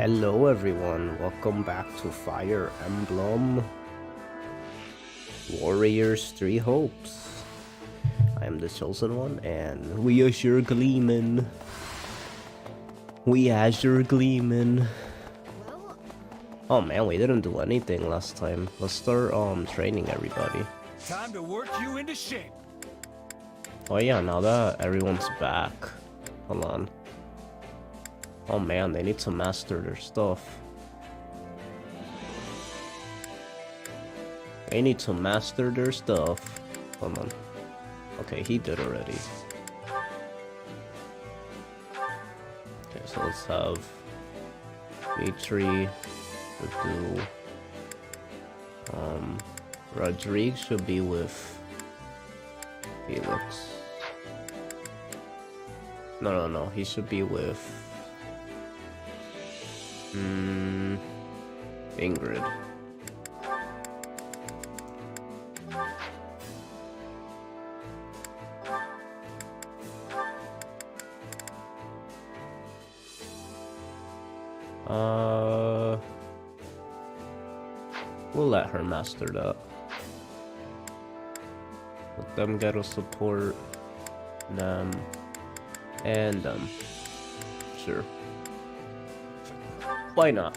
Hello everyone, welcome back to Fire Emblem Warriors 3 Hopes. I am the chosen one and we Azure Gleamin'. We Azure Gleamin'. Oh man, we didn't do anything last time. Let's start training everybody. Time to work you into shape. Oh yeah, now that everyone's back. Hold on. Oh man, they need to master their stuff. They need to master their stuff. Hold on. Okay, he did already. Okay, so let's have Mitri do. Rodrigue should be with Felix. No, he should be with Ingrid. We'll let her master that. Let them get a support, them, and them. Sure. Why not?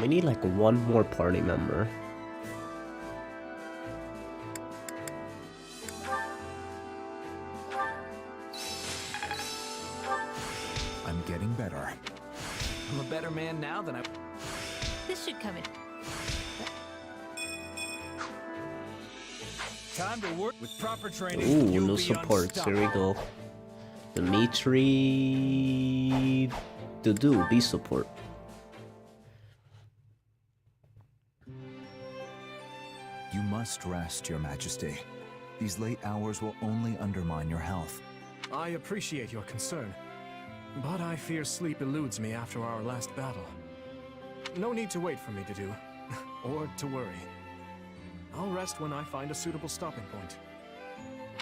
We need like one more party member. I'm getting better. I'm a better man now than I... This should come in. Time to work with proper training. Ooh, no supports. Here we go. Dimitri... Dudu, be support. You must rest, Your Majesty. These late hours will only undermine your health. I appreciate your concern, but I fear sleep eludes me after our last battle. No need to wait for me to do, or to worry. I'll rest when I find a suitable stopping point.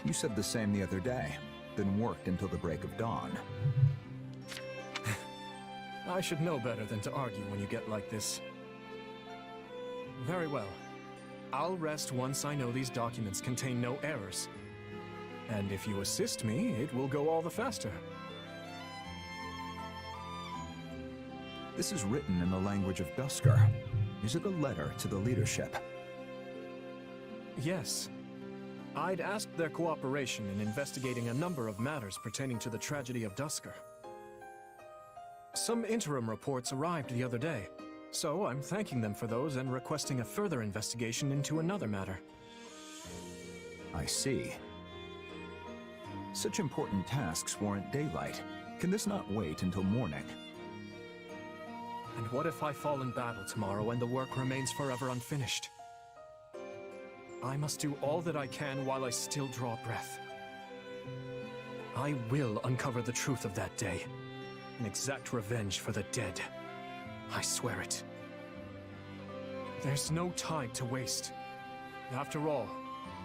You said the same the other day, then worked until the break of dawn. I should know better than to argue when you get like this. Very well. I'll rest once I know these documents contain no errors. And if you assist me, it will go all the faster. This is written in the language of Dusker. Is it a letter to the leadership? Yes. I'd asked their cooperation in investigating a number of matters pertaining to the tragedy of Dusker. Some interim reports arrived the other day, so I'm thanking them for those and requesting a further investigation into another matter. I see. Such important tasks warrant daylight. Can this not wait until morning? And what if I fall in battle tomorrow and the work remains forever unfinished? I must do all that I can while I still draw breath. I will uncover the truth of that day and exact revenge for the dead. I swear it. There's no time to waste. After all,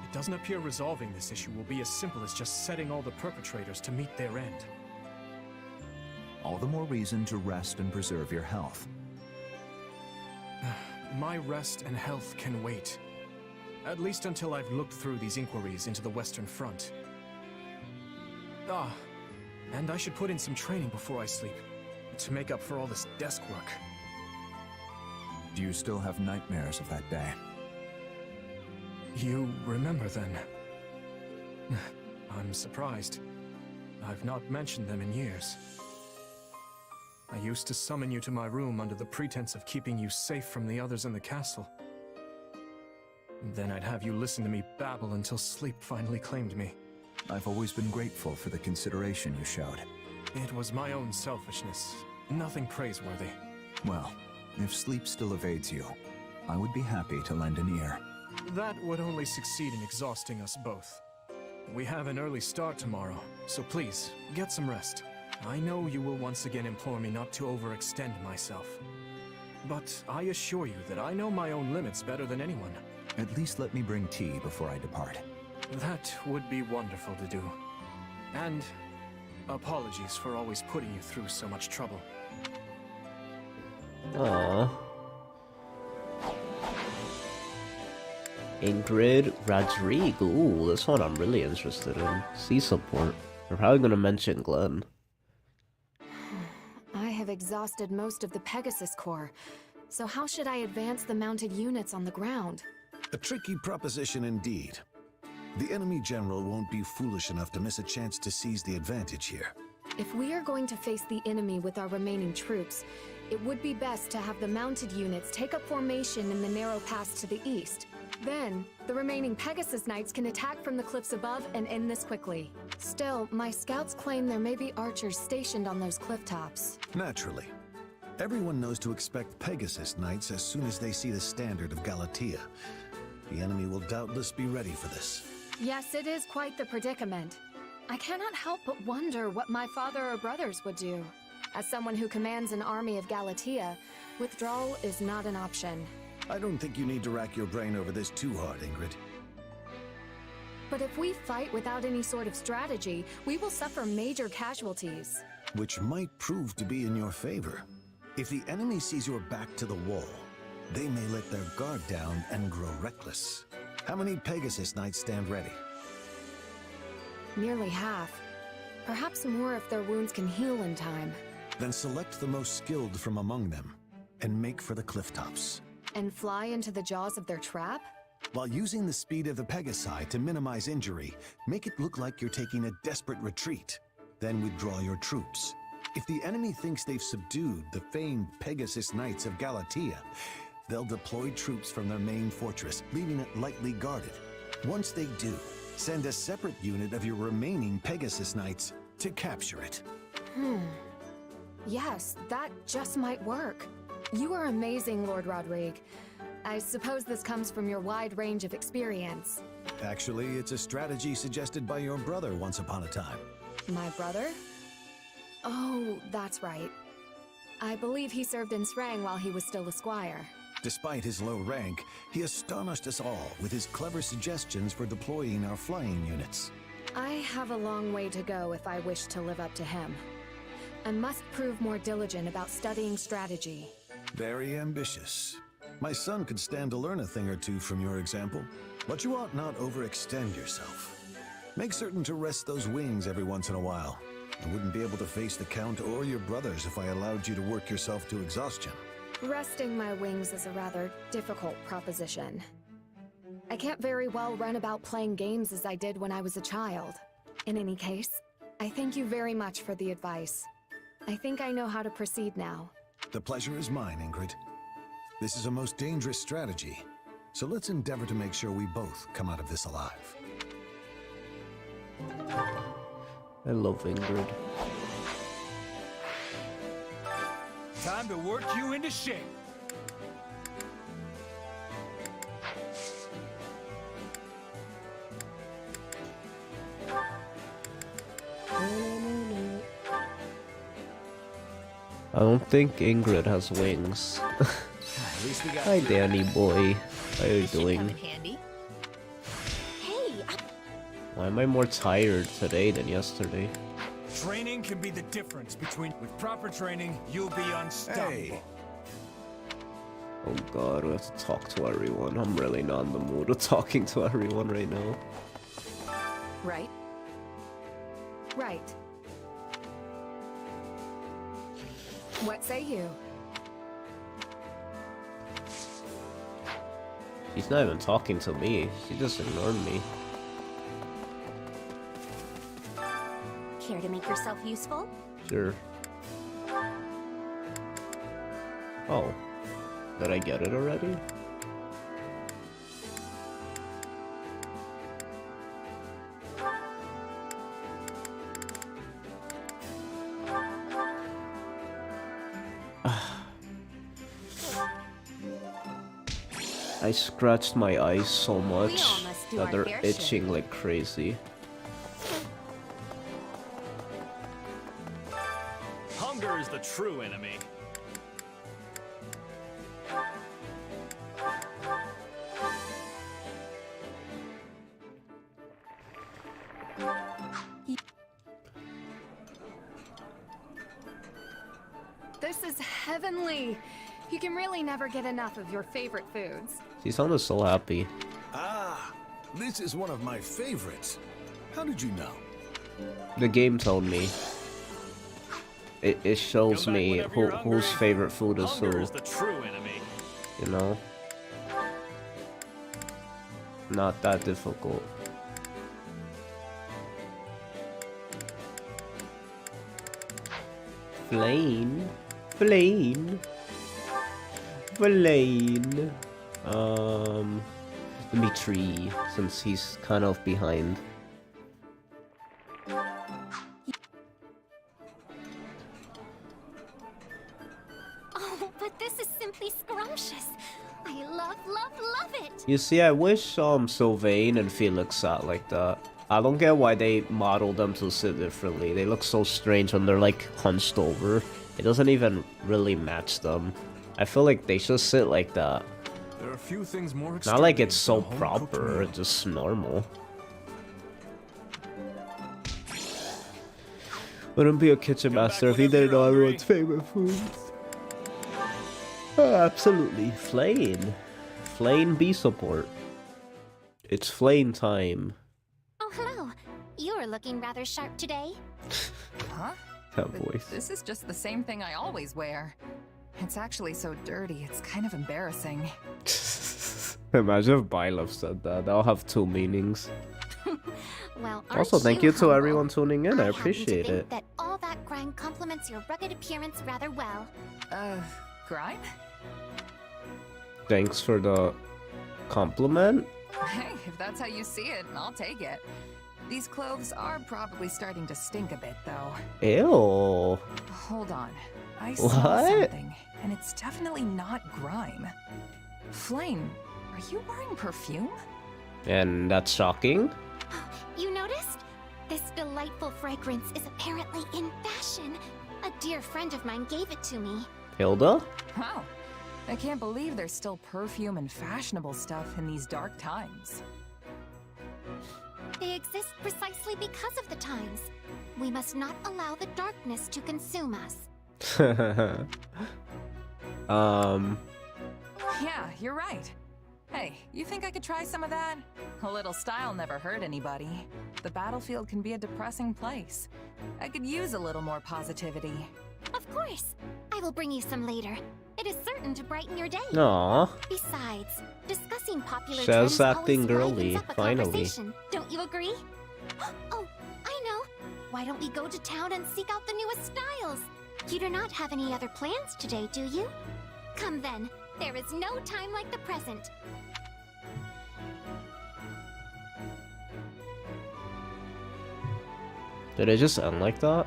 it doesn't appear resolving this issue will be as simple as just setting all the perpetrators to meet their end. All the more reason to rest and preserve your health. My rest and health can wait. At least until I've looked through these inquiries into the Western Front. And I should put in some training before I sleep, to make up for all this desk work. Do you still have nightmares of that day? You remember then? I'm surprised. I've not mentioned them in years. I used to summon you to my room under the pretense of keeping you safe from the others in the castle. Then I'd have you listen to me babble until sleep finally claimed me. I've always been grateful for the consideration you showed. It was my own selfishness, nothing praiseworthy. Well, if sleep still evades you, I would be happy to lend an ear. That would only succeed in exhausting us both. We have an early start tomorrow, so please, get some rest. I know you will once again implore me not to overextend myself. But I assure you that I know my own limits better than anyone. At least let me bring tea before I depart. That would be wonderful to do. And Apologies for always putting you through so much trouble. Aww. Ingrid Rodrigue. Ooh, this one I'm really interested in. Sea support. We're probably gonna mention Glenn. I have exhausted most of the Pegasus Corps, so how should I advance the mounted units on the ground? A tricky proposition indeed. The enemy general won't be foolish enough to miss a chance to seize the advantage here. If we are going to face the enemy with our remaining troops, it would be best to have the mounted units take up formation in the narrow pass to the east. Then, the remaining Pegasus Knights can attack from the cliffs above and end this quickly. Still, my scouts claim there may be archers stationed on those cliff tops. Naturally. Everyone knows to expect Pegasus Knights as soon as they see the standard of Galatea. The enemy will doubtless be ready for this. Yes, it is quite the predicament. I cannot help but wonder what my father or brothers would do. As someone who commands an army of Galatea, withdrawal is not an option. I don't think you need to rack your brain over this too hard, Ingrid. But if we fight without any sort of strategy, we will suffer major casualties. Which might prove to be in your favor. If the enemy sees your back to the wall, they may let their guard down and grow reckless. How many Pegasus Knights stand ready? Nearly half. Perhaps more if their wounds can heal in time. Then select the most skilled from among them, and make for the cliff tops. And fly into the jaws of their trap? While using the speed of the Pegasi to minimize injury, make it look like you're taking a desperate retreat. Then withdraw your troops. If the enemy thinks they've subdued the famed Pegasus Knights of Galatea, they'll deploy troops from their main fortress, leaving it lightly guarded. Once they do, send a separate unit of your remaining Pegasus Knights to capture it. Yes, that just might work. You are amazing, Lord Rodrigue. I suppose this comes from your wide range of experience. Actually, it's a strategy suggested by your brother once upon a time. My brother? Oh, that's right. I believe he served in Srang while he was still a squire. Despite his low rank, he astonished us all with his clever suggestions for deploying our flying units. I have a long way to go if I wish to live up to him. I must prove more diligent about studying strategy. Very ambitious. My son could stand to learn a thing or two from your example, but you ought not overextend yourself. Make certain to rest those wings every once in a while. I wouldn't be able to face the Count or your brothers if I allowed you to work yourself to exhaustion. Resting my wings is a rather difficult proposition. I can't very well run about playing games as I did when I was a child. In any case, I thank you very much for the advice. I think I know how to proceed now. The pleasure is mine, Ingrid. This is a most dangerous strategy, so let's endeavor to make sure we both come out of this alive. I love Ingrid. Time to work you into shape. I don't think Ingrid has wings. At least we got Hi, Danny boy. How you This should come doing? in handy. Hey, Why am I more tired today than yesterday? Training can be the difference between... With proper training, you'll be unstoppable. Hey! Oh god, we have to talk to everyone. I'm really not in the mood of talking to everyone right now. Right? Right. What say you? She's not even talking to me. She just ignored me. care to make yourself useful? Sure. Oh. Did I get it already? I scratched my eyes so much must do that our they're fair itching share. like crazy. Hunger is the true enemy. this is heavenly. You can really never get enough of your favorite foods. She sounded so happy. Ah, this is one of my favorites. How did you know? The game told me. It shows me whose favorite food is who. the true enemy. You know? Not that difficult. Flame. Dimitri, since he's kind of behind. Oh, but this is simply scrumptious. I love it. You see, I wish Sylvain and Felix sat like that. I don't get why they modeled them to sit differently. They look so strange when they're like hunched over. It doesn't even really match them. I feel like they should sit like that. There are a few things more Not like it's so extravagant than a home-cooked proper, meal. just normal. Wouldn't be a kitchen master if he didn't know everyone's favorite foods. Oh, absolutely. Flame B support. It's flame time. Oh, hello. You're looking rather sharp today. Huh? That voice. This is just the same thing I always wear. It's actually so dirty, it's kind of embarrassing. Imagine if Bylov said that. That'll have two meanings. Well, Also, aren't thank you to humble? everyone tuning in. I happen to appreciate think it. that all that grime complements your rugged appearance rather well. Grime? Thanks for the compliment. Hey, if that's how you see it, I'll take it. These clothes are probably starting to stink a bit, though. Ew. Hold on. I smell What? something, and it's definitely not grime. Flame, are you wearing perfume? And that's shocking. You noticed? This delightful fragrance is apparently in fashion. A dear friend of mine gave it to me. Hilda? Wow. I can't believe there's still perfume and fashionable stuff in these dark times. They exist precisely because of the times. We must not allow the darkness to consume us. Yeah, you're right. Hey, you think I could try some of that? A little style never hurt anybody. The battlefield can be a depressing place. I could use a little more positivity. Of course. I will bring you some later. It is certain to brighten your day. Aw. Besides, discussing popular Shaz trends acting always girly, livens up a finally. conversation. Don't you agree? Oh, I know. Why don't we go to town and seek out the newest styles? You do not have any other plans today, do you? Come then. There is no time like the present. Did it just end like that?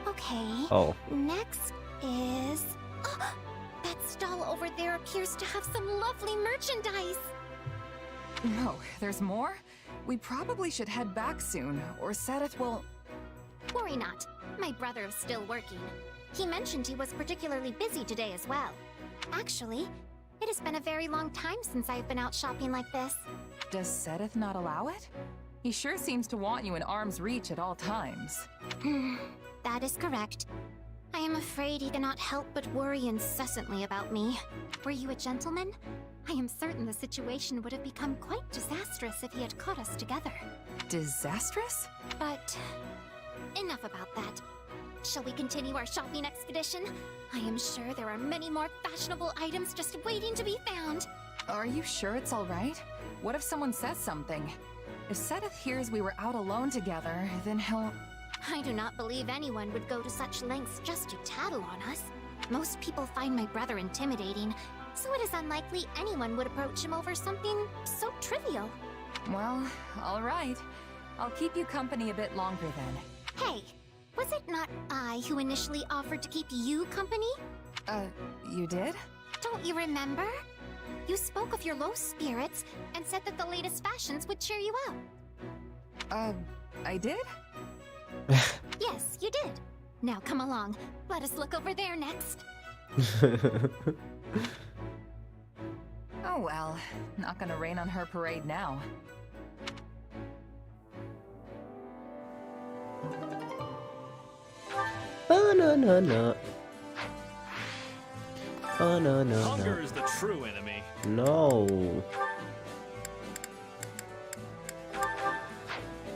Okay. Oh. Next is... Oh, that stall over there appears to have some lovely merchandise. No, there's more? We probably should head back soon, or Sedith will... Worry not. My brother is still working. He mentioned he was particularly busy today as well. Actually, it has been a very long time since I've been out shopping like this. Does Sedith not allow it? He sure seems to want you in arm's reach at all times. That is correct. I am afraid he cannot help but worry incessantly about me. Were you a gentleman? I am certain the situation would have become quite disastrous if he had caught us together. Disastrous? But enough about that. Shall we continue our shopping expedition? I am sure there are many more fashionable items just waiting to be found. Are you sure it's all right? What if someone says something? If Sedith hears we were out alone together, then he'll... I do not believe anyone would go to such lengths just to tattle on us. Most people find my brother intimidating, so it is unlikely anyone would approach him over something so trivial. Well, all right. I'll keep you company a bit longer then. Hey, was it not I who initially offered to keep you company? You did? Don't you remember? You spoke of your low spirits and said that the latest fashions would cheer you up. I did? Yes, you did. Now come along. Let us look over there next. Oh well, not gonna rain on her parade now. Banana. Oh no no Hunger no. is the true enemy. No.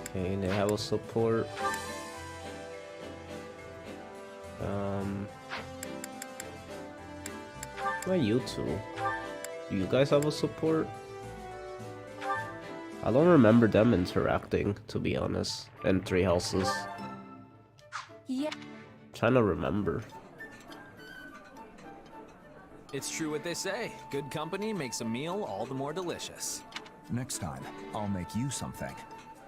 Okay, they have a support. Why you two? Do you guys have a support? I don't remember them interacting, to be honest, in Three Houses. Yeah. Trying to remember. It's true what they say. Good company makes a meal all the more delicious. Next time, I'll make you something.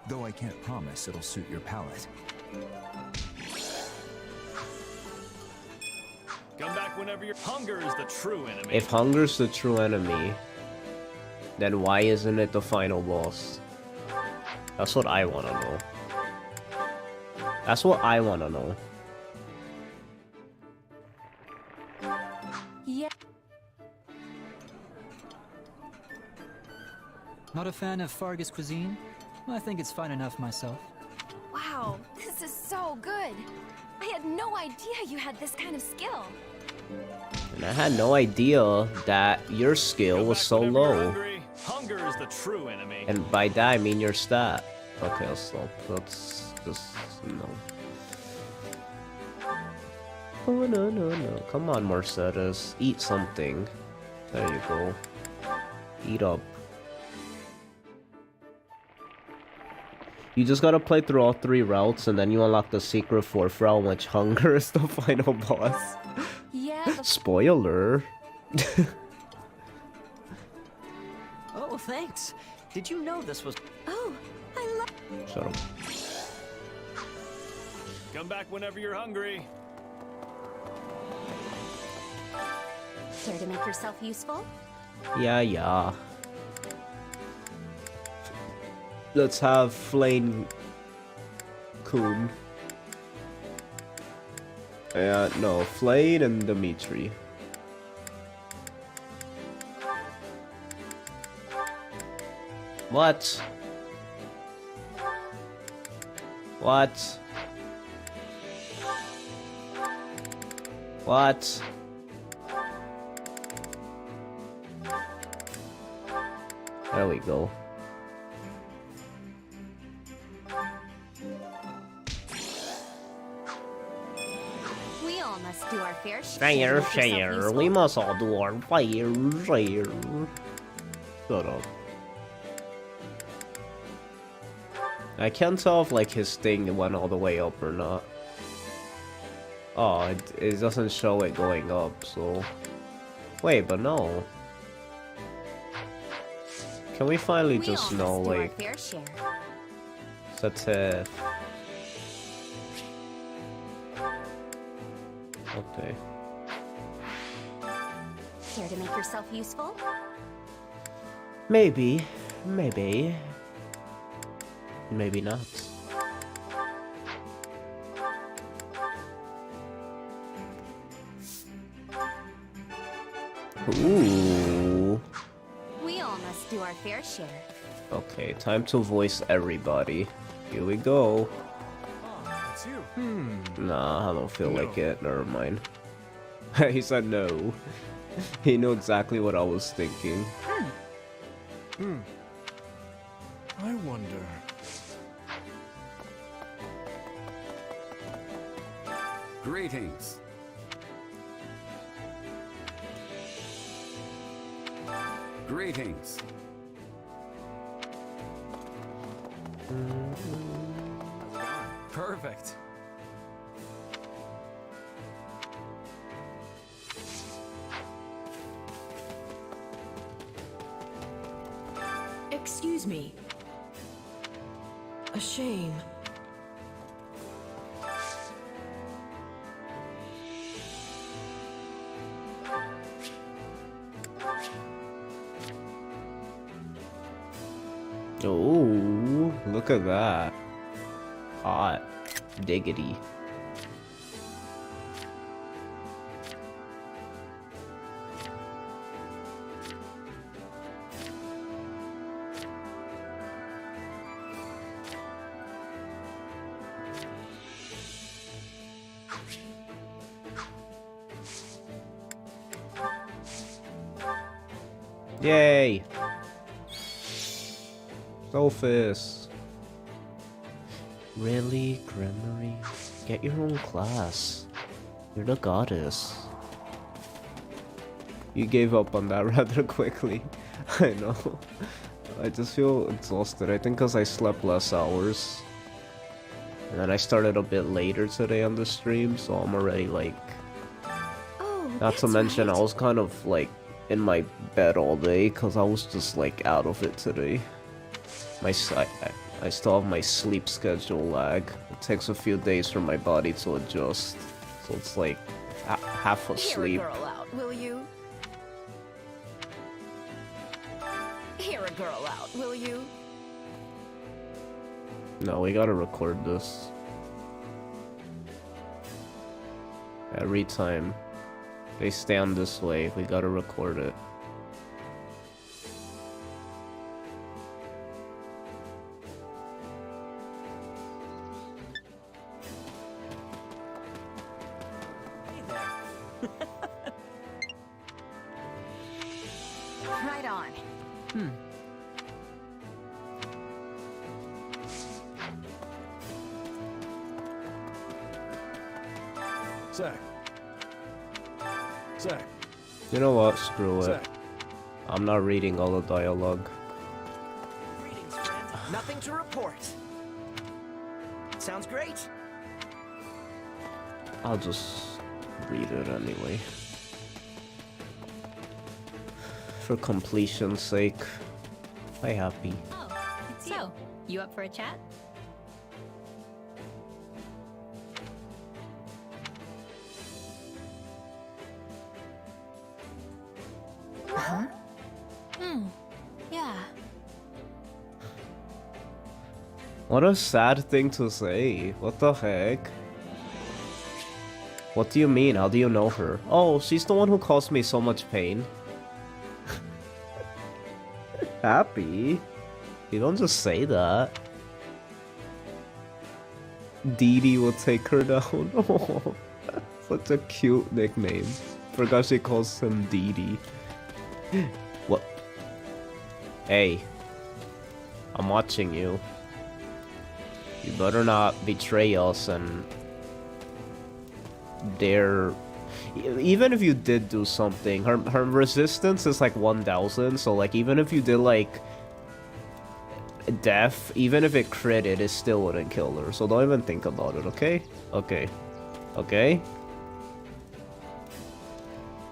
Though I can't promise it'll suit your palate. Come back whenever your hunger is the true enemy. If hunger's the true enemy, then why isn't it the final boss? That's what I wanna know. That's what I wanna know. Yeah. Not a fan of Fargus cuisine? I think it's fine enough myself. Wow, this is so good. I had no idea you had this kind of skill. And I had no idea that your skill Come was back so whenever you're low. hungry. Hunger is the true enemy. And by that I mean your stat. Okay, I'll stop. Let's just no. Oh no no no. Come on, Mercedes. Eat something. There you go. Eat up. You just gotta play through all 3 routes and then you unlock the secret 4th route, which hunger is the final boss. Yeah, Spoiler. Oh, thanks. Did you know this was... Oh, I love. Shut up. Come back whenever you're hungry. Care to make yourself useful? Yeah, yeah. Let's have Flame Coon. No, Flade and Dimitri. What? What? What? There we go. We all must do our fair share. Share, Make yourself share. useful. We must all do our fair share. Shut up. I can't tell if like his thing went all the way up or not. Oh, it doesn't show it going up, so... Wait, but no. Can we finally We just all know, must do our like... fair share. That's it. Okay. Care to make yourself useful? Maybe. Maybe. Maybe not. Ooh. We all must do our fair share. Okay, time to voice everybody. Here we go. Oh, it's you. Nah, I don't feel No. like it. Never mind. He said no. He knew exactly what I was thinking. I wonder. Greetings. Greetings. Perfect. Excuse me. A shame. Ooh, look at that. Hot. Diggity. Yay! Sophis. Really, Gremory? Get your own class. You're the goddess. You gave up on that rather quickly. I know. I just feel exhausted. I think because I slept less hours. And then I started a bit later today on the stream, so I'm already like... Oh, Not to that's mention, right. I was kind of like in my bed all day because I was just like out of it today. I still have my sleep schedule lag. It takes a few days for my body to adjust, so it's like half asleep. Hear a girl out, will you? Hear a girl out, will you? No, we gotta record this. Every time they stand this way, we gotta record it. Right on. Zach. Zach. You know what? Screw it. Zach. I'm not reading all the dialogue. Greetings, friend. Nothing to report. Sounds great. I'll just read it anyway. For completion's sake. Hi, Happy. Oh, so, you up for a chat? Huh? Yeah. What a sad thing to say. What the heck? What do you mean? How do you know her? Oh, she's the one who caused me so much pain. Happy? You don't just say that. Dee Dee will take her down. Oh, such a cute nickname. Forgot she calls him Dee Dee. What? Hey. I'm watching you. You better not betray us and dare... Even if you did do something, her resistance is like 1000, so like even if you did like death, even if it critted, it still wouldn't kill her, so don't even think about it, okay? Okay. Okay?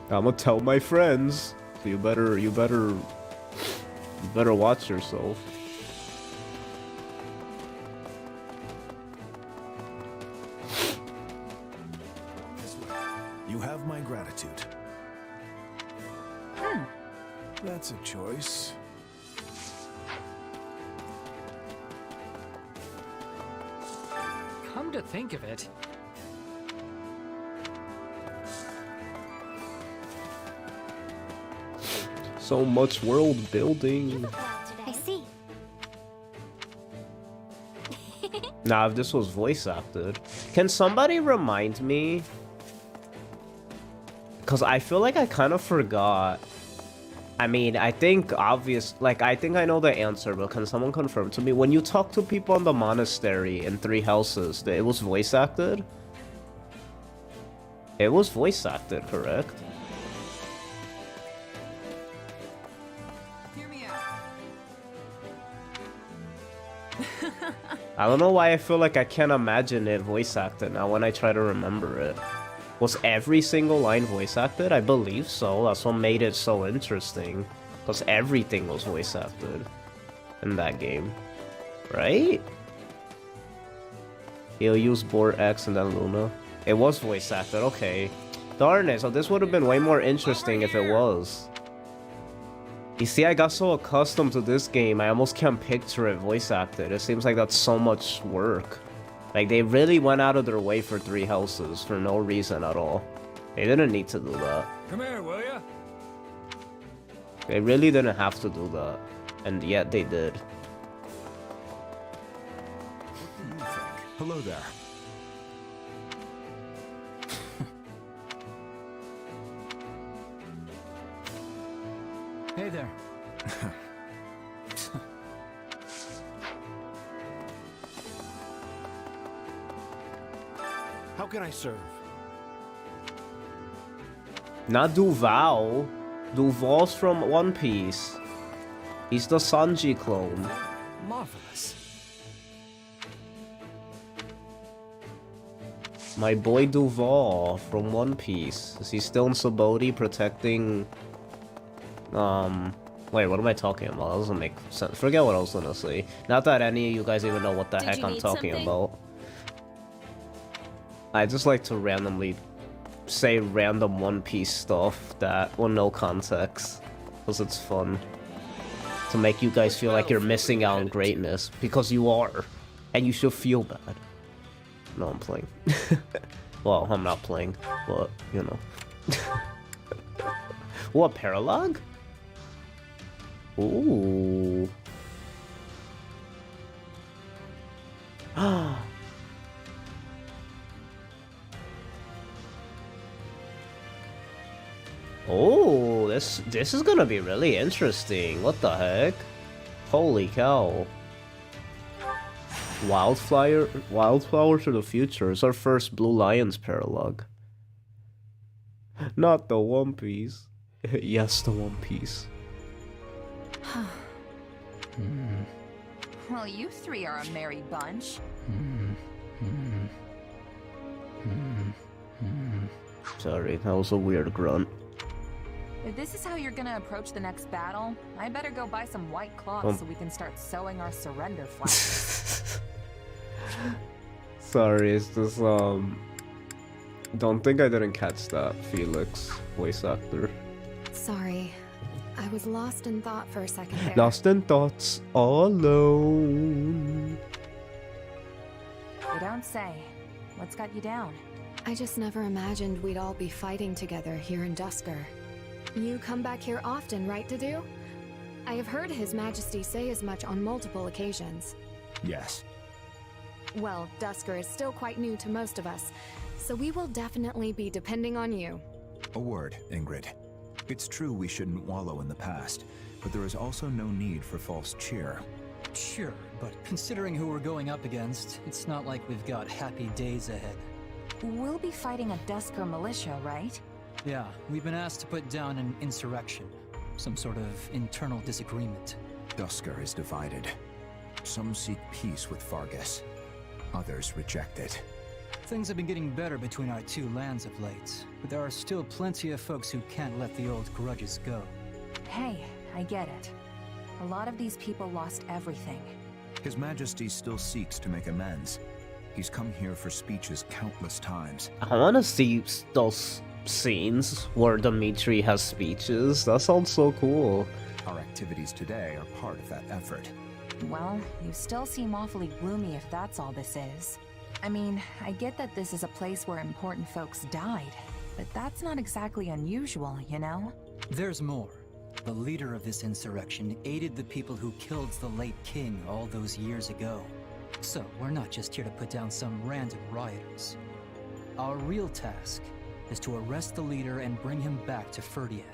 I'm gonna tell my friends, so you better watch yourself. You have my gratitude. That's a choice. Come to think of it, So much world building. I see. Nah, if this was voice acted. Can somebody remind me? Because I feel like I kind of forgot. I mean, I think I think I know the answer, but can someone confirm to me? When you talk to people in the monastery in Three Houses, it was voice acted? It was voice acted, correct? Hear me out. I don't know why I feel like I can't imagine it voice acted now when I try to remember it. Was every single line voice acted? I believe so. That's what made it so interesting. Because everything was voice acted in that game. Right? He'll use Boar X and then Luna. It was voice acted, okay. Darn it, so this would have been way more interesting if it was. You see, I got so accustomed to this game, I almost can't picture it voice acted. It seems like that's so much work. Like, they really went out of their way for Three Houses for no reason at all. They didn't need to do that. come here, will ya? They really didn't have to do that. And yet they did. What do you think? Hello there. Hey there. How can I serve? Not Duval. Duval's from One Piece. He's the Sanji clone. Marvelous. My boy Duval from One Piece. Is he still in Sabaody protecting... Wait, what am I talking about? That doesn't make sense. Forget what I was gonna say. Not that any of you guys even know what the heck I'm talking about. I just like to randomly say random One Piece stuff that with no context. Because it's fun. To make you guys feel like you're missing out on greatness. Because you are. And you should feel bad. No, I'm playing. Well, I'm not playing. But, you know. What, Paralog? Ooh. Oh, this is gonna be really interesting. What the heck? Holy cow. Wildflower to the future is our first Blue Lions paralog. Not the One Piece. Yes, the One Piece. Well, you three are a merry bunch. Sorry, that was a weird grunt. If this is how you're gonna approach the next battle, I better go buy some white cloth so we can start sewing our surrender flags. Sorry, it's just, don't think I didn't catch that, Felix, voice actor. Sorry. I was lost in thought for a second there. Lost in thoughts, all alone. You don't say. What's got you down? I just never imagined we'd all be fighting together here in Dusker. You come back here often, right, Dedue? I have heard His Majesty say as much on multiple occasions. Yes. Well, Dusker is still quite new to most of us, so we will definitely be depending on you. A word, Ingrid. It's true we shouldn't wallow in the past, but there is also no need for false cheer. Sure, but considering who we're going up against, it's not like we've got happy days ahead. We'll be fighting a Dusker militia, right? Yeah, we've been asked to put down an insurrection. Some sort of internal disagreement. Dusker is divided. Some seek peace with Fargus. Others reject it. Things have been getting better between our two lands of late, but there are still plenty of folks who can't let the old grudges go. Hey, I get it. A lot of these people lost everything. His Majesty still seeks to make amends. He's come here for speeches countless times. I want to see those scenes where Dimitri has speeches. That sounds so cool. Our activities today are part of that effort. Well, you still seem awfully gloomy if that's all this is. I mean, I get that this is a place where important folks died, but that's not exactly unusual, you know? There's more. The leader of this insurrection aided the people who killed the late king all those years ago. So, we're not just here to put down some random rioters. Our real task is to arrest the leader and bring him back to Ferdiad.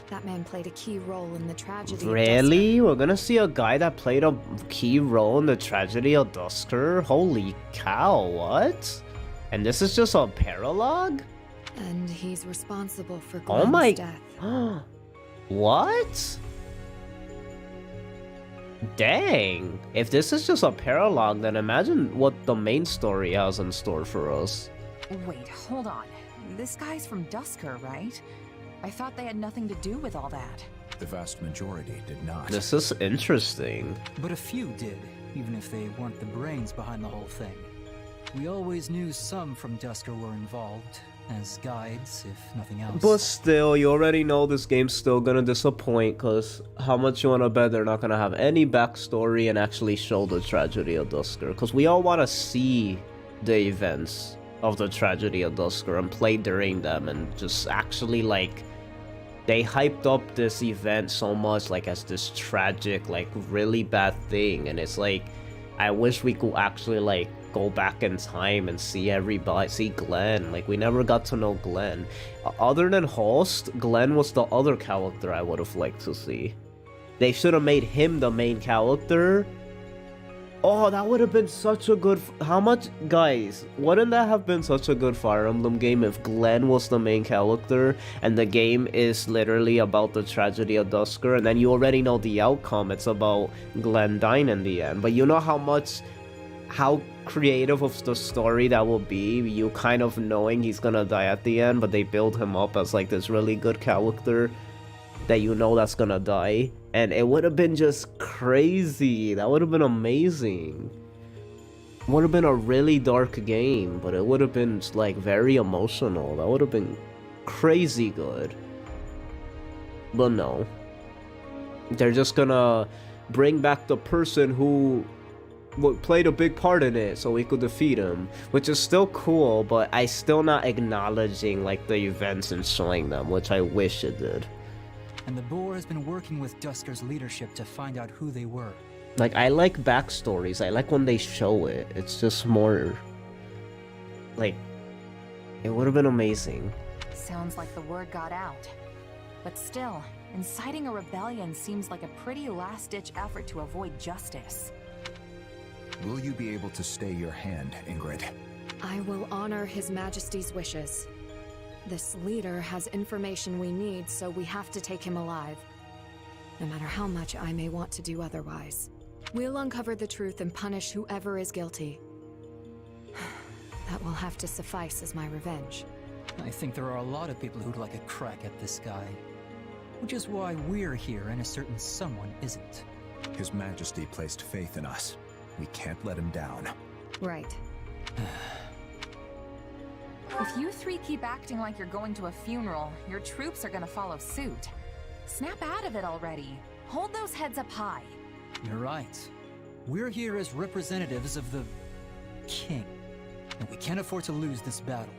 That man played a key role in the tragedy. Really? We're gonna see a guy that played a key role in the tragedy of Dusker? Holy cow, what? And this is just a paralog? And he's responsible for Oh Glenn's my... death. What? Dang. If this is just a paralog, then imagine what the main story has in store for us. Wait, hold on. This guy's from Dusker, right? I thought they had nothing to do with all that. The vast majority did not. This is interesting. But a few did, even if they weren't the brains behind the whole thing. We always knew some from Dusker were involved, as guides, if nothing else. But still, you already know this game's still gonna disappoint, cause how much you wanna bet they're not gonna have any backstory and actually show the tragedy of Dusker? Cause we all wanna see the events of the tragedy of Dusker and play during them and just actually like... They hyped up this event so much like as this tragic, like really bad thing, and it's like I wish we could actually like go back in time and see everybody, see Glenn. Like, we never got to know Glenn. Other than Host, Glenn was the other character I would have liked to see. They should have made him the main character. Oh, that would have been such a good... How much... Guys, wouldn't that have been such a good Fire Emblem game if Glenn was the main character and the game is literally about the tragedy of Dusker, and then you already know the outcome. It's about Glenn dying in the end. But you know how creative of the story that will be, you kind of knowing he's gonna die at the end, but they build him up as like this really good character that you know that's gonna die. And it would have been just crazy. That would have been amazing. Would have been a really dark game, but it would have been like very emotional. That would have been crazy good. But no. They're just gonna bring back the person who played a big part in it so we could defeat him, which is still cool, but I still not acknowledging like the events and showing them, which I wish it did. And the boar has been working with Dusker's leadership to find out who they were. Like, I like backstories. I like when they show it. It's just more... Like, it would have been amazing. Sounds like the word got out. But still, inciting a rebellion seems like a pretty last-ditch effort to avoid justice. Will you be able to stay your hand, Ingrid? I will honor His Majesty's wishes. This leader has information we need, so we have to take him alive. No matter how much I may want to do otherwise. We'll uncover the truth and punish whoever is guilty. That will have to suffice as my revenge. I think there are a lot of people who'd like a crack at this guy. Which is why we're here and a certain someone isn't. His Majesty placed faith in us. We can't let him down. Right. If you three keep acting like you're going to a funeral, your troops are gonna follow suit. Snap out of it already. Hold those heads up high. You're right. We're here as representatives of the king, and we can't afford to lose this battle.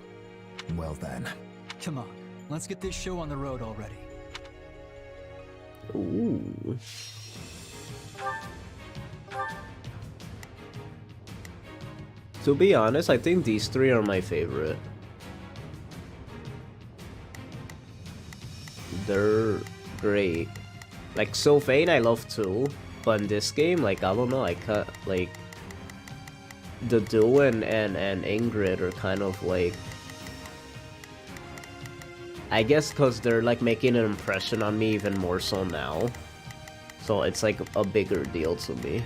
Well then. Come on, let's get this show on the road already. Ooh. To be honest, I think these three are my favorite. They're great. Like, Sylvain I love too, but in this game, like, I don't know, I can't, like, the duo and Ingrid are kind of like, I guess because they're like making an impression on me even more so now, so it's like a bigger deal to me.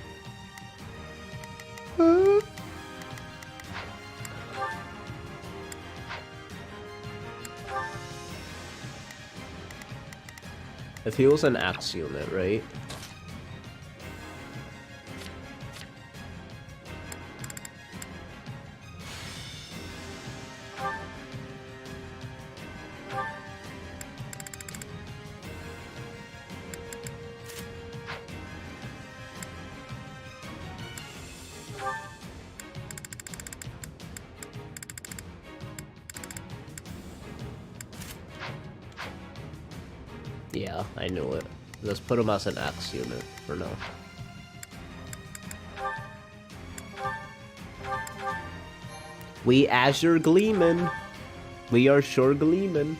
If he was an axe unit, right? Yeah, I knew it. Let's put him as an axe unit for now. We Azure Gleamin'. We are sure gleamin'.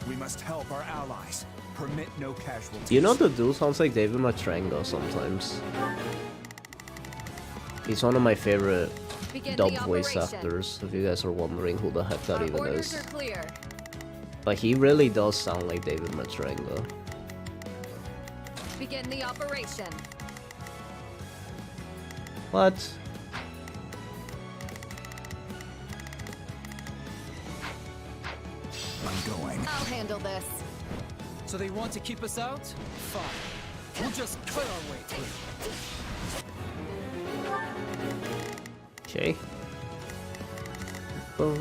We must help our allies. Permit no casualties. You know the dude sounds like David Matranga sometimes. He's one of my favorite dub voice actors, if you guys are wondering who the heck that even is. But he really does sound like David Matranga. Begin the operation. What? I'm going. I'll handle this. So they want to keep us out? Fine. We'll just cut our way through. Okay. I'll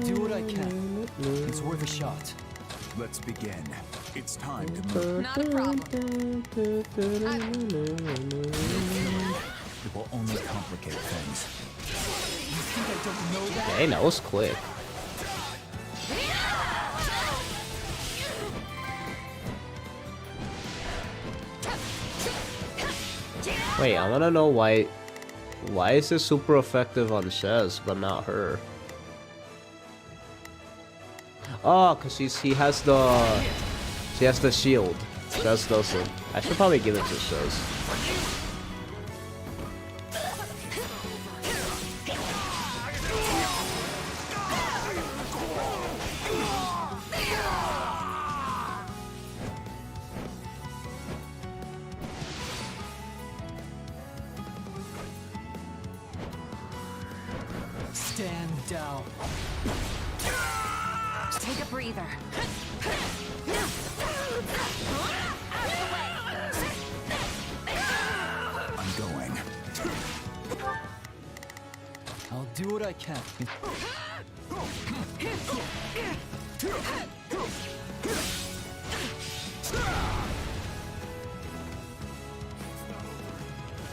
do what I can. It's worth a shot. Let's begin. It's time to move. Not a problem. It will only complicate things. You think I don't know that? Dang, that was quick. Wait, I wanna know why Why is it super effective on Shez, but not her? Oh, cause he has the shield. Shez doesn't. I should probably give it to Shez. Stand down. Take a breather. I'm going. I'll do what I can.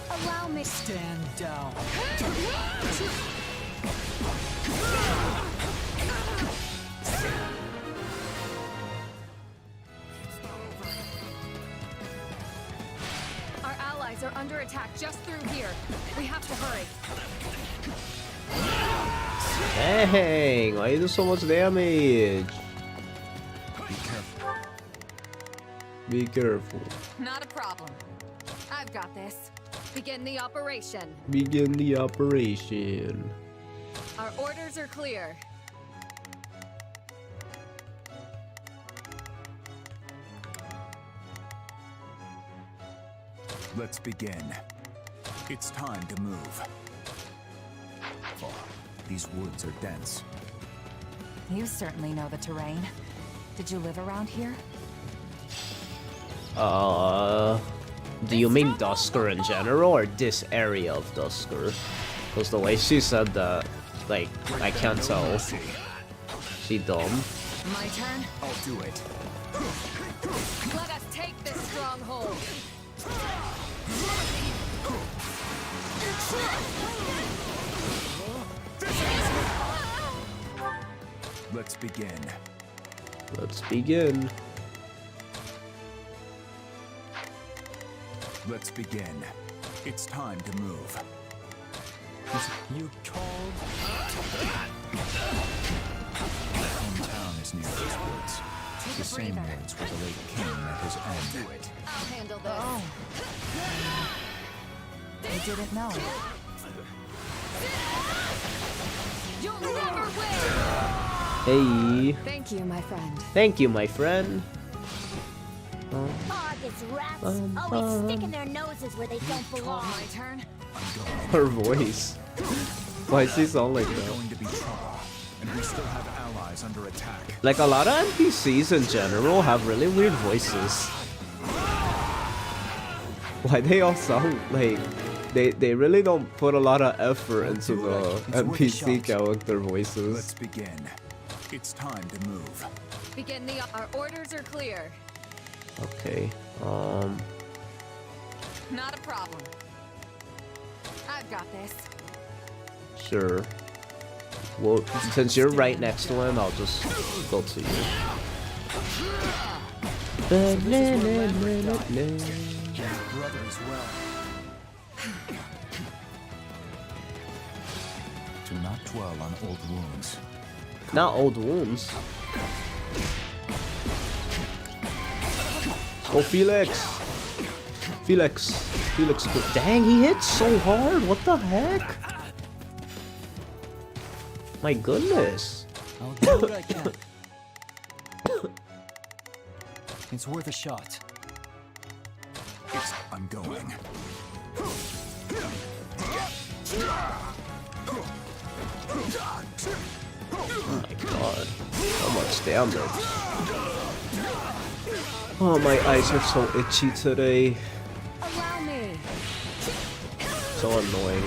Allow me. Stand down. Our allies are under attack just through here. We have to hurry. Dang, why you do so much damage? Be careful. Be careful. Not a problem. I've got this. Begin the operation. Begin the operation. Our orders are clear. Let's begin. It's time to move. Oh, these woods are dense. You certainly know the terrain. Did you live around here? Do you mean Dusker in general or this area of Dusker? Because the way she said that, like, I can't tell. She dumb. My turn? I'll do it. Let us take this stronghold. Let's begin. Let's begin. Let's begin. It's time to move. You called? My hometown is near these woods. The same woods where the late king met his end. I'll handle this. Oh. I didn't know. You'll never win! Hey. Thank you, my friend. Thank you, my friend. Fog is rats, always sticking their noses where they don't belong. My turn? Her voice. Why does she sound like We're that? going to be trouble, and we still have allies under attack. Like, a lot of NPCs in general have really weird voices. Why they all sound like... They really don't put a lot of effort into the NPC character voices. Let's begin. It's time to move. Begin the. Our orders are clear. Okay, Not a problem. I've got this. sure. Well, since you're right next to him, I'll just go to you. Brother as well. Do not dwell on old wounds. Not old wounds. Oh, Felix! Felix, dang, he hits so hard, what the heck? My goodness. I'll do what I can. It's worth a shot. I'm going. Oh my god. How much damage. Oh, my eyes are so itchy today. Allow me. So annoying.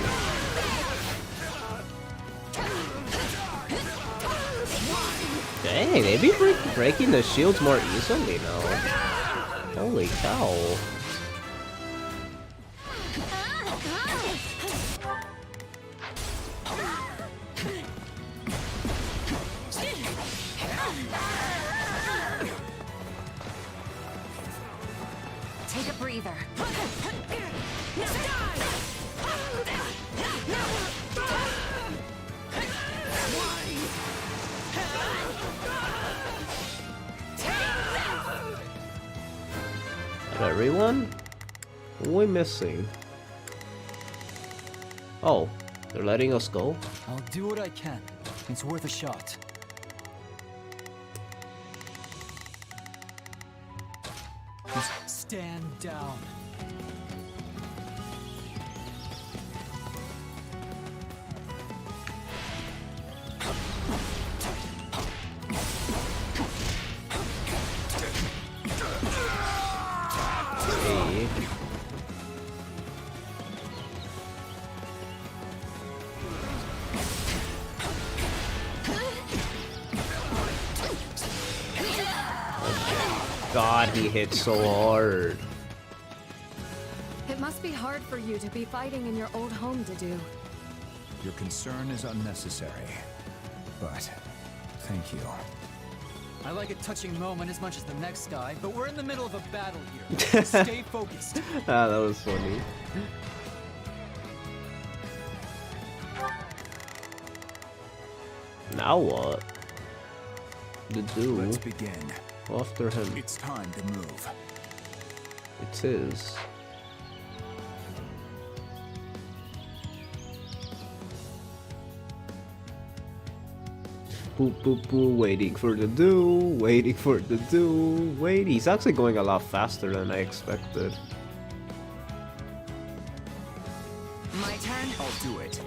Dang, they be breaking the shields more easily now. Holy cow. Take a breather. And everyone? What are we missing? Oh, they're letting us go? I'll do what I can. It's worth a shot. Just stand down. Hey. God, he hit so hard. It must be hard for you to be fighting in your old home to do. Your concern is unnecessary. But thank you. I like a touching moment as much as the next guy, but we're in the middle of a battle here. Stay focused. Ah, that was funny. Now what? To do? Let's begin. After him. It's time to move. It is. Boop boop boop, waiting for the do, waiting for the do, wait, he's actually going a lot faster than I expected. My turn? I'll do it.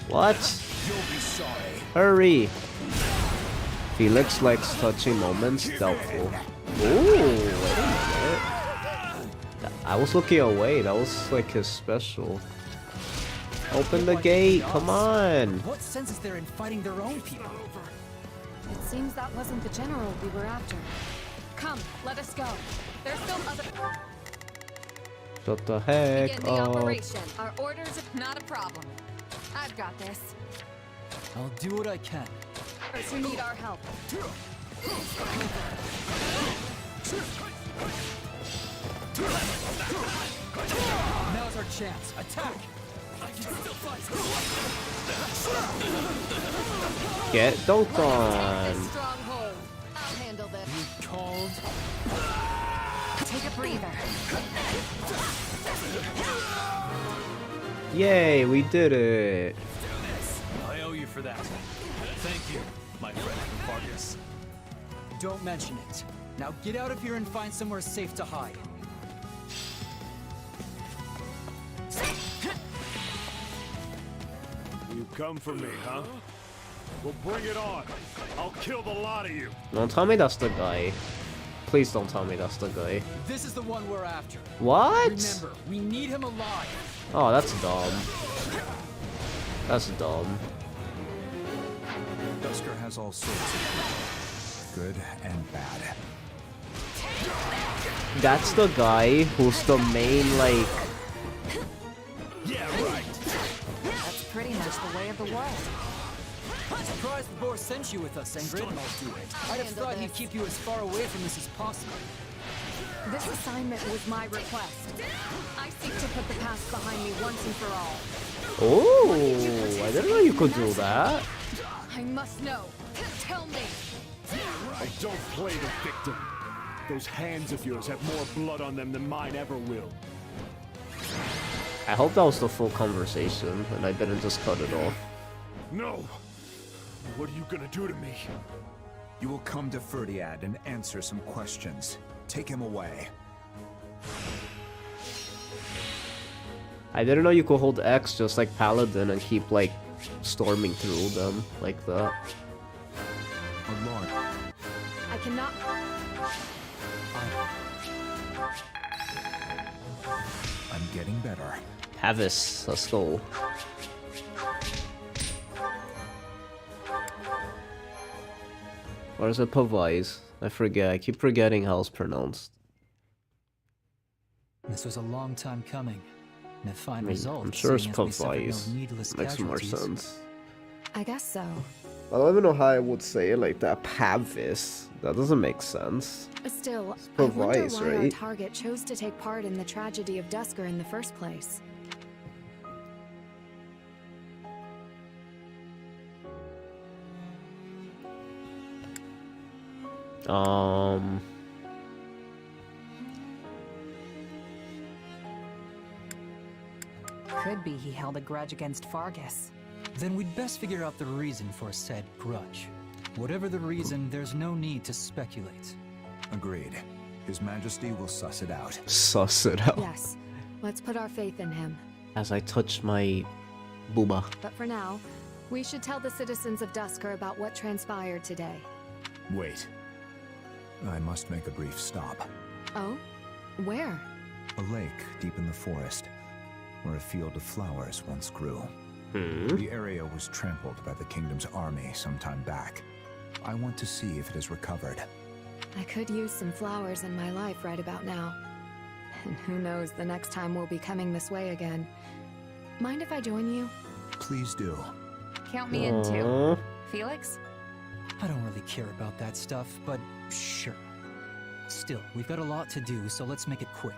What? You'll be sorry. Hurry! Felix likes touching moments, doubtful. Ooh, wait a minute. I was looking away, that was like his special. Open the gate, come on! What sense is there in fighting their own people? It seems that wasn't the general we were after. Come, let us go. There's still other... Shut the heck Begin the up. operation. Our orders are not a problem. I've got this. I'll do what I can. First, you need our help. Now's our chance. Attack! Get dunked on. Stronghold. I'll handle this. You called? Take a breather. Yay, we did it. I owe you for that. Thank you, my friend Vargas. Don't mention it. Now get out of here and find somewhere safe to hide. You come for me, huh? Well, bring it on. I'll kill the lot of you. Don't tell me that's the guy. Please don't tell me that's the guy. This is the one we're after. What? Remember, we need him alive. Oh, that's dumb. That's dumb. Dusker has all sorts of good and bad. That's the guy who's the main, like... Yeah, right. That's pretty much the way of the world. I'm surprised the boss sent you with us, Ingrid. I'd have thought he'd keep you as far away from this as possible. This assignment was my request. I seek to put the past behind me once and for all. Oh, I didn't know you could do that. I must know. Tell me. I don't play the victim. Those hands of yours have more blood on them than mine ever will. I hope that was the full conversation and I didn't just cut it off. No! What are you gonna do to me? You will come to Ferdiad and answer some questions. Take him away. I didn't know you could hold X just like Paladin and keep like storming through them like that. Oh Lord. I cannot... I'm getting better. Havis, let's go. Or is it Pavise? I forget, I keep forgetting how it's pronounced. This was a long time coming. And a fine I mean, result. I'm sure it's seeing as we suffered no Pavise. needless Makes more casualties. sense. I guess so. I don't even know how I would say it like that. Pavis. That doesn't make sense. Still, For I wonder Vice, why our right? target chose to take part in the tragedy of Dusker in the first place. Could be he held a grudge against Fargus. Then we'd best figure out the reason for said grudge. Whatever the reason, there's no need to speculate. Agreed. His Majesty will suss it out. Suss it out. Yes, let's put our faith in him. As I touch my booba. But for now, we should tell the citizens of Dusker about what transpired today. Wait. I must make a brief stop. Oh? Where? A lake deep in the forest, where a field of flowers once grew. The area was trampled by the kingdom's army some time back. I want to see if it is recovered. I could use some flowers in my life right about now. And who knows the next time we'll be coming this way again. Mind if I join you? Please do. Count me in too. Felix? I don't really care about that stuff, but sure. Still, we've got a lot to do, so let's make it quick.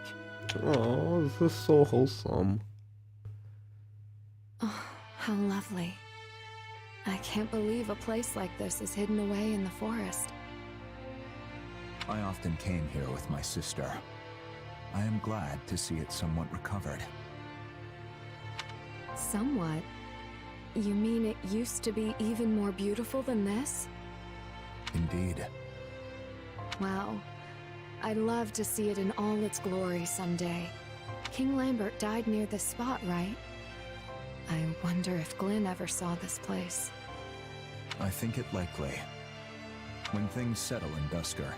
Oh, this is so wholesome. Oh, how lovely. I can't believe a place like this is hidden away in the forest. I often came here with my sister. I am glad to see it somewhat recovered. Somewhat? You mean it used to be even more beautiful than this? Indeed. Wow. I'd love to see it in all its glory someday. King Lambert died near this spot, right? I wonder if Glenn ever saw this place. I think it likely. When things settle in Dusker,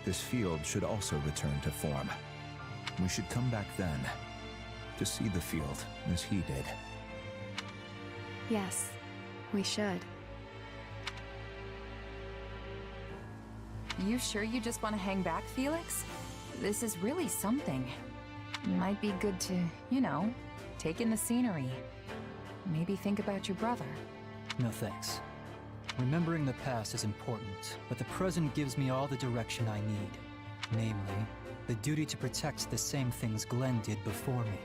this field should also return to form. We should come back then, to see the field as he did. Yes, we should. You sure you just want to hang back, Felix? This is really something. Might be good to, you know, take in the scenery. Maybe think about your brother. No thanks. Remembering the past is important, but the present gives me all the direction I need. Namely, the duty to protect the same things Glenn did before me.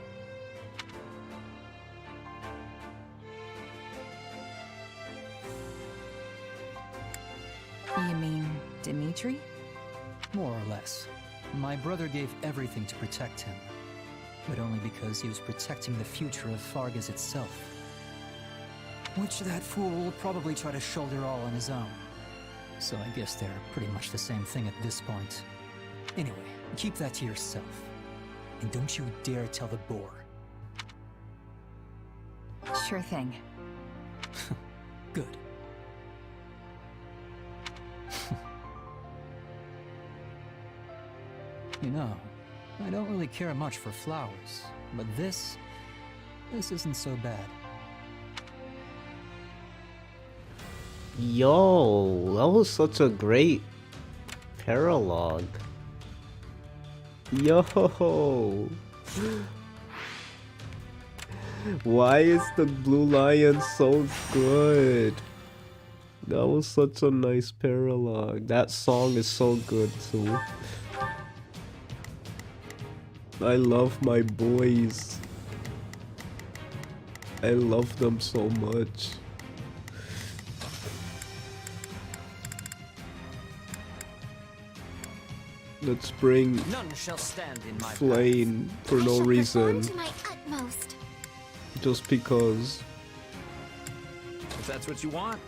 You mean Dimitri? More or less. My brother gave everything to protect him, but only because he was protecting the future of Fargus itself. Which that fool will probably try to shoulder all on his own. So I guess they're pretty much the same thing at this point. Anyway, keep that to yourself. And don't you dare tell the boar. Sure thing. Good. You know, I don't really care much for flowers, but this isn't so bad. Yo, that was such a great paralogue. Yo. Why is the Blue Lion so good? That was such a nice paralogue. That song is so good too. I love my boys. I love them so much. Let's bring None shall stand in my Flame for no reason. To my utmost. Just because. If that's what you want.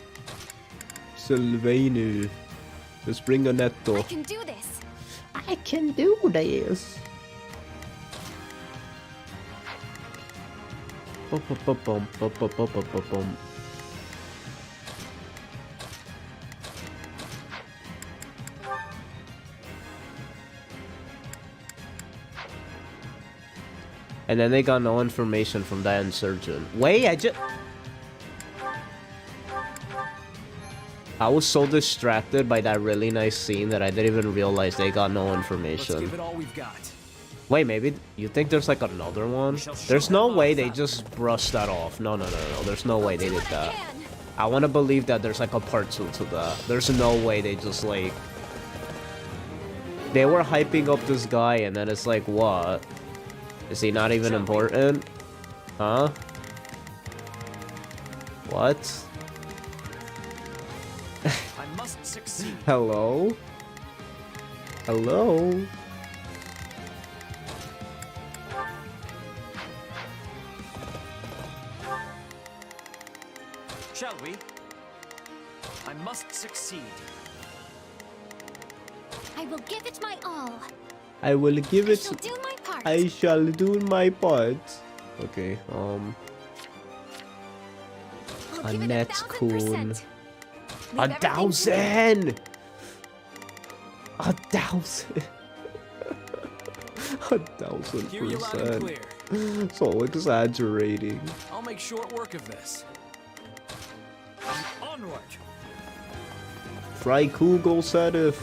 Sylvanu. Let's bring a Netto. I can do this. I can do this. Bum. And then they got no information from that insurgent. Wait, I was so distracted by that really nice scene that I didn't even realize they got no information. Let's give it all we've got. Wait, maybe you think there's like another one? There's no way they just brushed that off. No. There's no way they did that. I want to believe that there's like a part 2 to that. There's no way they just like... They were hyping up this guy and then it's like, what? Is he not even important? Huh? What? I must succeed. Hello? Hello? Shall we? I must succeed. I will give it my all. I will give it... I shall do my part. I shall do my part. Okay, I'll give it Annette's 1,000%. cool. Leave everything to me. 1,000! 1,000! Hear you loud and 1,000%. clear. So exaggerating. I'll make short work of this. Onward. Fry Kugel Sedif.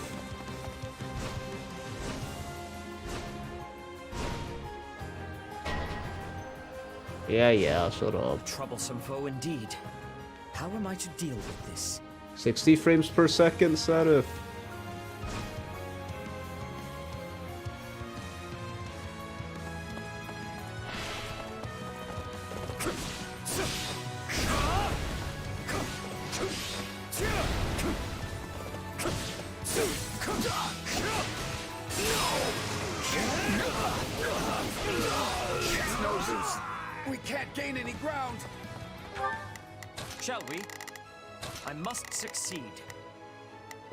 Yeah, shut up. Troublesome foe indeed. How am I to deal with this? 60 frames per second, Sedif. We can't gain any ground. Shall we? I must succeed.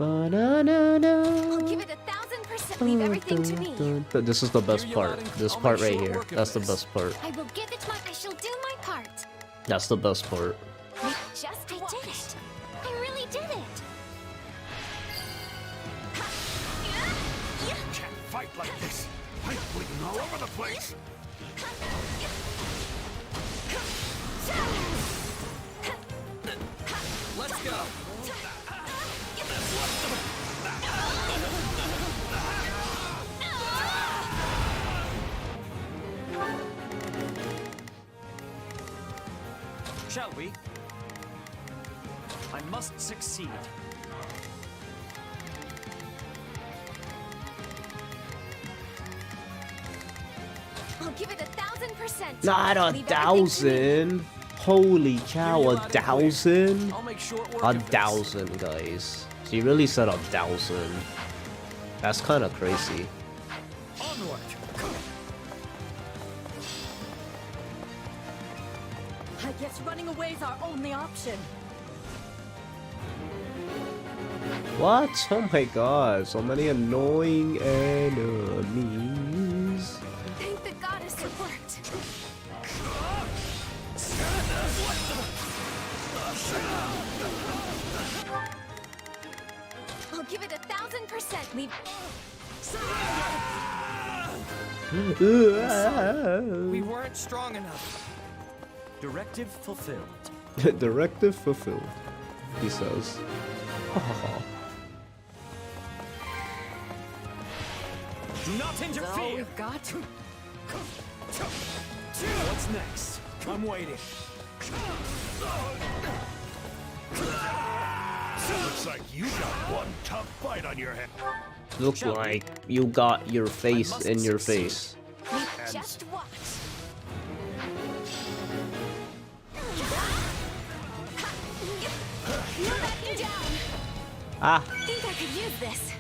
I'll give it 1,000%. Leave everything to me. This is the best part. This part right here. That's the best part. I will give it my. I shall do my part. That's the best part. I did it. I really did it. Can't fight like this. I'm bleeding all over the place. Let's go. Shall we? I must succeed. I'll give it 1,000%. Not a Leave everything to me. 1,000. Holy cow, Hear you a loud and clear. 1,000? I'll make short work A of this. 1,000, guys. She really said 1,000. That's kind of crazy. Onward. I guess running away is our only option. What? Oh my god, so many annoying enemies. Thank the goddess it worked. I'll give it 1,000%. Leave. We weren't strong enough. Directive fulfilled. Directive fulfilled, he says. Do not All interfere. we've got. What's next? I'm waiting. Looks like you got one tough fight on your head. Look like you got your face in your face. Just watch. No backing down. Ah, I think I could use this.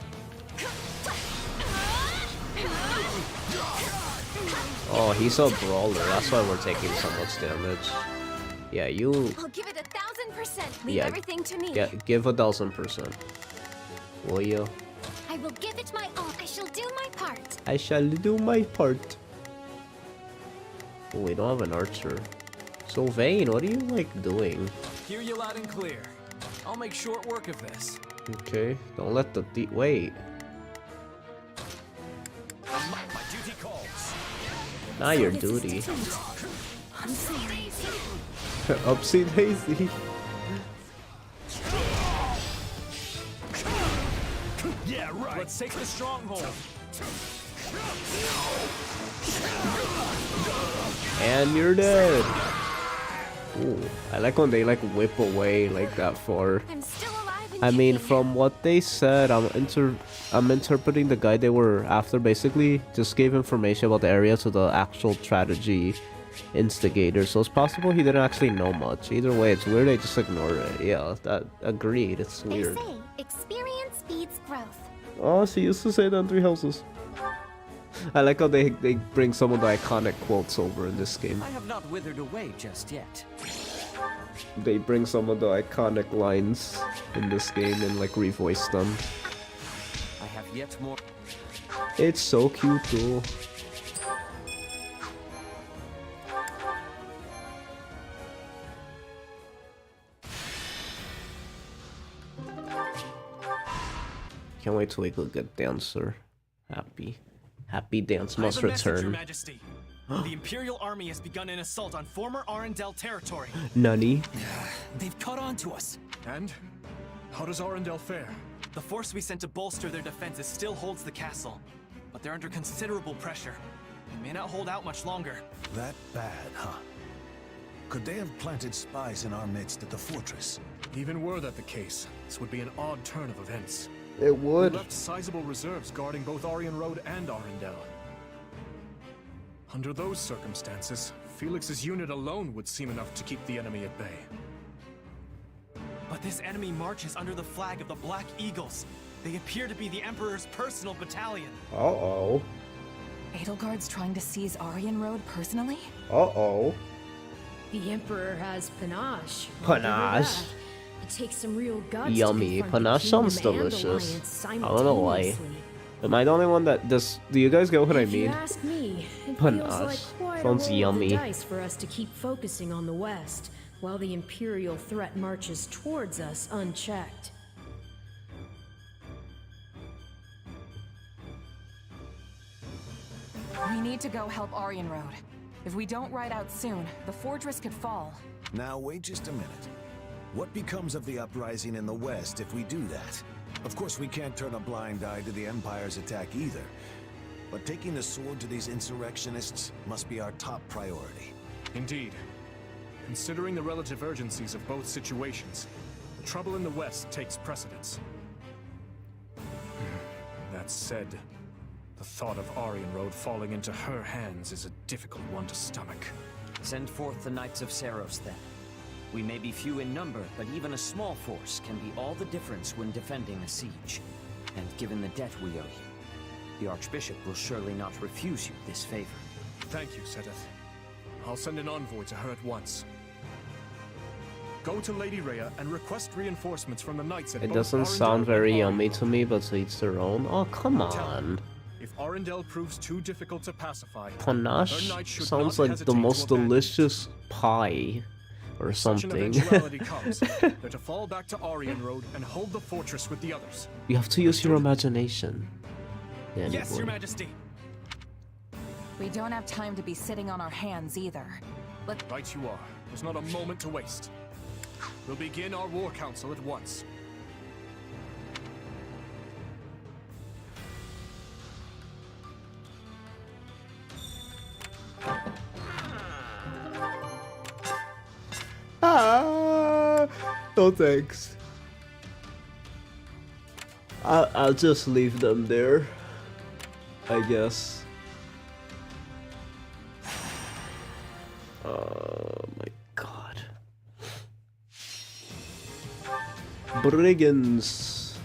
oh, he's a brawler. That's why we're taking so much damage. Yeah, you. I'll give it 1,000%. Leave Yeah, everything to me. give 1,000%. Will you? I will give it my all. I shall do my part. I shall do my part. Oh, we don't have an archer. So Vayne, what are you like doing? Hear you loud and clear. I'll make short work of this. Okay, don't let the wait. My duty calls. Not your duty. I'm sorry. Upsy daisy. Yeah, right. Let's take the stronghold. And you're dead. Ooh, I like when they like whip away like that far. I'm still alive and I mean, kicking. from what they said, I'm interpreting the guy they were after basically just gave information about the area to the actual strategy instigator. So it's possible he didn't actually know much. Either way, it's weird they just ignore it. Yeah, that agreed. It's weird. They say experience speeds growth. Oh, she used to say that in Three Houses. I like how they bring some of the iconic quotes over in this game. I have not withered away just yet. They bring some of the iconic lines in this game and like revoice them. I have yet more. It's so cute though. Can't wait till we go get dancer. Happy dance must return. Your Majesty. The Imperial Army has begun an assault on former Arendelle territory. Nani? They've caught on to us. And? How does Arendelle fare? The force we sent to bolster their defenses still holds the castle, but they're under considerable pressure. They may not hold out much longer. That bad, huh? Could they have planted spies in our midst at the fortress? Even were that the case, this would be an odd turn of events. It would. We left sizable reserves guarding both Aryan Road and Arendelle. Under those circumstances, Felix's unit alone would seem enough to keep the enemy at bay. But this enemy marches under the flag of the Black Eagles. They appear to be the Emperor's personal battalion. Uh-oh. Edelgard's trying to seize Aryan Road personally? Uh-oh. The Emperor has panache. Panache. It takes some real guts. Yummy. To confront the Panache sounds kingdom and delicious. alliance I don't know why. simultaneously. Am I the only one that does? Do you guys get what I If you mean? ask me, it Panache. feels like quite Sounds a roll yummy. of the dice for us to keep focusing on the West, while the Imperial threat marches towards us unchecked. We need to go help Aryan Road. If we don't ride out soon, the fortress could fall. Now wait just a minute. What becomes of the uprising in the West if we do that? Of course, we can't turn a blind eye to the Empire's attack either. But taking the sword to these insurrectionists must be our top priority. Indeed. Considering the relative urgencies of both situations, the trouble in the West takes precedence. That said, the thought of Aryan Road falling into her hands is a difficult one to stomach. Send forth the Knights of Saros then. We may be few in number, but even a small force can be all the difference when defending a siege. And given the debt we owe you, the Archbishop will surely not refuse you this favor. Thank you, Sedith. I'll send an envoy to her at once. Go to Lady Rhea and request reinforcements from the knights at It both doesn't Arendelle sound very and yummy Aryan to me, but to each their own. Oh, come on. If Arendelle proves too difficult to pacify, her Panache knights should sounds not like hesitate the to most abandon it. delicious pie or Such an something. eventuality comes, they're to fall back to Aryan Road and hold the fortress with the others. You have to use your imagination. Yeah, Yes, boy. Your Majesty. We don't have time to be sitting on our hands either. Right you are. There's not a moment to waste. We'll begin our war council at once. Ah, no thanks. I'll just leave them there, I guess. Oh my god. Brigands.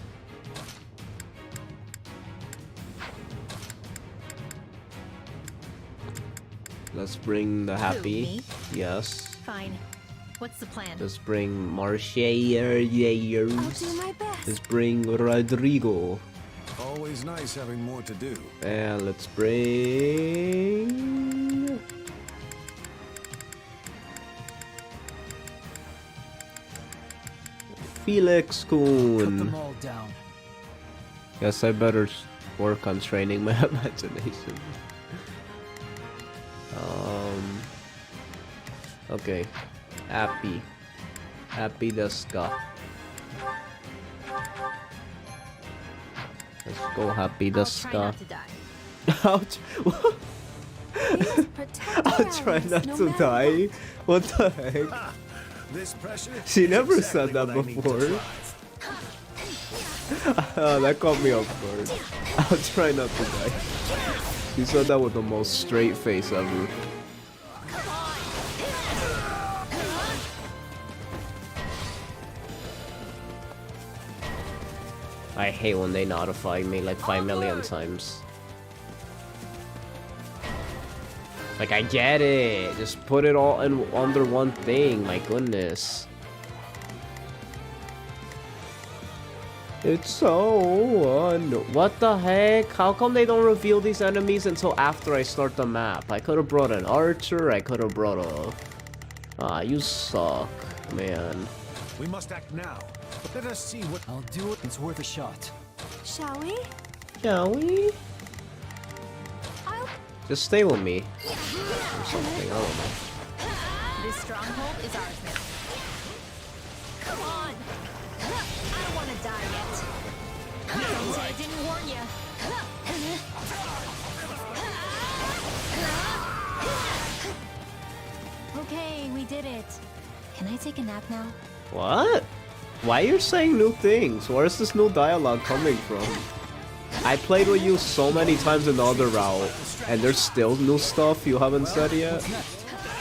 Let's bring the happy. me? Yes. Fine. What's the plan? Let's bring Marshallers. I'll do my best. Let's bring Rodrigo. Always nice having more to do. And let's bring... Felix Kuhn. Cut them all down. Guess I better work on training my imagination. Okay. Happy desu ka? Let's go happy I'll desu try ka? not to die. Ouch! I'll try not to die. What the heck? This pressure She is never exactly said that what I need to before. thrive. Oh, that caught me off guard. I'll try not to die. She said that with the most straight face ever. I hate when they notify me like 5 million times. Like, I get it. Just put it all in under one thing. My goodness. It's so what the heck? How come they don't reveal these enemies until after I start the map? I could have brought an archer. I could have brought a... Ah, you suck, man. We must act now. Let us see what... I'll do it. It's worth a shot. Shall we? Shall we? Just stay with me. Or something, I don't know. This stronghold is ours now. Come on! I don't want to die yet. Don't say I didn't warn you. Okay, we did it. Can I take a nap now? What? Why you're saying new things? Where's this new dialogue coming from? I played with you so many times in the other route, and there's still new stuff you haven't said yet.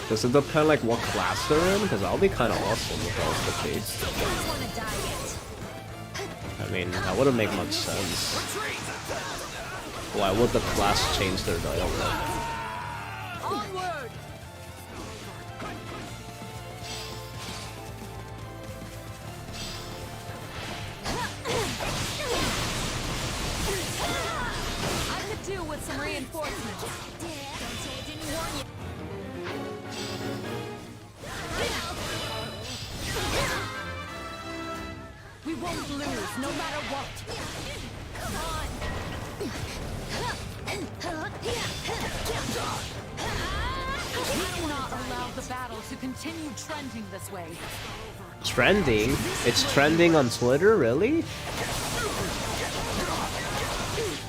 Does it depend like what class they're in? Because that'll be kind of awesome if that was the case. I mean, that wouldn't make much sense. Why would the class change their dialogue? Onward! I could do with some reinforcements. Don't say I didn't warn you. We won't lose, no matter what. Come on. We cannot allow the battle to continue trending this way. Trending? It's trending on Twitter, really?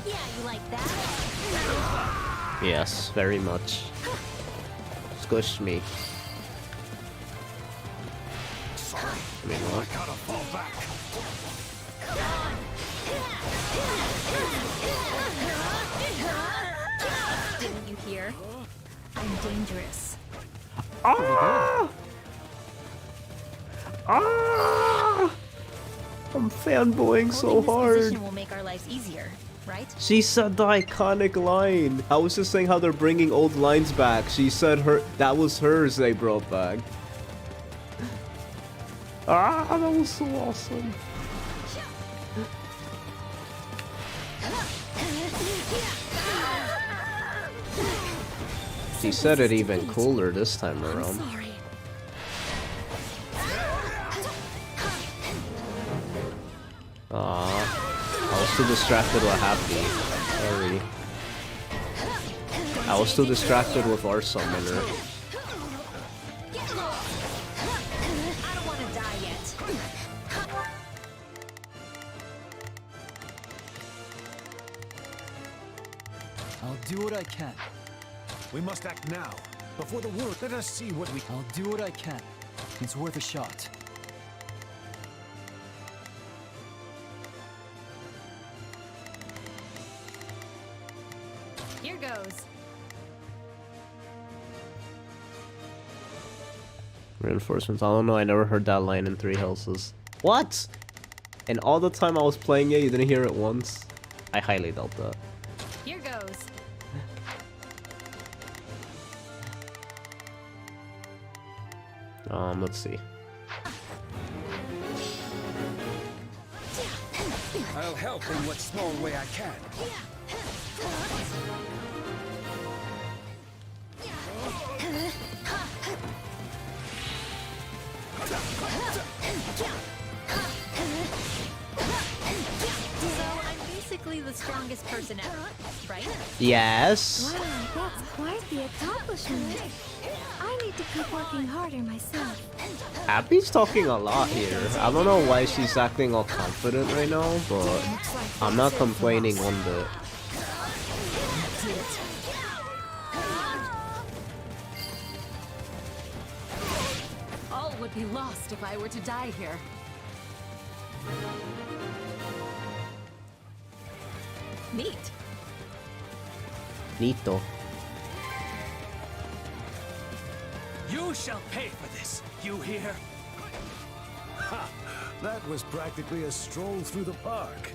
Yeah, you like that? Yes, very much. Squish me. I mean, what? Didn't you hear? I'm dangerous. Ah! Ah! I'm fanboying so hard. Position will make our lives easier, right? She said the iconic line. I was just saying how they're bringing old lines back. She said that was hers they brought back. Ah, that was so awesome. She said it even cooler this time around. Aw, I was too distracted with Happy. Sorry. I was too distracted with our summoner. I'll do what I can. We must act now. Before the world, let us see what we... I'll do what I can. It's worth a shot. Here goes. Reinforcements. I don't know. I never heard that line in Three Houses. What? And all the time I was playing it, you didn't hear it once? I highly doubt that. Here goes. Let's see. I'll help in what small way I can. So I'm basically the strongest person ever, right? Yes. Wow, that's quite the accomplishment. I need to keep working harder myself. Happy's talking a lot here. I don't know why she's acting all confident right now, but I'm not complaining one bit. would be lost if I were to die here. Neat. Neato. You shall pay for this, you hear? Ha! That was practically a stroll through the park.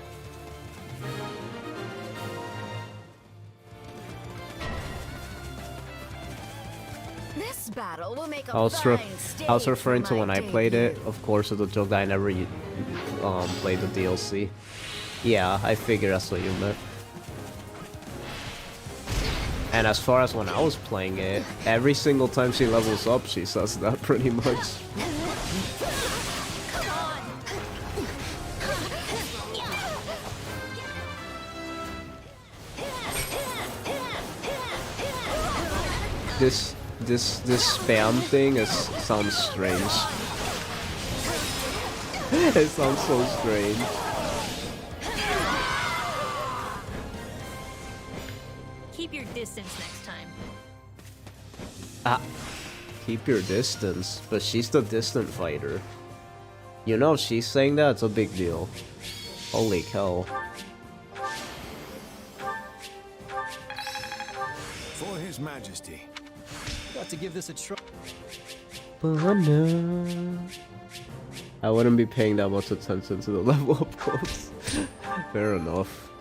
This battle will make a I was fine referring to when I played it. Of course, with the joke that I never played the DLC. Yeah, I figured that's what you meant. And as far as when I was playing it, every single time she levels up, she says that pretty much. This spam thing sounds strange. It sounds so strange. Keep your distance next time. Ah, keep your distance. But she's the distant fighter. You know, if she's saying that, it's a big deal. Holy cow. For His Majesty. Got to give this a try. I wouldn't be paying that much attention to the level up close. Fair enough.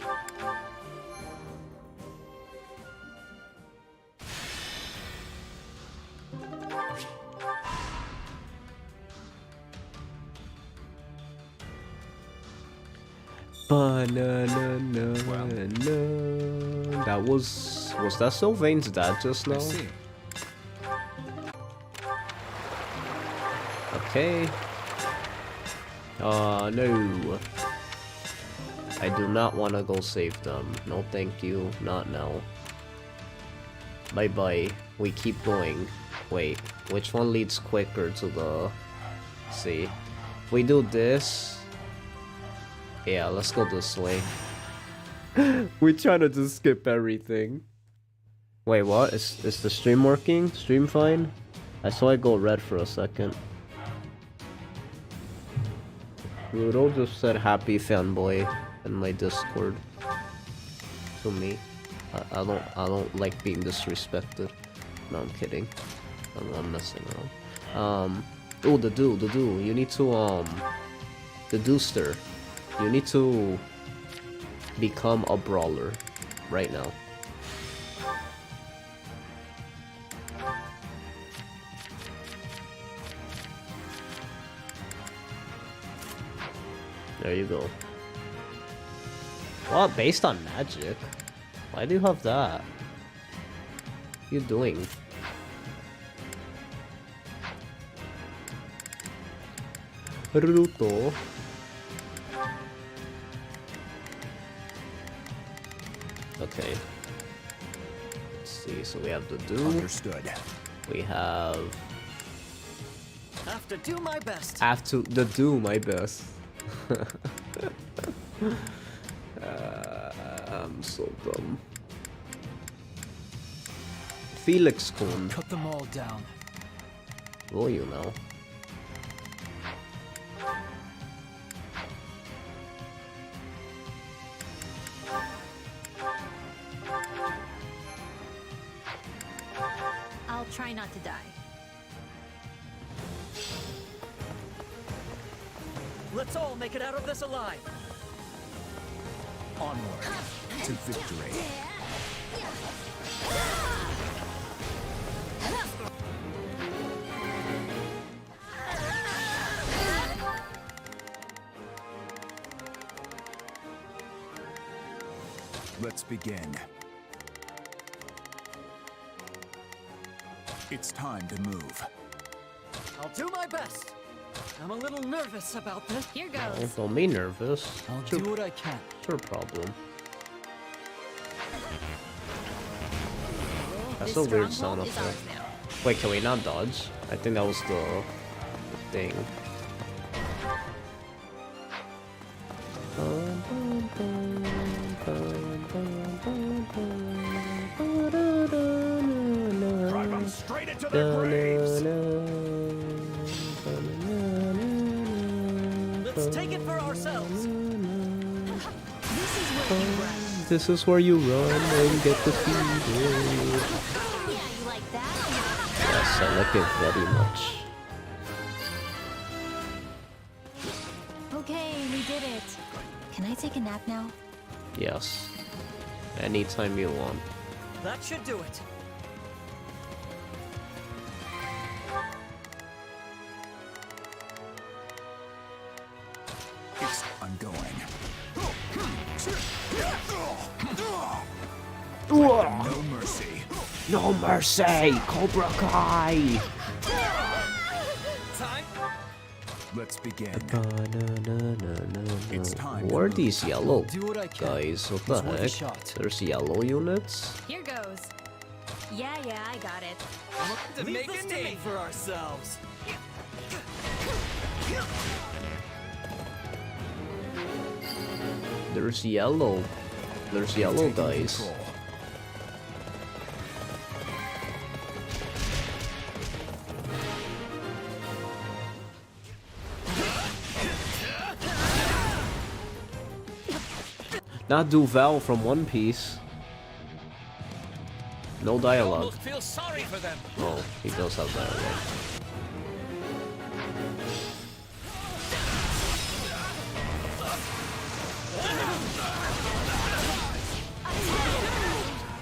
That was that Sylvain's dad just now? Okay. No. I do not want to go save them. No thank you, not now. Bye bye. We keep going. Wait, which one leads quicker to the... See. If we do this... Yeah, let's go this way. We're trying to just skip everything. Wait, what? Is the stream working? Stream fine? I saw it go red for a second. Rudo just said happy fanboy in my Discord. To me. I don't like being disrespected. No, I'm kidding. I'm messing around. Oh, the do. You need to, the Dooster. You need to become a brawler right now. There you go. Well, based on magic. Why do you have that? What are you doing? Ruto. Okay. Let's see, so we have the do. Understood. We have... Have to do my best. Have to do my best. I'm so dumb. Felix Kuhn. Cut them all down. Will you know? I'll try not to die. Let's all make it out of this alive. Onward to victory. Let's begin. It's time to move. I'll do my best. I'm a little nervous about this. Here goes. Don't be nervous. I'll do what I can. What's your problem? That's a weird sound effect. Wait, can we not dodge? I think that was the thing. Drive them straight into their graves. ourselves. This is where you run and get defeated. Yeah, you like that? Yes, I like it very much. Okay, we did it. Can I take a nap now? Yes. Anytime you want. That should do it. I'm going. No mercy. No mercy! Cobra Kai! Time. Let's begin. It's time. Who are these yellow Do what I can. guys? What the It's worth a heck? shot. There's yellow units? Here goes. Yeah, I got it. To make a name for ourselves. There's yellow. There's yellow guys. Not Duval from One Piece. No dialogue. Feel sorry for them. Oh, he does have dialogue.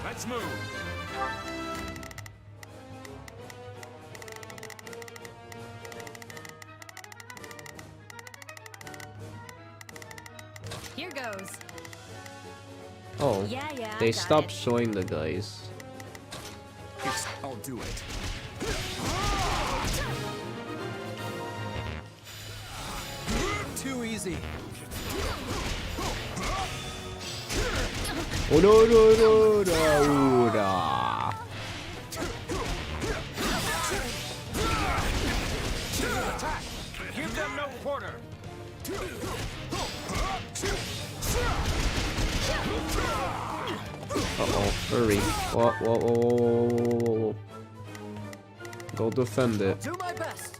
Let's move. Here goes. Oh, Yeah, they got stopped it. showing the guys. I'll do it. Too easy. Oh no no no no no! Attack. Give them no quarter. Uh-oh, hurry. Whoa, whoa, whoa, whoa, whoa, whoa. Go defend it. Do my best.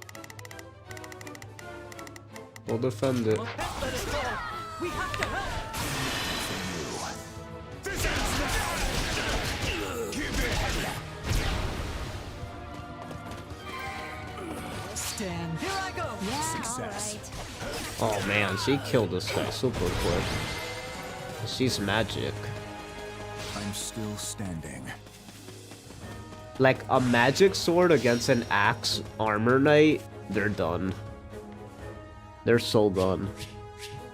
Go defend it. Let us go. We have to help. Stand. Here I go. Yeah, Success. Oh man, she killed this guy super quick. She's magic. I'm still standing. Like a magic sword against an axe armor knight, they're done. They're so done.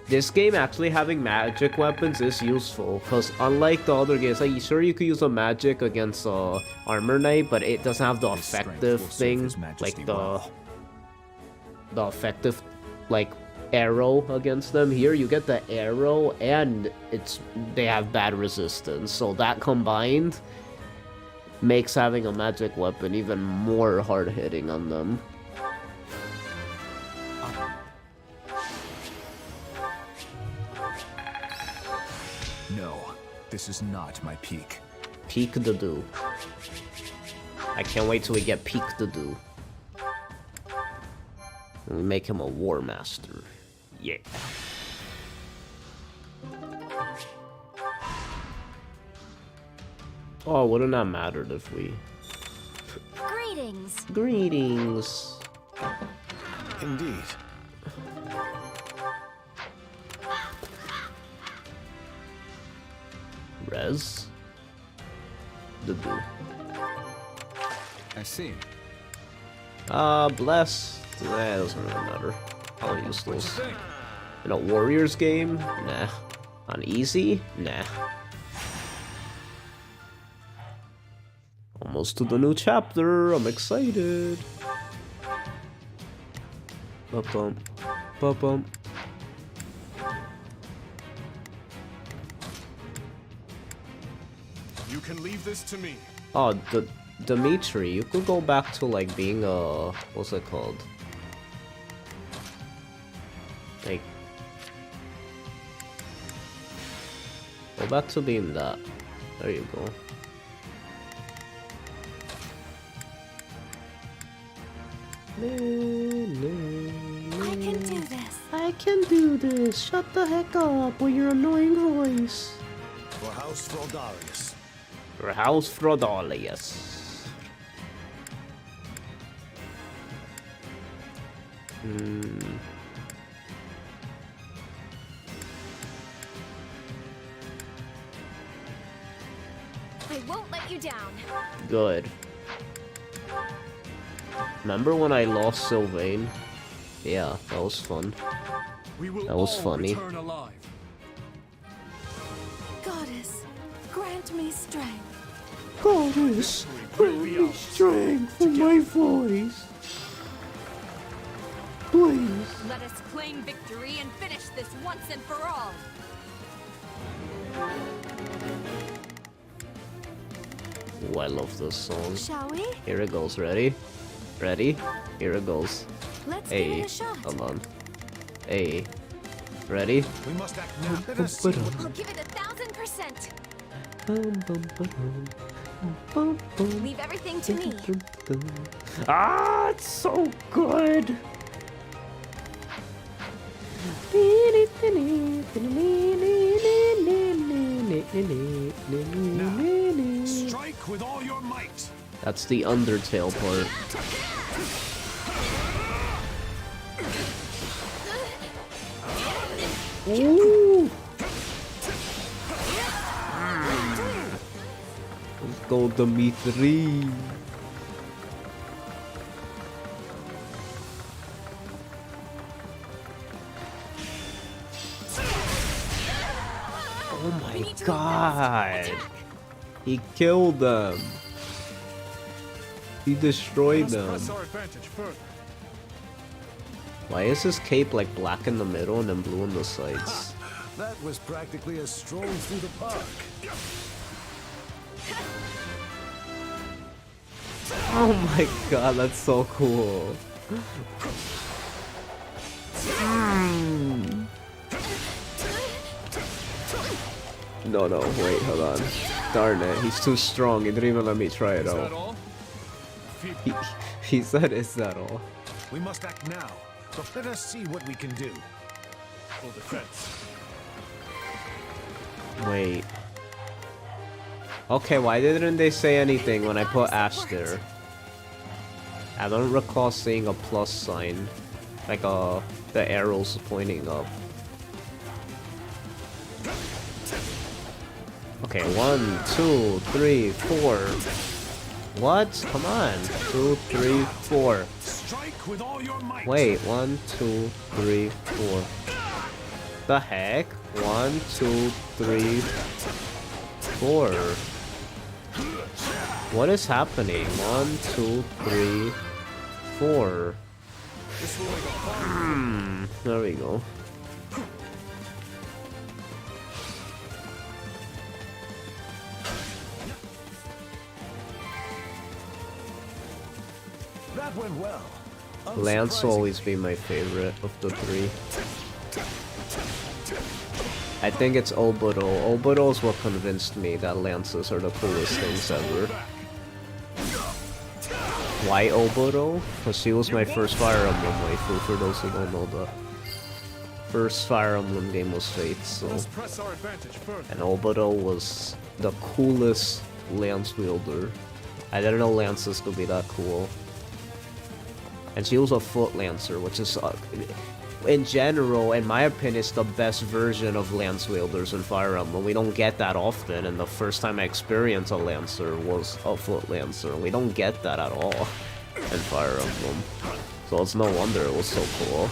This game actually having magic weapons is useful, because unlike the other games, like sure you could use a magic against armor knight, but it doesn't have the His strength effective will serve thing, His Majesty like the well. effective like arrow against them. Here you get the arrow and they have bad resistance, so that combined makes having a magic weapon even more hard hitting on them. No, this is not my peak. Peak the do. I can't wait till we get Peak the do. And we make him a war master. Yeah. Oh, wouldn't that mattered if we... Greetings. Greetings. Indeed. Res? The do. I see. Bless. That doesn't really matter. I'll use those. In a Warriors game? Nah. On easy? Nah. Almost to the new chapter. I'm excited. Ba-bum. Ba-bum. You can leave this to me. Oh, Dimitri, you could go back to like being a... what's it called? Like... go back to being that. There you go. I can do this. I I can do this. Shut the heck up with your annoying voice. For House Frodarius. For House Frodarius. I won't let you down. Good. Remember when I lost Sylvain? Yeah, that was fun. That was funny. Goddess, grant me strength. Goddess, grant me strength for my voice. Please. Let us claim victory and finish this once and for all. Oh, I love this song. Shall we? Here it goes. Ready? Ready? Here it goes. Let's give it a shot. Hold on. Hey. Ready? We must act now. Let us see what I'll give it 1000%. Leave everything to me. Ah, it's so good. Now, strike with all your might. That's the Undertale part. Ooh. Let's go to me 3. Oh my god! He killed them! He destroyed them! Why is his cape like black in the middle and then blue on the sides? That was practically a stroll through the park. Oh my god, that's so cool! No, wait, hold on. Darn it, he's too strong. He didn't even let me try it out. He said, "Is that all?" We must act now, but let us see what we can do. Full defense. Wait. Okay, why didn't they say anything when I put Ash there? I don't recall seeing a plus sign. Like the arrows pointing up. Okay, 1, 2, 3, 4. What? Come on. 2, 3, 4. Strike with all your might. Wait, 1, 2, 3, 4. The heck? 1, 2, 3, 4. What is happening? 1, 2, 3, 4. There we go. That went well. Lance will always be my favorite of the 3. I think it's Oboro. Oboro is what convinced me that Lances are the coolest things ever. Why Oboro? Because she was my first Fire Emblem waifu, for those who don't know that. First Fire Emblem game was Fate, so... And Oboro was the coolest Lance wielder. I didn't know Lances could be that cool. And she was a Foot Lancer, which is, in general, in my opinion, it's the best version of Lance wielders in Fire Emblem. We don't get that often, and the first time I experienced a Lancer was a Foot Lancer. We don't get that at all in Fire Emblem. So it's no wonder it was so cool.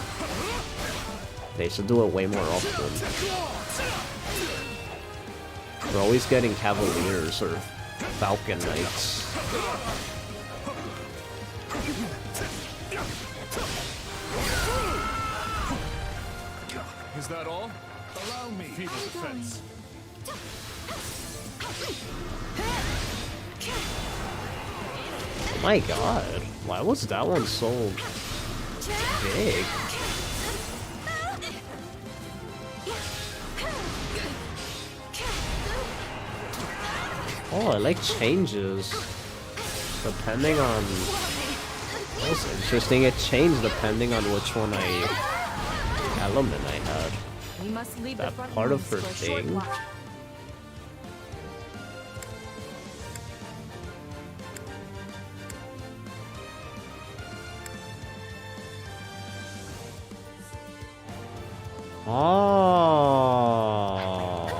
They should do it way more often. We're always getting Cavaliers or Falcon Knights. Is that all? Allow me. Feeble defense. Oh my god, why was that one so big? Oh, it like changes depending on... That was interesting, it changed depending on which one I element I had. We must leave That the front part of lines her for a short thing. while. Oh,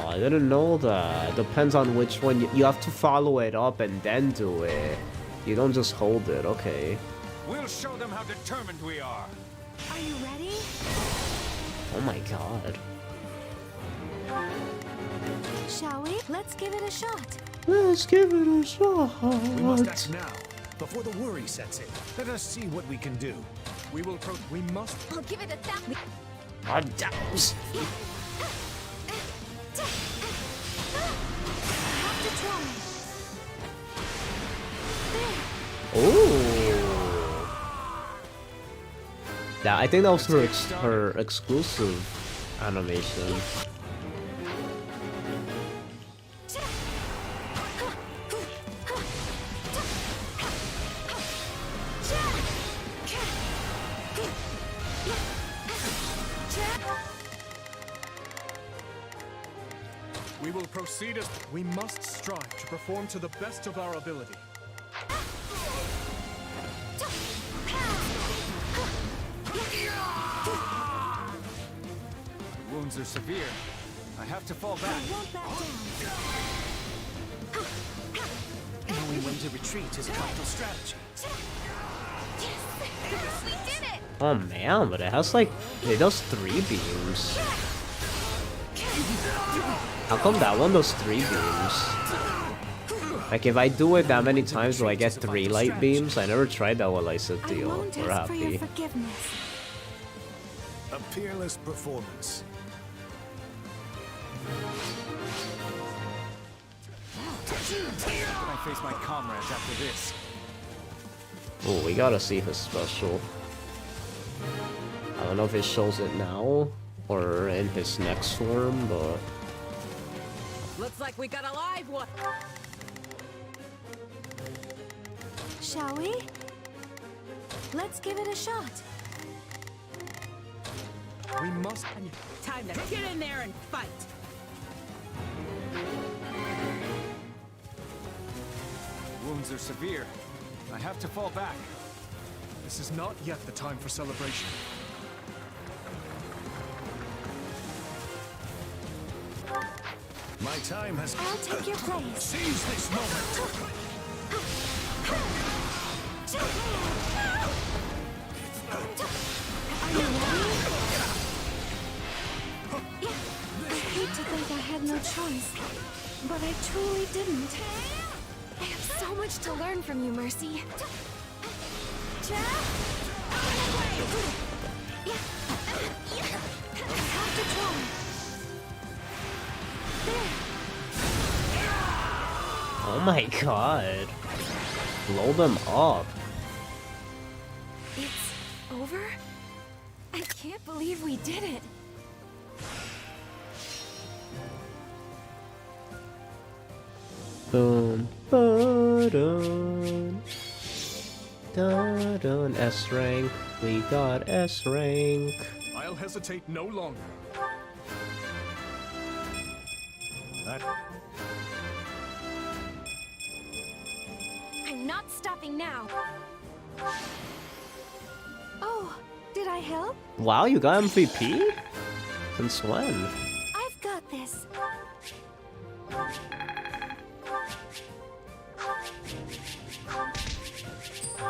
I didn't know that. Depends on which one. You have to follow it up and then do it. You don't just hold it. Okay. We'll show them how determined we are. Are you ready? Oh my god. Shall we? Let's give it a shot. Let's give it a shot. We must act now, before the worry sets in. Let us see what we can do. We must. I'll give it a thousand. Oh, damns. Have to try. Oh. Yeah, I think that was her exclusive animation. We will proceed as we must strive to perform to the best of our ability. Wounds are severe. I have to fall back. Knowing when to retreat is a vital strategy. We did it! Oh man, but it has like, it does 3 beams. How come that one does 3 beams? Like if I do it that many times, do I get 3 light beams? I never tried that with Lysithio. We're happy. A peerless performance. I face my comrades after this. Oh, we gotta see his special. I don't know if it shows it now or in his next form, but Looks like we got a live one. Shall we? Let's give it a shot. We must. Time to get in there and fight. Wounds are severe. I have to fall back. This is not yet the time for celebration. My time has I'll take your place. Seize this moment. Are you ready? I hate to think I had no choice, but I truly didn't. I have so much to learn from you, Mercy. Have to try. oh my god. Blow them up. It's over? I can't believe we did it. Boom, ba-dun. Da-dun. S rank. We got S rank. I'll hesitate no longer. I'm not stopping now. Oh, did I help? Wow, you got MVP? Since when? I've got this.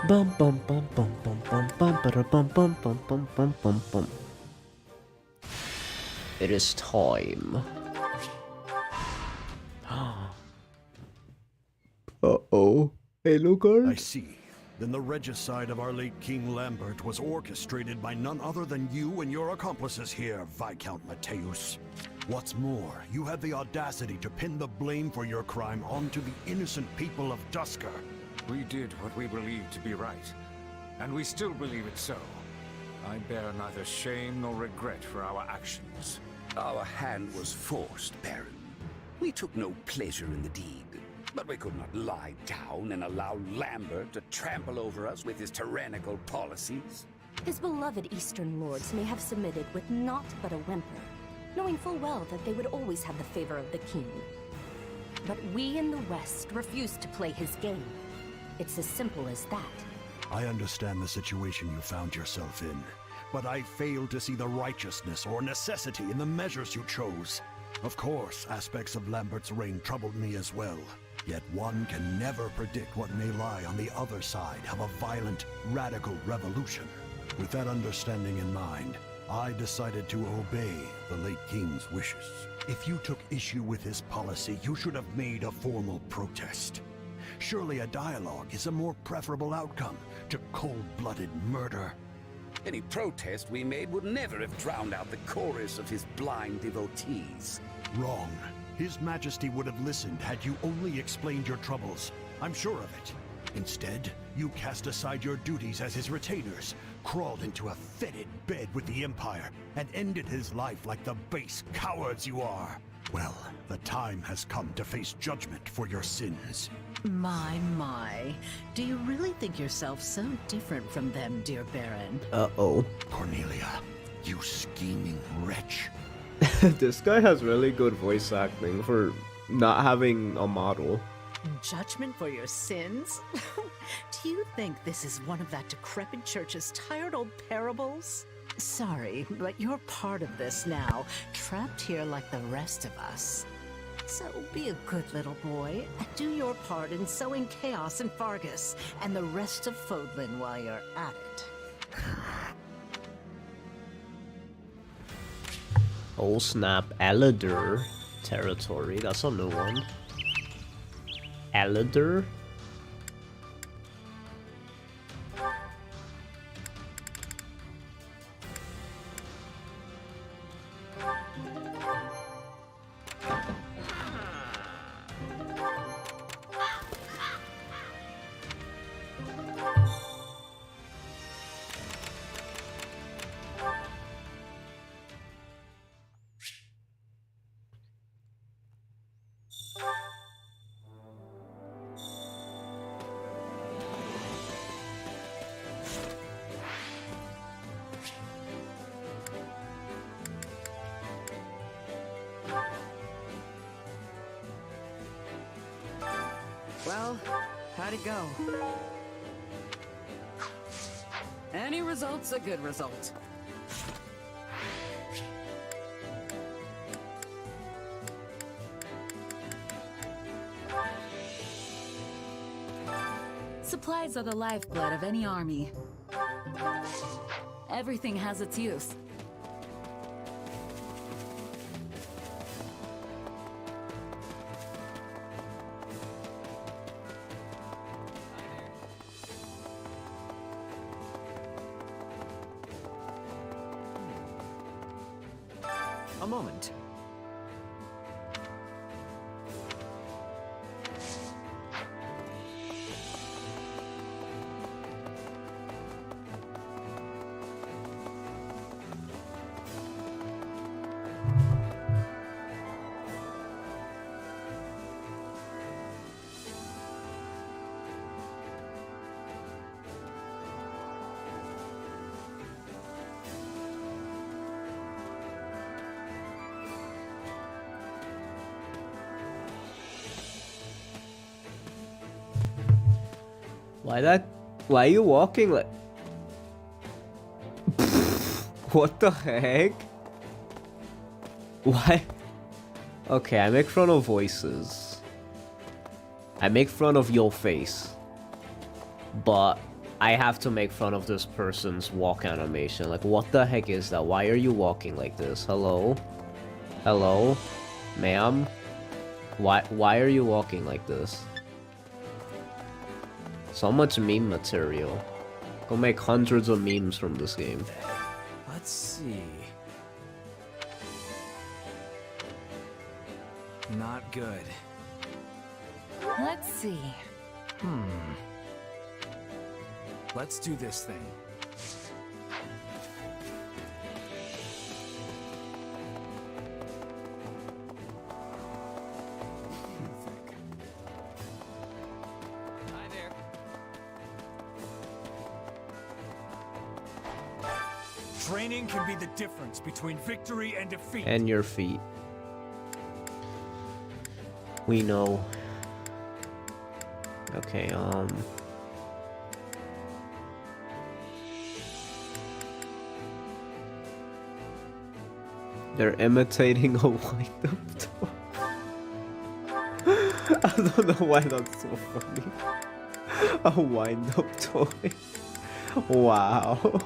Bum bum bum bum bum bum bum bum bum bum bum bum bum bum bum. It is time. Uh-oh. Hey, Lugar. I see. Then the regicide of our late King Lambert was orchestrated by none other than you and your accomplices here, Viscount Mateus. What's more, you had the audacity to pin the blame for your crime onto the innocent people of Dusker. We did what we believed to be right, and we still believe it so. I bear neither shame nor regret for our actions. Our hand was forced, Baron. We took no pleasure in the deed, but we could not lie down and allow Lambert to trample over us with his tyrannical policies. His beloved Eastern lords may have submitted with naught but a whimper, knowing full well that they would always have the favor of the king. But we in the West refuse to play his game. It's as simple as that. I understand the situation you found yourself in, but I fail to see the righteousness or necessity in the measures you chose. Of course, aspects of Lambert's reign troubled me as well. Yet one can never predict what may lie on the other side of a violent, radical revolution. With that understanding in mind, I decided to obey the late king's wishes. If you took issue with his policy, you should have made a formal protest. Surely a dialogue is a more preferable outcome to cold-blooded murder. Any protest we made would never have drowned out the chorus of his blind devotees. Wrong. His Majesty would have listened had you only explained your troubles. I'm sure of it. Instead, you cast aside your duties as his retainers, crawled into a fetid bed with the Empire, and ended his life like the base cowards you are. Well, the time has come to face judgment for your sins. My. Do you really think yourself so different from them, dear Baron? Uh-oh. Cornelia, you scheming wretch. This guy has really good voice acting for not having a model. Judgment for your sins? Do you think this is one of that decrepit church's tired old parables? Sorry, but you're part of this now, trapped here like the rest of us. So be a good little boy, and do your part in sowing chaos in Fargus and the rest of Fodlan while you're at it. Oh snap, Elder territory, that's a new one. Elder? Well, how'd it go? Any result's a good result. Supplies are the lifeblood of any army. Everything has its use. A moment. Why are you walking like... What the heck? Why? Okay, I make fun of voices. I make fun of your face. But I have to make fun of this person's walk animation. Like, what the heck is that? Why are you walking like this? Hello? Hello? Ma'am? Why are you walking like this? So much meme material. Go make hundreds of memes from this game. Let's see. Not good. Let's see. Let's do this thing. Training can be the difference between victory and defeat. And your feet. We know. Okay, they're imitating a wind-up toy. I don't know why that's so funny. A wind-up toy. Wow.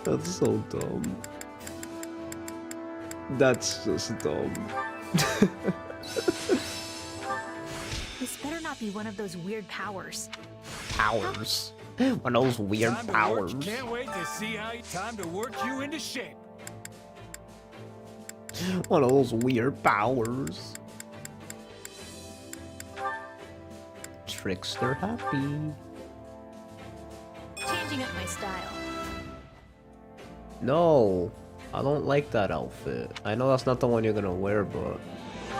That's so dumb. That's just dumb. This better not be one of those weird powers. Powers? One of those weird powers. Can't wait to see how time to work you into shape. One of those weird powers. Trickster happy. Changing up my style. No, I don't like that outfit. I know that's not the one you're gonna wear, but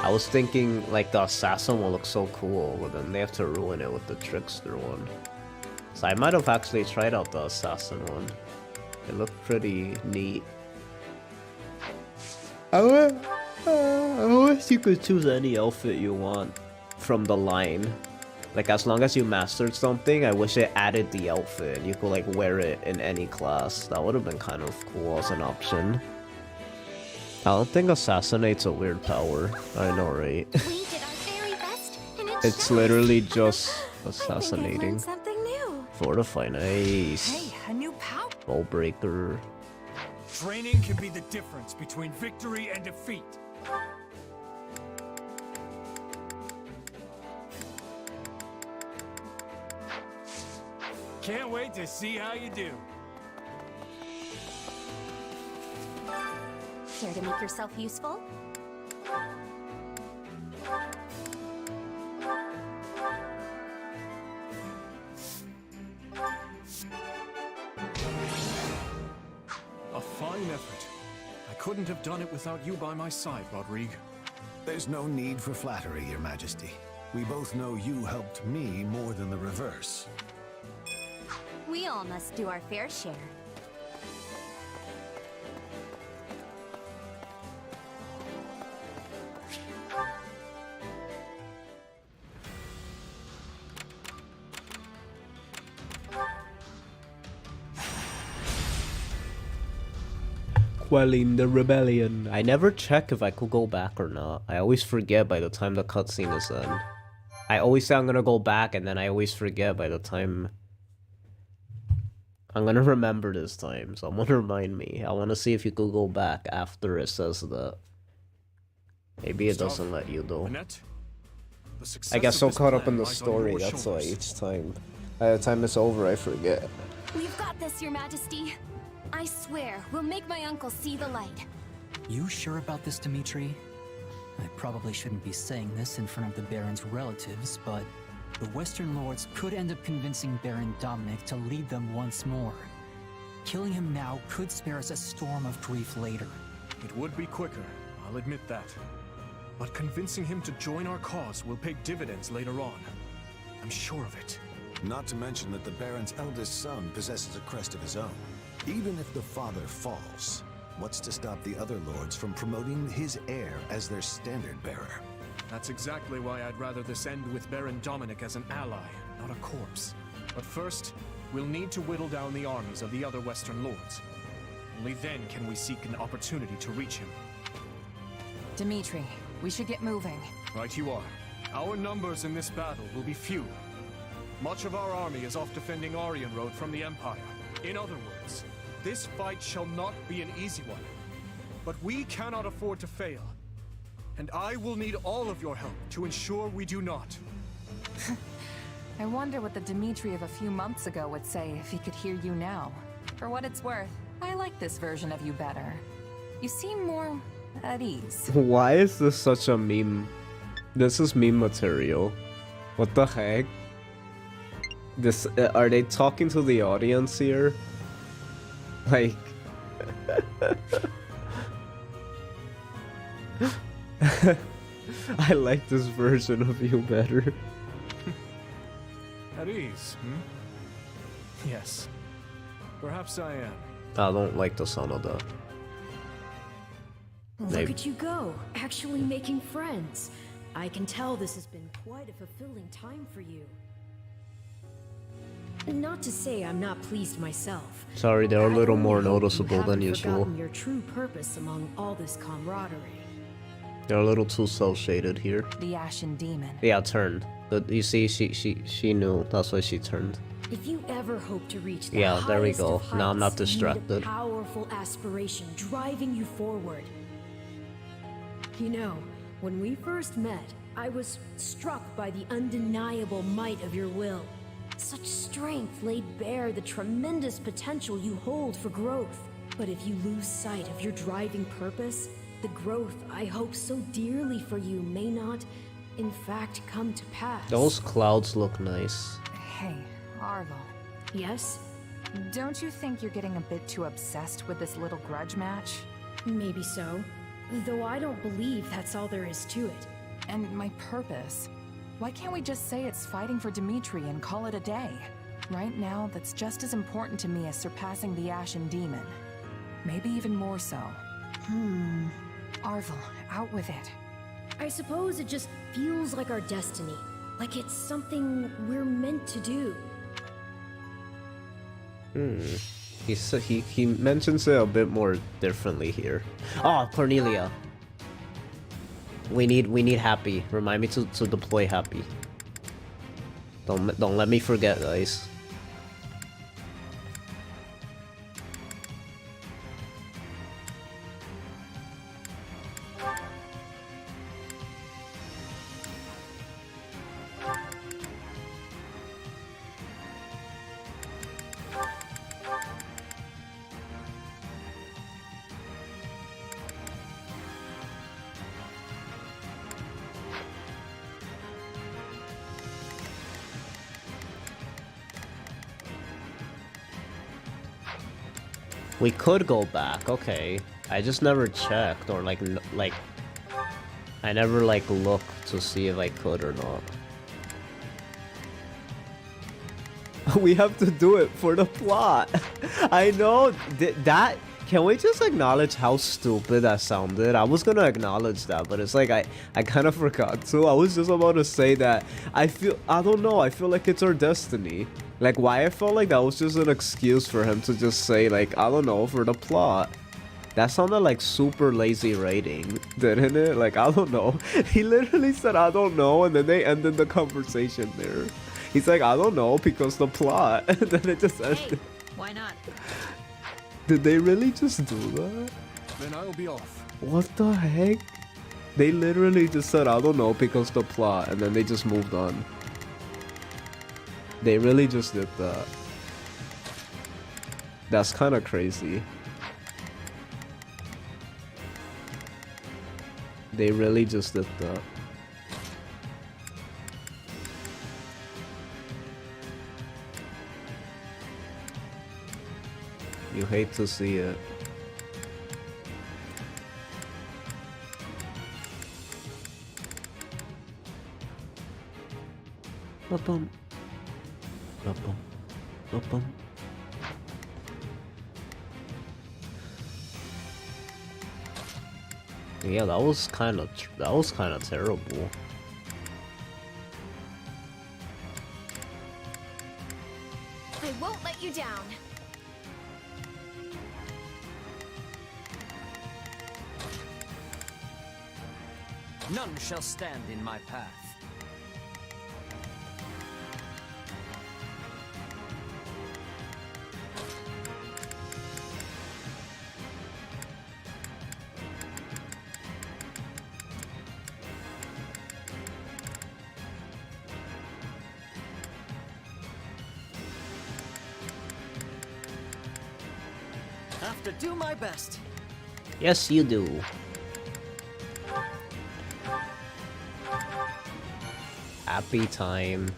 I was thinking like the assassin will look so cool, but then they have to ruin it with the trickster one. So I might have actually tried out the assassin one. It looked pretty neat. I wish you could choose any outfit you want from the line. Like, as long as you mastered something, I wish it added the outfit and you could like wear it in any class. That would have been kind of cool as an option. I don't think Assassinate's a weird power. I know, right? We did our very best, and It's literally just assassinating. something new. Fortify, nice. Hey, a new power. Ball breaker. Training can be the difference between victory and defeat. Can't wait to see how you do. Care to make yourself useful? A fine effort. I couldn't have done it without you by my side, Rodrigue. There's no need for flattery, Your Majesty. We both know you helped me more than the reverse. We all must do our fair share. Quelling the rebellion. I never check if I could go back or not. I always forget by the time the cutscene is done. I always say I'm gonna go back and then I always forget by the time. I'm gonna remember this time, so I'm gonna remind me. I wanna see if you could go back after it says that. Maybe it doesn't let you though. I get so caught up in the story, that's why each time. By the time it's over, I forget. We've got this, Your Majesty. I swear, we'll make my uncle see the light. You sure about this, Dimitri? I probably shouldn't be saying this in front of the Baron's relatives, but the Western Lords could end up convincing Baron Dominic to lead them once more. Killing him now could spare us a storm of grief later. It would be quicker, I'll admit that. But convincing him to join our cause will pay dividends later on. I'm sure of it. Not to mention that the Baron's eldest son possesses a crest of his own. Even if the father falls, what's to stop the other lords from promoting his heir as their standard bearer? That's exactly why I'd rather this end with Baron Dominic as an ally, not a corpse. But first, we'll need to whittle down the armies of the other Western Lords. Only then can we seek an opportunity to reach him. Dimitri, we should get moving. Right you are. Our numbers in this battle will be few. Much of our army is off defending Aryan Road from the Empire. In other words, this fight shall not be an easy one. But we cannot afford to fail. And I will need all of your help to ensure we do not. I wonder what the Dimitri of a few months ago would say if he could hear you now. For what it's worth, I like this version of you better. You seem more at ease. Why is this such a meme? This is meme material. What the heck? This are they talking to the audience here? Like I like this version of you better. At ease, hmm? Yes. Perhaps I am. I don't like the sound of that. Look at you go, actually making friends. I can tell this has been quite a fulfilling time for you. Not to say I'm not pleased myself. Sorry, they're a little more I only hope noticeable you than haven't usual. forgotten your true purpose among all this camaraderie. They're a little too cel-shaded here. The Ashen Demon. Yeah, turned. You see, she knew. That's why she turned. If you ever hope to reach the Yeah, there we highest go. of Now I'm not heights, you need distracted. a powerful aspiration driving you forward. You know, when we first met, I was struck by the undeniable might of your will. Such strength laid bare the tremendous potential you hold for growth. But if you lose sight of your driving purpose, the growth I hope so dearly for you may not, in fact, come to pass. Those clouds look nice. Hey, Arvel. Yes? Don't you think you're getting a bit too obsessed with this little grudge match? Maybe so. Though I don't believe that's all there is to it. And my purpose? Why can't we just say it's fighting for Dimitri and call it a day? Right now, that's just as important to me as surpassing the Ashen Demon. Maybe even more so. Arvel, out with it. I suppose it just feels like our destiny. Like it's something we're meant to do. He mentions it a bit more differently here. Oh, Cornelia. We need Happy. Remind me to deploy Happy. Don't let me forget, guys. We could go back, okay. I just never checked or like I never like looked to see if I could or not. We have to do it for the plot. I know that. Can we just acknowledge how stupid that sounded? I was gonna acknowledge that, but it's like I kind of forgot to. I was just about to say that I don't know, I feel like it's our destiny. Like, why I felt like that was just an excuse for him to just say, like, I don't know, for the plot. That sounded like super lazy writing, didn't it? Like, I don't know. He literally said, I don't know, and then they ended the conversation there. He's like, I don't know, because the plot. And then it just ended. Hey, why not? Did they really just do that? Then I'll be off. What the heck? They literally just said, I don't know, because the plot, and then they just moved on. They really just did that. That's kind of crazy. They really just did that. You hate to see it. Ba-bum. Ba-bum. Ba-bum. Yeah, that was kind of terrible. I won't let you down. None shall stand in my path. Have to do my best. Yes, you do. Happy time.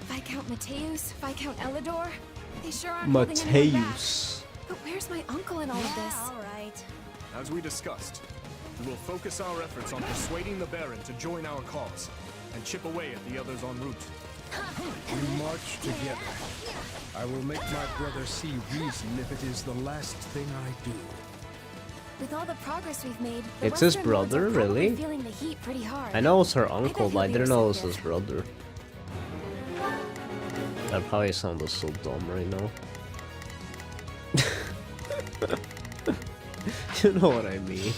Viscount Mateus, Viscount Elidor, they sure aren't holding anyone back. Mateus. But where's my uncle in all of this? All right. As we discussed, we will focus our efforts on persuading the Baron to join our cause. and chip away at the others en route. We march together. I will make my brother see reason if it is the last thing I do. With all the progress we've made, It's his brother, really? Feeling the heat pretty hard. I know it's her uncle, but I didn't know it was his brother. That probably sounded so dumb right now. You know what I mean.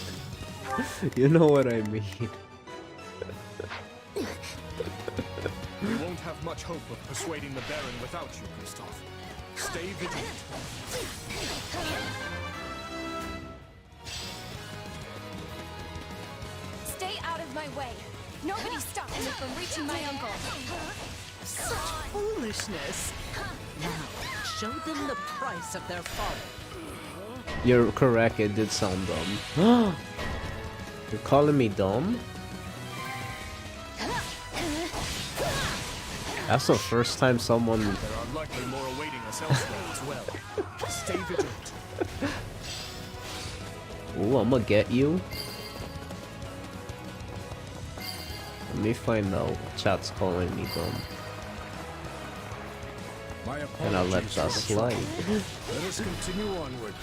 You know what I mean. We won't have much hope of persuading the Baron without you, Gustav. Stay vigilant. Stay out of my way. Nobody stops me from reaching my uncle. Such foolishness. Now, show them the price of their folly. You're correct, it did sound dumb. You're calling me dumb? That's the first time someone... There are likely more awaiting us elsewhere as well. Stay vigilant. Ooh, I'ma get you. Let me find out. Chat's calling me dumb. And I'll let that slide. Let us continue onward.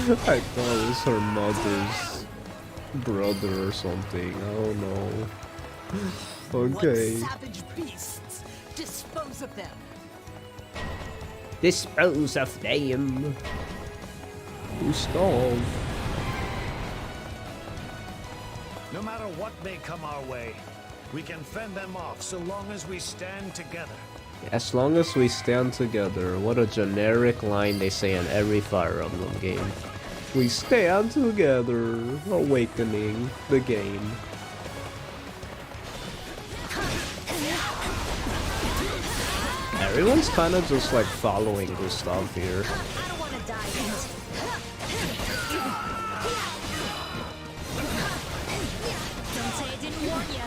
I thought it was her mother's brother or something. I don't know. Okay. What savage beasts! Dispose of them. Dispose of them. Gustav. No matter what may come our way, we can fend them off so long as we stand together. As long as we stand together. What a generic line they say in every Fire Emblem game. We stand together. Awakening the game. Everyone's kind of just like following Gustav here. I don't want to die yet. Don't say I didn't warn you.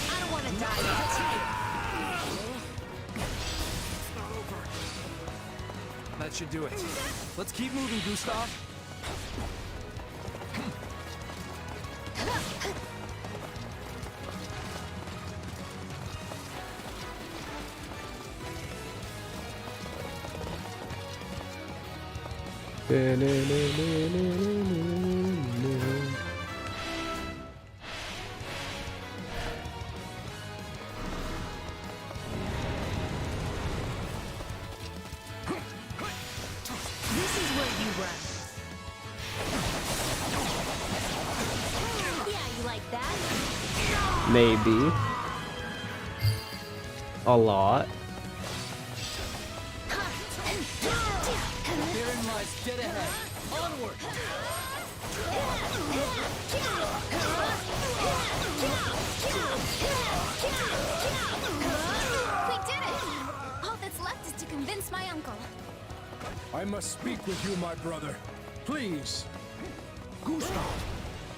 I don't want to die yet. It's not over. That should do it. Let's keep moving, Gustav. This is where you run. Yeah, you like that? Maybe. A lot. Therein lies dead ahead. Onward! We did it! All that's left is to convince my uncle. I must speak with you, my brother. Please. Gustav,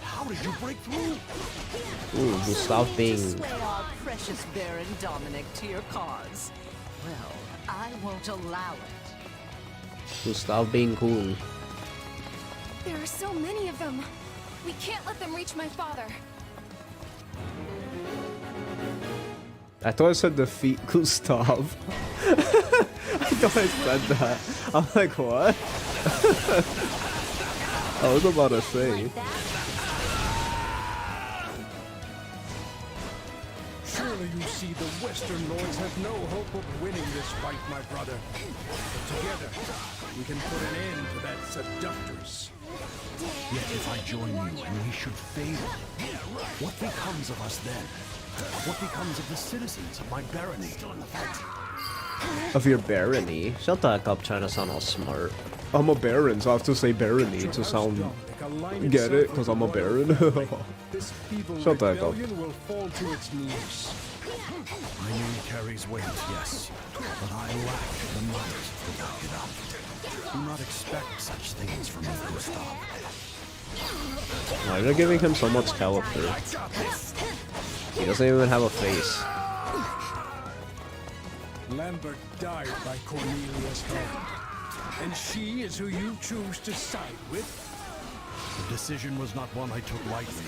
how did you break through? Ooh, Gustav being... Sway our precious Baron Dominic to your cause. Well, I won't allow it. Gustav being cool. There are so many of them. We can't let them reach my father. I thought I said defeat Gustav. I thought I said that. I'm like, what? I was about to say. Surely you see the Western Lords have no hope of winning this fight, my brother. But together, we can put an end to that seductress. Yet if I join you and we should fail, what becomes of us then? What becomes of the citizens of my barony? Still in the fight. Of your barony? Shut the heck up trying to sound all smart. I'm a baron, so I have to say barony to sound... Get it? Because I'm a baron? This feeble Shut the heck up. rebellion will fall to its knees. My name carries weight, yes, but I lack the might to back it up. Do not expect such things from me, Gustav. Why are you giving him so much character? He doesn't even have a face. Lambert died by Cornelia's hand. And she is who you choose to side with? The decision was not one I took lightly,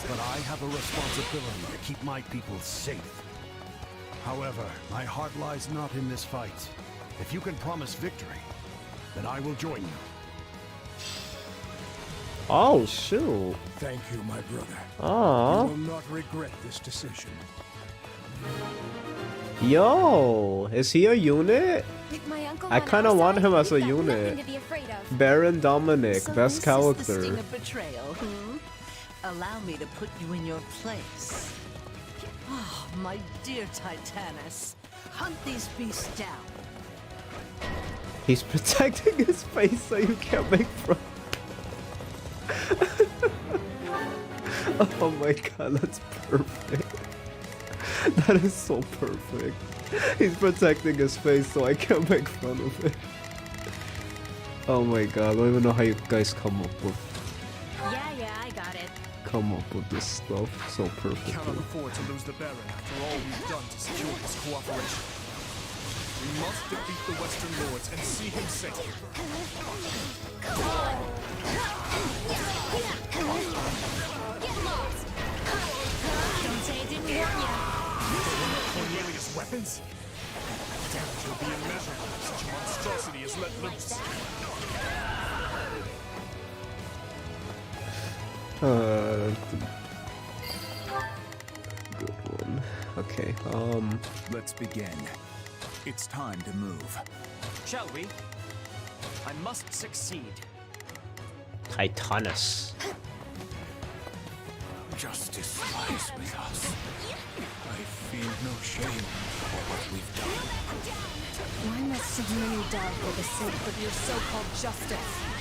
but I have a responsibility to keep my people safe. However, my heart lies not in this fight. If you can promise victory, then I will join you. Oh, shoot. Thank you, my brother. Aww. You will not regret this decision. Yo, is he a unit? If my uncle I kind of want him as a unit. to be afraid of. Baron Dominic, So best this is the character. sting of betrayal, Allow me to put you in your place. Oh, my dear Titanus, hunt these beasts down. He's protecting his face so you can't make fun. Oh my god, that's perfect. That is so perfect. He's protecting his face so I can't make fun of it. Oh my god, I don't even know how you guys come up with I got it. this stuff so perfect. Cannot afford to lose the Baron after all we've done to secure his cooperation. We must defeat the Western Lords and see him safe. Come on! Get lost! Don't say I didn't warn you. Cornelius' weapons? Damage will be immeasurable if such a monstrosity is let loose. Good one. Okay, Let's begin. It's time to move. Shall we? I must succeed. Titanus. Justice lies with us. I feel no shame for what we've done. Why must so many die for the sake of your so-called justice?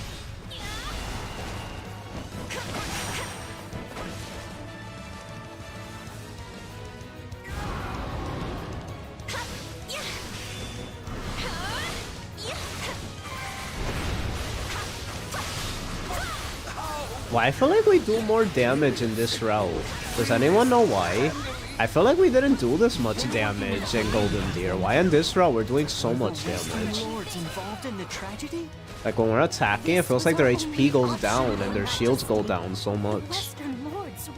Why I feel like we do more damage in this route. Does anyone know why? I feel like we didn't do this much damage in Golden Deer. Why in this route we're doing so much damage? Lords involved in the tragedy? Like when we're attacking, it feels like their HP goes down and their shields go down so much. Western Lords,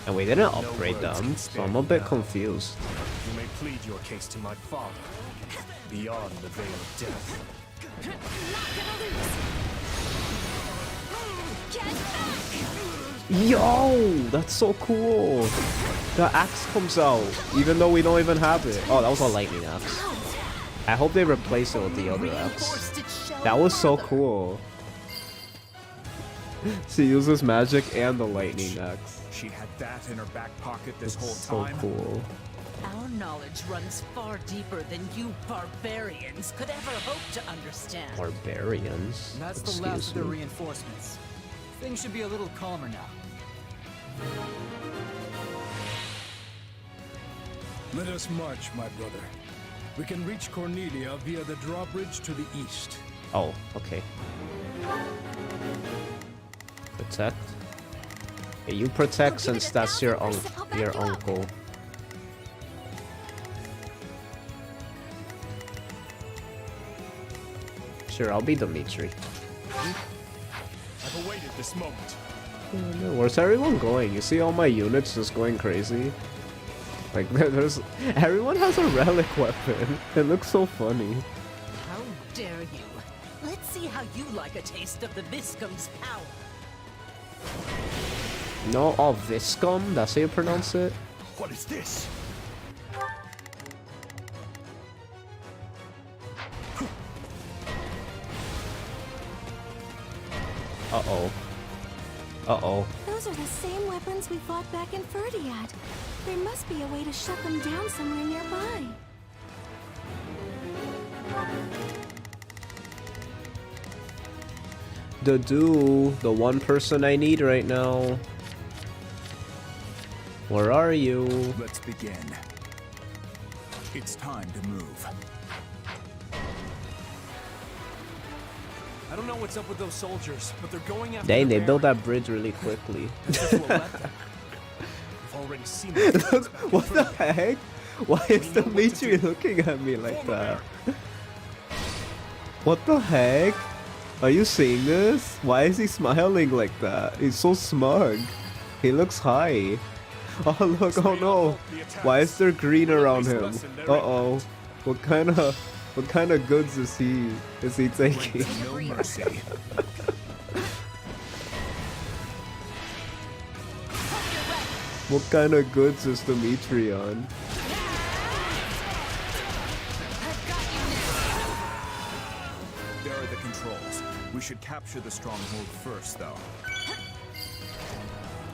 And we didn't upgrade them, so I'm a bit confused. You may plead your case to my father, beyond the veil of death. Yo, that's so cool. The axe comes out, even though we don't even have it. Oh, that was a lightning axe. I hope they replace it with the other axe. That was so cool. She uses magic and the lightning axe. She had that in her back pocket this It's whole so time. cool. Our knowledge runs far deeper than you barbarians could ever hope to understand. Barbarians? That's the last Excuse of the me. reinforcements. Things should be a little calmer now. Let us march, my brother. We can reach Cornelia via the drawbridge to the east. Oh, okay. Protect. Hey, you protect since that's your uncle. Sure, I'll be Dimitri. I've awaited this moment. Where's everyone going? You see all my units just going crazy? Like, there's... Everyone has a relic weapon. It looks so funny. How dare you? Let's see how you like a taste of the Viscum's power. No, oh, Viscum? That's how you pronounce it? What is this? Uh-oh. Uh-oh. Those are the same weapons we fought back in Ferdiad. There must be a way to shut them down somewhere nearby. The one person I need right now. Where are you? Let's begin. It's time to move. I don't know what's up with those soldiers, but they're going after Dang, the they built Baron. that bridge really quickly. As if we'll let them. If already seen the What the heck? Why is Dimitri looking at me like that? What the heck? Are you seeing this? Why is he smiling like that? He's so smug. He looks high. Oh look, oh no. Why is there green around him? Uh-oh. What kind of goods is he taking? No mercy. What kind of goods is Dimitri on? There are the controls. We should capture the stronghold first, though.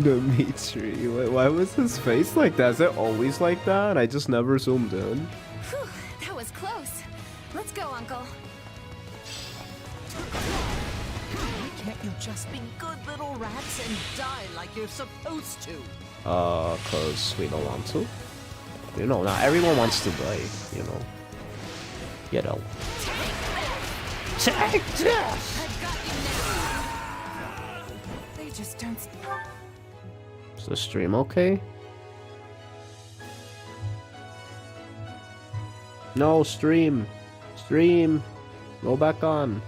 Dimitri, why was his face like that? Is it always like that? I just never zoomed in. Whew, that was close. Let's go, Uncle. Why can't you just be good little rats and die like you're supposed to? Cause we don't want to. You know, not everyone wants to die, you know. You know. Take this! They just don't. Is the stream okay? No, stream! Stream! Go back on.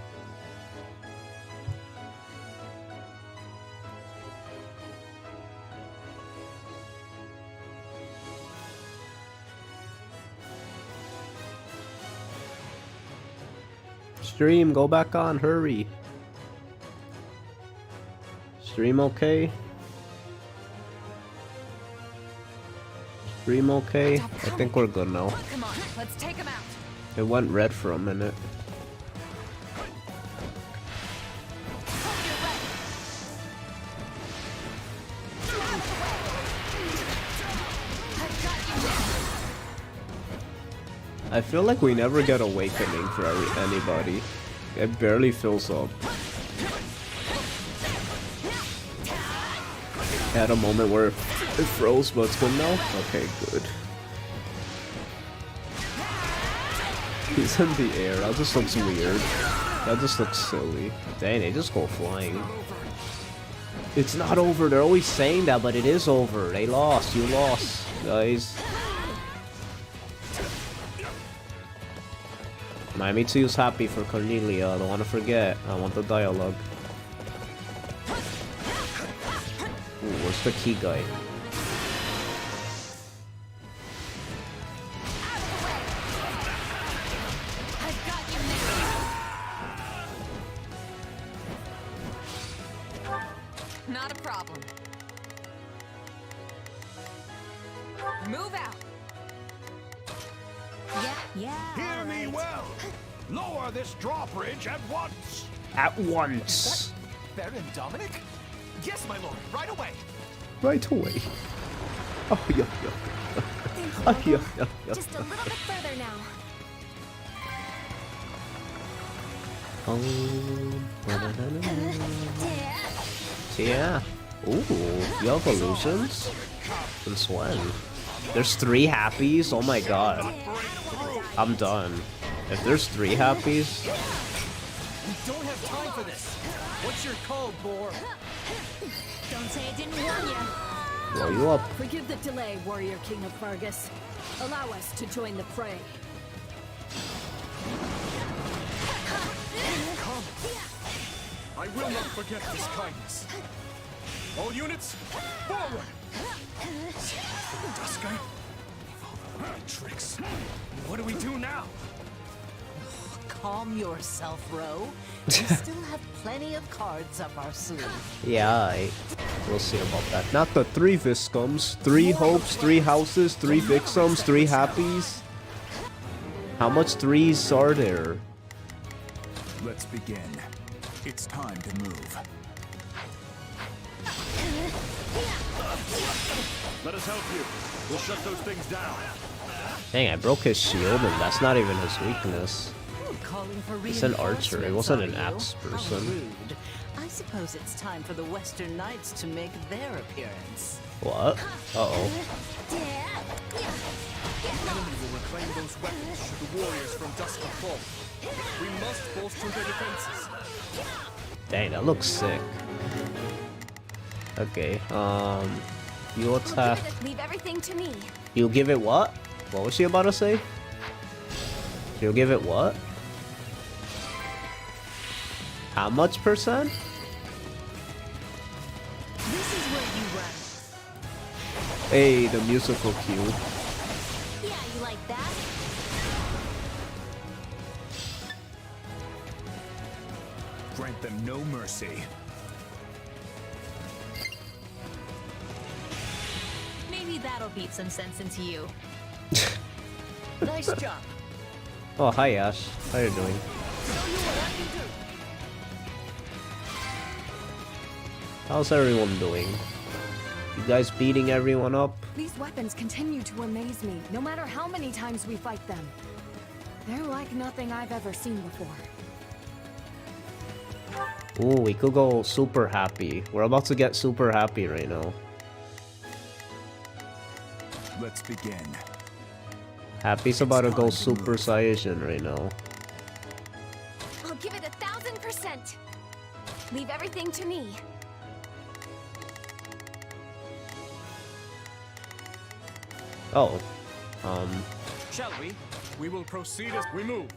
Stream, go back on, hurry. Stream okay? Stream okay? I think we're good now. Come on, let's take him out. It went red for a minute. I feel like we never get awakening for anybody. It barely fills up. I had a moment where it froze, but it's good now? Okay, good. He's in the air. That just looks weird. That just looks silly. Dang, they just go flying. It's not over. They're always saying that, but it is over. They lost. You lost, guys. Me too is happy for Cornelia. I don't want to forget. I want the dialogue. Ooh, where's the key guy? Not a problem. Move out. Yeah. Hear me well. Lower this drawbridge at once. At once. Baron Dominic? Yes, my lord, right away. Right away. Oh yeah, yeah. Oh yeah, yeah, yeah. Just a little bit further now. Yeah. Ooh, you have illusions? Since when? There's 3 happies? Oh my god. I'm done. If there's 3 happies... We don't have time for this. What's your code, boar? Don't say I didn't warn you. Blow you up. Forgive the delay, Warrior King of Fargus. Allow us to join the fray. Come. I will not forget this kindness. All units, forward! Dusker? Tricks. What do we do now? Calm yourself, Ro. We still have plenty of cards up our sleeve. Yeah, we'll see about that. Not the 3 Viscoms, 3 hopes, 3 houses, 3 Vixums, 3 happies. How much 3s are there? Let's begin. It's time to move. Let us help you. We'll shut those things down. Dang, I broke his shield and that's not even his weakness. Calling for He's an archer, he wasn't an axe How person. rude. I suppose it's time for the Western Knights to make their appearance. What? Uh-oh. The enemy will reclaim those weapons should the warriors from Dusker fall. We must bolster their defenses. Dang, that looks sick. Okay, You attack. Leave everything to me. You'll give it what? What was she about to say? You'll give it what? How much percent? This is where you run. Hey, the musical cue. Yeah, you like that? Grant them no mercy. Maybe that'll beat some sense into you. Nice job. Oh, hi Ash. How you doing? How's everyone doing? You guys beating everyone up? These weapons continue to amaze me, no matter how many times we fight them. They're like nothing I've ever seen before. Ooh, we could go super happy. We're about to get super happy right now. Let's begin. Happy's about to go super Saiyajin right now. I'll give it 1000%. Leave everything to me. Oh. Shall we? We will proceed as we move.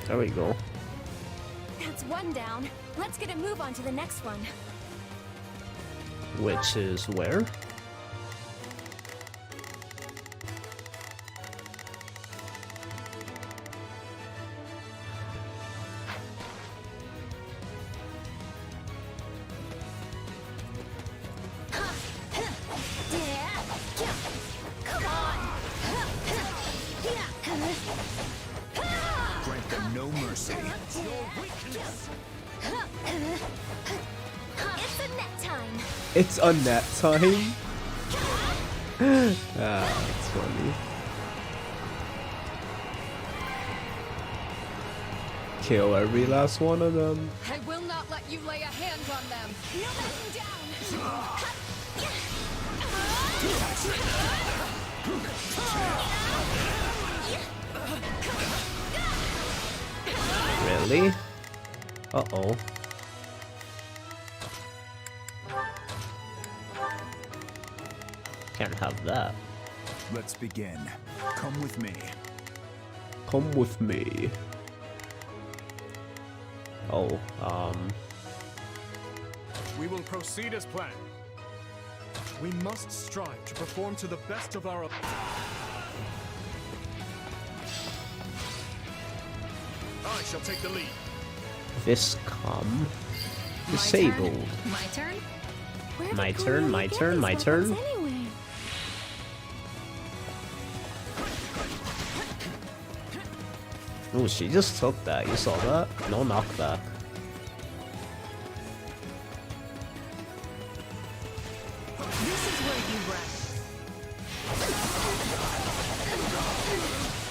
There we go. That's one down. Let's get a move on to the next one. Which is where? Come on! Grant them no mercy. It's a net time. It's a net time? Ah, that's funny. Kill every last one of them. I will not let you lay a hand on them. No backing down. Really? Uh-oh. Can't have that. Let's begin. Come with me. Come with me. Oh, We will proceed as planned. We must strive to perform to the best of our... I shall take the lead. Viscom. Disabled. My turn? My turn, my turn, my turn. Anyway. Oh, she just took that. You saw that? No knockback. This is where you run.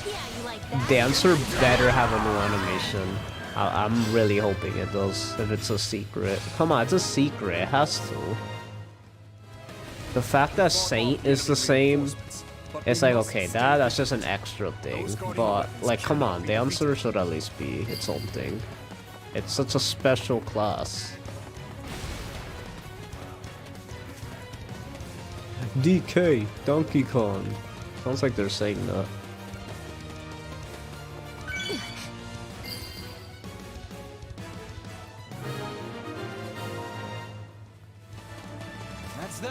Yeah, you like that? Dancer better have a new animation. I'm really hoping it does, if it's a secret. Come on, it's a secret. It has to. The fact that Saint is the same, it's like, okay, that's just an extra thing. But, like, come on, Dancer should at least be its own thing. It's such a special class. DK, Donkey Kong. Sounds like they're saying that.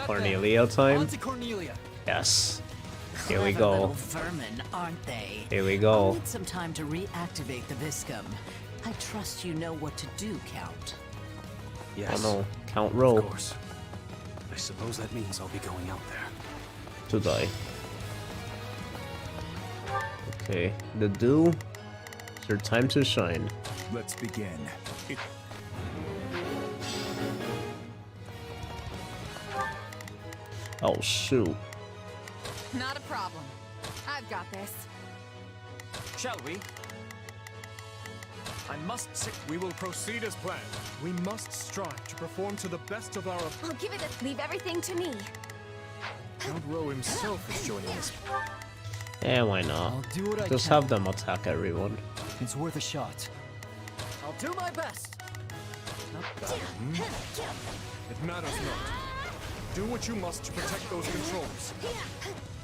Cornelia time? Cornelia. Yes. Here we Clever go. little vermin, aren't they? Here we I'll go. need some time to reactivate the Viscum. I trust you know what to do, Count. Yes. Oh no, Count Row. Of course. I suppose that means I'll be going out there. To die. Okay, the dew. It's your time to shine. Let's begin. Oh shoot. Not a problem. I've got this. Shall we? I must sit. We will proceed as planned. We must strive to perform to the best of our... I'll give it leave everything to me. Count Row himself is joining us. Yeah, why not? I'll do what I Just can. have them attack everyone. It's worth a shot. I'll do my best. It matters not. Do what you must to protect those controls.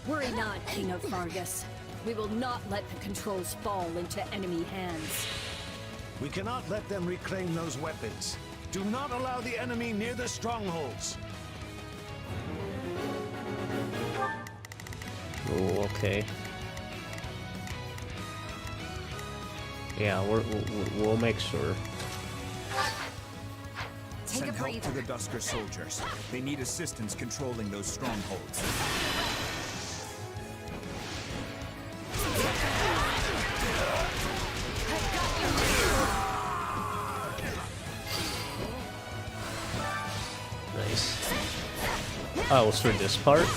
Worry not, King of Fargus. We will not let the controls fall into enemy hands. We cannot let them reclaim those weapons. Do not allow the enemy near the strongholds. Oh, okay. Yeah, we'll make sure. Take a Send help to breather. the Dusker soldiers. They need assistance controlling those strongholds. Nice. Oh, it was for this part?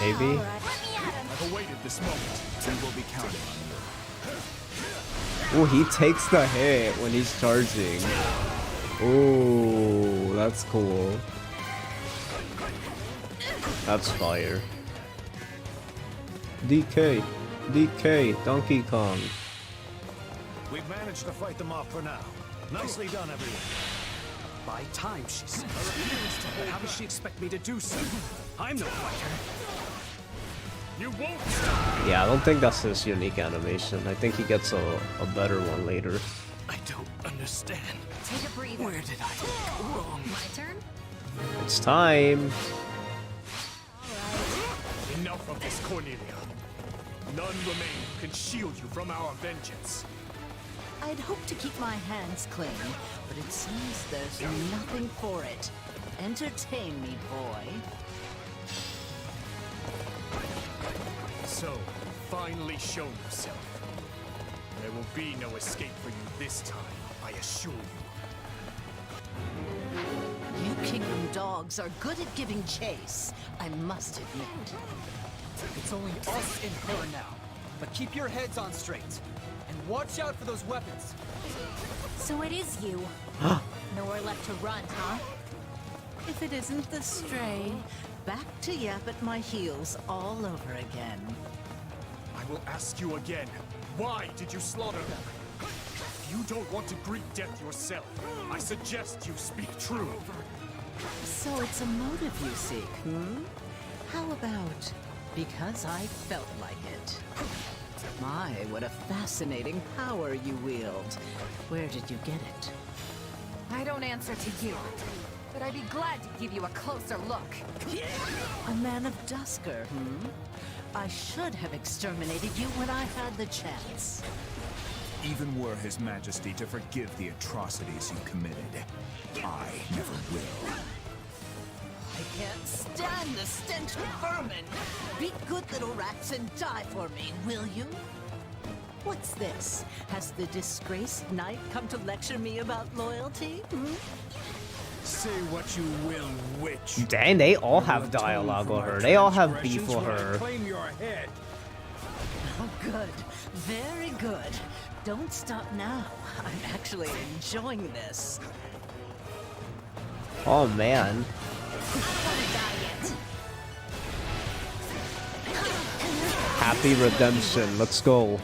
Maybe? I've awaited this moment. We will be counting on you. Oh, he takes the hit when he's charging. Oh, that's cool. That's fire. DK. DK. Donkey Kong. We've managed to fight them off for now. Nicely done, everyone. By time, she said. But how does she expect me to do so? I'm no fighter. You won't stop. Yeah, I don't think that's his unique animation. I think he gets a better one later. I don't understand. Take a breather. Where did I go wrong? My turn? It's time. Enough of this, Cornelia. None remain who can shield you from our vengeance. I'd hoped to keep my hands clean, but it seems there's nothing for it. Entertain me, boy. So, finally shown yourself. There will be no escape for you this time, I assure you. You kingdom dogs are good at giving chase, I must admit. It's only us and her now. But keep your heads on straight. And watch out for those weapons. So it is you. Nowhere left to run, huh? If it isn't the stray, back to yap at my heels all over again. I will ask you again, why did you slaughter them? If you don't want to greet death yourself, I suggest you speak true. So it's a motive you seek, hmm? How about because I felt like it? My, what a fascinating power you wield. Where did you get it? I don't answer to you, but I'd be glad to give you a closer look. A man of Dusker, hmm? I should have exterminated you when I had the chance. Even were His Majesty to forgive the atrocities you committed, I never will. I can't stand the stench of vermin. Be good little rats and die for me, will you? What's this? Has the disgraced knight come to lecture me about loyalty? Hmm? Say what you will, witch. Dang, they all have dialogue with her. They all have beef with her. Claim your head. Oh, good. Very good. Don't stop now. I'm actually enjoying this. Oh man. Happy redemption. Let's go.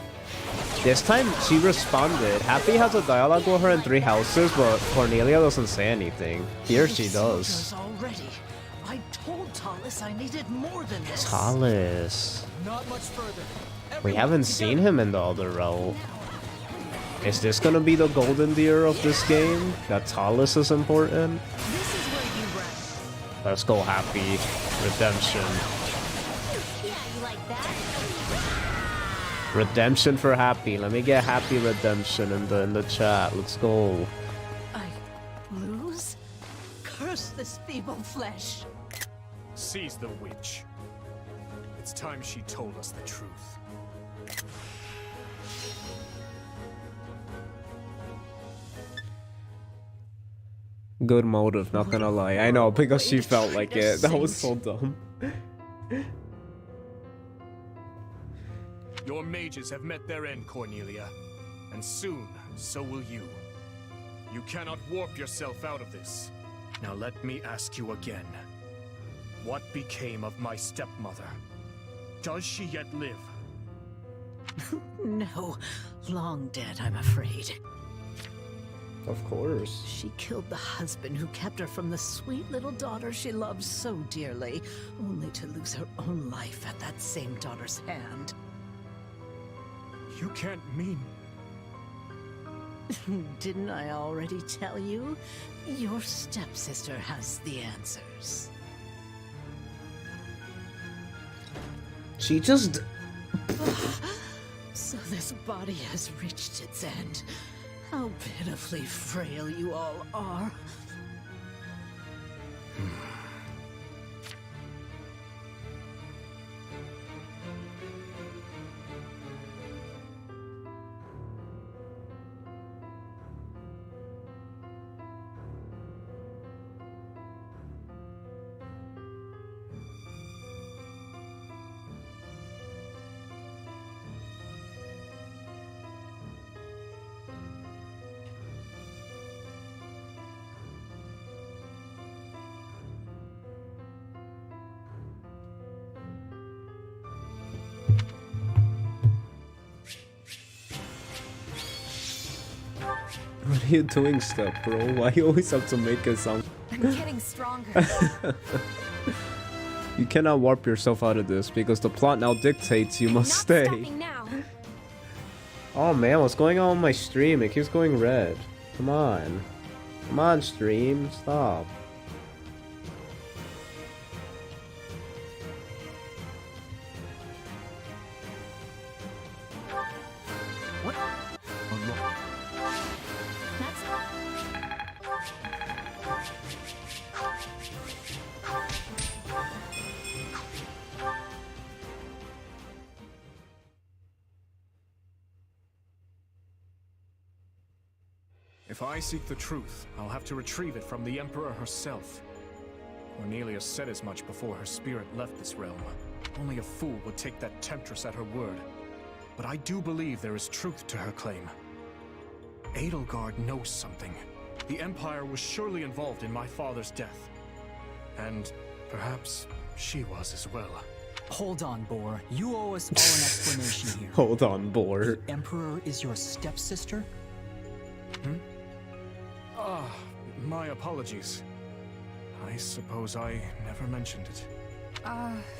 This time she responded. Happy has a dialogue with her in 3 houses, but Cornelia doesn't say anything. Here she does. Already. I told Tallis I needed more than this. Tallis. Not much further. We haven't seen him in the other row. Is this gonna be the golden deer of this game? That Tallis is important? This is where you run. Let's go, Happy. Redemption. Yeah, you like that? Redemption for Happy. Let me get Happy redemption in the chat. Let's go. I lose? Curse this feeble flesh. Seize the witch. It's time she told us the truth. Good motive, not gonna lie. I know, because she felt like it. That was so dumb. Your mages have met their end, Cornelia. And soon, so will you. You cannot warp yourself out of this. Now let me ask you again. What became of my stepmother? Does she yet live? No, long dead, I'm afraid. Of course. She killed the husband who kept her from the sweet little daughter she loved so dearly, only to lose her own life at that same daughter's hand. You can't mean... Didn't I already tell you? Your stepsister has the answers. She just... So this body has reached its end. How pitifully frail you all are. What are you doing, Step, bro? Why you always have to make it sound... I'm getting stronger. You cannot warp yourself out of this because the plot now dictates you must stay. Now. Oh man, what's going on with my stream? It keeps going red. Come on. Come on, stream. Stop. If I seek the truth, I'll have to retrieve it from the Emperor herself. Cornelia said as much before her spirit left this realm. Only a fool would take that temptress at her word. But I do believe there is truth to her claim. Edelgard knows something. The Empire was surely involved in my father's death. And perhaps she was as well. Hold on, Boar. You owe us all an explanation here. Hold on, Boar. The Emperor is your stepsister? Hmm? Ah, my apologies. I suppose I never mentioned it.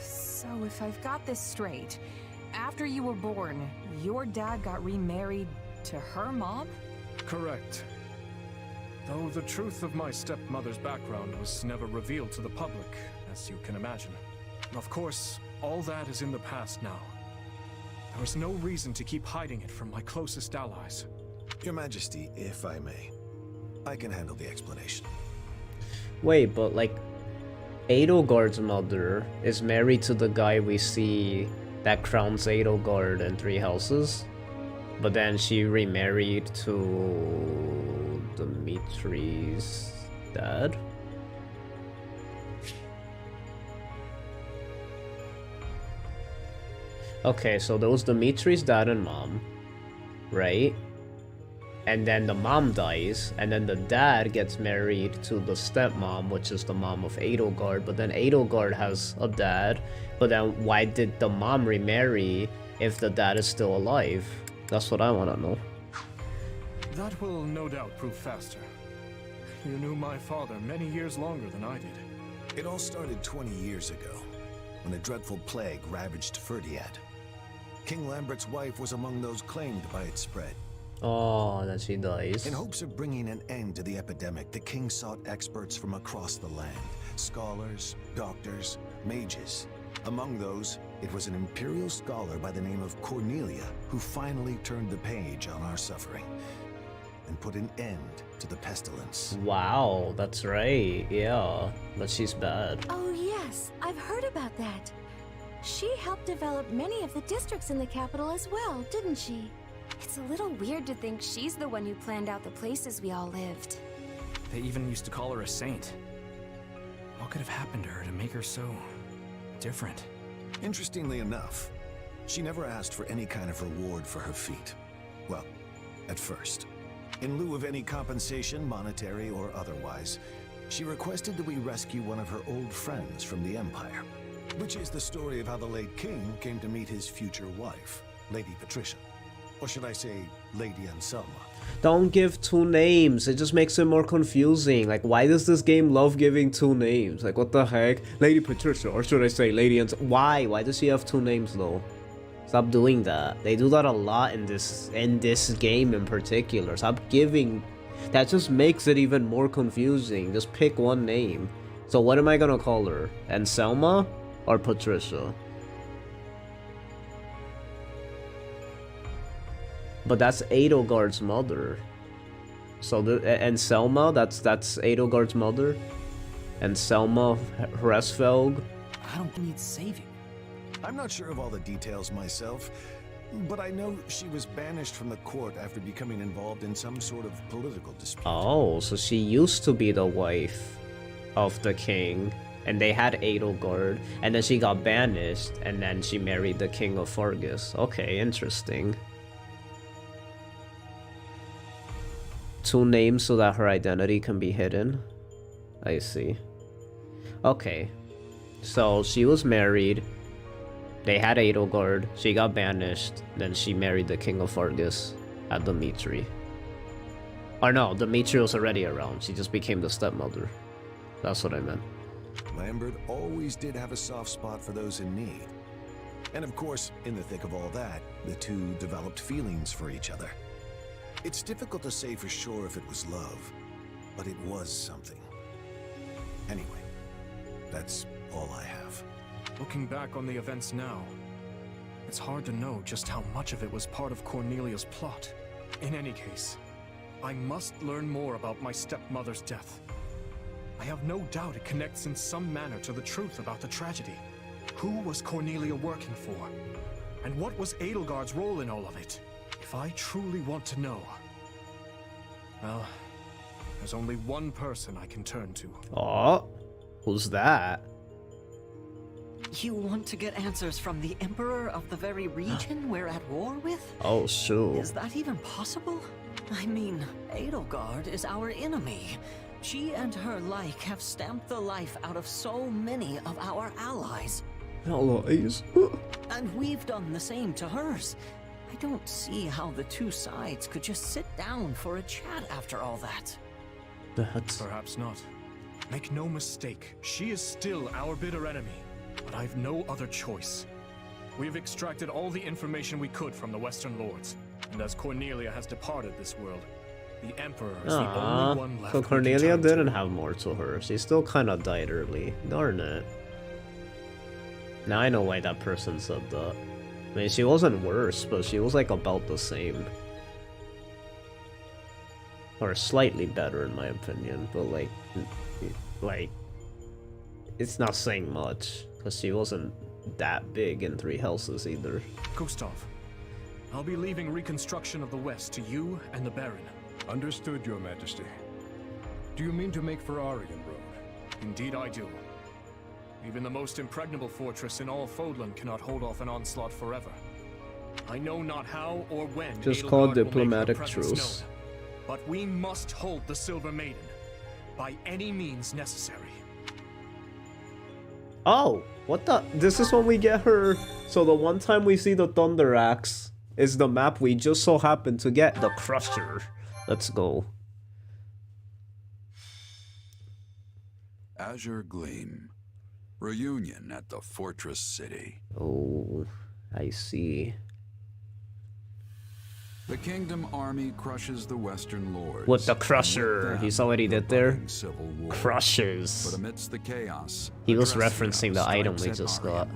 So if I've got this straight, after you were born, your dad got remarried to her mom? Correct. Though the truth of my stepmother's background was never revealed to the public, as you can imagine. Of course, all that is in the past now. There is no reason to keep hiding it from my closest allies. Your Majesty, if I may, I can handle the explanation. Wait, but like, Edelgard's mother is married to the guy we see that crowns Edelgard in Three Houses, but then she remarried to Dimitri's dad? Okay, so there was Dimitri's dad and mom, right? And then the mom dies, and then the dad gets married to the stepmom, which is the mom of Edelgard, but then Edelgard has a dad, but then why did the mom remarry if the dad is still alive? That's what I want to know. That will no doubt prove faster. You knew my father many years longer than I did. It all started 20 years ago, when a dreadful plague ravaged Ferdiad. King Lambert's wife was among those claimed by its spread. Oh, then she dies. In hopes of bringing an end to the epidemic, the king sought experts from across the land. Scholars, doctors, mages. Among those, it was an imperial scholar by the name of Cornelia who finally turned the page on our suffering and put an end to the pestilence. Wow, that's right. Yeah, but she's bad. Oh yes, I've heard about that. She helped develop many of the districts in the capital as well, didn't she? It's a little weird to think she's the one who planned out the places we all lived. They even used to call her a saint. What could have happened to her to make her so different? Interestingly enough, she never asked for any kind of reward for her feat. Well, at first. In lieu of any compensation, monetary or otherwise, she requested that we rescue one of her old friends from the Empire. Which is the story of how the late king came to meet his future wife, Lady Patricia. Or should I say, Lady Anselma. Don't give two names. It just makes it more confusing. Like, why does this game love giving two names? Like, what the heck? Lady Patricia, or should I say Lady Ans? Why? Why does she have two names though? Stop doing that. They do that a lot in this game in particular. Stop giving. That just makes it even more confusing. Just pick one name. So what am I gonna call her? Anselma or Patricia? But that's Edelgard's mother. So and Selma, that's Edelgard's mother. And Selma Hresfelg. I don't need saving. I'm not sure of all the details myself, but I know she was banished from the court after becoming involved in some sort of political dispute. Oh, so she used to be the wife of the king, and they had Edelgard, and then she got banished, and then she married the king of Fargus. Okay, interesting. Two names so that her identity can be hidden. I see. Okay. So she was married. They had Edelgard. She got banished. Then she married the king of Fargus at Dimitri. Or no, Dimitri was already around. She just became the stepmother. That's what I meant. Lambert always did have a soft spot for those in need. And of course, in the thick of all that, the two developed feelings for each other. It's difficult to say for sure if it was love, but it was something. Anyway, that's all I have. Looking back on the events now, it's hard to know just how much of it was part of Cornelia's plot. In any case, I must learn more about my stepmother's death. I have no doubt it connects in some manner to the truth about the tragedy. Who was Cornelia working for? And what was Edelgard's role in all of it? If I truly want to know, well, there's only one person I can turn to. Oh, who's that? You want to get answers from the Emperor of the very region we're at war with? Oh, sure. Is that even possible? I mean, Edelgard is our enemy. She and her like have stamped the life out of so many of our allies. Allies? And we've done the same to hers. I don't see how the two sides could just sit down for a chat after all that. Perhaps not. Make no mistake, she is still our bitter enemy. But I've no other choice. We've extracted all the information we could from the Western Lords. And as Cornelia has departed this world, the Emperor is the only one left. So Cornelia didn't have more to her. She still kind of died early. Darn it. Now I know why that person said that. I mean, she wasn't worse, but she was like about the same. Or slightly better in my opinion, but like, it's not saying much, because she wasn't that big in Three Houses either. Gustav, I'll be leaving reconstruction of the West to you and the Baron. Understood, Your Majesty. Do you mean to make for Aryan Road? Indeed I do. Even the most impregnable fortress in all Fodlan cannot hold off an onslaught forever. I know not how or when Just Edelgard call will make her diplomatic presence truce. known, but we must hold the Silver Maiden by any means necessary. Oh, what the? This is when we get her. So the one time we see the Thunder Axe is the map we just so happen to get. The Crusher. Let's go. Azure Gleam. Reunion at the Fortress City. Oh, I see. The Kingdom Army crushes the Western Lords. With the Crusher. He's already did there. Civil war. Crushes. But amidst the chaos, He was referencing the item we just got.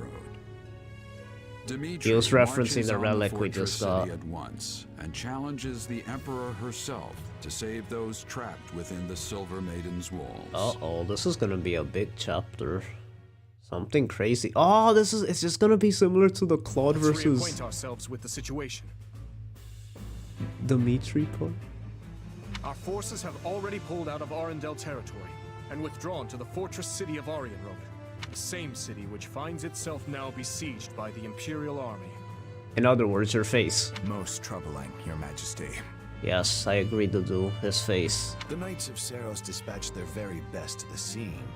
Dimitri He was referencing marches the on relic we Fortress just got. City at once and challenges the Emperor herself to save those trapped within the Silver Maiden's walls. Uh-oh, this is gonna be a big chapter. Something crazy. Oh, it's just gonna be similar to the Claude Let's versus reacquaint ourselves with the situation. Dimitri part. Our forces have already pulled out of Arundel territory and withdrawn to the fortress city of Arianrod, the same city which finds itself now besieged by the Imperial Army. In other words, your face. Most troubling, Your Majesty. Yes, I agreed to do his face. The Knights of Saros dispatched their very best to the scene,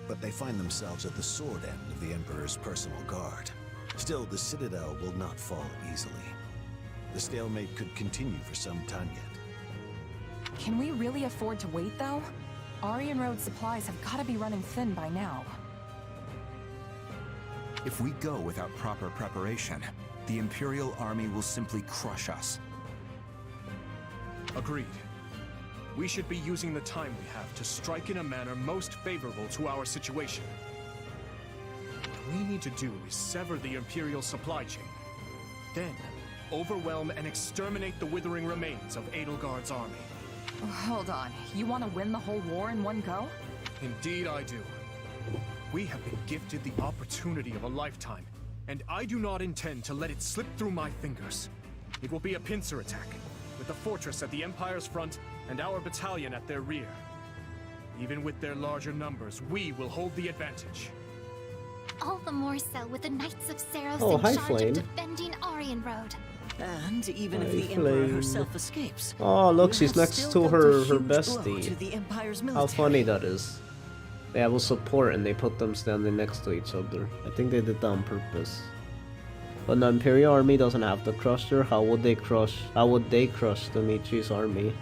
but they find themselves at the sword end of the Emperor's personal guard. Still, the Citadel will not fall easily. The stalemate could continue for some time yet, Can we really afford to wait, though? Aryan Road supplies have got to be running thin by now. If we go without proper preparation, the Imperial army will simply crush us. Agreed. We should be using the time we have to strike in a manner most favorable to our situation. What we need to do is sever the Imperial supply chain. Then, overwhelm and exterminate the withering remains of Edelgard's army. Hold on, you want to win the whole war in one go? Indeed I do. We have been gifted the opportunity of a lifetime, and I do not intend to let it slip through my fingers. It will be a pincer attack, with the fortress at the Empire's front and our battalion at their rear. Even with their larger numbers, we will hold the advantage. All the more so with the Knights of Saros Oh, in hi, charge Flame. of defending Aryan Road. And even if Hi, the Emperor Flame. herself escapes, Oh, look, we she's have next still to dealt her a huge blow bestie. to the Empire's How military. funny that is. They have a support and they put them standing next to each other. I think they did that on purpose. When the Imperial army doesn't have the Crusher, how would they crush Dimitri's army?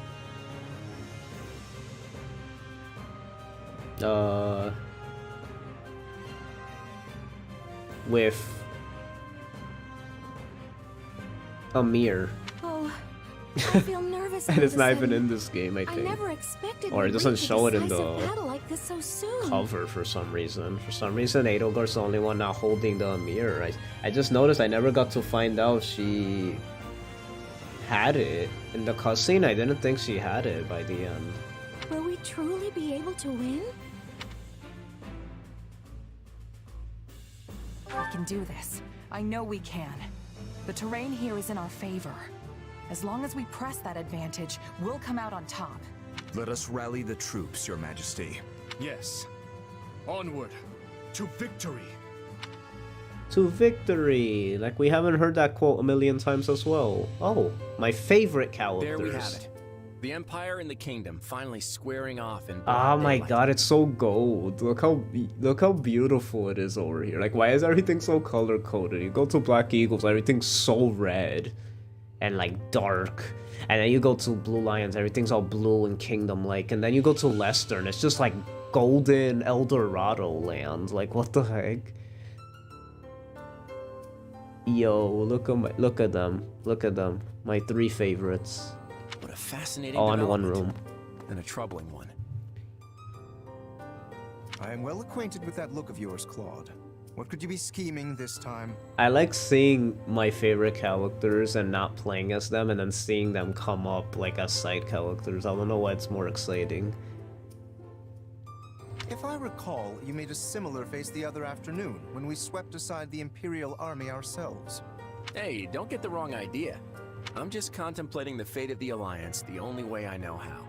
With Amir. Oh, I feel nervous. And all it's of a not even sudden. in this game, I I think. never expected Or it we'd doesn't reach a show it in decisive the battle like this so soon. cover for some reason. For some reason, Edelgard's the only one not holding the Amir. I just noticed I never got to find out she had it. In the cutscene, I didn't think she had it by the end. Will we truly be able to win? We can do this. I know we can. The terrain here is in our favor. As long as we press that advantage, we'll come out on top. Let us rally the troops, Your Majesty. Yes. Onward. To victory. To victory! Like, we haven't heard that quote a million times as well. Oh, my favorite characters. There we have it. The Empire and the Kingdom finally squaring off in Ah, broad my daylight. god, it's so gold. Look how beautiful it is over here. Like, why is everything so color coded? You go to Black Eagles, everything's so red and like dark. And then you go to Blue Lions, everything's all blue and kingdom like. And then you go to Leicester and it's just like golden El Dorado land. Like, what the heck? Yo, look at them. My three favorites. What a fascinating All in one development. room. And a troubling one. I am well acquainted with that look of yours, Claude. What could you be scheming this time? I like seeing my favorite characters and not playing as them, and then seeing them come up like as side characters. I don't know what's more exciting. If I recall, you made a similar face the other afternoon when we swept aside the Imperial army ourselves. Hey, don't get the wrong idea. I'm just contemplating the fate of the Alliance the only way I know how.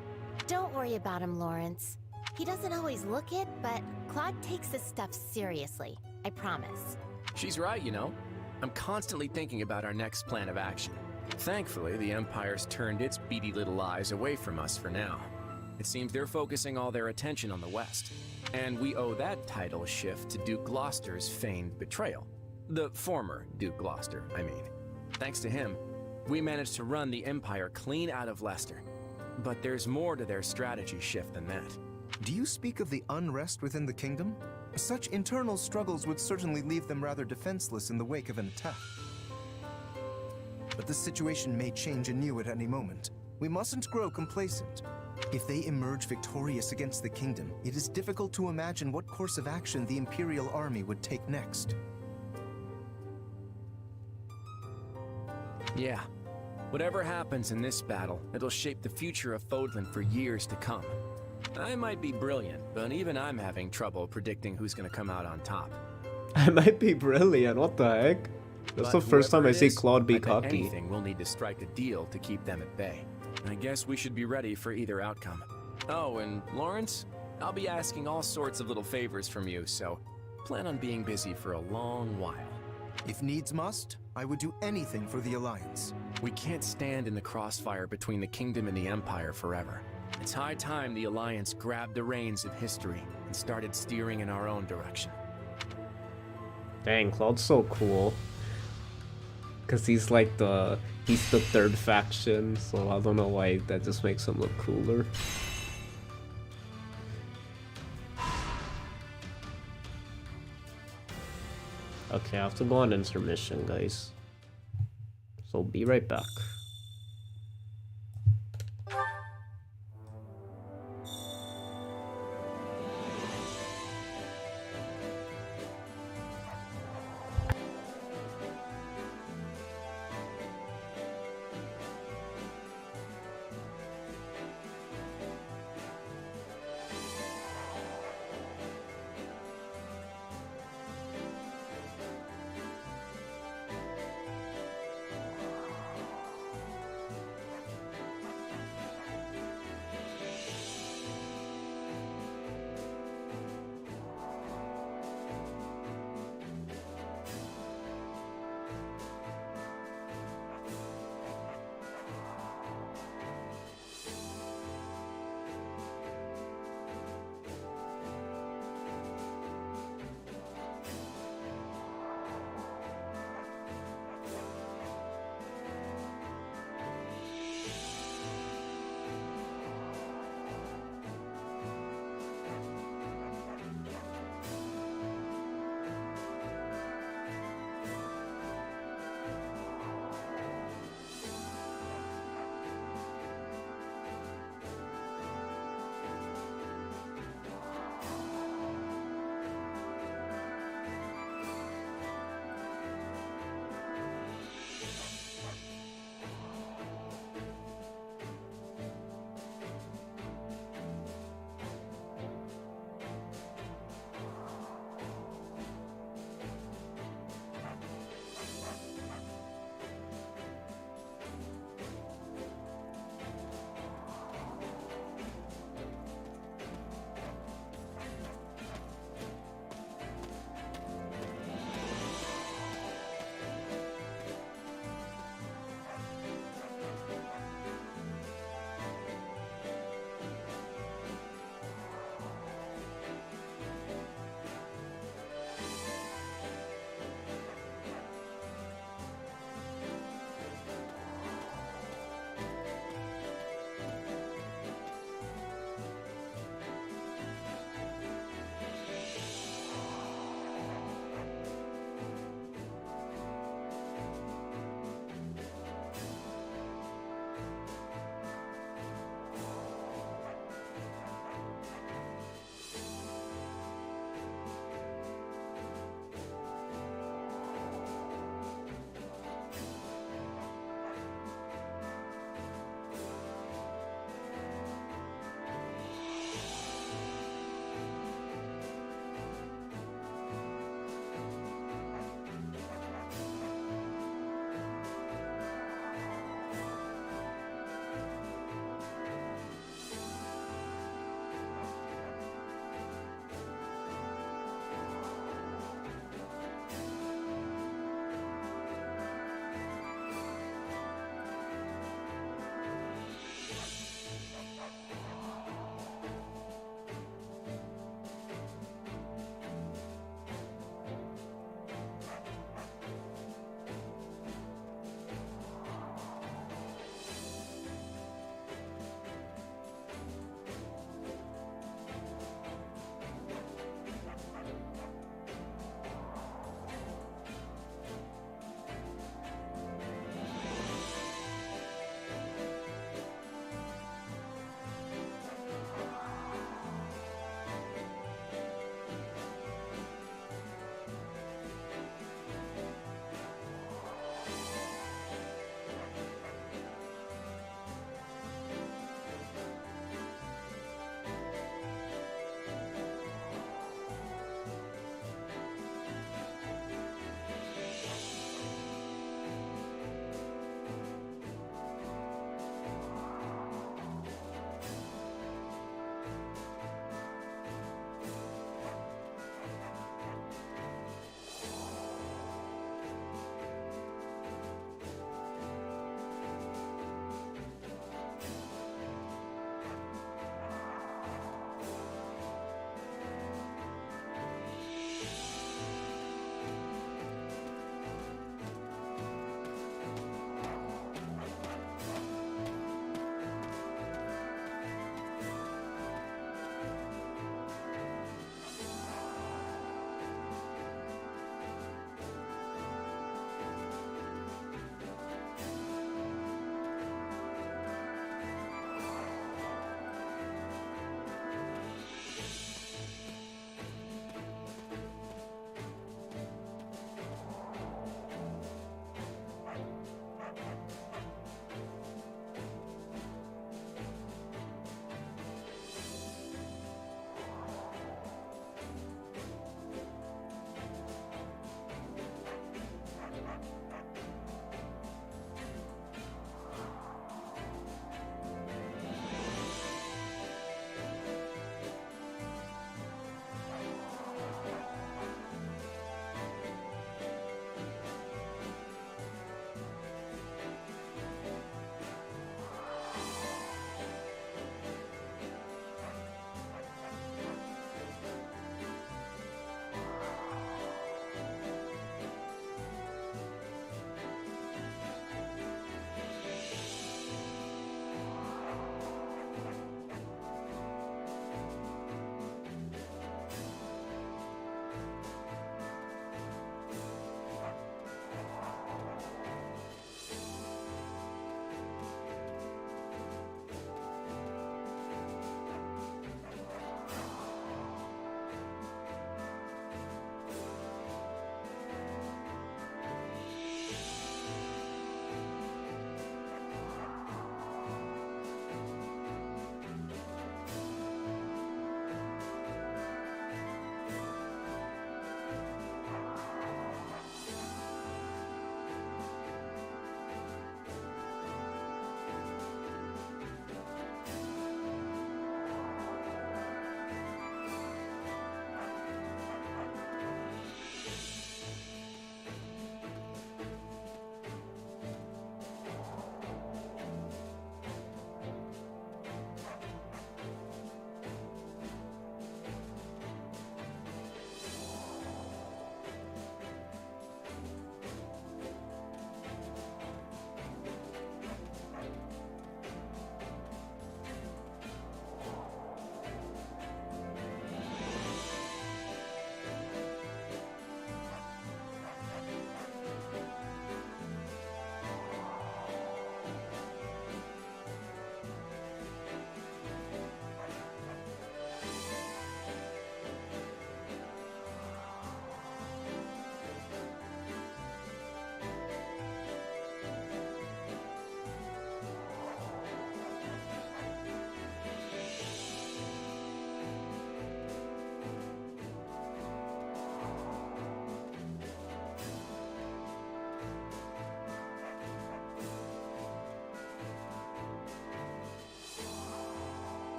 Don't worry about him, Lawrence. He doesn't always look it, but Claude takes his stuff seriously. I promise. She's right, you know. I'm constantly thinking about our next plan of action. Thankfully, the Empire's turned its beady little eyes away from us for now. It seems they're focusing all their attention on the West. And we owe that title shift to Duke Gloucester's feigned betrayal. The former Duke Gloucester, I mean. Thanks to him, we managed to run the Empire clean out of Leicester. But there's more to their strategy shift than that. Do you speak of the unrest within the kingdom? Such internal struggles would certainly leave them rather defenseless in the wake of an attack. But the situation may change anew at any moment. We mustn't grow complacent. If they emerge victorious against the kingdom, it is difficult to imagine what course of action the Imperial army would take next. Yeah. Whatever happens in this battle, it'll shape the future of Fodlan for years to come. I might be brilliant, but even I'm having trouble predicting who's gonna come out on top. I might be brilliant, what the heck? That's the But first time I whoever it see is, Claude be I bet cocky. anything we'll need to strike a deal to keep them at bay. I guess we should be ready for either outcome. Oh, and Lawrence, I'll be asking all sorts of little favors from you, so plan on being busy for a long while. If needs must, I would do anything for the Alliance. We can't stand in the crossfire between the Kingdom and the Empire forever. It's high time the Alliance grabbed the reins of history and started steering in our own direction. Dang, Claude's so cool. Cause he's like He's the third faction, so I don't know why that just makes him look cooler. Okay, I have to go on intermission, guys. So be right back.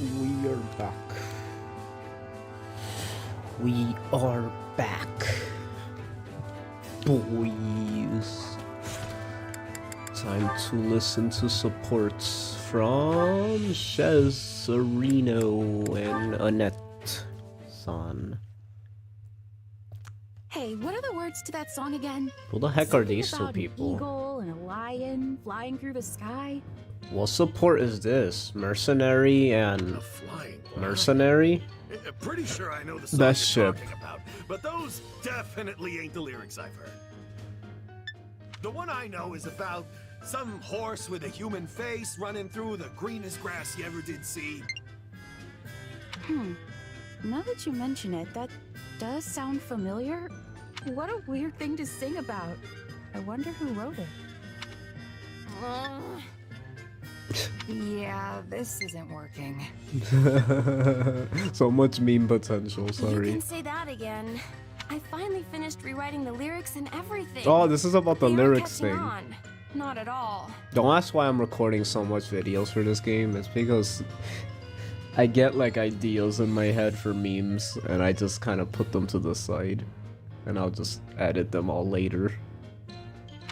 We are back. We are back. Boys. Time to listen to supports from Chez, Sereno, and Annette-san. Hey, what are the words to that song again? Who the heck are these two people? An eagle and a lion flying through the sky. What support is this? Mercenary and mercenary? Pretty sure I know the song Best you're ship. talking about, but those definitely ain't the lyrics I've heard. The one I know is about some horse with a human face running through the greenest grass you ever did see. Now that you mention it, that does sound familiar. What a weird thing to sing about. I wonder who wrote it. Yeah, this isn't working. So much meme potential, You sorry. can say that again. I finally finished rewriting the lyrics and everything. Oh, this is about the You're lyrics catching thing. on. Not at all. Don't ask why I'm recording so much videos for this game. It's because I get like ideas in my head for memes and I just kind of put them to the side. And I'll just edit them all later.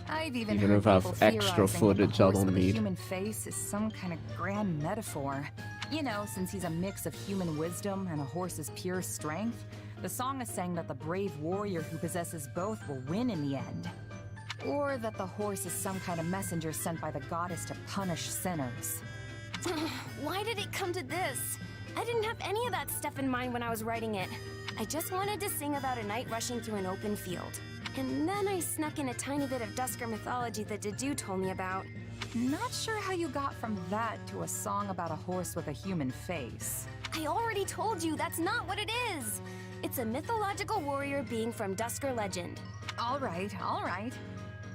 I've even Even heard if I have people extra theorizing that the footage I horse don't with a need. human face is some kind of grand metaphor. You know, since he's a mix of human wisdom and a horse's pure strength, the song is saying that the brave warrior who possesses both will win in the end. Or that the horse is some kind of messenger sent by the goddess to punish sinners. Why did it come to this? I didn't have any of that stuff in mind when I was writing it. I just wanted to sing about a knight rushing through an open field. And then I snuck in a tiny bit of Dusker mythology that Dedu told me about. Not sure how you got from that to a song about a horse with a human face. I already told you that's not what it is. It's a mythological warrior being from Dusker legend. All right, all right.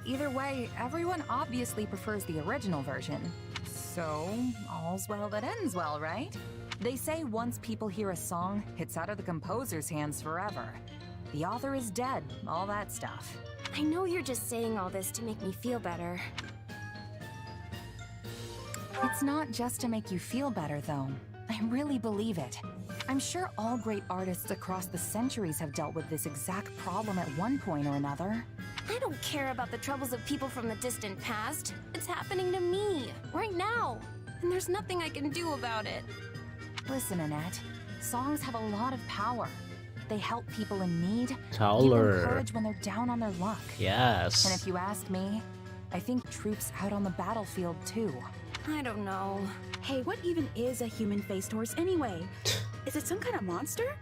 Either way, everyone obviously prefers the original version. So, all's well that ends well, right? They say once people hear a song, it's out of the composer's hands forever. The author is dead, all that stuff. I know you're just saying all this to make me feel better. It's not just to make you feel better, though. I really believe it. I'm sure all great artists across the centuries have dealt with this exact problem at one point or another. I don't care about the troubles of people from the distant past. It's happening to me, right now. And there's nothing I can do about it. Listen, Annette, songs have a lot of power. They help people in need, Tell give them her. courage when they're down on their luck. Yes. And if you ask me, I think troops out on the battlefield too. I don't know. Hey, what even is a human-faced horse anyway? Is it some kind of monster?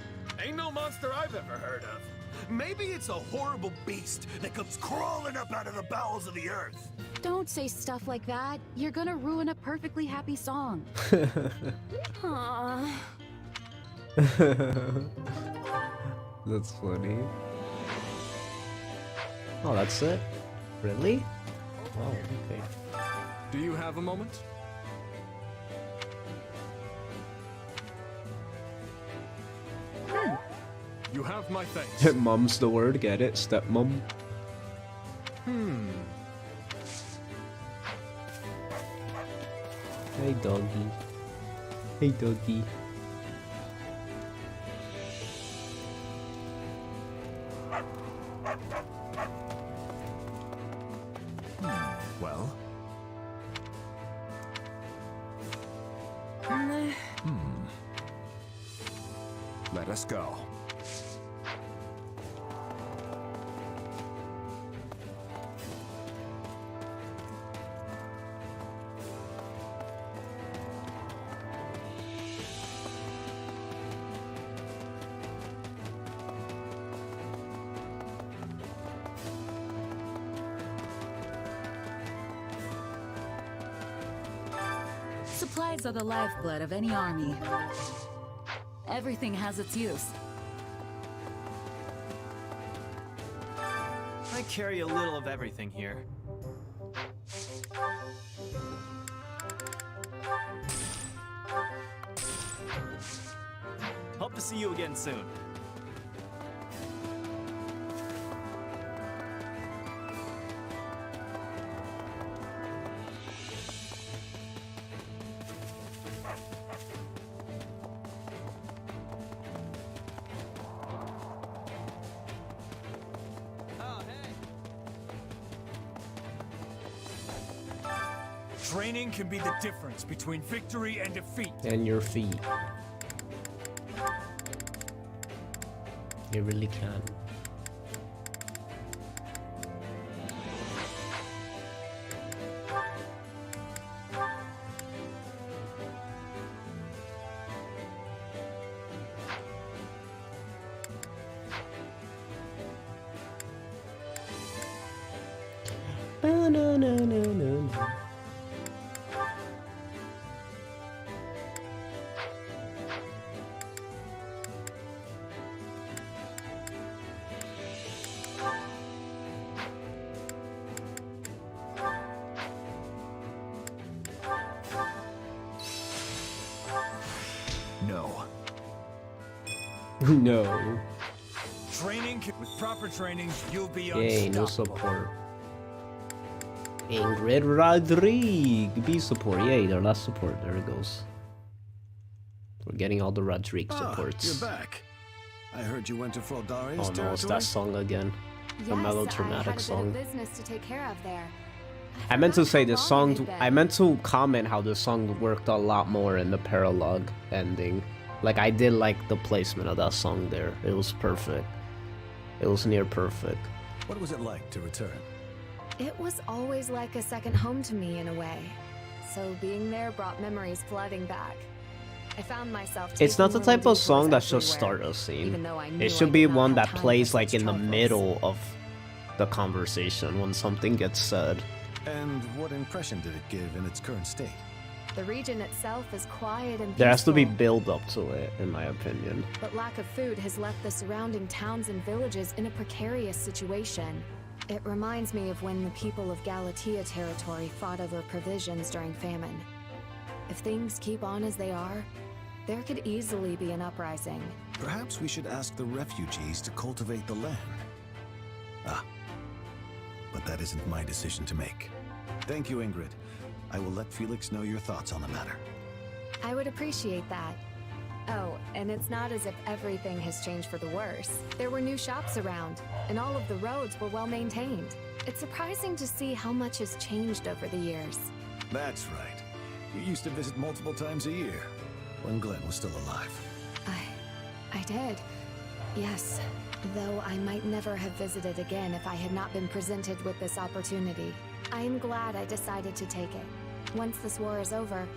Ain't no monster I've ever heard of. Maybe it's a horrible beast that comes crawling up out of the bowels of the earth. Don't say stuff like that. You're gonna ruin a perfectly happy song. Aww. That's funny. Oh, that's it? Really? Oh, okay. Do you have a moment? You have my thanks. Mum's the word, get it? Stepmom. Hey, doggy. Hey, doggy. Well? Let us go. Supplies are the lifeblood of any army. Everything has its use. I carry a little of everything here. Hope to see you again soon. Training can be the difference between victory and defeat. And your feet. You really can. No. No. With proper training, you'll be Yay, no unstoppable. support. Ingrid Rodrigue, be support. Yay, their last support. There it goes. We're getting all the Rodrigue supports. You're back. I heard you went to Fraldaria's Oh no, it's territory? that song again. The Yes, melodramatic I had a song. bit of business to take care of there. I meant to say this long song. it had been. I meant to comment how the song worked a lot more in the paralogue ending. Like I did like the placement of that song there. It was perfect. It was near perfect. What was it like to return? It was always like a second home to me in a way. So being there brought memories flooding back. I found myself It's not the taking type little of song that detours should everywhere, start a scene. even though I knew It should I be did not one have that time plays for like such in the trifles. middle of the conversation when something gets said. And what impression did it give in its current state? The region itself is quiet and There has to be peaceful, build up to it, in my opinion. but lack of food has left the surrounding towns and villages in a precarious situation. It reminds me of when the people of Galatea territory fought over provisions during famine. If things keep on as they are, there could easily be an uprising. Perhaps we should ask the refugees to cultivate the land. Ah, but that isn't my decision to make. Thank you, Ingrid. I will let Felix know your thoughts on the matter. I would appreciate that. Oh, and it's not as if everything has changed for the worse. There were new shops around, and all of the roads were well maintained. It's surprising to see how much has changed over the years. That's right. You used to visit multiple times a year, when Glenn was still alive. I did. Yes. Though I might never have visited again if I had not been presented with this opportunity. I am glad I decided to take it. Once this war is over,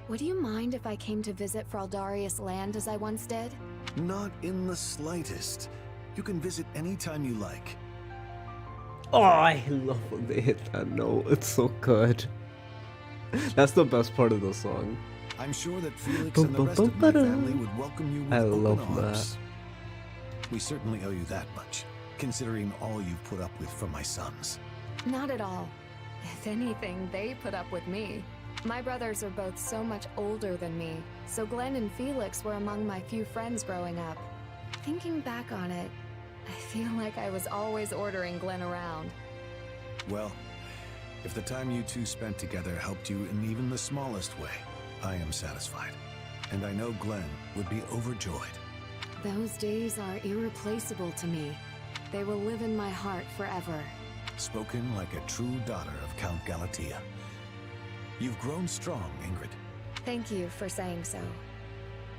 would you mind if I came to visit Fraldarius land as I once did? Not in the slightest. You can visit anytime you like. Oh, I love when they hit that note. It's so good. That's the best part of the song. I'm sure that Felix and the rest of my family would welcome you with I open love arms. We certainly owe you that much, considering all you've put up with from my sons. Not at all. If anything, they put up with me. My brothers are both so much older than me, so Glenn and Felix were among my few friends growing up. Thinking back on it, I feel like I was always ordering Glenn around. Well, if the time you two spent together helped you in even the smallest way, I am satisfied. And I know Glenn would be overjoyed. Those days are irreplaceable to me. They will live in my heart forever. Spoken like a true daughter of Count Galatea. You've grown strong, Ingrid. Thank you for saying so.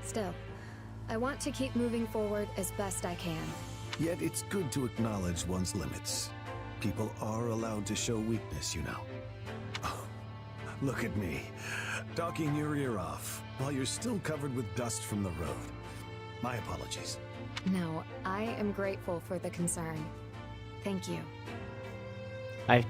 Still, I want to keep moving forward as best I can. Yet it's good to acknowledge one's limits. People are allowed to show weakness, you know. Oh, look at me, talking your ear off, while you're still covered with dust from the road. My apologies. No, I am grateful for the concern. Thank you.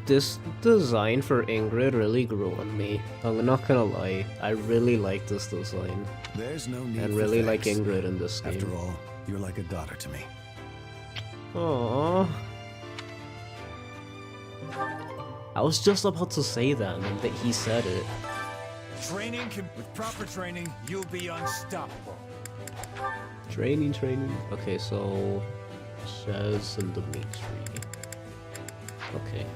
This design for Ingrid really grew on me. I'm not gonna lie, I really like this design. There's no need and for really like thanks. Ingrid in this game. After all, you're like a daughter to me. Aww. I was just about to say that, and that he said it. With proper training, you'll be unstoppable. Training. Okay, so Shez and Dimitri. Okay.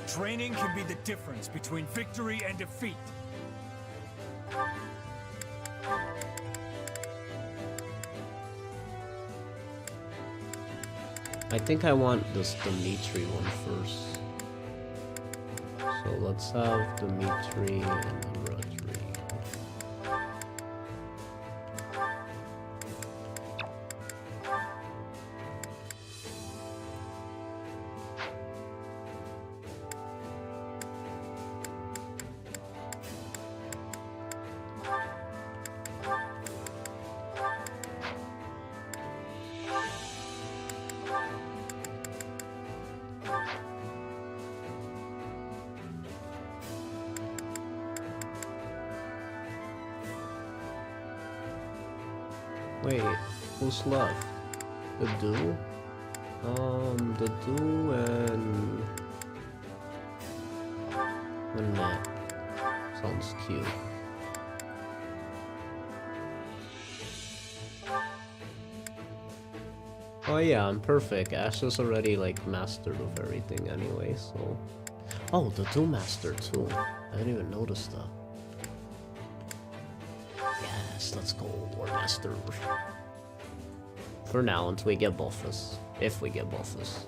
Training can be the difference between victory and defeat. I think I want this Dimitri one first. So let's have Dimitri and then Rodrigo. Wait, who's left? The Do? The Do and Annette. Sounds cute. Oh yeah, I'm perfect. Ash is already like mastered of everything anyway, so... Oh, the Do master too. I didn't even notice that. Yes, let's go, War Master. For now, until we get buffers. If we get buffers.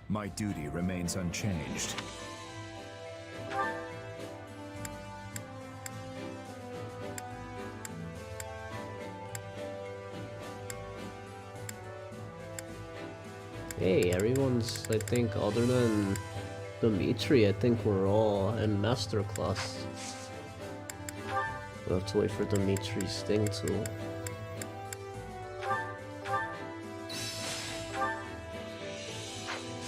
My duty remains unchanged. Hey, everyone's, I think, other than Dimitri, I think we're all in Masterclass. We'll have to wait for Dimitri's thing too.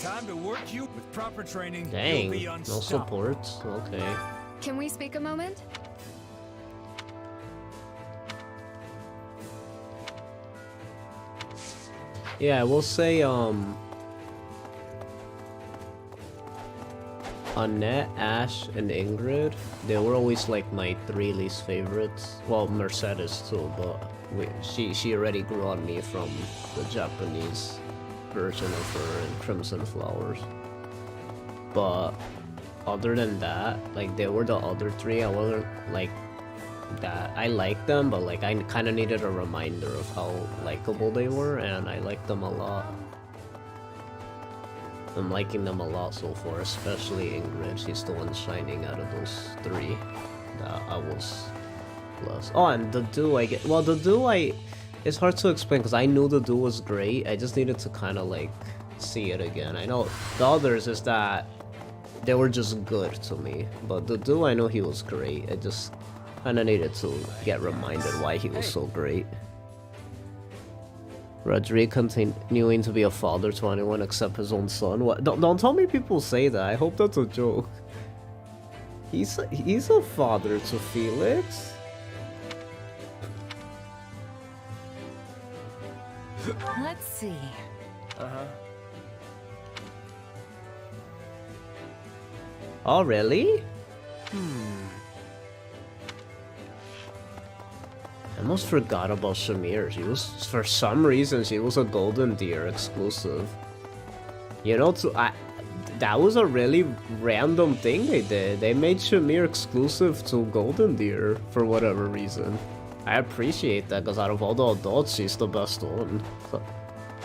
Time to work you with proper training. Dang, You'll be no unstoppable. support? Okay. Can we speak a moment? Yeah, I will say, Annette, Ash, and Ingrid, they were always like my 3 least favorites. Well, Mercedes too, but she already grew on me from the Japanese version of her in Crimson Flowers. But other than that, like they were the other 3, I wasn't like that. I liked them, but like I kind of needed a reminder of how likable they were, and I liked them a lot. I'm liking them a lot so far, especially Ingrid. She's the one shining out of those 3 that I was blessed. Oh, and the Do I get. Well, the Do it's hard to explain because I knew the Do was great. I just needed to kind of like see it again. I know the others is that they were just good to me, but the Do I know he was great. I just kind of needed to get reminded why he was so great. Rodrigo continuing to be a father to anyone except his own son. What? Don't tell me people say that. I hope that's a joke. He's a father to Felix. Let's see. Oh, really? I almost forgot about Shamir. She was, for some reason, she was a Golden Deer exclusive. You know, that was a really random thing they did. They made Shamir exclusive to Golden Deer for whatever reason. I appreciate that because out of all the adults, she's the best one. So,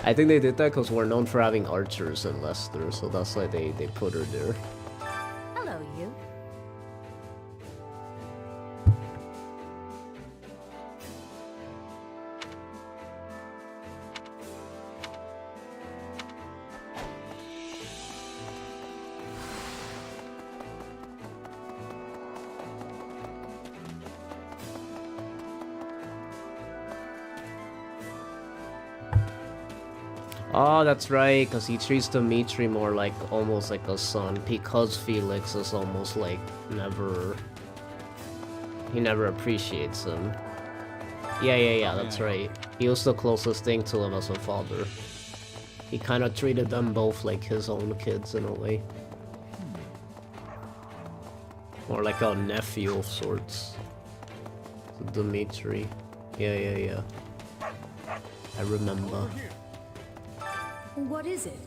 I think they did that because we're known for having archers in Leicester, so that's why they put her there. Hello, you. Oh, that's right, because he treats Dimitri more like, almost like a son, because Felix is almost like, he never appreciates him. Yeah, that's right. He was the closest thing to him as a father. He kind of treated them both like his own kids in a way. Or like a nephew of sorts. To Dimitri. Yeah. I remember. What is it?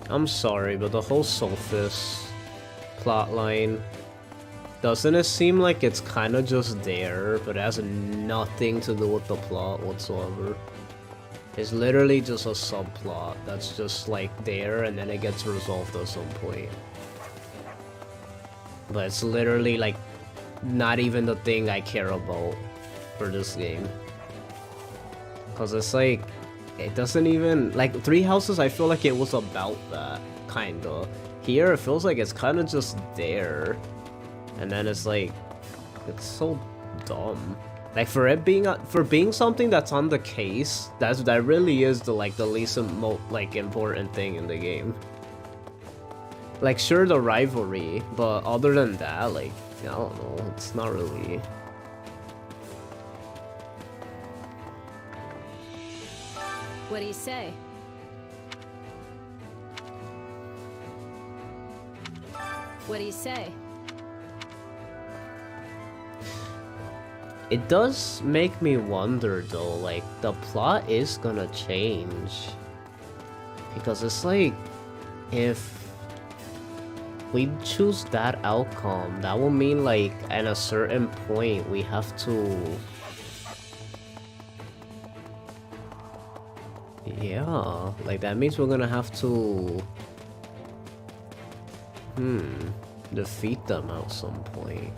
I'm sorry, but the whole Sophis plotline Doesn't it seem like it's kind of just there, but it has nothing to do with the plot whatsoever? It's literally just a subplot that's just like there and then it gets resolved at some point. But it's literally like not even the thing I care about for this game. Cause it's like, it doesn't even, like 3 Houses I feel like it was about that, kinda. Here it feels like it's kinda just there. And then it's like, it's so dumb. Like for it being something that's on the case, that really is the least important thing in the game. Like sure the rivalry, but other than that, like I don't know, it's not really. What do you say? What do you say? It does make me wonder though, like the plot is gonna change. Because it's like, if we choose that outcome, that will mean like at a certain point we have to... Yeah, like that means we're gonna have to... defeat them at some point.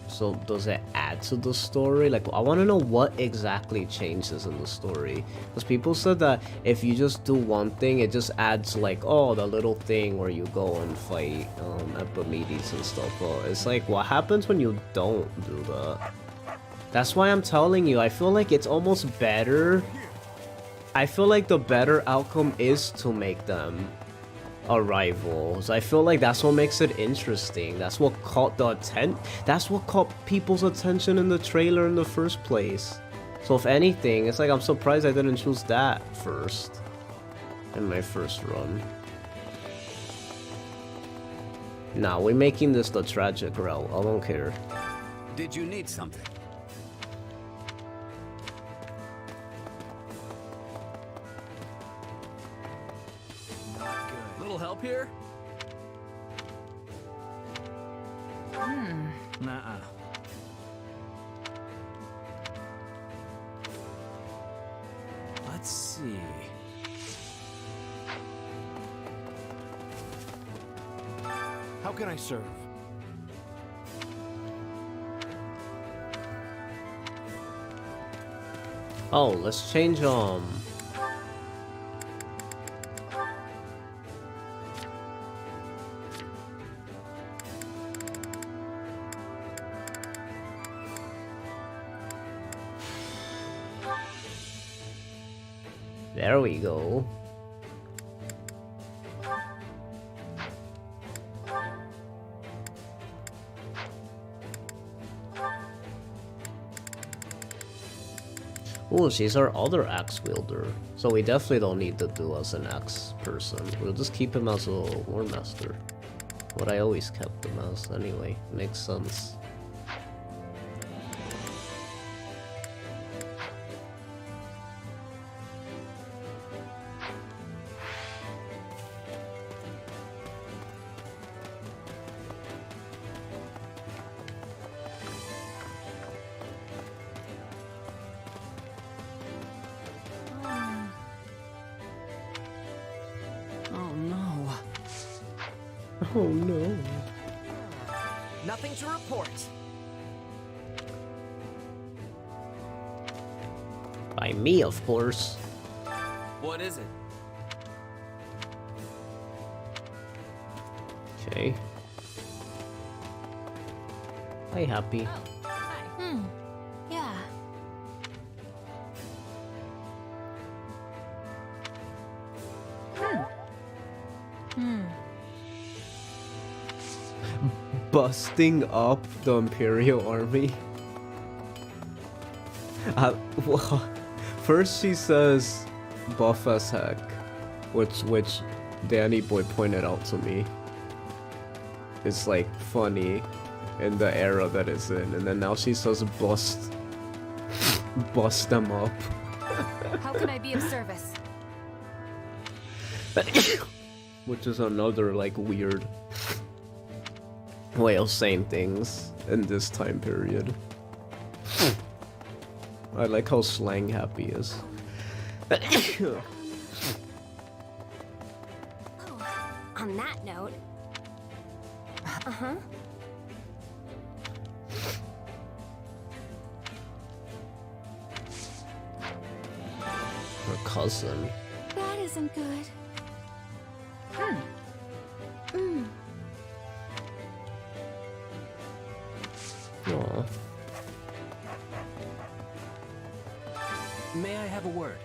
So does it add to the story? Like, I want to know what exactly changes in the story. Because people said that if you just do one thing, it just adds like, oh, the little thing where you go and fight Epimedes and stuff. But it's like, what happens when you don't do that? That's why I'm telling you, I feel like it's almost better. I feel like the better outcome is to make them rivals. I feel like that's what makes it interesting. That's what caught that's what caught people's attention in the trailer in the first place. So if anything, it's like I'm surprised I didn't choose that first in my first run. Nah, we're making this the tragic route. I don't care. Did you need something? Help here? Nuh-uh. Let's see. How can I serve? Oh, let's change there we go. Oh, she's our other axe wielder. So we definitely don't need to do as an axe person. We'll just keep him as a war master. What I always kept him as anyway. Makes sense. Oh no. Nothing to report. By me, of course. What is it? Okay. Hi, Happy. Yeah. Busting up the Imperial army. Well, first she says buff as heck, which Danny Boy pointed out to me. It's like funny in the era that it's in, and then now she says bust them up. How can I be of service? Which is another like weird way of saying things in this time period. I like how slang happy is. On that note... Uh-huh. Her cousin. That isn't good. Aww. May I have a word?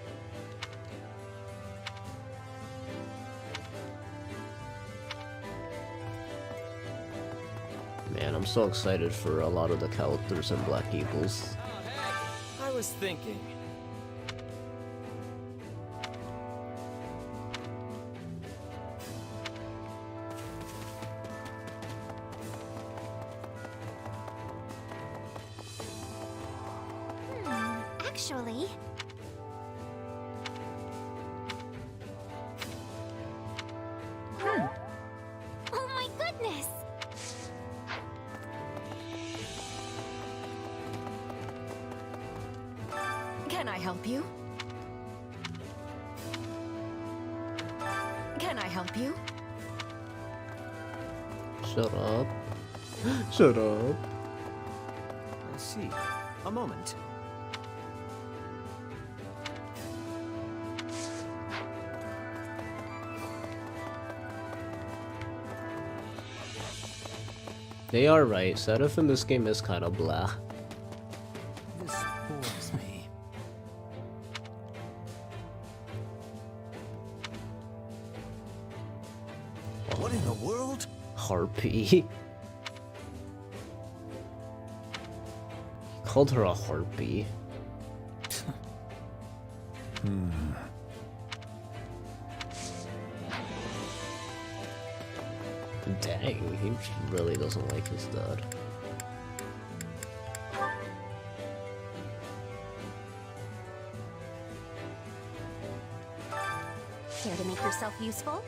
Man, I'm so excited for a lot of the characters in Black Eagles. I was thinking. Actually... Oh my goodness! Can I help you? Can I help you? Shut up. Shut up. I see. A moment. They are right. Seraph in this game is kind of blah. This bores me. What in the world? Harpy. He called her a harpy. Dang, he really doesn't like his dad. Care to make yourself useful?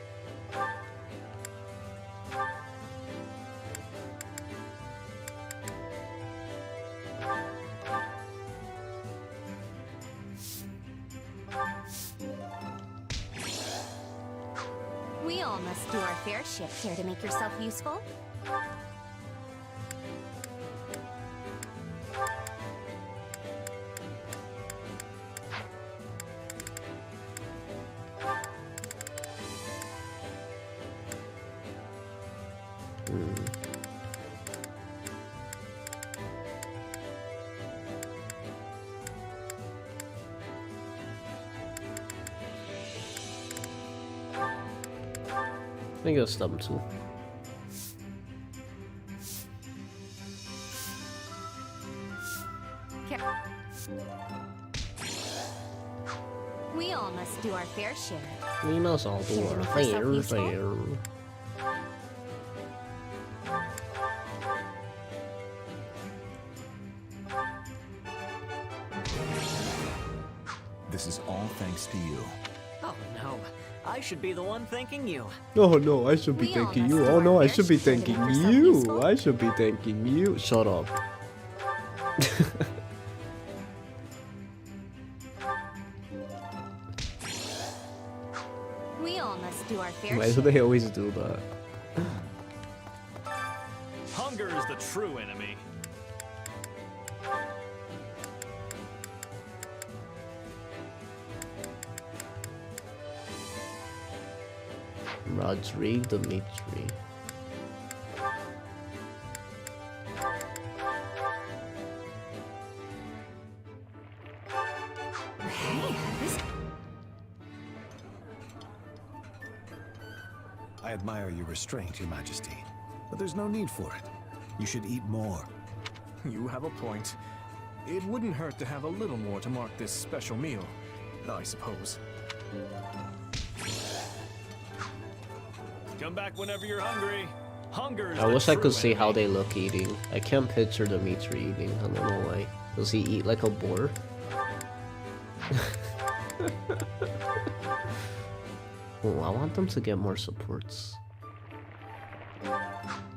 We all must do our fair share. Care to make yourself useful? I think it's them too. We all must do our fair share. We must all do our fair share. This is all thanks to you. Oh no, I should be the one thanking you. Oh no, I should be thanking you. Oh no, I should be thanking you. I should be thanking you. Shut up. We all must do our fair Why do share. they always do that? Hunger is the true enemy. Rodrigue Dimitri. I admire your restraint, Your Majesty, but there's no need for it. You should eat more. You have a point. It wouldn't hurt to have a little more to mark this special meal, I suppose. Come back whenever you're hungry. Hunger is I the wish I true could see enemy. how they look eating. I can't picture Dimitri eating. I don't know why. Does he eat like a boar? Oh, I want them to get more supports.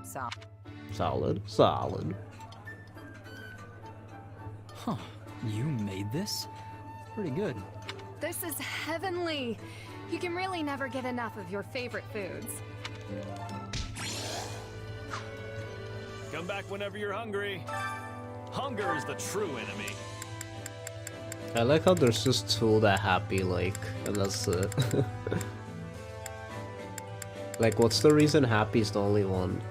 So, Solid, solid. Huh. You made this? Pretty good. This is heavenly. You can really never get enough of your favorite foods. Come back whenever you're hungry. Hunger is the true enemy. I like how there's just two that Happy like, and that's it. Like, what's the reason Happy's the only one?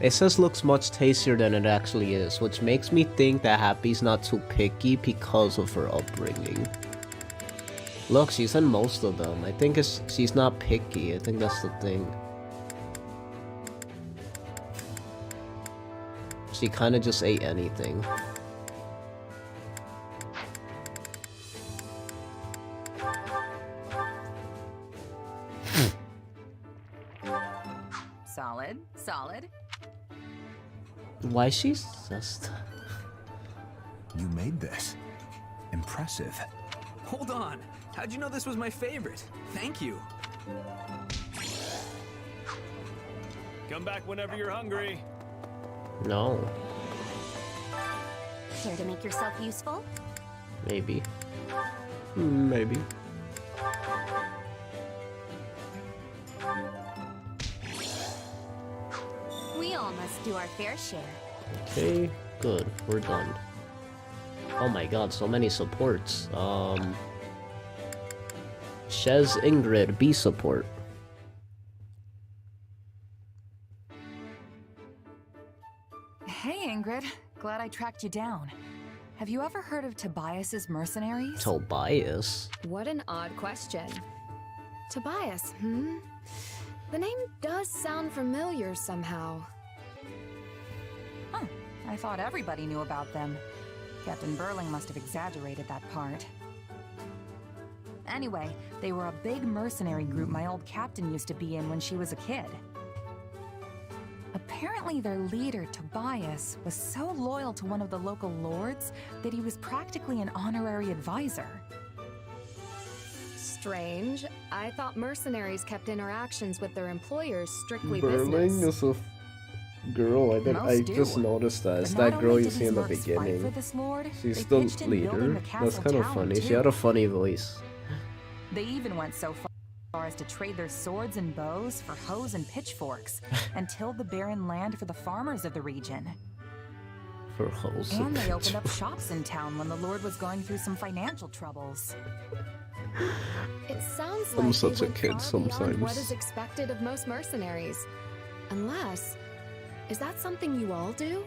It says looks much tastier than it actually is, which makes me think that Happy's not too picky because of her upbringing. Look, she's in most of them. I think she's not picky. I think that's the thing. She kind of just ate anything. Solid, solid. Why she's just... You made this. Impressive. Hold on. How'd you know this was my favorite? Thank you. Come back whenever you're hungry. No. Care to make yourself useful? Maybe. Maybe. We all must do our fair share. Okay, good. We're done. Oh my god, so many supports. Shez Ingrid, B support. Hey, Ingrid. Glad I tracked you down. Have you ever heard of Tobias's mercenaries? Tobias? What an odd question. Tobias, The name does sound familiar somehow. Huh. I thought everybody knew about them. Captain Burling must have exaggerated that part. Anyway, they were a big mercenary group my old captain used to be in when she was a kid. Apparently their leader, Tobias, was so loyal to one of the local lords that he was practically an honorary advisor. Strange. I thought mercenaries kept interactions with their employers strictly Burling business. is a girl. I just noticed that. It's that girl you see in the beginning. She's the leader. That's kind of funny. She had a funny voice. They even went so far as to trade their swords and bows for hoes and pitchforks and tilled the barren land for the farmers of the region. For hoes and they opened up shops in town when the Lord was going through some financial troubles. It sounds I'm like such they a went kid far sometimes. beyond what is expected of most mercenaries. Unless, is that something you all do?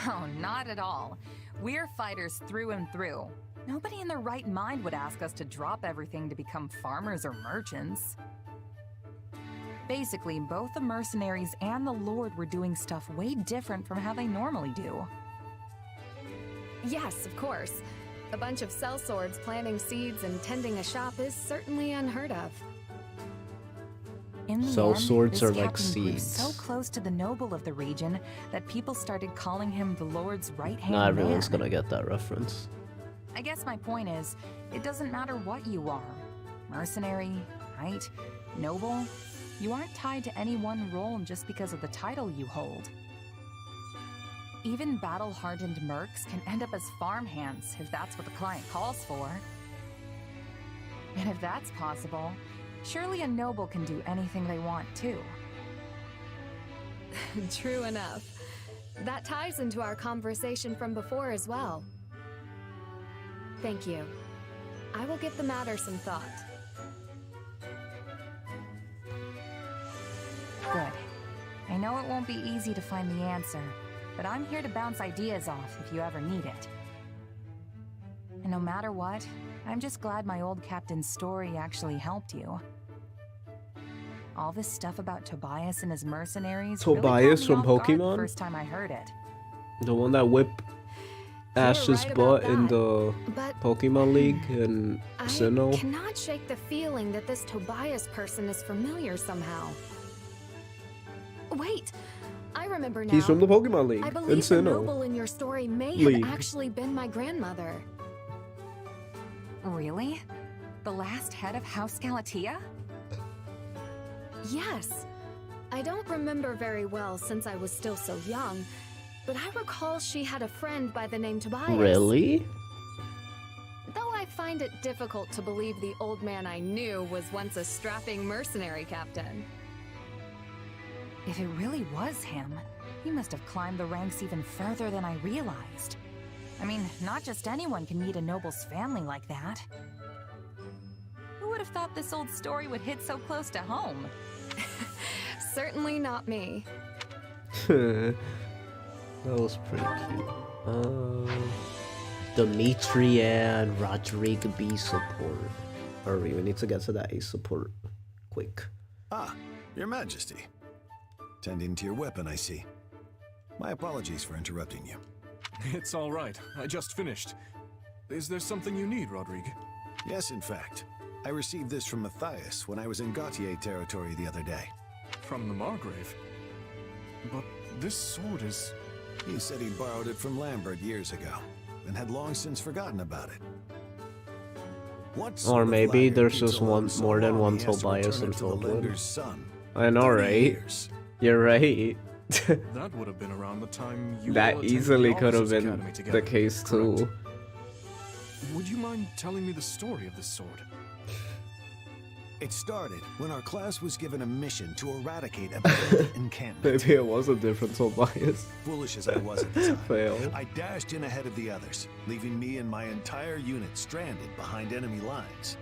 Oh, not at all. We're fighters through and through. Nobody in their right mind would ask us to drop everything to become farmers or merchants. Basically, both the mercenaries and the Lord were doing stuff way different from how they normally do. Yes, of course. A bunch of sellswords planting seeds and tending a shop is certainly unheard of. In the Sellswords end, are this like captain grew seeds. so close to the noble of the region that people started calling him the Lord's right-hand Not everyone's man. gonna get that reference. I guess my point is, it doesn't matter what you are. Mercenary, knight, noble, you aren't tied to any one role just because of the title you hold. Even battle-hardened mercs can end up as farmhands if that's what the client calls for. And if that's possible, surely a noble can do anything they want too. True enough. That ties into our conversation from before as well. Thank you. I will give the matter some thought. Good. I know it won't be easy to find the answer, but I'm here to bounce ideas off if you ever need it. And no matter what, I'm just glad my old captain's story actually helped you. All this stuff about Tobias and his mercenaries Tobias really from caught me off guard Pokemon? the first time I heard it. The one that whipped Ash's right butt about in that, the but Pokemon League and I Sinnoh. cannot shake the feeling that this Tobias person is familiar somehow. Wait, I remember now. He's from the Pokemon League I in believe the Sinnoh. noble in your story may League. have actually been my grandmother. Really? The last head of House Galatea? Yes. I don't remember very well since I was still so young, but I recall she had a friend by the name Tobias. Really? Though I find it difficult to believe the old man I knew was once a strapping mercenary captain. If it really was him, he must have climbed the ranks even further than I realized. I mean, not just anyone can meet a noble's family like that. Who would have thought this old story would hit so close to home? Certainly not me. That was pretty cute. Dimitri and Rodrigue B support. Hurry, we need to get to that A support. Quick. Ah, Your Majesty. Tending to your weapon, I see. My apologies for interrupting you. It's all right. I just finished. Is there something you need, Rodrigue? Yes, in fact. I received this from Matthias when I was in Gautier territory the other day. From the Margrave? But this sword is... He said he borrowed it from Lambert years ago, and had long since forgotten about it. Or maybe there's just more than one Tobias in Toblin. I know, right? You're right. That would have been around the time you that all easily could have Academy been together, the case too. correct? Would you mind telling me the story of this sword? It started when our class was given a mission to eradicate a bandit encampment. Maybe it was a different Tobias. Foolish as I was at the time, Fail. I dashed in ahead of the others, leaving me and my entire unit stranded behind enemy lines.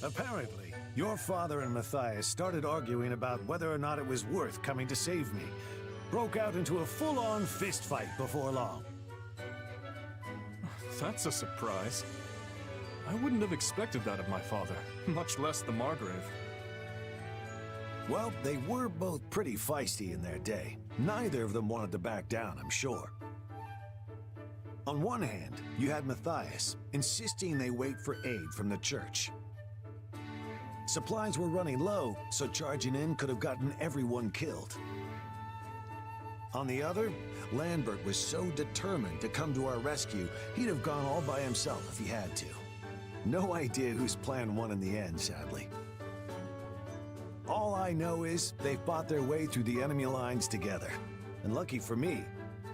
Apparently, your father and Matthias started arguing about whether or not it was worth coming to save me. Broke out into a full-on fist fight before long. That's a surprise. I wouldn't have expected that of my father, much less the Margrave. Well, they were both pretty feisty in their day. Neither of them wanted to back down, I'm sure. On one hand, you had Matthias, insisting they wait for aid from the church. Supplies were running low, so charging in could have gotten everyone killed. On the other, Lambert was so determined to come to our rescue, he'd have gone all by himself if he had to. No idea whose plan won in the end, sadly. All I know is they fought their way through the enemy lines together. And lucky for me,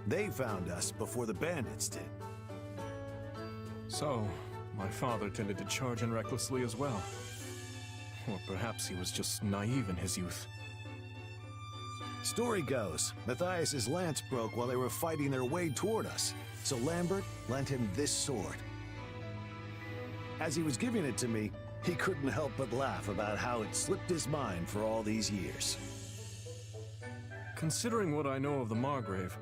they found us before the bandits did. So, my father tended to charge in recklessly as well. Or perhaps he was just naive in his youth. Story goes, Matthias's lance broke while they were fighting their way toward us, so Lambert lent him this sword. As he was giving it to me, he couldn't help but laugh about how it slipped his mind for all these years. Considering what I know of the Margrave,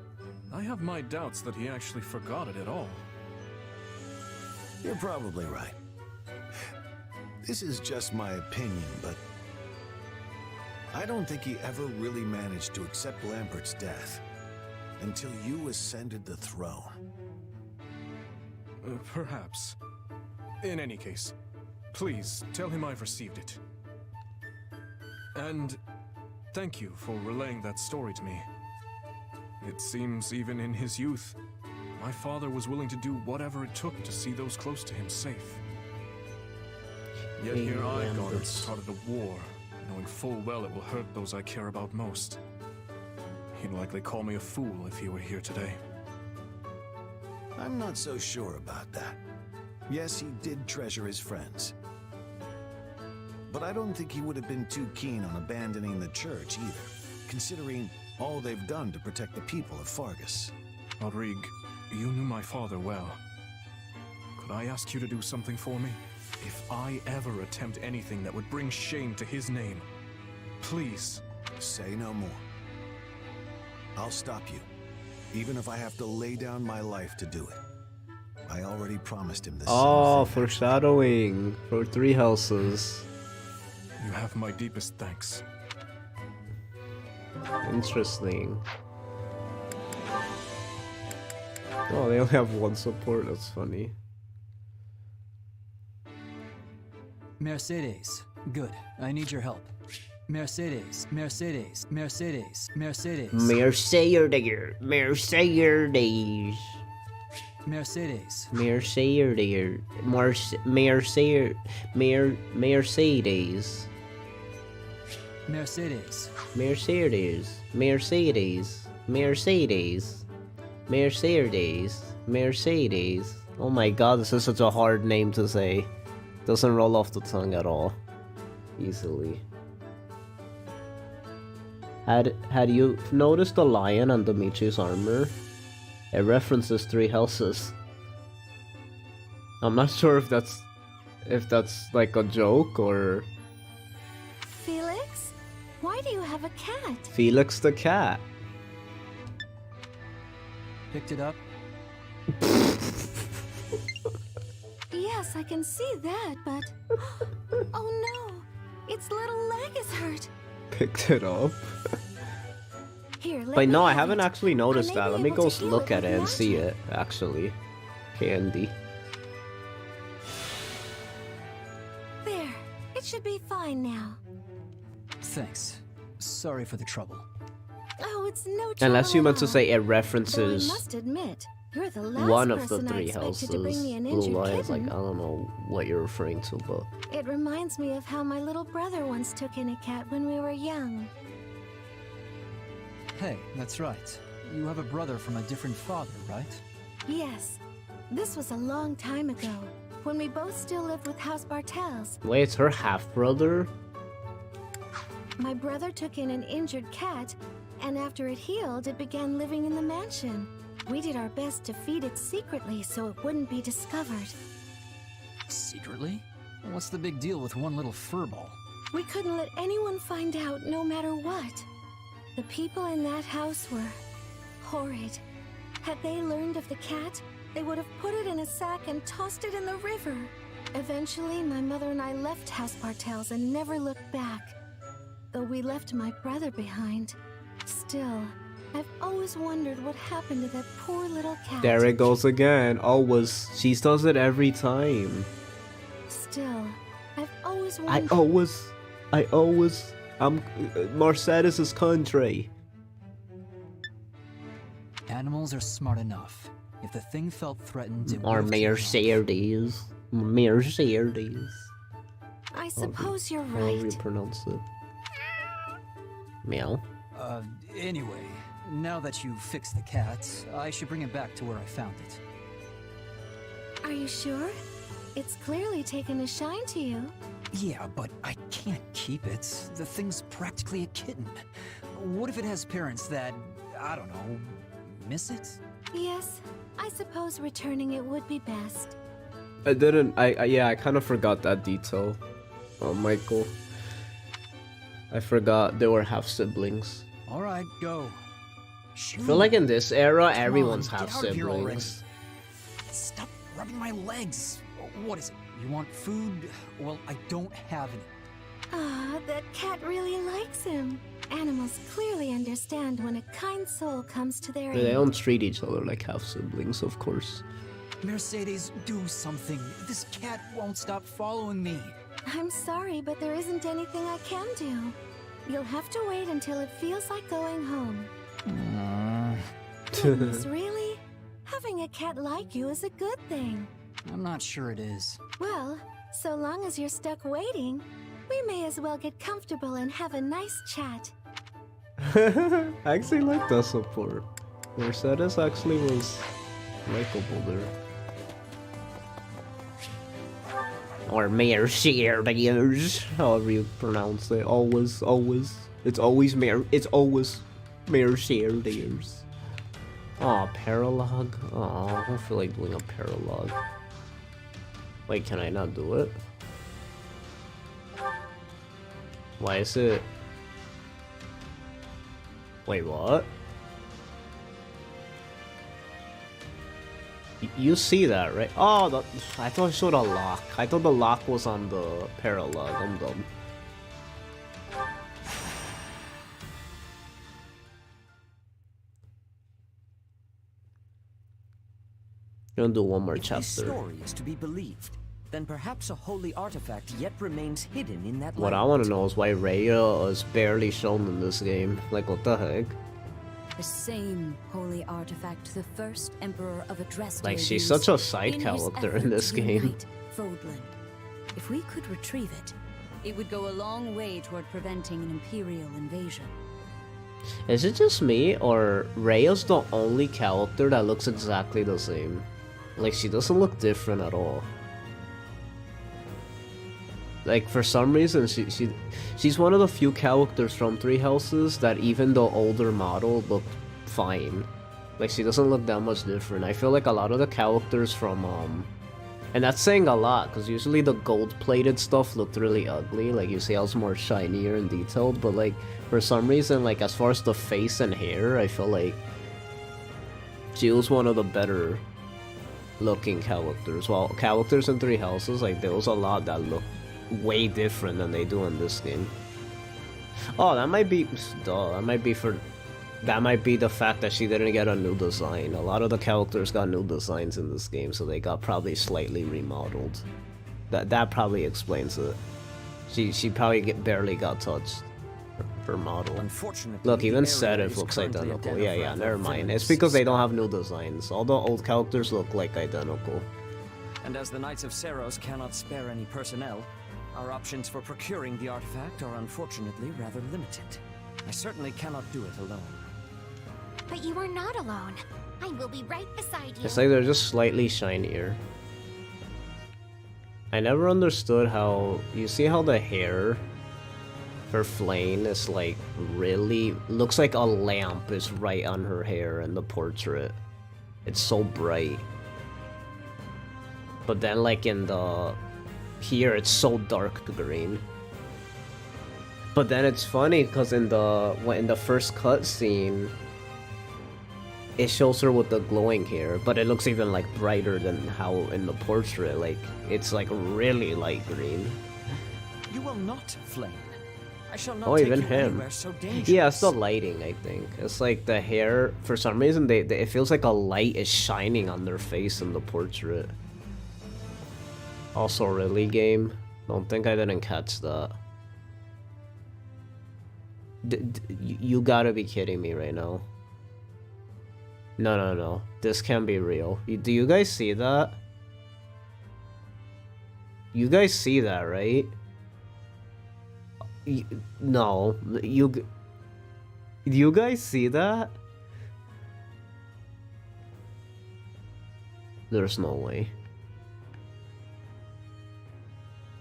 I have my doubts that he actually forgot it at all. You're probably right. This is just my opinion, but I don't think he ever really managed to accept Lambert's death until you ascended the throne. Perhaps. In any case, please tell him I've received it. And thank you for relaying that story to me. It seems even in his youth, my father was willing to do whatever it took to see those close to him safe. Yet here I've gone and started a war, knowing full well it will hurt those I care about most. He'd likely call me a fool if he were here today. I'm not so sure about that. Yes, he did treasure his friends. But I don't think he would have been too keen on abandoning the church either, considering all they've done to protect the people of Fargus. Rodrigue, you knew my father well. Could I ask you to do something for me? If I ever attempt anything that would bring shame to his name, please. Say no more. I'll stop you, even if I have to lay down my life to do it. I already promised him this. Oh, foreshadowing for 3 houses. You have my deepest thanks. Interesting. Oh, they only have 1 support. That's funny. Mercedes. Good. I need your help. Mercedes. Mercedes. Mercedes. Mercedes. Mercedes. Mercedes. Mercedes. Mercedes. Mercedes. Mercedes. Mercedes. Mercedes. Mercedes. Mercedes. Mercedes. Oh my god, this is such a hard name to say. Doesn't roll off the tongue at all. Easily. Had you noticed the lion on Dimitri's armor? It references 3 houses. I'm not sure if that's like a joke or... Felix? Why do you have a cat? Felix the cat. Picked it up? Yes, I can see that, but... Oh no! Its little leg is hurt! Picked it up? Here, But no, I haven't actually noticed that. Let me go look at it and see it, actually. Candy. There. It should be fine now. Thanks. Sorry for the trouble. Oh, it's no trouble. Unless you meant to say it Though I references must admit, you're the last one of the person I 3 expected houses. to bring me an Blue injured Lion's like, I kitten. don't know what you're referring to, but... It reminds me of how my little brother once took in a cat when we were young. Hey, that's right. You have a brother from a different father, right? Yes. This was a long time ago, when we both still lived with House Bartels. Wait, it's her half-brother? My brother took in an injured cat, and after it healed, it began living in the mansion. We did our best to feed it secretly so it wouldn't be discovered. Secretly? What's the big deal with one little furball? We couldn't let anyone find out, no matter what. The people in that house were horrid. Had they learned of the cat, they would have put it in a sack and tossed it in the river. Eventually, my mother and I left House Bartels and never looked back. Though we left my brother behind. Still, I've always wondered what happened to that poor little cat. There it goes again. Always. She does it every time. Still, I've always wondered... I always... Mercedes' country. Animals are smart enough. If the thing felt threatened, it Or would have Mercedes. Mercedes. I suppose you're However you right. pronounce it. Meow. Anyway, now that you've fixed the cat, I should bring it back to where I found it. Are you sure? It's clearly taken a shine to you. Yeah, but I can't keep it. The thing's practically a kitten. What if it has parents that, I don't know, miss it? Yes, I suppose returning it would be best. I kind of forgot that detail. Oh, Michael. I forgot they were half-siblings. Alright, go. I feel like in this era, Come everyone's on, get out of here already. half-siblings. Stop rubbing my legs. What is it? You want food? Well, I don't have any. Ah, that cat really likes him. Animals clearly understand when a kind soul comes to their They aid. don't treat each other like half-siblings, of course. Mercedes, do something. This cat won't stop following me. I'm sorry, but there isn't anything I can do. You'll have to wait until it feels like going home. Goodness, really? Having a cat like you is a good thing. I'm not sure it is. Well, so long as you're stuck waiting, we may as well get comfortable and have a nice chat. I actually like that support. Mercedes actually was likable there. Or Mercedes, however you pronounce it. Always. It's always Mercedes. Aw, paralog. Aw, I don't feel like doing a paralog. Wait, can I not do it? Why is it? Wait, what? You see that, right? Oh, I thought I showed a lock. I thought the lock was on the paralog. I'm dumb. Gonna do one more If chapter. this story is to be believed, then perhaps a holy artifact yet remains hidden in that What I land. want to know is why Rhea is barely shown in this game. Like, what the heck? The same holy artifact the first emperor of Adresta Like, she's used such a side in his character in effort this to game. unite Fodland. If we could retrieve it, it would go a long way toward preventing an Imperial invasion. Is it just me, or Rhea's the only character that looks exactly the same? Like, she doesn't look different at all. Like, for some reason, she's one of the few characters from Three Houses that even the older model looked fine. Like, she doesn't look that much different. I feel like a lot of the characters from, and that's saying a lot, because usually the gold-plated stuff looked really ugly. Like, you see how it's more shinier and detailed, but, like, for some reason, like, as far as the face and hair, I feel like she was one of the better looking characters. Well, characters in Three Houses, like, there was a lot that looked way different than they do in this game. Oh, that might be... Duh, that might be the fact that she didn't get a new design. A lot of the characters got new designs in this game, so they got probably slightly remodeled. That probably explains it. She probably barely got touched. Her model. Unfortunately, look, even the area Sedith is looks currently a identical. den of Yeah, rather never mind. villainous It's because they don't have new designs. All the old characters look like identical. And as the Knights of Seros cannot spare any personnel, our options for procuring the artifact are unfortunately rather limited. I certainly cannot do it alone. But you are not alone. I will be right beside you. It's like they're just slightly shinier. I never understood how... You see how the hair for Flame is like really... Looks like a lamp is right on her hair in the portrait. It's so bright. But then like in the... Here it's so dark green. But then it's funny because in the first cutscene, it shows her with the glowing hair, but it looks even like brighter than how in the portrait. Like it's like really light green. You will not flame. I shall not Oh, take even you him. anywhere so dangerous. Yeah, it's the lighting. I think it's like the hair. For some reason, it feels like a light is shining on their face in the portrait. Also, really, game? Don't think I didn't catch that. You gotta be kidding me right now. No. This can't be real. Do you guys see that? You guys see that, right? No. You guys see that? There's no way.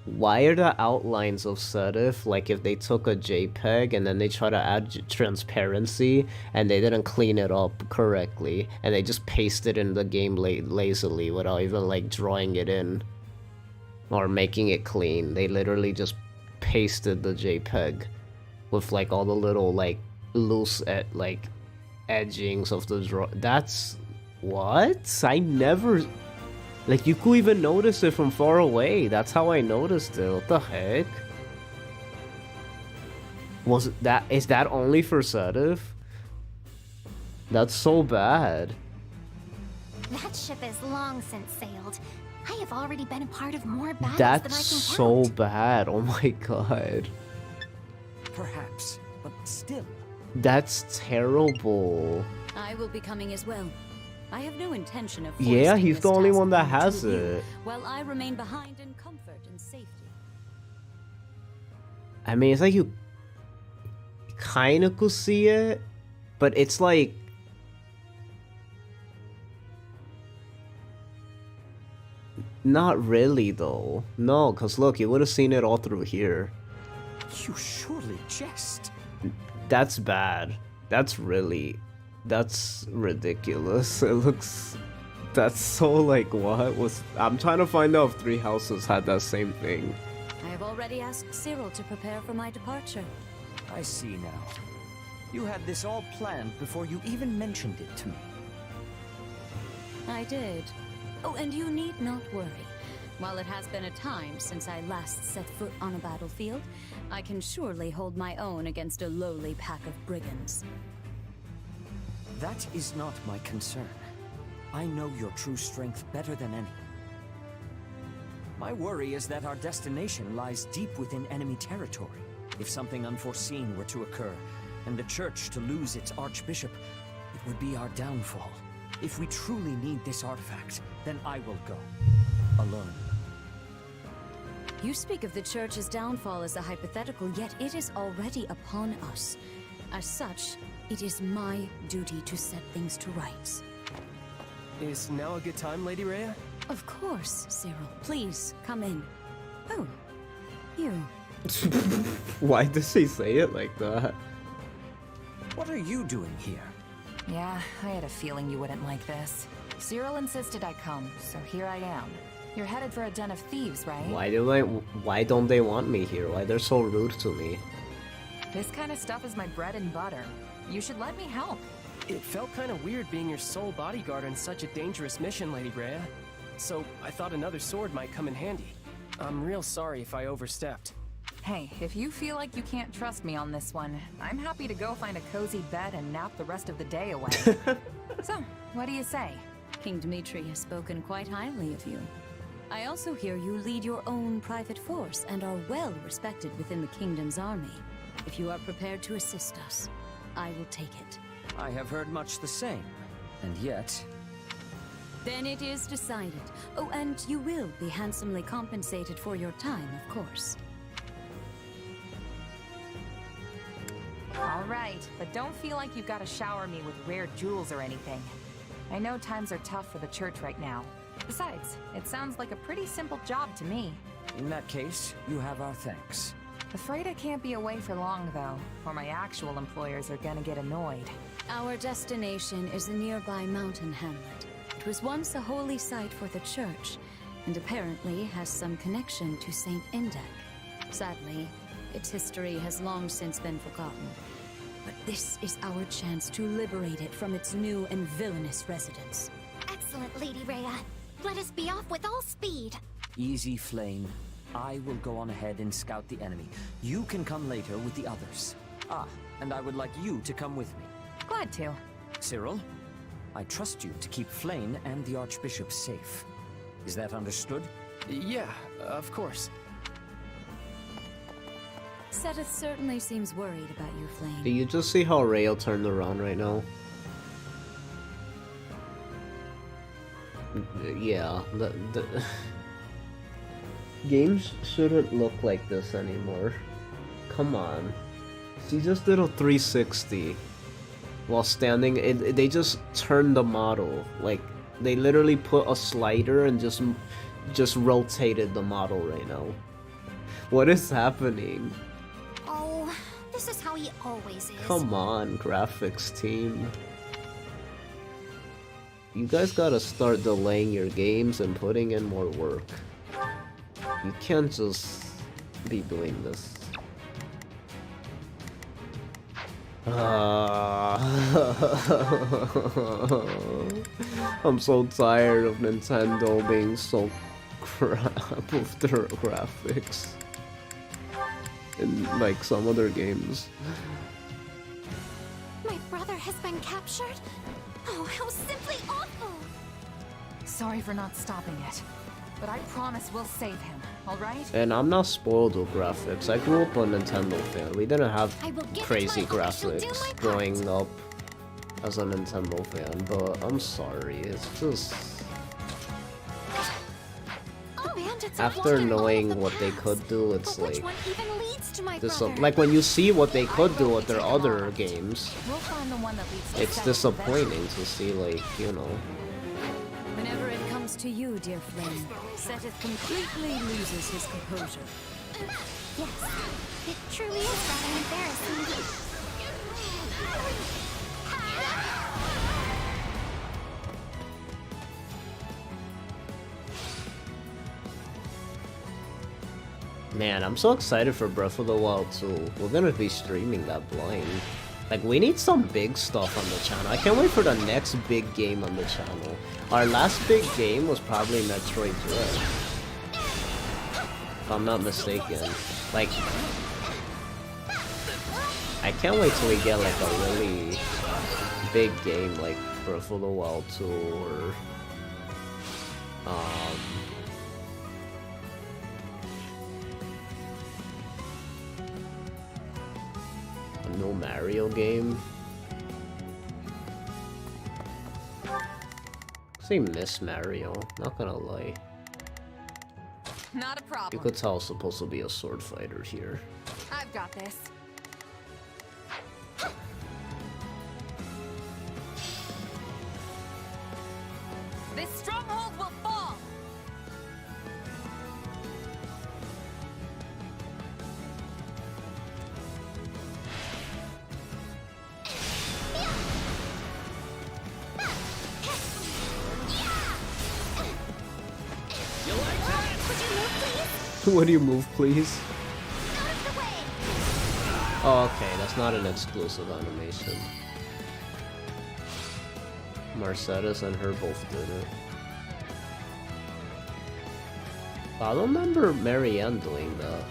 Why are the outlines of Sedith like if they took a JPEG and then they try to add transparency and they didn't clean it up correctly and they just pasted in the game lazily without even like drawing it in or making it clean? They literally just pasted the JPEG with like all the little like loose like edgings of the draw. That's what? I never... Like, you could even notice it from far away. That's how I noticed it. What the heck? Was it that? Is that only for Sedith? That's so bad. That ship is long since sailed. I have already been a part of more battles That's than I can so count. bad. Oh my god. Perhaps, but still. That's terrible. I will be coming as well. I have no intention of Yeah, foisting he's this the only task one that onto has you, it. while I remain behind in comfort and safety. I mean, it's like you kind of could see it, but it's like... Not really, though. No, because look, you would have seen it all through here. You surely jest. That's bad. That's ridiculous. It looks... That's so like, what was... I'm trying to find out if Three Houses had that same thing. I have already asked Cyril to prepare for my departure. I see now. You had this all planned before you even mentioned it to me. I did. Oh, and you need not worry. While it has been a time since I last set foot on a battlefield, I can surely hold my own against a lowly pack of brigands. That is not my concern. I know your true strength better than any. My worry is that our destination lies deep within enemy territory. If something unforeseen were to occur, and the church to lose its archbishop, would be our downfall. If we truly need this artifact, then I will go. Alone. You speak of the Church's downfall as a hypothetical, yet it is already upon us. As such, it is my duty to set things to rights. Is now a good time, Lady Rhea? Of course, Cyril. Please, come in. Oh, you. Why does he say it like that? What are you doing here? Yeah, I had a feeling you wouldn't like this. Cyril insisted I come, so here I am. You're headed for a den of thieves, right? Why don't they want me here? Why they're so rude to me? This kind of stuff is my bread and butter. You should let me help. It felt kind of weird being your sole bodyguard on such a dangerous mission, Lady Rhea. So I thought another sword might come in handy. I'm real sorry if I overstepped. Hey, if you feel like you can't trust me on this one, I'm happy to go find a cozy bed and nap the rest of the day away. So, what do you say? King Dmitri has spoken quite highly of you. I also hear you lead your own private force and are well respected within the kingdom's army. If you are prepared to assist us, I will take it. I have heard much the same, and yet... Then it is decided. Oh, and you will be handsomely compensated for your time, of course. All right, but don't feel like you've got to shower me with rare jewels or anything. I know times are tough for the Church right now. Besides, it sounds like a pretty simple job to me. In that case, you have our thanks. Afraid I can't be away for long, though, or my actual employers are gonna get annoyed. Our destination is a nearby mountain hamlet. It was once a holy site for the Church, and apparently has some connection to Saint Indek. Sadly, its history has long since been forgotten. But this is our chance to liberate it from its new and villainous residents. Excellent, Lady Rhea. Let us be off with all speed. Easy, Flame. I will go on ahead and scout the enemy. You can come later with the others. Ah, and I would like you to come with me. Glad to. Cyril, I trust you to keep Flame and the Archbishop safe. Is that understood? Yeah, of course. Seteth certainly seems worried about you, Flame. Do you just see how Rayo turned around right now? Yeah, the games shouldn't look like this anymore. Come on. She just did a 360 while standing. They just turned the model. Like, they literally put a slider and just rotated the model right now. What is happening? Oh, this is how he always is. Come on, graphics team. You guys gotta start delaying your games and putting in more work. You can't just be doing this. I'm so tired of Nintendo being so crap with their graphics in like some other games. My brother has been captured? Oh, how simply awful! Sorry for not stopping it, but I promise we'll save him, alright? And I'm not spoiled with graphics. I grew up a Nintendo fan. We didn't have crazy graphics growing up as a Nintendo fan, but I'm sorry, it's just... After knowing what they could do, it's like... like when you see what they could do with their other games, it's disappointing to see, like, you know... Whenever it comes to you, dear Flame, Seteth completely loses his composure. Yes, it truly is rather embarrassing. Man, I'm so excited for Breath of the Wild 2. We're gonna be streaming that blind. Like, we need some big stuff on the channel. I can't wait for the next big game on the channel. Our last big game was probably Metroid Dread, if I'm not mistaken. Like, I can't wait till we get like a really big game like Breath of the Wild 2 or a new Mario game. Say Miss Mario, not gonna lie. Not a You problem. could tell it's supposed to be a sword fighter here. I've got this. This stronghold will fall. Would you move, please? Oh, okay, that's not an exclusive animation. Mercedes and her both did it. I don't remember Marianne doing that.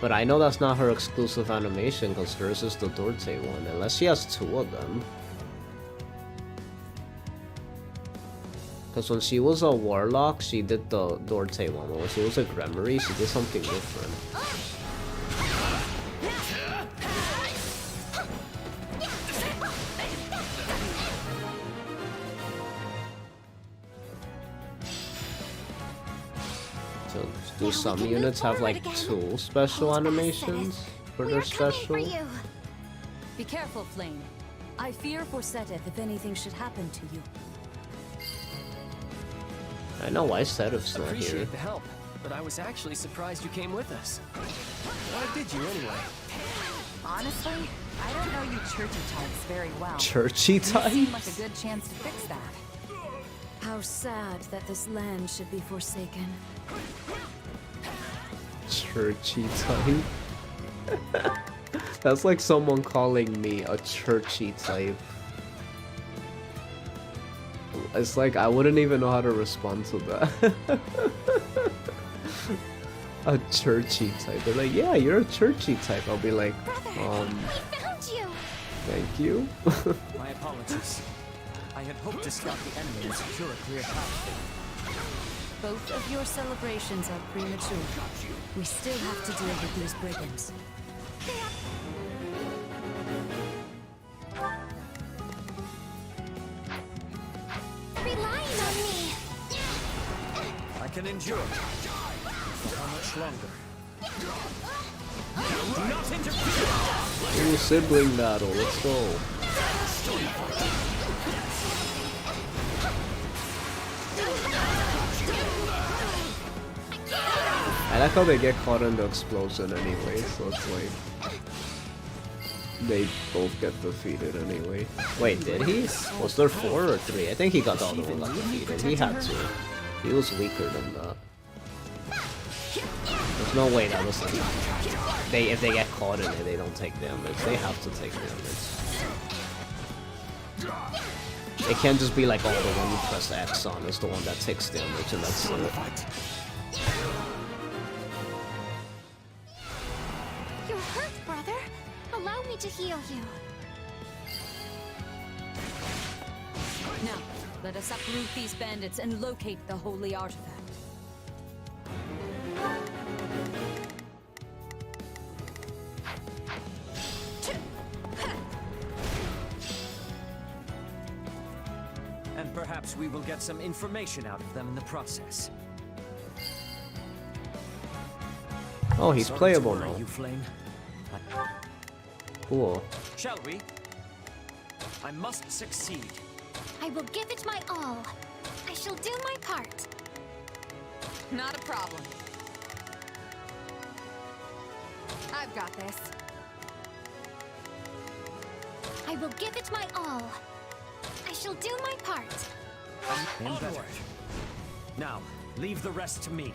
But I know that's not her exclusive animation because hers is the Dorte one, unless she has two of them. Because when she was a warlock, she did the Dorte one. When she was a Gremory, she did something different. So, do some units have like two special animations for their special? Be careful, Flame. I fear for Seteth if anything should happen to you. I know why Seteth's not here. Appreciate the help, but I was actually surprised you came with us. Why did you anyway? Honestly, I don't know you churchy types very well. Churchy You seem types? like a good chance to fix that. How sad that this land should be forsaken. Churchy type? That's like someone calling me a churchy type. It's like I wouldn't even know how to respond to that. A churchy type. They're like, yeah, you're a churchy type. I'll be like, thank you. My apologies. I had hoped to scout the enemy and secure a clear path. Both of your celebrations are premature. We still have to deal with these brigands. Relying on me. I can endure. How much longer? Do not interfere! Ooh, sibling battle. Let's go. I like how they get caught in the explosion anyway, so it's like they both get defeated anyway. Wait, did he? Was there 4 or 3? I think he got the other one got defeated. He had to. He was weaker than that. There's no way that was like if they get caught in it, they don't take damage. They have to take damage. It can't just be like, oh, the one you press X on is the one that takes damage, and that's it. You're hurt, brother. Allow me to heal you. Now, let us uproot these bandits and locate the holy artifact. And perhaps we will get some information out of them in the process. Oh, he's Sorry playable to worry now. you, Flame. Cool. Shall we? I must succeed. I will give it my all. I shall do my part. Not a problem. I've got this. I will give it my all. I shall do my part. And better. Now, leave the rest to me.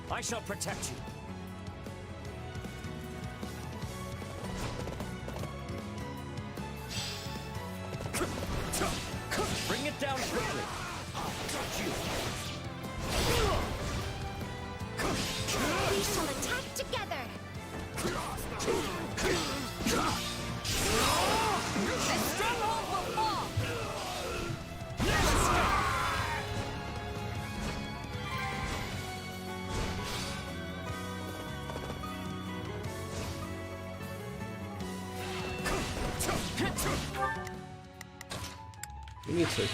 I shall protect you. Bring it down quickly. We shall attack together. The stronghold will fall. You need to.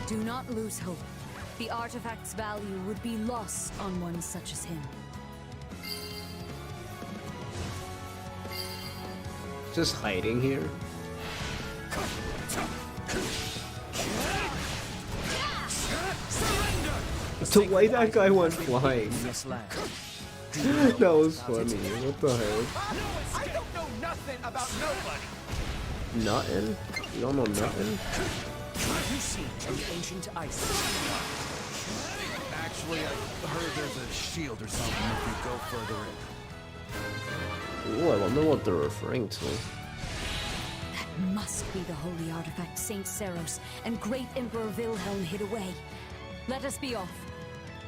Do not lose hope. The artifact's value would be lost on one such as him. Just hiding here. So why that guy went flying? That was funny. What the heck? I don't know nothing about nobody. Nothing? You don't know nothing? Have you seen the ancient ice? Actually, I heard there's a shield or something if you go further in. Ooh, I wonder what they're referring to. That must be the holy artifact Saint Seros and great Emperor Wilhelm hid away. Let us be off.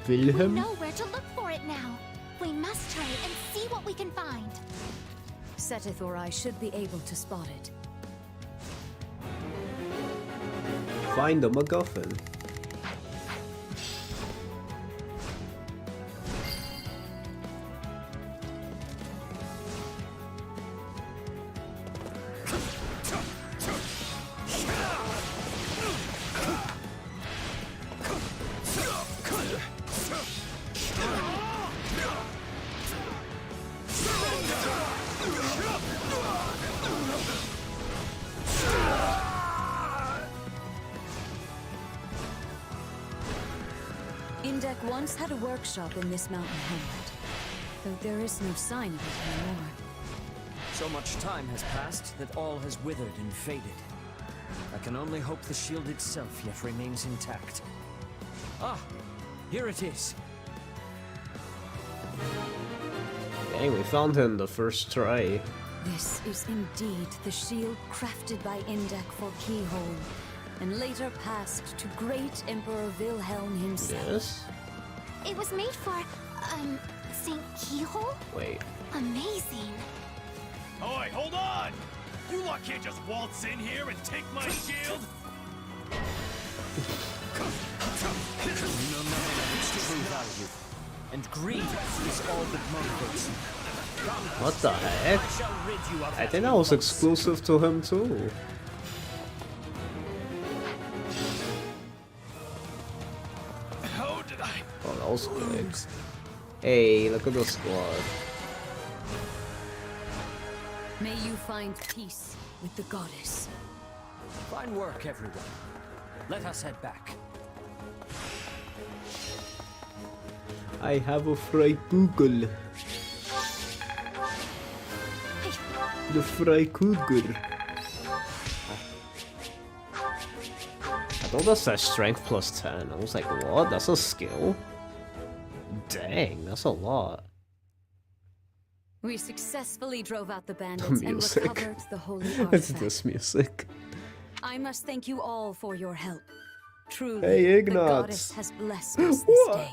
Wilhelm? We know where to look for it now. We must hurry and see what we can find. Seteth or I should be able to spot it. Find the MacGuffin. Indek once had a workshop in this mountain hamlet, though there is no sign of it anymore. So much time has passed that all has withered and faded. I can only hope the shield itself yet remains intact. Ah, here it is. Dang, we found him the first try. This is indeed the shield crafted by Indek for Keyhole, and later passed to great Emperor Wilhelm himself. Yes? It was made for, St. Keyhole? Wait. Amazing. Oi, hold on! You lot can't just waltz in here and take my shield! You know nothing of its true value, and greed is all that motivates you. What the heck? I think that was exclusive to him too. How did I? Oh, that was quick. Hey, look at the squad. May you find peace with the goddess. Fine work, everyone. Let us head back. I have a fried Google. The fried Google. I thought that said strength plus 10. I was like, what? That's a skill? Dang, that's a lot. We successfully drove out the bandits and music. recovered the holy It's artifact. this music. I must thank you all for your help. Truly, Hey, the Ignatz. goddess has blessed us this day.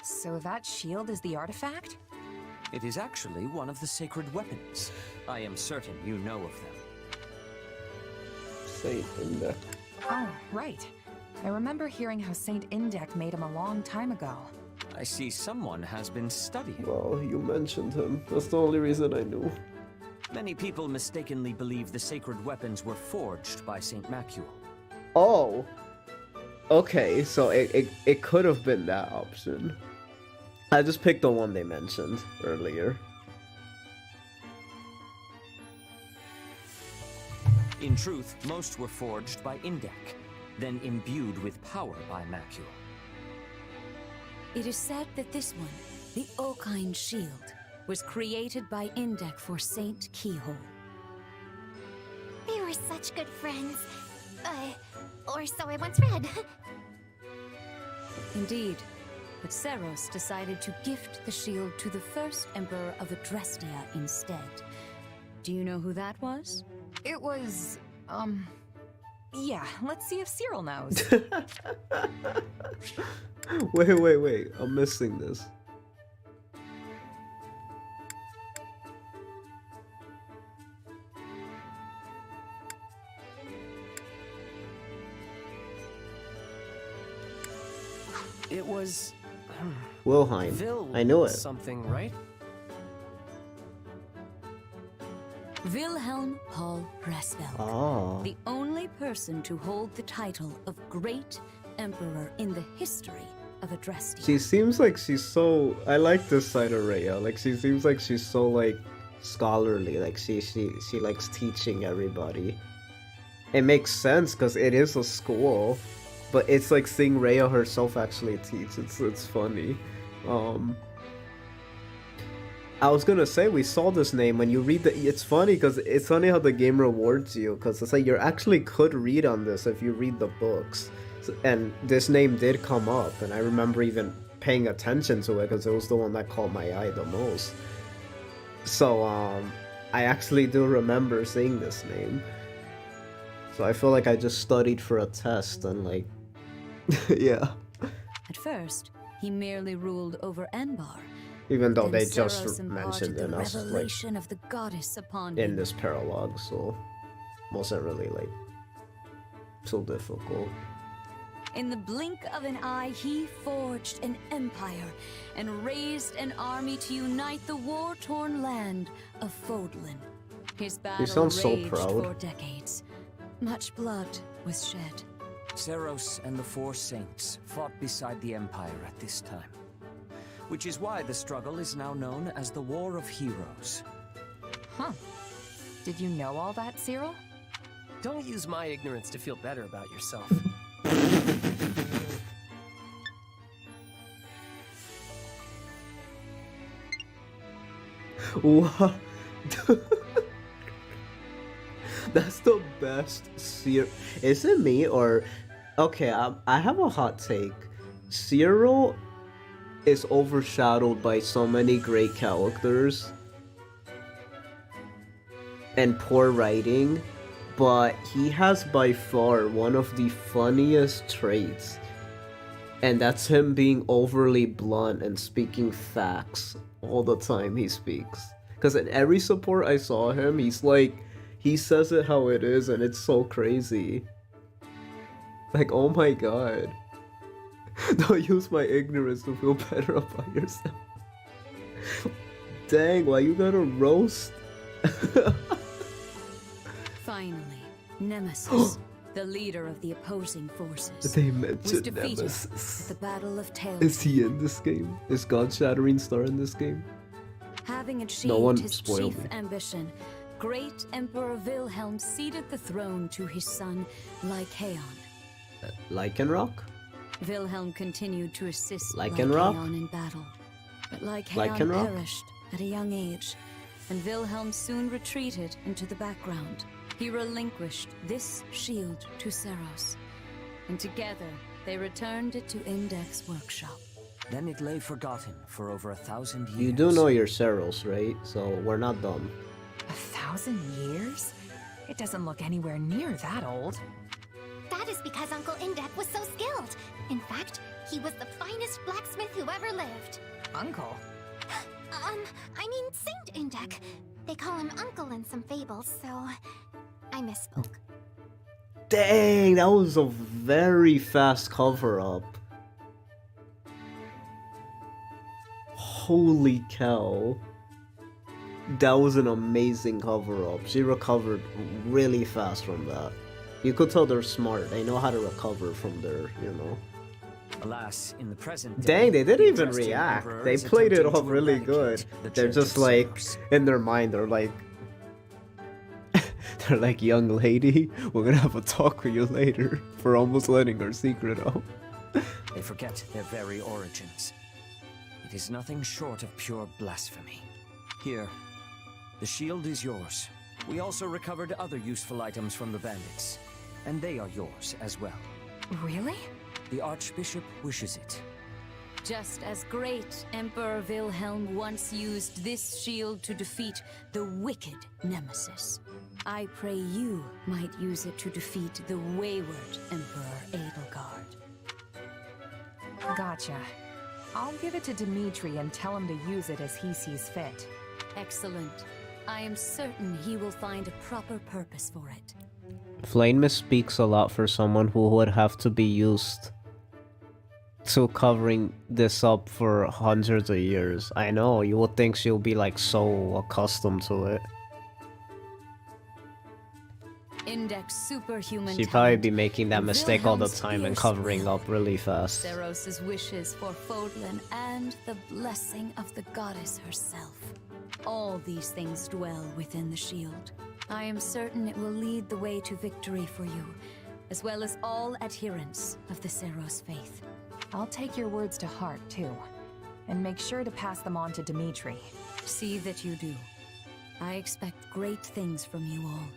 So that shield is the artifact? It is actually one of the sacred weapons. I am certain you know of them. Saint Indek. Oh, right. I remember hearing how Saint Indek made him a long time ago. I see someone has been studying. Well, you mentioned him. That's the only reason I knew. Many people mistakenly believe the sacred weapons were forged by Saint Macuel. Oh. Okay, so it could have been that option. I just picked the one they mentioned earlier. In truth, most were forged by Indek, then imbued with power by Macuel. It is said that this one, the Okine Shield, was created by Indek for Saint Keyhole. They were such good friends. Or so I once read. Indeed, but Seros decided to gift the shield to the first emperor of Adrestia instead. Do you know who that was? It was, yeah, let's see if Cyril knows. Wait. I'm missing this. It was... Wilhelm. Vil I knew it. something, right? Wilhelm Paul Resfeld, Oh. the only person to hold the title of Great Emperor in the history of Adrestia. She seems like she's so... I like this side of Rhea. Like, she seems like she's so, like, scholarly. Like, she likes teaching everybody. It makes sense, because it is a school. But it's like seeing Rhea herself actually teach. It's funny. I was gonna say, we saw this name when you read the... It's funny, because it's funny how the game rewards you, because it's like you actually could read on this if you read the books. And this name did come up, and I remember even paying attention to it, because it was the one that caught my eye the most. So, I actually do remember seeing this name. So I feel like I just studied for a test, and like... yeah. At first, he merely ruled over Enbar. Even though Then they Seros just imparted mentioned the in us, like, revelation of the goddess upon in him. this paralogue, so wasn't really like so difficult. In the blink of an eye, he forged an empire and raised an army to unite the war-torn land of Fodlan. His battle sounds so raged proud. for decades. Much blood was shed. Seros and the Four Saints fought beside the Empire at this time, which is why the struggle is now known as the War of Heroes. Huh. Did you know all that, Cyril? Don't use my ignorance to feel better about yourself. What? That's the best Is it me or... Okay, I have a hot take. Cyril is overshadowed by so many great characters and poor writing, but he has by far one of the funniest traits, and that's him being overly blunt and speaking facts all the time he speaks. Because in every support I saw him, he's like, he says it how it is, and it's so crazy. Like, oh my god. Don't use my ignorance to feel better about yourself. Dang, why you gotta roast? Finally, Nemesis, the leader of the opposing forces, They was mentioned defeated Nemesis. at the Battle of Tail. Is he in this game? Is God Shattering Star in this game? Having achieved No one his spoiled chief me. ambition, great Emperor Wilhelm ceded the throne to his son, Lycaon. Lycanroc? Wilhelm continued to assist Lycanroc? Lycaon in battle, but Lycaon Lycanroc? perished at a young age, and Wilhelm soon retreated into the background. He relinquished this shield to Seros, and together they returned it to Index Workshop. Then it lay forgotten for over 1,000 years. You do know your Seros, right? So we're not dumb. 1,000 years? It doesn't look anywhere near that old. That is because Uncle Indek was so skilled. In fact, he was the finest blacksmith who ever lived. Uncle? I mean Saint Indek. They call him Uncle in some fables, so I misspoke. Dang, that was a very fast cover-up. Holy cow. That was an amazing cover-up. She recovered really fast from that. You could tell they're smart. They know how to recover from their, you know. Alas, in the present day, Dang, they didn't the even Adrestian react. Emperor They is played it attempting off to really eradicate good. the They're Church just of like, Seros. in their mind, they're like, they're like, young lady, we're gonna have a talk with you later for almost letting our secret out. They forget their very origins. It is nothing short of pure blasphemy. Here, the shield is yours. We also recovered other useful items from the bandits, and they are yours as well. Really? The Archbishop wishes it. Just as great Emperor Wilhelm once used this shield to defeat the wicked Nemesis, I pray you might use it to defeat the wayward Emperor Edelgard. Gotcha. I'll give it to Dimitri and tell him to use it as he sees fit. Excellent. I am certain he will find a proper purpose for it. Flame speaks a lot for someone who would have to be used to covering this up for hundreds of years. I know, you would think she'll be like so accustomed to it. Index superhuman She'd probably talent, be making that and mistake all the Wilhelm's time and fierce covering will. up really fast. Seros's wishes for Fodlan and the blessing of the goddess herself. All these things dwell within the shield. I am certain it will lead the way to victory for you, as well as all adherents of the Seros faith. I'll take your words to heart, too. And make sure to pass them on to Dimitri. See that you do. I expect great things from you all.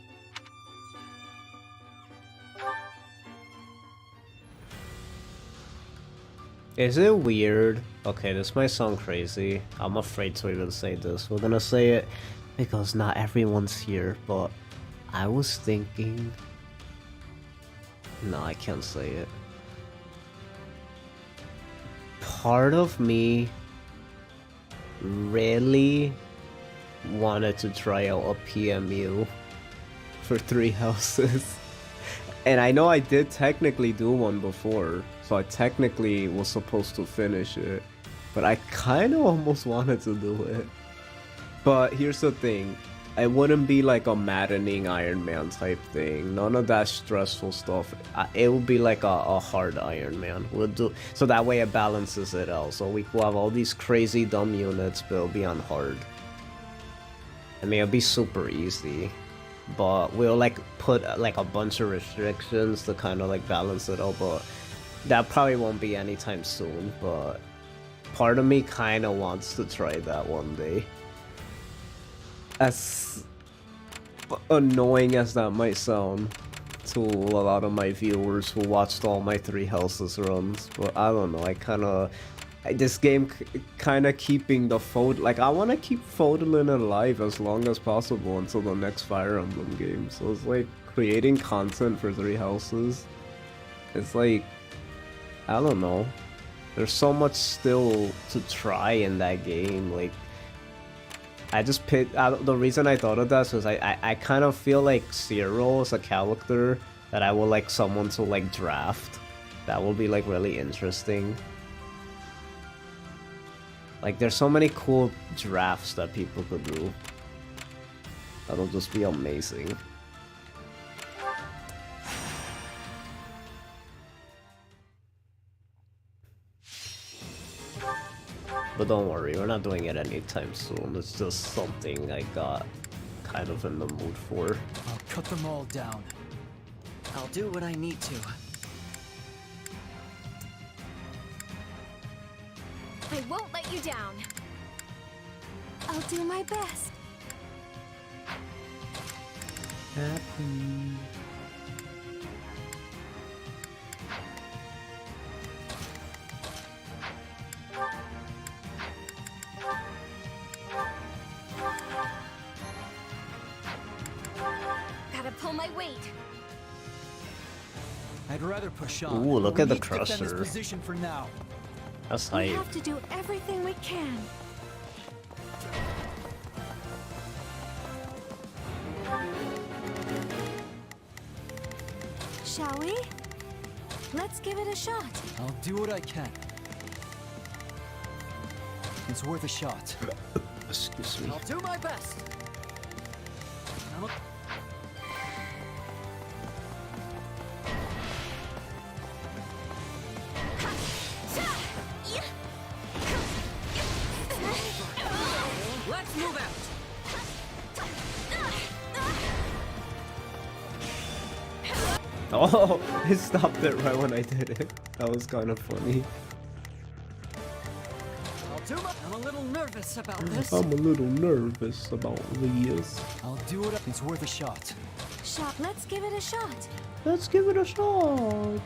Is it weird? Okay, this might sound crazy. I'm afraid to even say this. We're gonna say it because not everyone's here, but I was thinking... No, I can't say it. Part of me really wanted to try out a PMU for 3 houses. And I know I did technically do one before, so I technically was supposed to finish it, but I kind of almost wanted to do it. But here's the thing, it wouldn't be like a maddening Iron Man type thing, none of that stressful stuff. It would be like a hard Iron Man. We'll do so that way it balances it out, so we will have all these crazy dumb units, but it'll be on hard. I mean, it'll be super easy, but we'll like put like a bunch of restrictions to kind of like balance it out, but that probably won't be anytime soon. But part of me kind of wants to try that one day. As annoying as that might sound to a lot of my viewers who watched all my 3 houses runs, but I don't know, I kind of... This game kind of keeping the like I want to keep Fodlan alive as long as possible until the next Fire Emblem game. So it's like creating content for 3 houses. It's like, I don't know. There's so much still to try in that game. Like, I just picked... the reason I thought of that was I kind of feel like Zero is a character that I would like someone to like draft. That will be like really interesting. Like, there's so many cool drafts that people could do. That'll just be amazing. But don't worry, we're not doing it anytime soon. It's just something I got kind of in the mood for. I'll cut them all down. I'll do what I need to. I won't let you down. I'll do my best. Happy. Gotta pull my weight. I'd rather push on. Ooh, look at the We need to defend this crusher. position for now. That's We hype. have to do everything we can. Shall we? Let's give it a shot. I'll do what I can. It's worth a shot. Excuse me. I'll do my best. Let's move out. Oh, it stopped it right when I did it. That was kind of funny. I'm a little nervous about this. I'm a little nervous about this. I'll do it. It's worth a shot. Shot. Let's give it a shot. Let's give it a shot.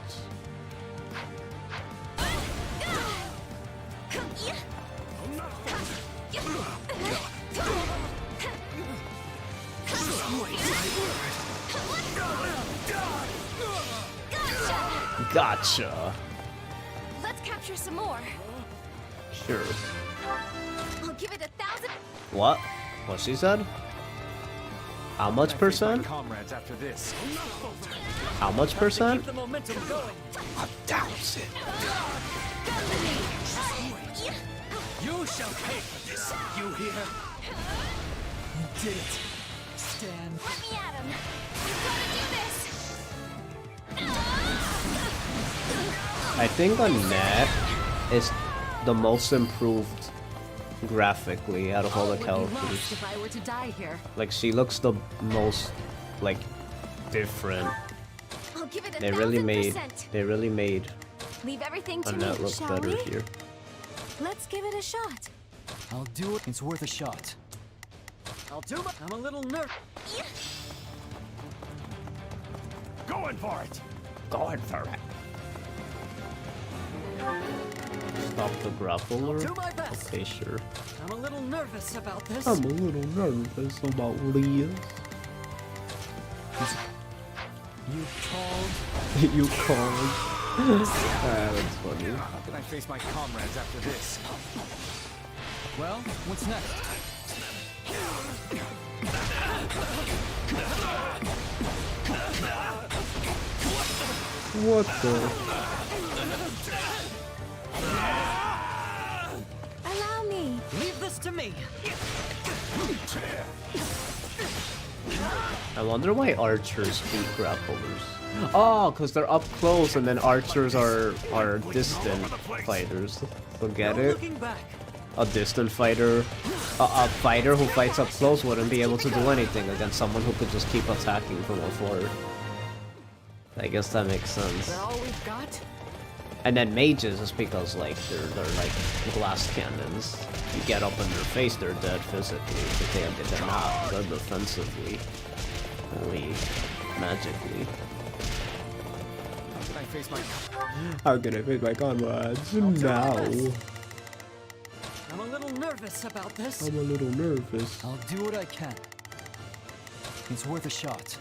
Gotcha. Let's capture some more. Sure. I'll give it 1,000. What? What she said? How much percent? Comrades after this. How much percent? Keep the momentum going. 1,000. You shall pay for this. You hear? You did it. Stand. Let me at him. We've got to do this. I think on Nat is the most improved graphically out of all the characters. If I were to die here. Like she looks the most like different. I'll give it a They really made 1000%. Leave everything to on me, that look shall better we? here. Let's give it a shot. I'll do it. It's worth a shot. I'll do my... I'm a little nervous. Going for it. Going for it. Stop the grappler. Do my best. Okay, sure. I'm a little nervous about this. I'm a little nervous about Leah. You called. You called. That's funny. How can I face my comrades after this? Well, what's next? What the? Allow me. Leave this to me. I wonder why archers beat grapplers. Oh, because they're up close and then archers are distant fighters. Forget it. A distant fighter, a fighter who fights up close wouldn't be able to do anything against someone who could just keep attacking from afar. I guess that makes sense. Is that all we've got? And then mages is because like they're like glass cannons. You get up in their face, they're dead physically, but they're not dead defensively. Only magically. How can I face my... How can I face my comrades now? I'm a little nervous about this. I'm a little nervous. I'll do what I can. It's worth a shot.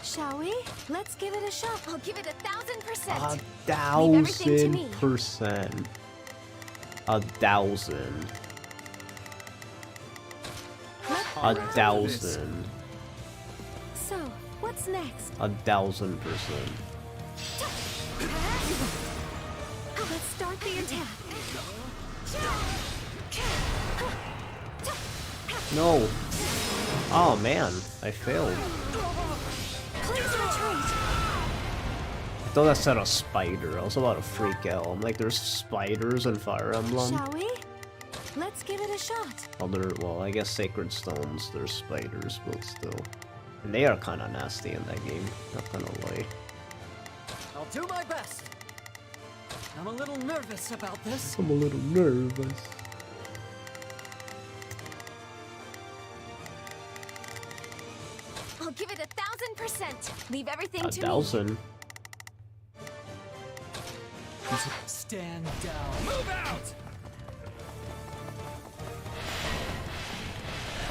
Shall we? Let's give it a shot. I'll give it 1000%. 1000%. 1000. 1000. So, what's next? 1000%. Let's start the attack. No. Oh man, I failed. Please retreat. I thought that said a spider. I was about to freak out. I'm like, there's spiders in Fire Emblem. Shall we? Let's give it a shot. Well, I guess Sacred Stones, there's spiders, but still. And they are kind of nasty in that game, not gonna lie. I'll do my best. I'm a little nervous about this. I'm a little nervous. I'll give it 1000%. Leave everything to me. 1000. Stand down. Move out!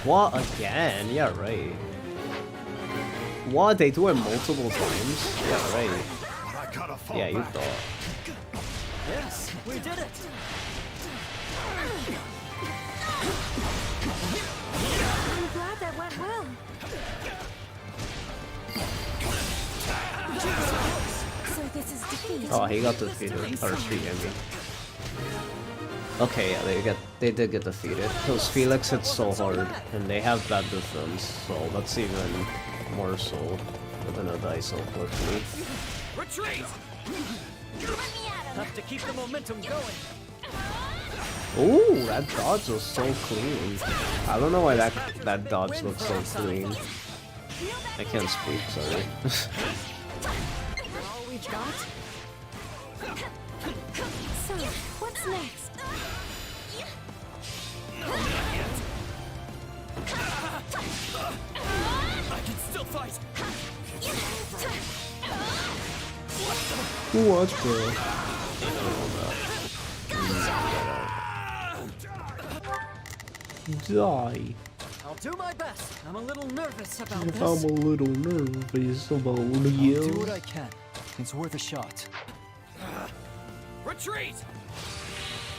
What again? Yeah, right. What? They do it multiple times? Yeah, right. Yeah, you thought. Yes, we did it. I'm glad that went well. So this is defeat. Oh, he got defeated. Or defeated, I mean. Okay, yeah, they did get defeated. Because Felix hits so hard, and they have bad defense, so that's even more so. They're gonna die so quickly. Retreat! Have to keep the momentum going. Ooh, that dodge was so clean. I don't know why that dodge looks so clean. I can't speak, sorry. All we've got? So, what's next? I can still fight! What the? Die. I'll do my best. I'm a little nervous about I'm this. a little nervous about you. I'll do what I can. It's worth a shot. Retreat!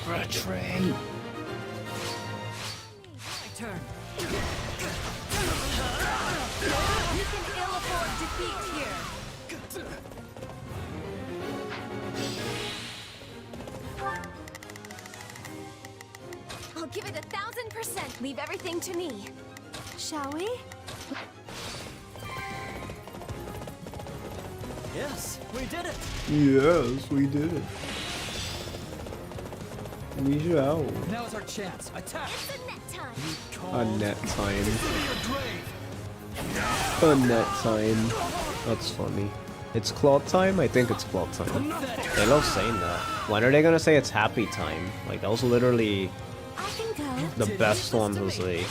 Retreat. My turn. You can ill afford defeat here. Give it 1000%. Leave everything to me. Shall we? Yes, we did it. Yes, we did it. We shall. Now is our chance. Attack! It's a net time. A net time. A net time. That's funny. It's claw time? I think it's claw time. They love saying that. When are they gonna say it's happy time? Like, that was literally the best one to say.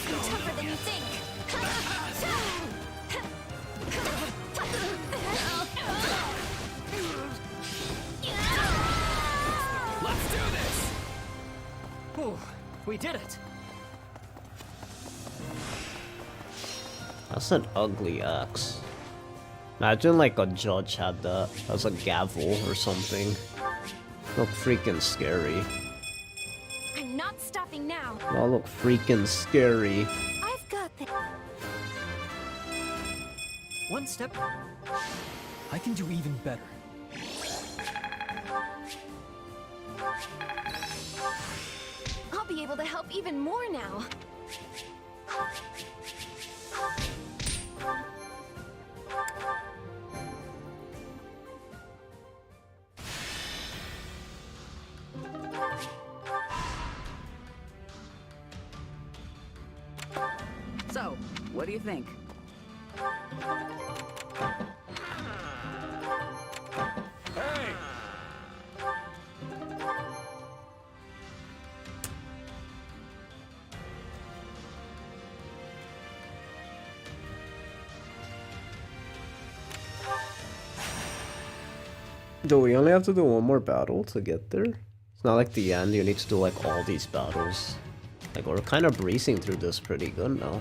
Tougher than you think. Let's do this! Whew, we did it! That's an ugly axe. Imagine like a judge had that as a gavel or something. Look freaking scary. I'm not stopping now. That look freaking scary. I've got this. One step. I can do even better. I'll be able to help even more now. So, what do you think? Hey! Do we only have to do one more battle to get there? It's not like the end, you need to do like all these battles. Like, we're kind of breezing through this pretty good now.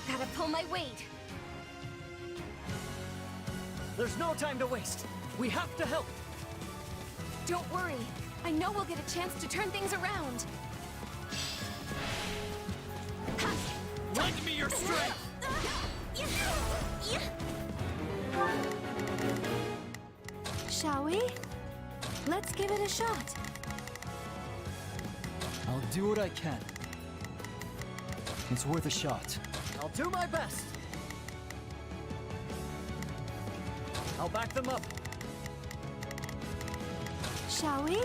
Gotta pull my weight. There's no time to waste. We have to help. Don't worry. I know we'll get a chance to turn things around. Lend me your strength! Shall we? Let's give it a shot. I'll do what I can. It's worth a shot. I'll do my best. I'll back them up. Shall we?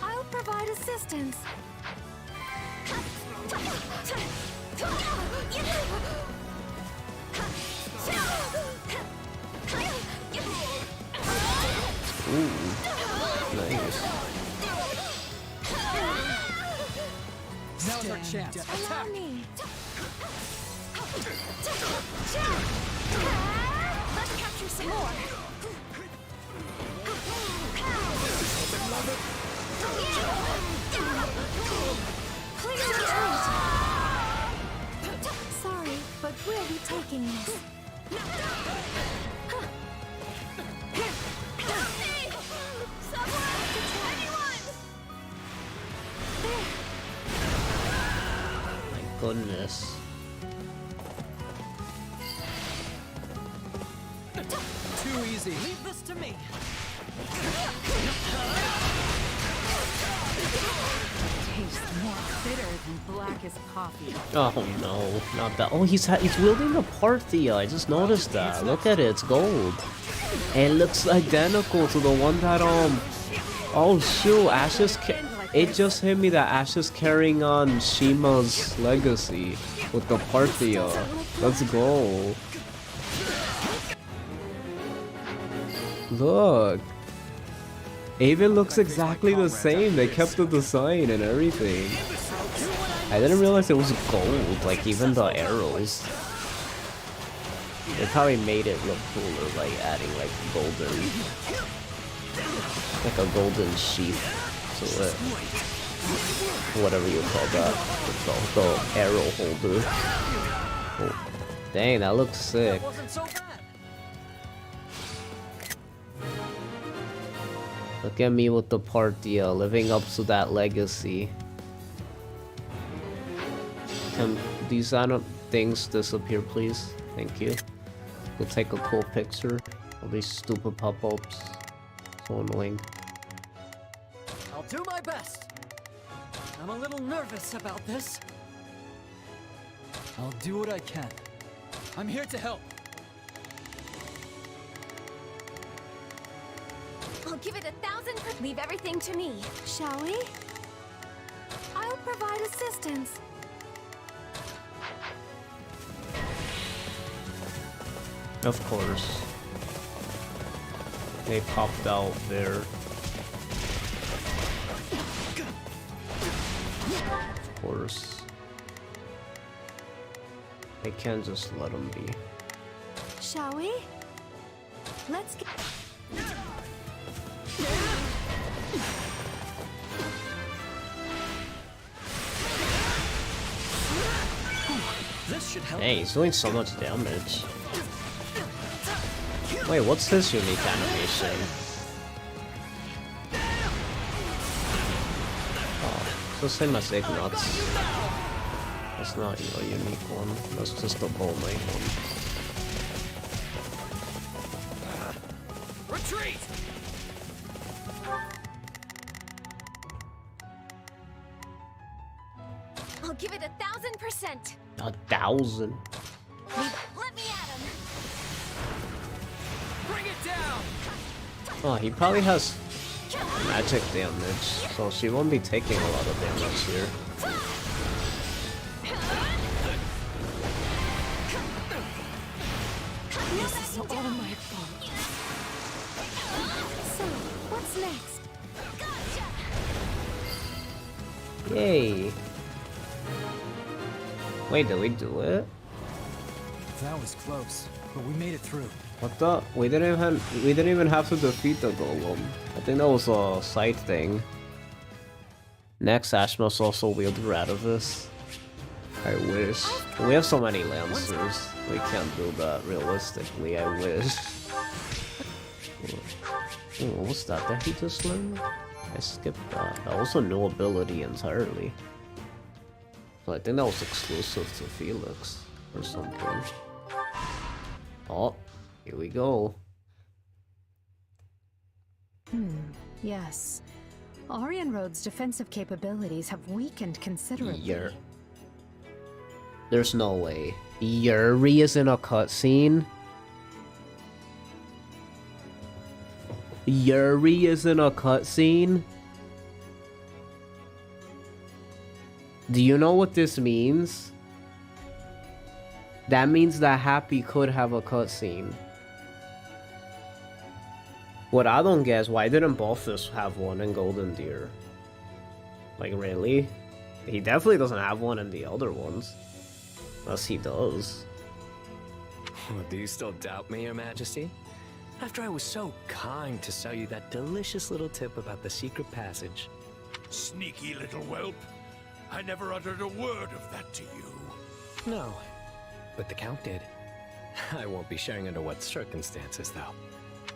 I'll provide assistance. Ooh, nice. Now's our chance. Allow me. Let's capture some more. Please retreat. Sorry, but we'll be taking this. My goodness. Too easy. Leave this to me. Tastes more bitter than blackest coffee. Oh no, not that. Oh, he's wielding the Parthia. I just noticed that. Look at it, it's gold. And it looks identical to the one that oh shoot, Ash is it just hit me that Ash is carrying on Shima's legacy with the Parthia. Let's go. Look. It even looks exactly the same. They kept the design and everything. I didn't realize it was gold, like even the arrows. They probably made it look cooler by adding like golden, like a golden sheath to it. whatever you call that, the arrow holder. Oh, dang, that looks sick. Look at me with the party, living up to that legacy. Can these things disappear, please? Thank you. We'll take a cool picture of these stupid pop-ups. So annoying. I'll do my best. I'm a little nervous about this. I'll do what I can. I'm here to help. I'll give it 1,000%. Leave everything to me, shall we? I'll provide assistance. Of course. They popped out there. Of course. They can't just let them be. Shall we? Let's get... This should help. Hey, he's doing so much damage. Wait, what's his unique animation? Oh, it's the same as Ignat's. That's not a unique one. That's just a Bull Knight one. Retreat! I'll give it 1,000%. 1,000. Let me at him. Bring it down! Oh, he probably has magic damage, so she won't be taking a lot of damage here. This is all my fault. So, what's next? Gotcha! Yay! Wait, did we do it? That was close, but we made it through. What the? We didn't even have to defeat the golem. I think that was a side thing. Next, Ash must also wield Radavis. I wish. We have so many Lancers. We can't do that realistically. I wish. Oh, what was that that he just learned? I skipped that. That was a new ability entirely. So I think that was exclusive to Felix or something. Oh, here we go. Yes. Aryan Road's defensive capabilities have weakened considerably. There's no way. Yuri is in a cutscene? Yuri is in a cutscene? Do you know what this means? That means that Happy could have a cutscene. What I don't get is why didn't Balthus have one in Golden Deer? Like, really? He definitely doesn't have one in the other ones. Unless he does. Do you still doubt me, Your Majesty? After I was so kind to sell you that delicious little tip about the secret passage. Sneaky little whelp. I never uttered a word of that to you. No, but the Count did. I won't be sharing under what circumstances, though.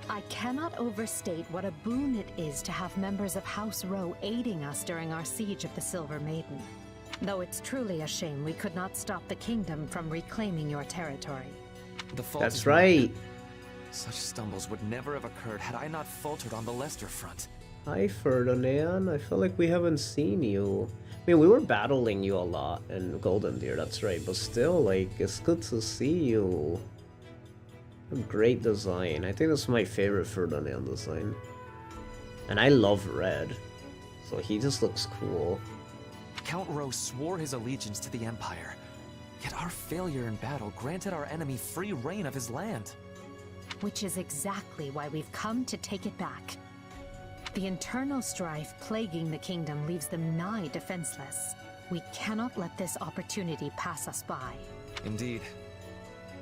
I cannot overstate what a boon it is to have members of House Row aiding us during our siege of the Silver Maiden. Though it's truly a shame we could not stop the kingdom from reclaiming your territory. The fault That's is right. mine. Such stumbles would never have occurred had I not faltered on the Leicester front. Hi, Ferdinand. I feel like we haven't seen you. I mean, we were battling you a lot in Golden Deer, that's right. But still, like, it's good to see you. A great design. I think that's my favorite Ferdinand design. And I love red. So he just looks cool. Count Rowe swore his allegiance to the Empire. Yet our failure in battle granted our enemy free reign of his land. Which is exactly why we've come to take it back. The internal strife plaguing the kingdom leaves them nigh defenseless. We cannot let this opportunity pass us by. Indeed.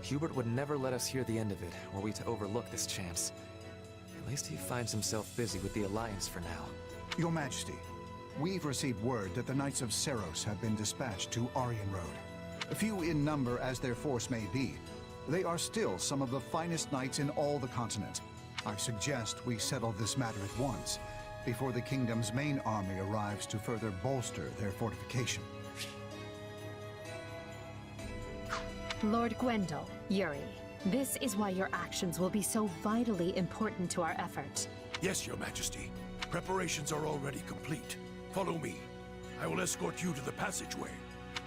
Hubert would never let us hear the end of it, were we to overlook this chance. At least he finds himself busy with the Alliance for now. Your Majesty, We've received word that the Knights of Seros have been dispatched to Aryan Road. Few in number as their force may be, they are still some of the finest knights in all the continent. I suggest we settle this matter at once, before the kingdom's main army arrives to further bolster their fortification. Lord Gwendol, Yuri, this is why your actions will be so vitally important to our effort. Yes, Your Majesty. Preparations are already complete. Follow me. I will escort you to the passageway.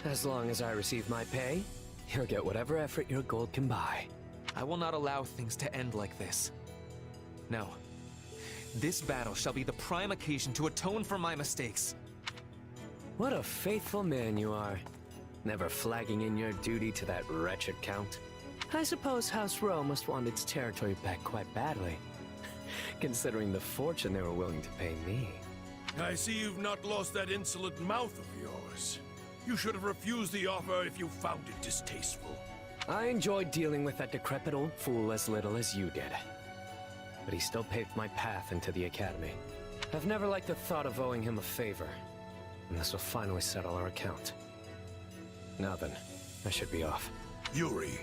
As long as I receive my pay, you'll get whatever effort your gold can buy. I will not allow things to end like this. No. This battle shall be the prime occasion to atone for my mistakes. What a faithful man you are. Never flagging in your duty to that wretched count. I suppose House Rowe must want its territory back quite badly, considering the fortune they were willing to pay me. I see you've not lost that insolent mouth of yours. You should have refused the offer if you found it distasteful. I enjoyed dealing with that decrepit old fool as little as you did. But he still paved my path into the academy. I've never liked the thought of owing him a favor, and this will finally settle our account. Now then, I should be off. Yuri.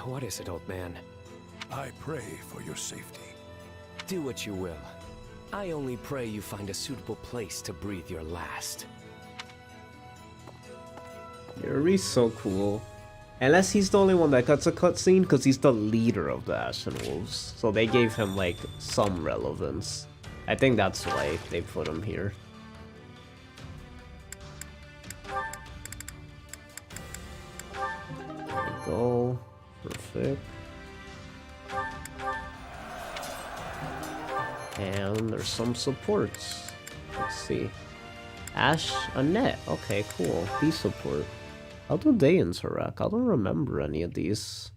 What is it, old man? I pray for your safety. Do what you will. I only pray you find a suitable place to breathe your last. Yuri's so cool. Unless he's the only one that gets a cutscene, because he's the leader of the Ashen Wolves. So they gave him, like, some relevance. I think that's why they put him here. There we go. Perfect. And there's some supports. Let's see. Ash, Annette. Okay, cool. B support. How do they interact? I don't remember any of these.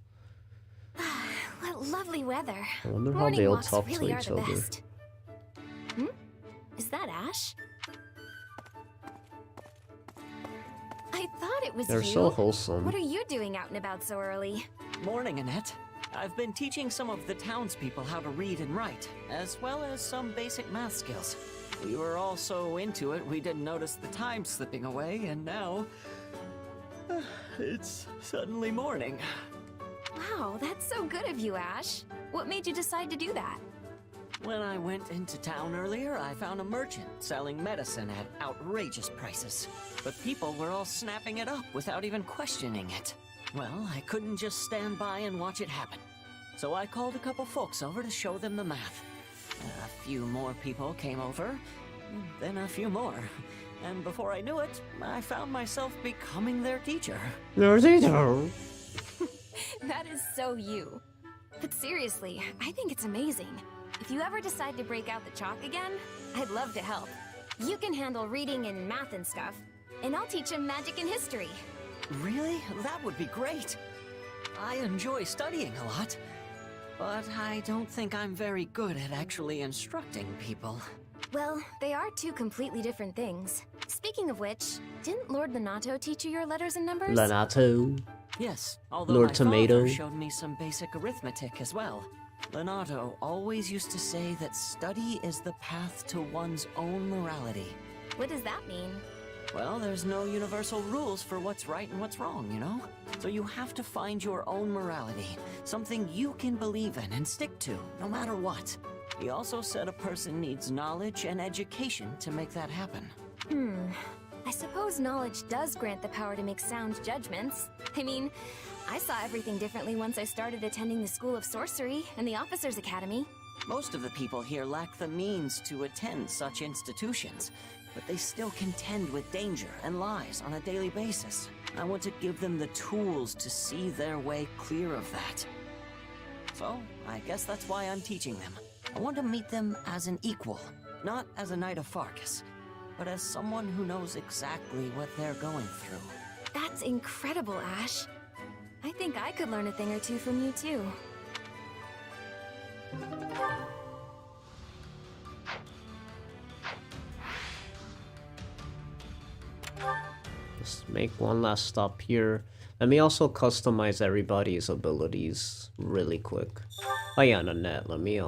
What lovely weather. I wonder how Morning they all walks talk really to are each the other. best. Hmm? Is that Ash? I thought it was They're you. so wholesome. What are you doing out and about so early? Morning, Annette. I've been teaching some of the townspeople how to read and write, as well as some basic math skills. We were all so into it, we didn't notice the time slipping away, and now... it's suddenly morning. Wow, that's so good of you, Ash. What made you decide to do that? When I went into town earlier, I found a merchant selling medicine at outrageous prices. But people were all snapping it up without even questioning it. Well, I couldn't just stand by and watch it happen. So I called a couple folks over to show them the math. A few more people came over, then a few more. And before I knew it, I found myself becoming their teacher. Their teacher? That is so you. But seriously, I think it's amazing. If you ever decide to break out the chalk again, I'd love to help. You can handle reading and math and stuff, and I'll teach him magic and history. Really? That would be great. I enjoy studying a lot, but I don't think I'm very good at actually instructing people. Well, they are two completely different things. Speaking of which, didn't Lord Lenato teach you your letters and numbers? Lenato. Yes, although Lord my Tomato. father showed me some basic arithmetic as well. Lenato always used to say that study is the path to one's own morality. What does that mean? Well, there's no universal rules for what's right and what's wrong, you know? So you have to find your own morality, something you can believe in and stick to, no matter what. He also said a person needs knowledge and education to make that happen. I suppose knowledge does grant the power to make sound judgments. I mean, I saw everything differently once I started attending the School of Sorcery and the Officers' Academy. Most of the people here lack the means to attend such institutions, but they still contend with danger and lies on a daily basis. I want to give them the tools to see their way clear of that. So, I guess that's why I'm teaching them. I want to meet them as an equal, not as a Knight of Farkas, but as someone who knows exactly what they're going through. That's incredible, Ash. I think I could learn a thing or two from you, too. Just make one last stop here. Let me also customize everybody's abilities really quick. Oh yeah, Nanette, let me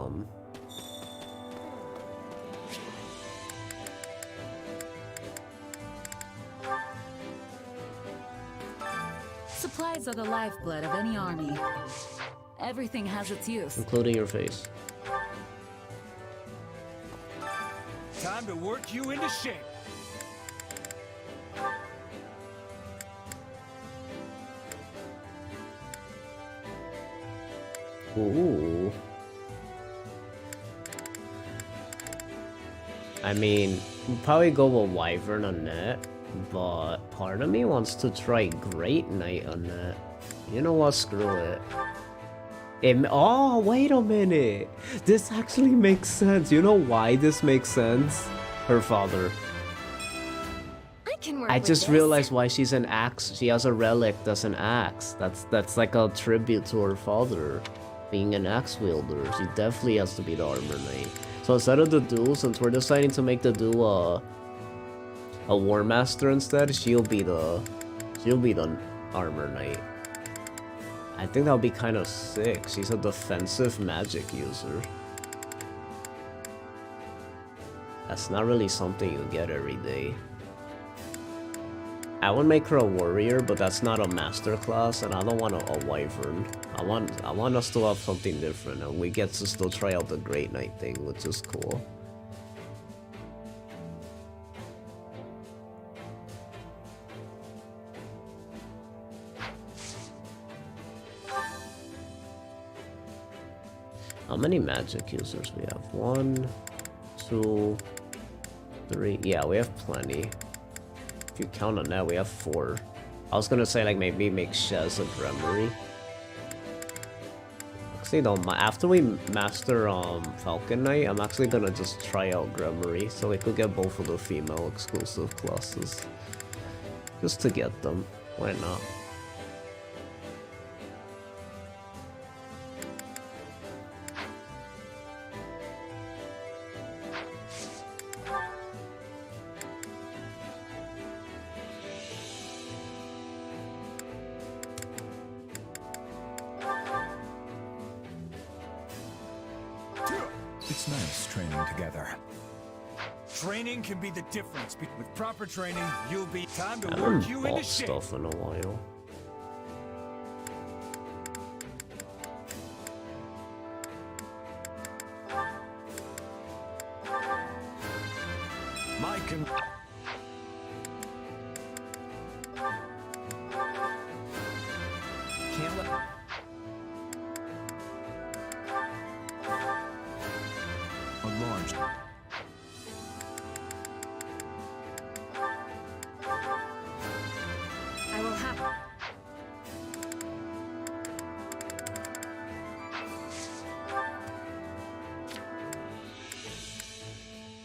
Supplies are the lifeblood of any army. Everything has its use. Including your face. Time to work you into shape. Ooh. I mean, we'll probably go with Wyvern on that, but part of me wants to try Great Knight on that. You know what? Screw it. Oh, wait a minute. This actually makes sense. You know why this makes sense? Her father. I just realized why she's an axe. She has a relic that's an axe. That's like a tribute to her father being an axe wielder. She definitely has to be the armor knight. So instead of the duel, since we're deciding to make the duel a war master instead, she'll be the armor knight. I think that would be kind of sick. She's a defensive magic user. That's not really something you get every day. I would make her a warrior, but that's not a master class, and I don't want a wyvern. I want us to have something different, and we get to still try out the Great Knight thing, which is cool. How many magic users we have? 1, 2, 3. Yeah, we have plenty. If you count on that, we have 4. I was gonna say like maybe make Shez a Gremory. Actually, no. After we master Falcon Knight, I'm actually gonna just try out Gremory so we could get both of the female exclusive classes, just to get them. Why not? It's nice training together. Training can be the difference. With proper training, you'll be time to I work haven't you into bought shape. stuff in a while. Mike and can't let. A large. I will have.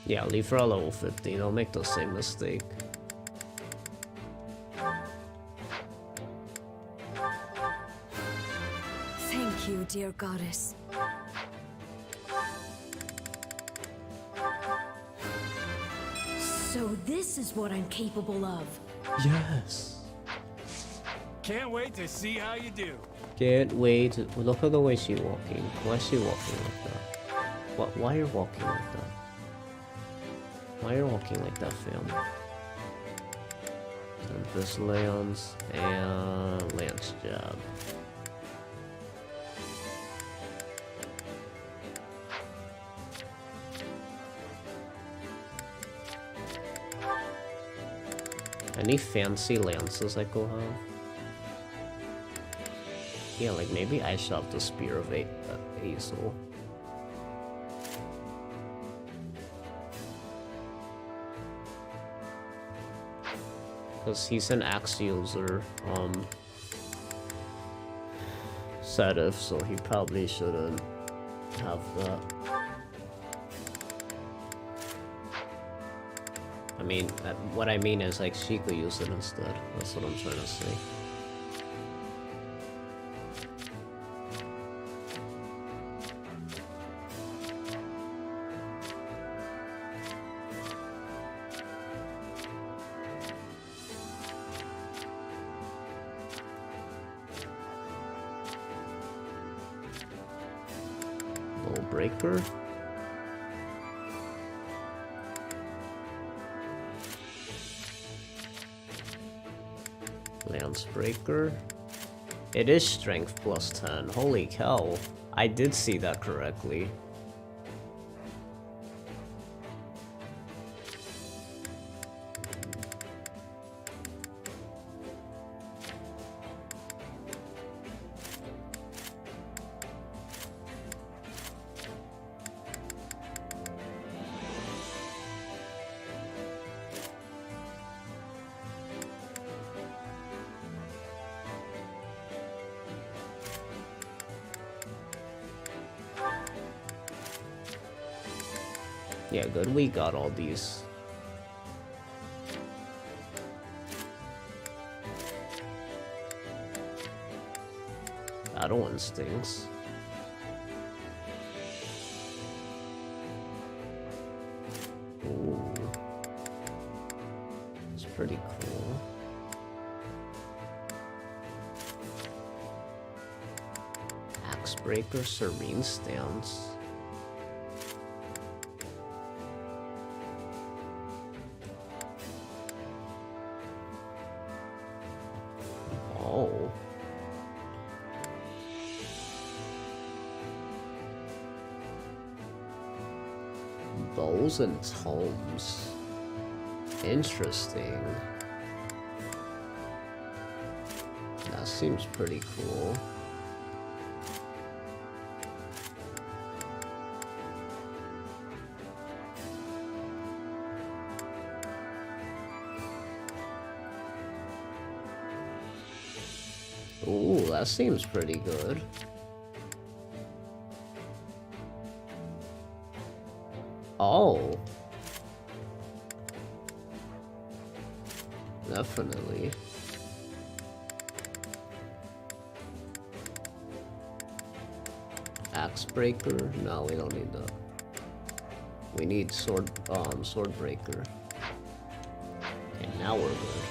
Yeah, leave her at level 15. Don't make the same mistake. Thank you, dear goddess. So this is what I'm capable of. Yes. Can't wait to see how you do. Can't wait. Look at the way she's walking. Why is she walking like that? Why are you walking like that? Why are you walking like that, fam? Tempest Lance and Lance Jab. Any fancy lances I could have? Yeah, like maybe I should have the Spear of Azel. Because he's an axe user, Sedif, so he probably shouldn't have that. I mean, what I mean is like she could use it instead. That's what I'm trying to say. Bow Breaker. Lance Breaker. It is strength plus 10. Holy cow. I did see that correctly. Yeah, good. We got all these. Battle instincts. Ooh. It's pretty cool. Axe Breaker, Serene Stance. Oh. Bows and tomes. Interesting. That seems pretty cool. Ooh, that seems pretty good. Oh. Definitely. Axe Breaker? No, we don't need that. We need Sword Breaker. Okay, now we're good.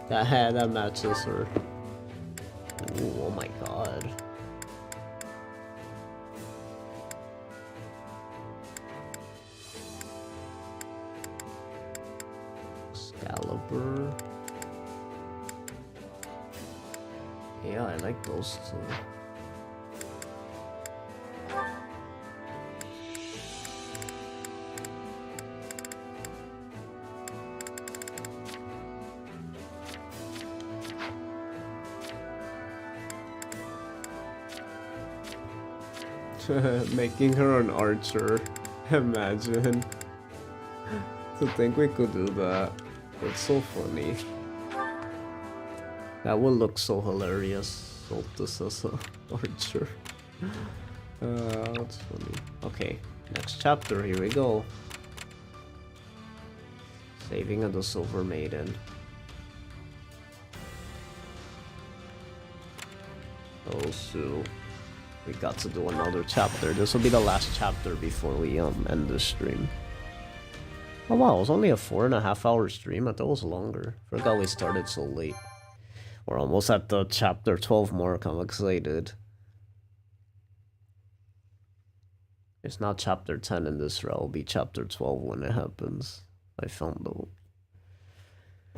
That matches her. Ooh, oh my god. Excalibur. Yeah, I like those two. Making her an archer. Imagine. To think we could do that. That's so funny. That would look so hilarious. Soltis as an archer. That's funny. Okay, next chapter, here we go. Saving of the Silver Maiden. Oh, so we got to do another chapter. This will be the last chapter before we end the stream. Oh wow, it was only a 4.5 hour stream. I thought it was longer. Forgot we started so late. We're almost at the chapter 12 mark. I'm excited. It's not chapter 10 in this row. It'll be chapter 12 when it happens. I found out.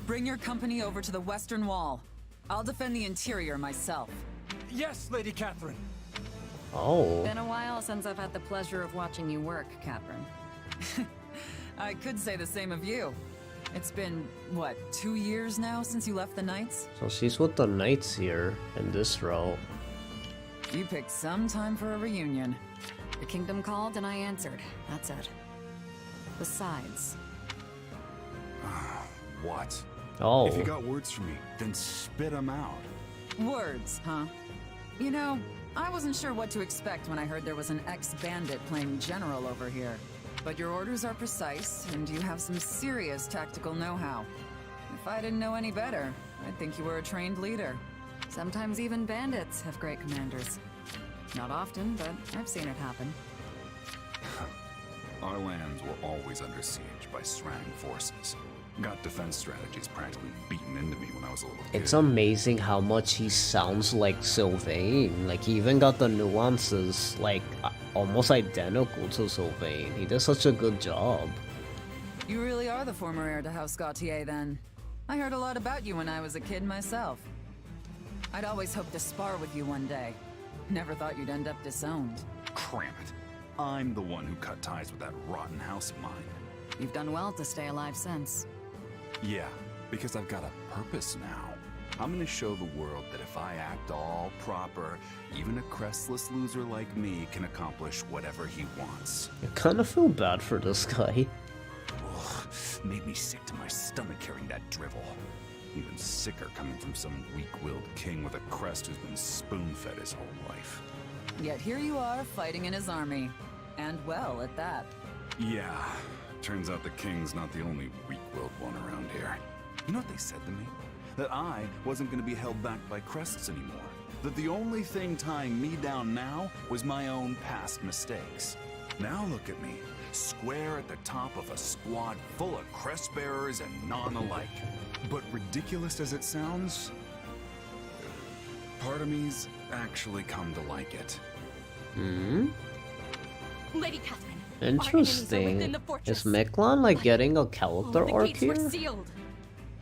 Bring your company over to the Western Wall. I'll defend the interior myself. Yes, Lady Catherine. Oh. Been a while since I've had the pleasure of watching you work, Catherine. I could say the same of you. It's been, what, 2 years now since you left the Knights? So she's with the Knights here in this row. You picked some time for a reunion. The kingdom called and I answered. That's it. Besides... What? Oh. If you got words for me, then spit them out. Words, huh? You know, I wasn't sure what to expect when I heard there was an ex-bandit playing general over here. But your orders are precise, and you have some serious tactical know-how. If I didn't know any better, I'd think you were a trained leader. Sometimes even bandits have great commanders. Not often, but I've seen it happen. Our lands were always under siege by Srang forces. Got defense strategies practically beaten into me when I was a little kid. It's amazing how much he sounds like Sylvain. Like, he even got the nuances, like, almost identical to Sylvain. He did such a good job. You really are the former heir to House Gautier, then. I heard a lot about you when I was a kid myself. I'd always hoped to spar with you one day. Never thought you'd end up disowned. Cram it. I'm the one who cut ties with that rotten house of mine. You've done well to stay alive since. Yeah, because I've got a purpose now. I'm gonna show the world that if I act all proper, even a crestless loser like me can accomplish whatever he wants. I kind of feel bad for this guy. Ugh, made me sick to my stomach hearing that drivel. Even sicker coming from some weak-willed king with a crest who's been spoon-fed his whole life. Yet here you are, fighting in his army. And well, at that. Yeah, turns out the king's not the only weak-willed one around here. You know what they said to me? That I wasn't gonna be held back by crests anymore. That the only thing tying me down now was my own past mistakes. Now look at me, square at the top of a squad full of crest bearers and non-alike. But ridiculous as it sounds, part of me's actually come to like it. Hmm? Lady Catherine. Interesting. Is Mechlon like getting a character arc here?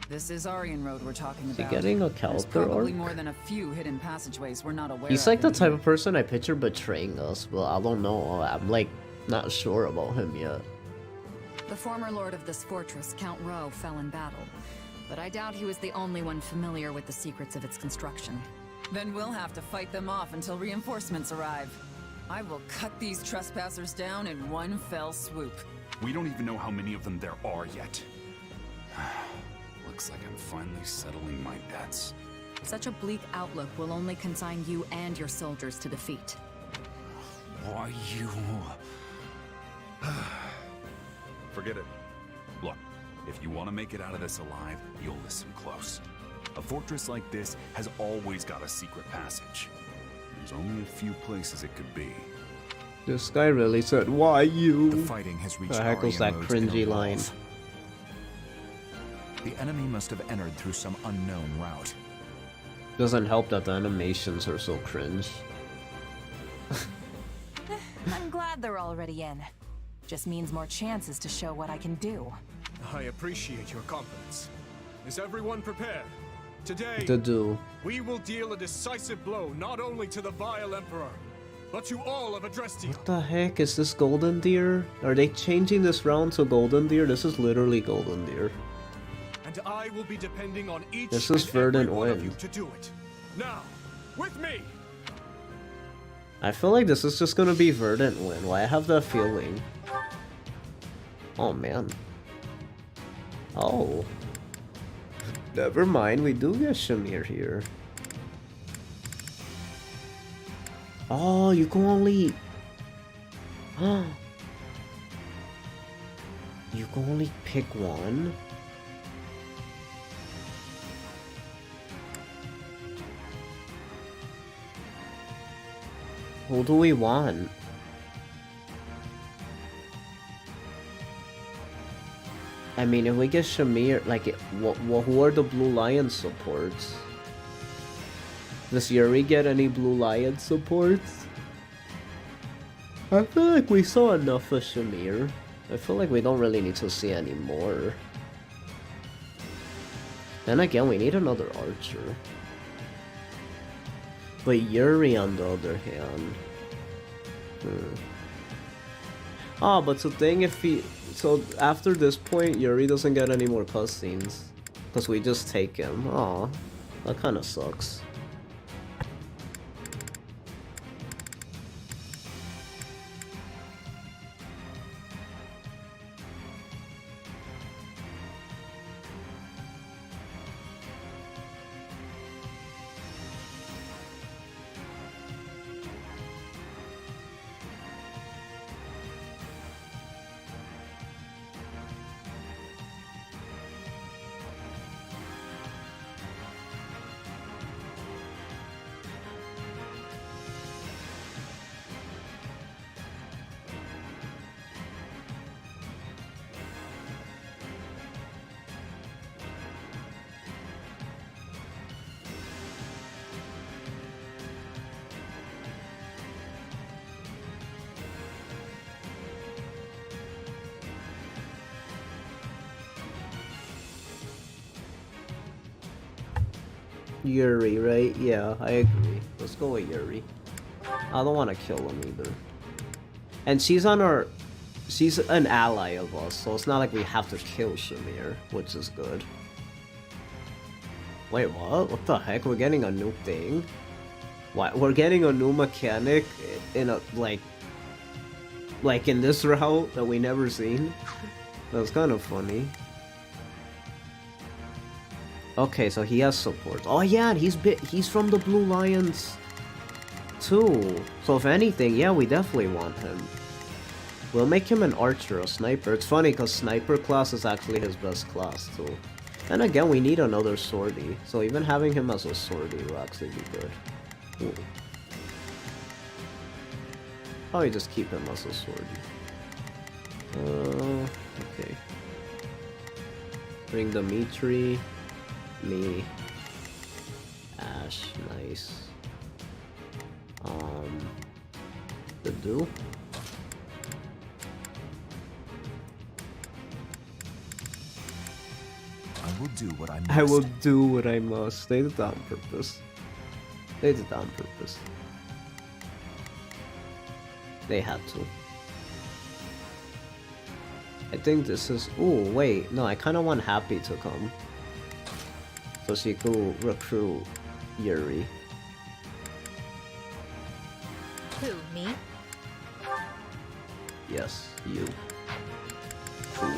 This is Aryan Road we're talking Is he about. getting a There's character probably arc? more than a few hidden passageways we're not aware He's of. like the type of person I picture betraying us, but I don't know. I'm like not sure about him yet. The former lord of this fortress, Count Rowe, fell in battle. But I doubt he was the only one familiar with the secrets of its construction. Then we'll have to fight them off until reinforcements arrive. I will cut these trespassers down in one fell swoop. We don't even know how many of them there are yet. Looks like I'm finally settling my debts. Such a bleak outlook will only consign you and your soldiers to defeat. Why you... Forget it. Look, if you want to make it out of this alive, you'll listen close. A fortress like this has always got a secret passage. There's only a few places it could be. This guy really said, "Why you?" The fighting has reached The heck was that Aryan Road's inner cringy line? walls. The enemy must have entered through some unknown route. Doesn't help that the animations are so cringe. I'm glad they're already in. Just means more chances to show what I can do. I appreciate your confidence. Is everyone prepared? Today, To do. we will deal a decisive blow not only to the vile Emperor, but to all of Adrestia. What the heck is this Golden Deer? Are they changing this round to Golden Deer? This is literally Golden Deer. And I will be depending on each This is and every Verdant one of you Wind. to do it. Now, with me! I feel like this is just gonna be Verdant Wind. Why I have that feeling? Oh man. Oh. Never mind, we do get Shamir here. Oh, you can only... You can only pick one? Who do we want? I mean, if we get Shamir, like, who are the Blue Lion supports? Does Yuri get any Blue Lion supports? I feel like we saw enough of Shamir. I feel like we don't really need to see any more. Then again, we need another archer. But Yuri, on the other hand... Ah, but the thing, if he... So after this point, Yuri doesn't get any more cutscenes. Because we just take him. Aw, that kind of sucks. Yuri, right? Yeah, I agree. Let's go with Yuri. I don't want to kill him either. And she's on our... She's an ally of us, so it's not like we have to kill Shamir, which is good. Wait, what? What the heck? We're getting a new thing? What? We're getting a new mechanic in a, like in this route that we never seen? That's kind of funny. Okay, so he has support. Oh yeah, and he's from the Blue Lions too. So if anything, yeah, we definitely want him. We'll make him an archer, a sniper. It's funny because sniper class is actually his best class too. And again, we need another swordie. So even having him as a swordie will actually be good. Ooh. Probably just keep him as a swordie. Okay. Bring Dimitri. Me. Ash, nice. The do? I will do what I must. I will do what I must. They did that on purpose. They did that on purpose. They had to. I think this is... Ooh, wait. No, I kind of want Happy to come. So she could recruit Yuri. Who, me? Yes, you. Ooh.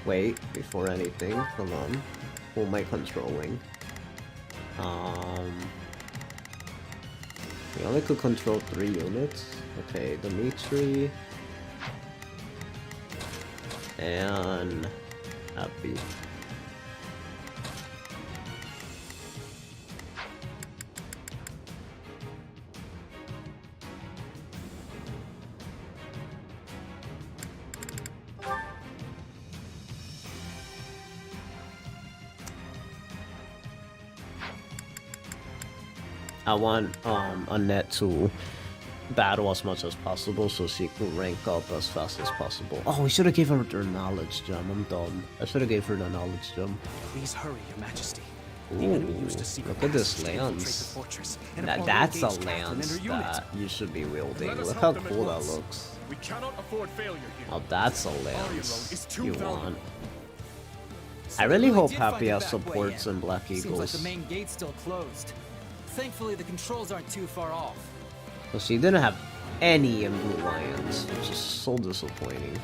Wait, before anything, hold on. Who am I controlling? We only could control 3 units. Okay, Dimitri. And... Happy. I want Annette to battle as much as possible so she can rank up as fast as possible. Oh, we should have gave her her knowledge gem. I'm dumb. I should have gave her the knowledge gem. Please hurry, Your Majesty. Ooh, look at this lance. That's a lance that you should be wielding. Look how cool that looks. We cannot afford failure here. Oh, that's a lance you want. I really hope Happy has supports in Black Seems like Eagles. the main gate's still closed. Thankfully, the controls aren't too far off. So she didn't have any in Blue Lions, which is so disappointing.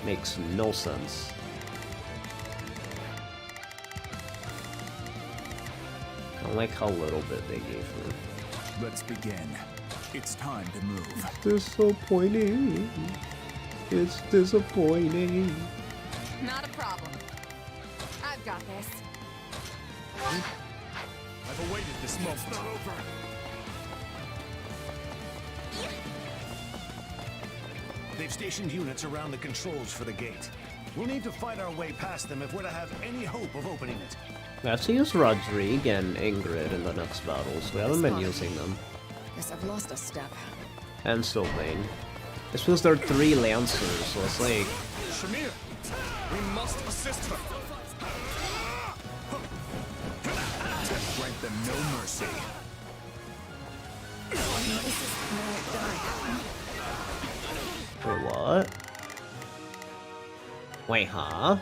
Makes no sense. I like how little bit they gave her. Let's begin. It's time to move. Disappointing. It's disappointing. Not a problem. I've got this. I've awaited this moment. It's not over. They've stationed units around the controls for the gate. We'll need to fight our way past them if we're to have any hope of opening it. We have to use Rodrigue and Ingrid in the next battles. We haven't been using them. Guess I've lost a step. And Sylvain. This was their 3 Lancers, so it's like... Shamir, we must assist her. Grant them no mercy. Wait, what? Wait, huh?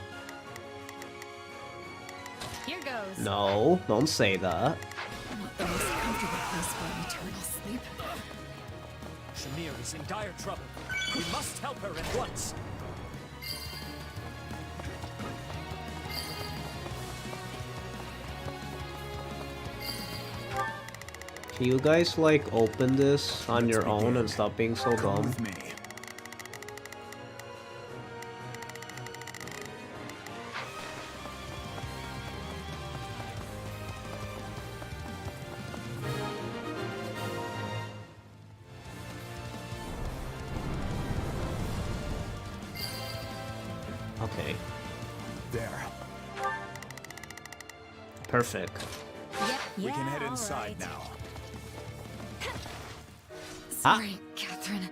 Here goes. No, don't say that. Not the most comfortable place for eternal sleep. Shamir is in dire trouble. We must help her at once. Can you guys, like, open this on your own and stop being so dumb? Okay. There. Perfect. We can head inside now. Sorry, Catherine.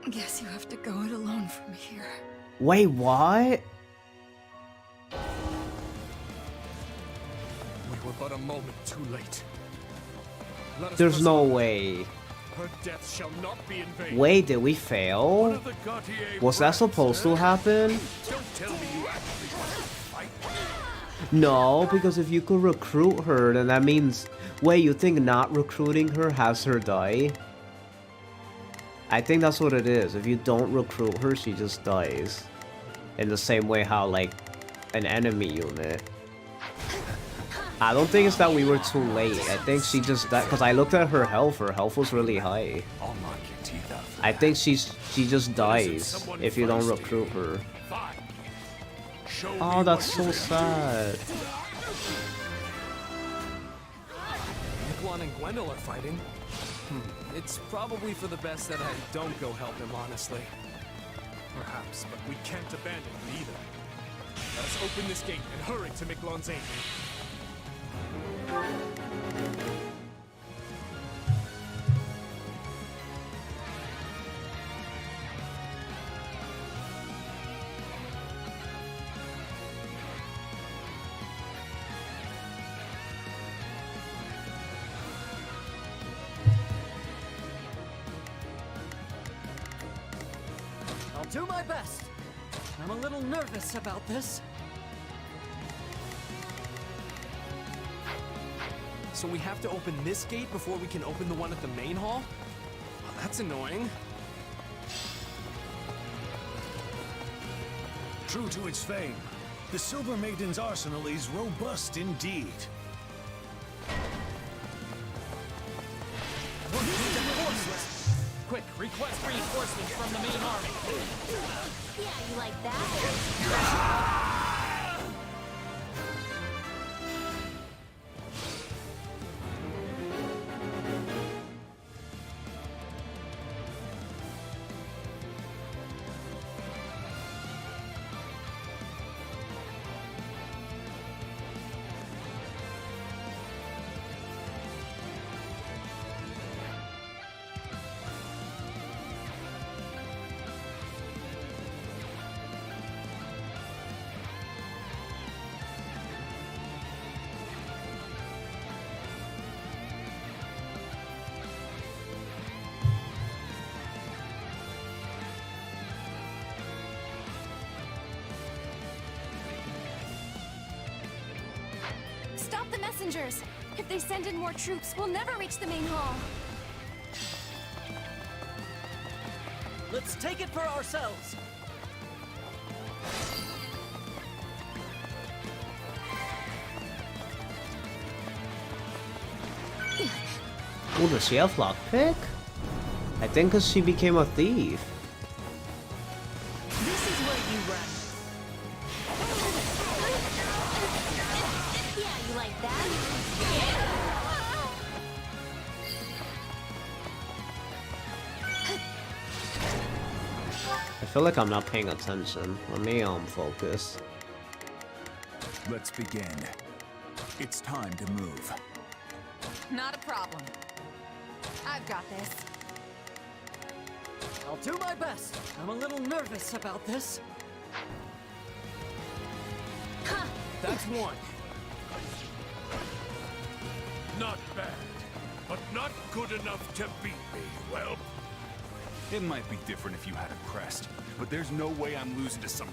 Guess you have to go it alone from here. Wait, what? We were but a moment too late. Let us There's no resolve. way. Her death shall not be in vain. Wait, did we fail? Was that supposed to happen? Don't tell me you actually want to fight. No, because if you could recruit her, then that means... Wait, you think not recruiting her has her die? I think that's what it is. If you don't recruit her, she just dies. In the same way how, like, an enemy unit. I don't think it's that we were too late. I think she just died, because I looked at her health was really high. I'll knock your teeth out. I think she just dies if you don't recruit her. Oh, that's so sad. Niklon and Gwendol are fighting. It's probably for the best that I don't go help him, honestly. Perhaps, but we can't abandon him either. Let us open this gate and hurry to Miklon's aid. I'll do my best. I'm a little nervous about this. So we have to open this gate before we can open the one at the main hall? Well, that's annoying. True to its fame, the Silver Maiden's arsenal is robust indeed. Quick, request reinforcements from the main army. Yeah, you like that? Stop the messengers! If they send in more troops, we'll never reach the main hall. Let's take it for ourselves. Oh, does she have lockpick? I think because she became a thief. This is where you run. Yeah, you like that? I feel like I'm not paying attention. Let me focus. Let's begin. It's time to move. Not a problem. I've got this. I'll do my best. I'm a little nervous about this. That's one. Not bad, but not good enough to beat me, well. It might be different if you had a crest, but there's no way I'm losing to some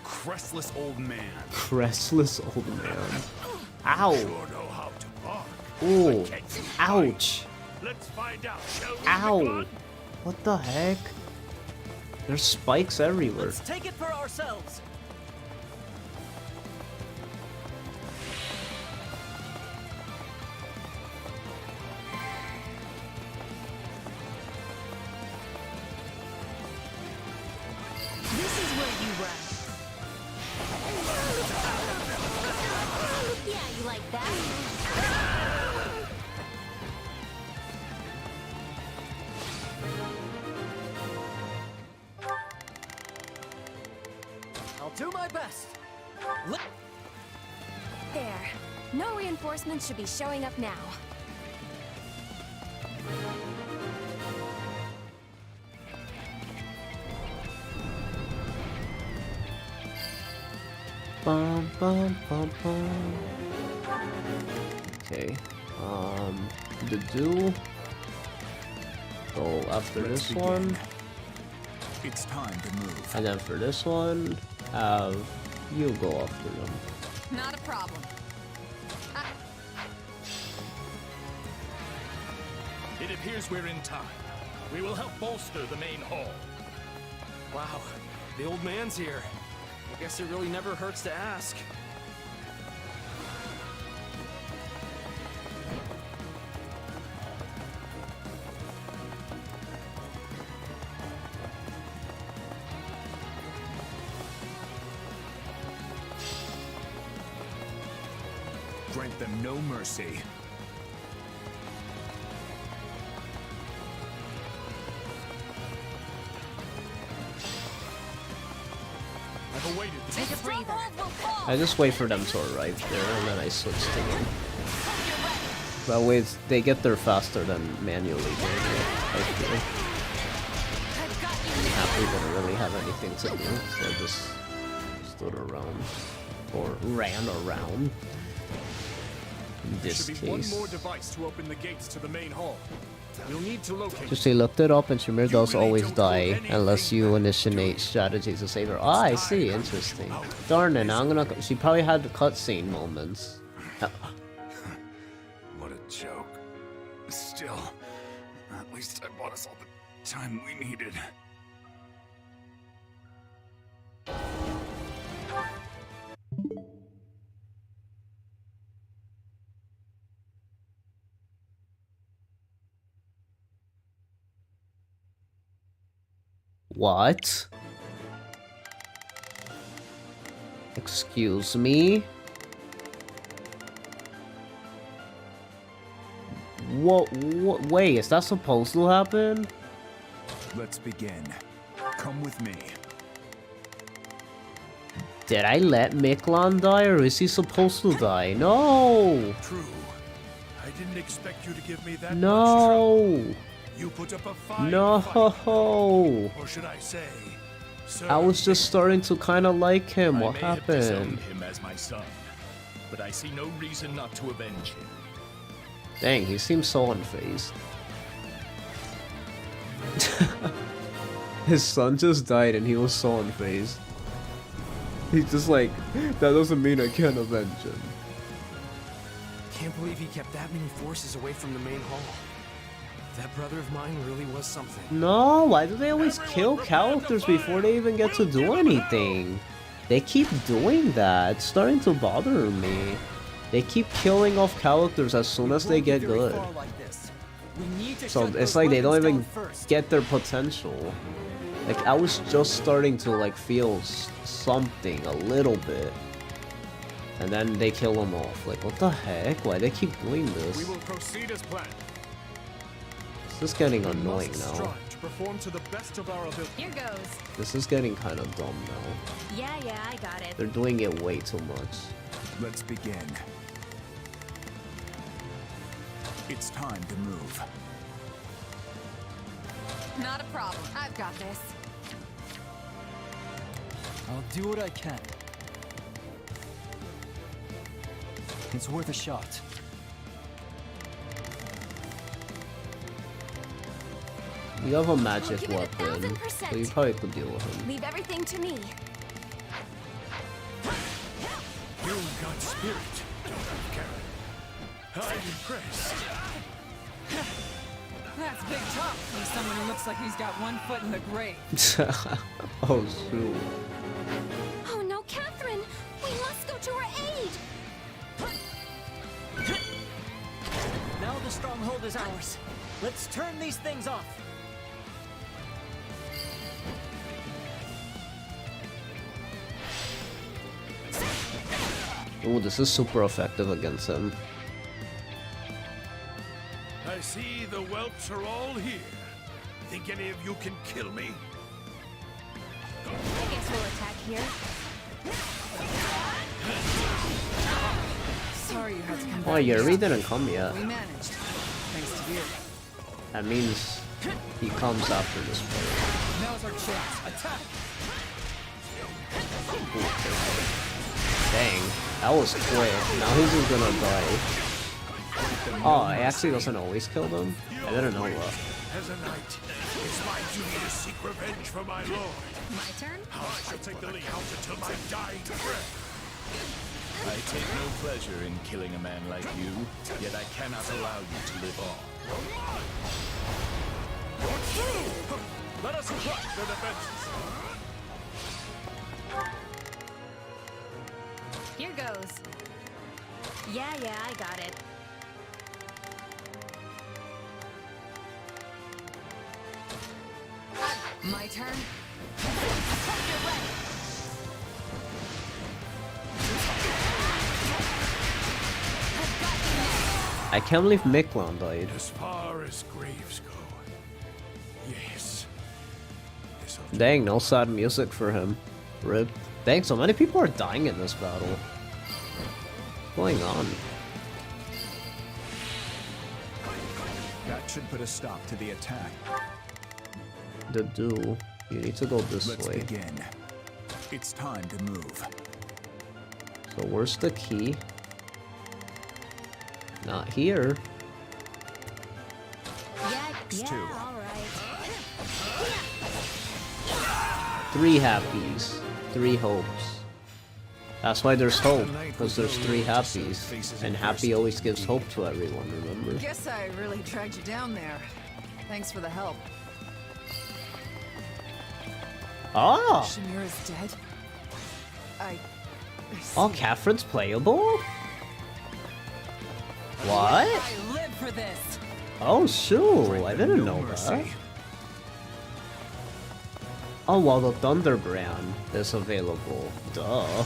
crestless old man. Crestless old man. Ow. Sure know how to bark. Ooh. Ouch. Let's find out, shall we? Ow. Miklon? What the heck? There's spikes everywhere. Let's take it for ourselves. This is where you run. Yeah, you like that? I'll do my best. There. No reinforcements should be showing up now. bum, bum, bum, bum. Okay. The do. Go after this one. It's time to move. And then for this one, you go after them. Not a problem. It appears we're in time. We will help bolster the main hall. Wow, the old man's here. I guess it really never hurts to ask. Grant them no mercy. I've awaited. Take a breather. I just wait for them to arrive there, and then I switch to them. That way they get there faster than manually doing it, I feel. I'm happy they don't really have anything to do, so I just stood around. Or ran around. In this There should be one case. more device to open the gates to the main hall. We'll need to locate. Just say looked it up and Shamir does always die unless you initiate strategies to save her. Ah, I see, interesting. Darn it, I'm gonna she probably had the cutscene moments. What a joke. Still, at least I bought us all the time we needed. What? Excuse me? What? Wait, is that supposed to happen? Let's begin. Come with me. Did I let Miklon die, or is he supposed to die? No! True. I didn't expect you to give me that much No! trouble. You put up a fine No! fight. Or should I say, I was just starting to kind of like him. What I may have disowned happened? him as my son, but I see no reason not to avenge him. Dang, he seems so unfazed. His son just died and he was so unfazed. He's just like, that doesn't mean I can't avenge him. Can't believe he kept that many forces away from the main hall. That brother of mine really was something. No, why do they always kill characters before they even get to do anything? They keep doing that. It's starting to bother me. They keep killing off characters as soon as they get good. So it's like they don't even get their potential. Like, I was just starting to like feel something a little bit. And then they kill them off. Like, what the heck? Why they keep doing this? We will proceed as planned. This is getting annoying now. Strive to perform to the best of our ability. Here goes. This is getting kind of dumb now. Yeah, I got it. They're doing it way too much. Let's begin. It's time to move. Not a problem. I've got this. I'll do what I can. It's worth a shot. You have a magic give it weapon, 1000%. so you probably could deal with him. Leave everything to me. You got spirit, don't you, Karen? I'm impressed. That's big talk from someone who looks like he's got one foot in the grave. Oh, shoot. Oh no, Catherine! We must go to her aid! Now the stronghold is ours. Let's turn these things off. Ooh, this is super effective against him. I see the whelps are all here. Think any of you can kill me? I guess we'll attack here. Sorry you had to come Oh, back. Yuri didn't come yet. We managed. Thanks to you. That means he comes after this part. Now's our chance. Attack! Dang, that was quick. Now he's just gonna die. Oh, it actually doesn't always kill them? I didn't know that. As a knight, it's my duty to seek revenge for my lord. My turn? I shall take the lead out until my dying breath. I take no pleasure in killing a man like you, yet I cannot allow you to live on. Let us crush their defenses. Here goes. Yeah, I got it. My turn? I can't believe Miklon died. As far as graves go, yes. Dang, no sad music for him. Rip. Dang, so many people are dying in this battle. What's going on? That should put a stop to the attack. The duel. You need to go this Let's way. begin. It's time to move. So where's the key? Not here. Yeah, all right. 3 happies. 3 hopes. That's why there's hope, because there's 3 happies. And happy always gives hope to everyone, remember? Guess I really dragged you down there. Thanks for the help. Ah! Shamira's dead? Oh, Catherine's playable? What? I live for this. Oh, shoot. I didn't know that. Oh, well, the Thunderbrand is available. Duh.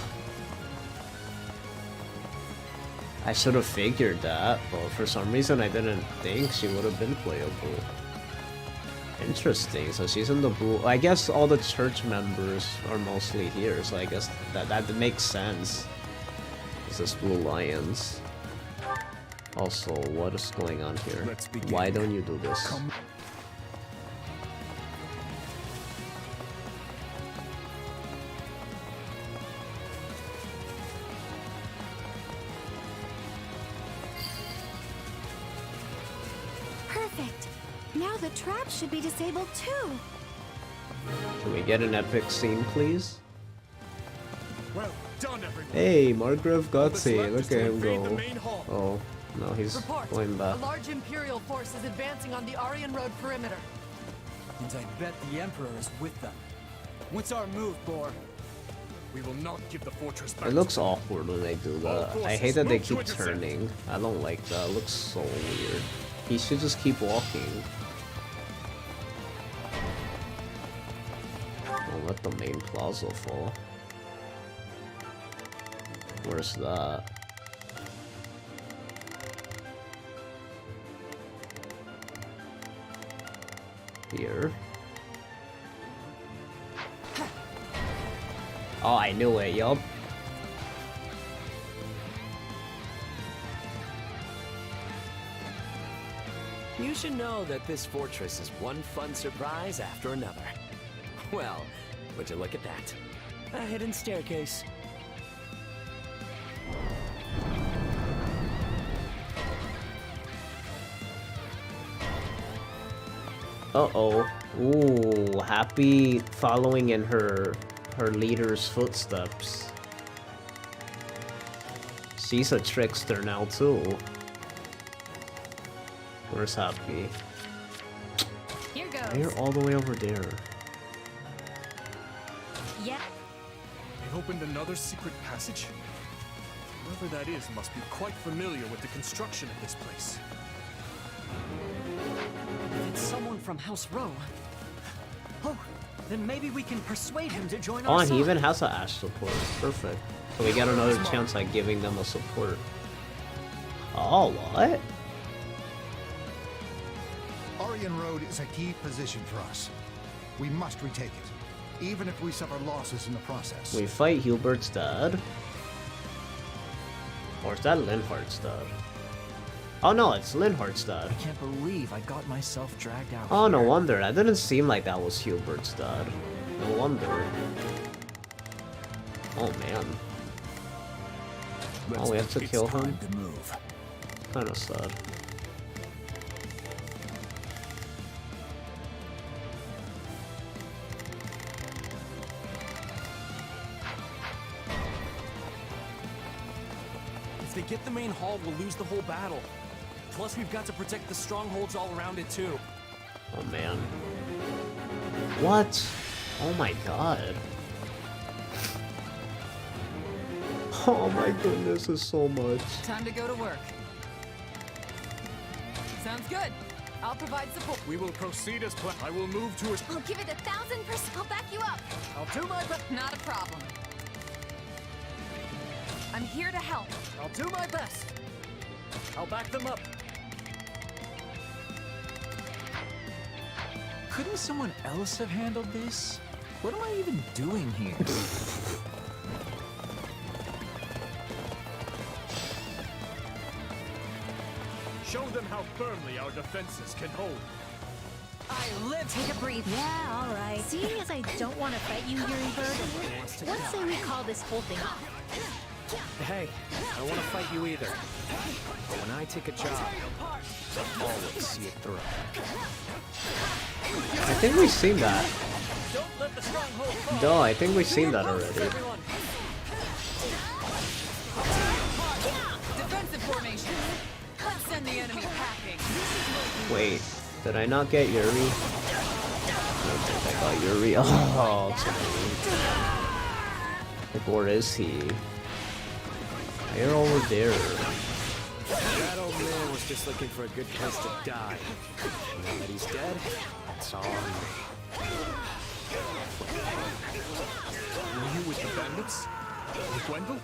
I should have figured that, but for some reason I didn't think she would have been playable. Interesting, so she's in the blue. I guess all the church members are mostly here, so I guess that makes sense. It's this Blue Lions. Also, what is going on here? Why don't you do this? Perfect. Now the trap should be disabled too. Can we get an epic scene, please? Well done, everyone. Hey, Margrave Gutsy, left look is at to him invade the go. main hall. Oh, no, he's going back. A large Imperial force is advancing on the Aryan Road perimeter. And I bet the Emperor is with them. What's our move, Bor? We will not give the fortress back. It looks awkward when they do that. I hate that they keep turning. I don't like that. It looks so weird. He should just keep walking. Don't let the main plaza fall. Where's that? Here. Oh, I knew it, yup. You should know that this fortress is one fun surprise after another. Well, would you look at that? A hidden staircase. Uh-oh. Ooh, Happy following in her leader's footsteps. She's a trickster now too. Where's Happy? Here goes. They're all the way over there. Yeah. They opened another secret passage? Whoever that is must be quite familiar with the construction of this place. It's someone from House Row. Oh, then maybe we can persuade him to join Oh, our and he side. even has an Ash support. Perfect. So we got another chance at giving them a support. Oh, what? Aryan Road is a key position for us. We must retake it, even if we suffer losses in the process. We fight Hubert's dad? Or is that Linhardt's dad? Oh no, it's Linhardt's dad. I can't believe I got myself dragged out. Oh, no wonder. That didn't seem like that was Hubert's dad. No wonder. Oh, man. Oh, we have to kill him? To move. Kinda sad. If they get the main hall, we'll lose the whole battle. Plus, we've got to protect the strongholds all around it, too. Oh, man. What? Oh my god. Oh my goodness, there's so much. Time to go to work. Sounds good. I'll provide support. We will proceed as planned. I will move to a... I'll give it 1,000%. I'll back you up. I'll do my best. Not a problem. I'm here to help. I'll do my best. I'll back them up. Couldn't someone else have handled this? What am I even doing here? Show them how firmly our defenses can hold. I live. Take a breathe. Yeah, all right. Seeing as I don't want to fight you, Yuri Bird, let's say we call this whole thing off. Hey, I don't want to fight you either. But when I take a job, I'll always see it through. I think we've seen that. No, I think we've seen that already. Defensive formation. Let's send the enemy packing. Wait, did I not get Yuri? I don't think I got Yuri. Oh, it's like, where is he? You're over there. That old man was just looking for a good place to die. Now that he's dead, it's all on me. Were you with the bandits? With Gwendol?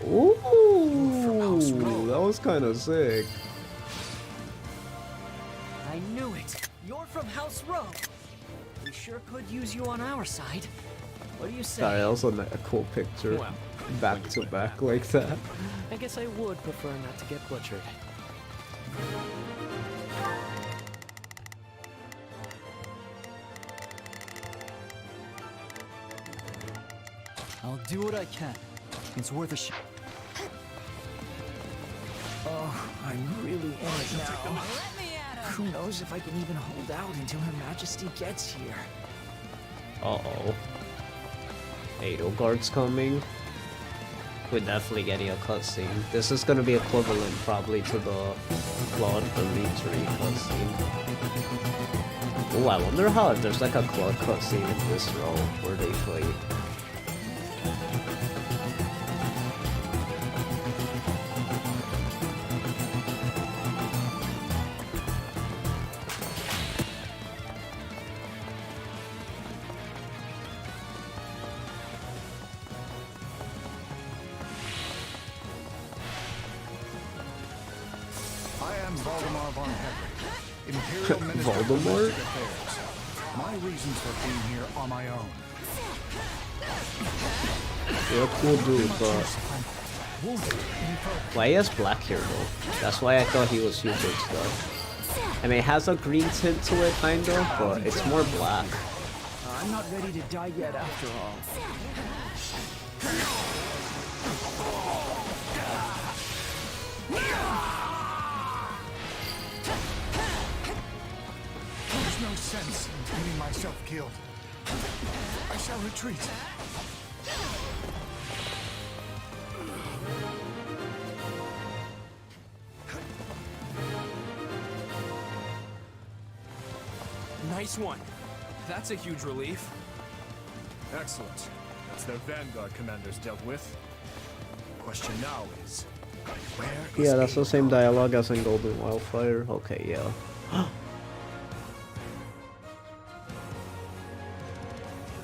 Ooh, that was kind of sick. I knew it. You're from House Row. We sure could use you on our side. What do you say? Sorry, that was a cool picture. Well, Back to back like that. I guess I would prefer not to get butchered. I'll do what I can. It's worth a shot. Oh, I'm really in it now. Who knows if I can even hold out until Her Majesty gets here? Uh-oh. Edelgard's coming. We're definitely getting a cutscene. This is gonna be equivalent probably to the Claude Dimitri cutscene. Oh, I wonder how if there's like a Claude cutscene in this row where they fight. Voldemort? My reasons for being here are my own. You're a cool dude, but why he has black hair though? That's why I thought he was Hubert stuff. I mean, it has a green tint to it, kind of, but it's more black. I'm not ready to die yet after all. There's no sense in getting myself killed. I shall retreat. Nice one. That's a huge relief. Excellent. That's their vanguard commanders dealt with. Question now is, where is Yeah, that's the same dialogue as in Golden Wildfire. Okay, yeah.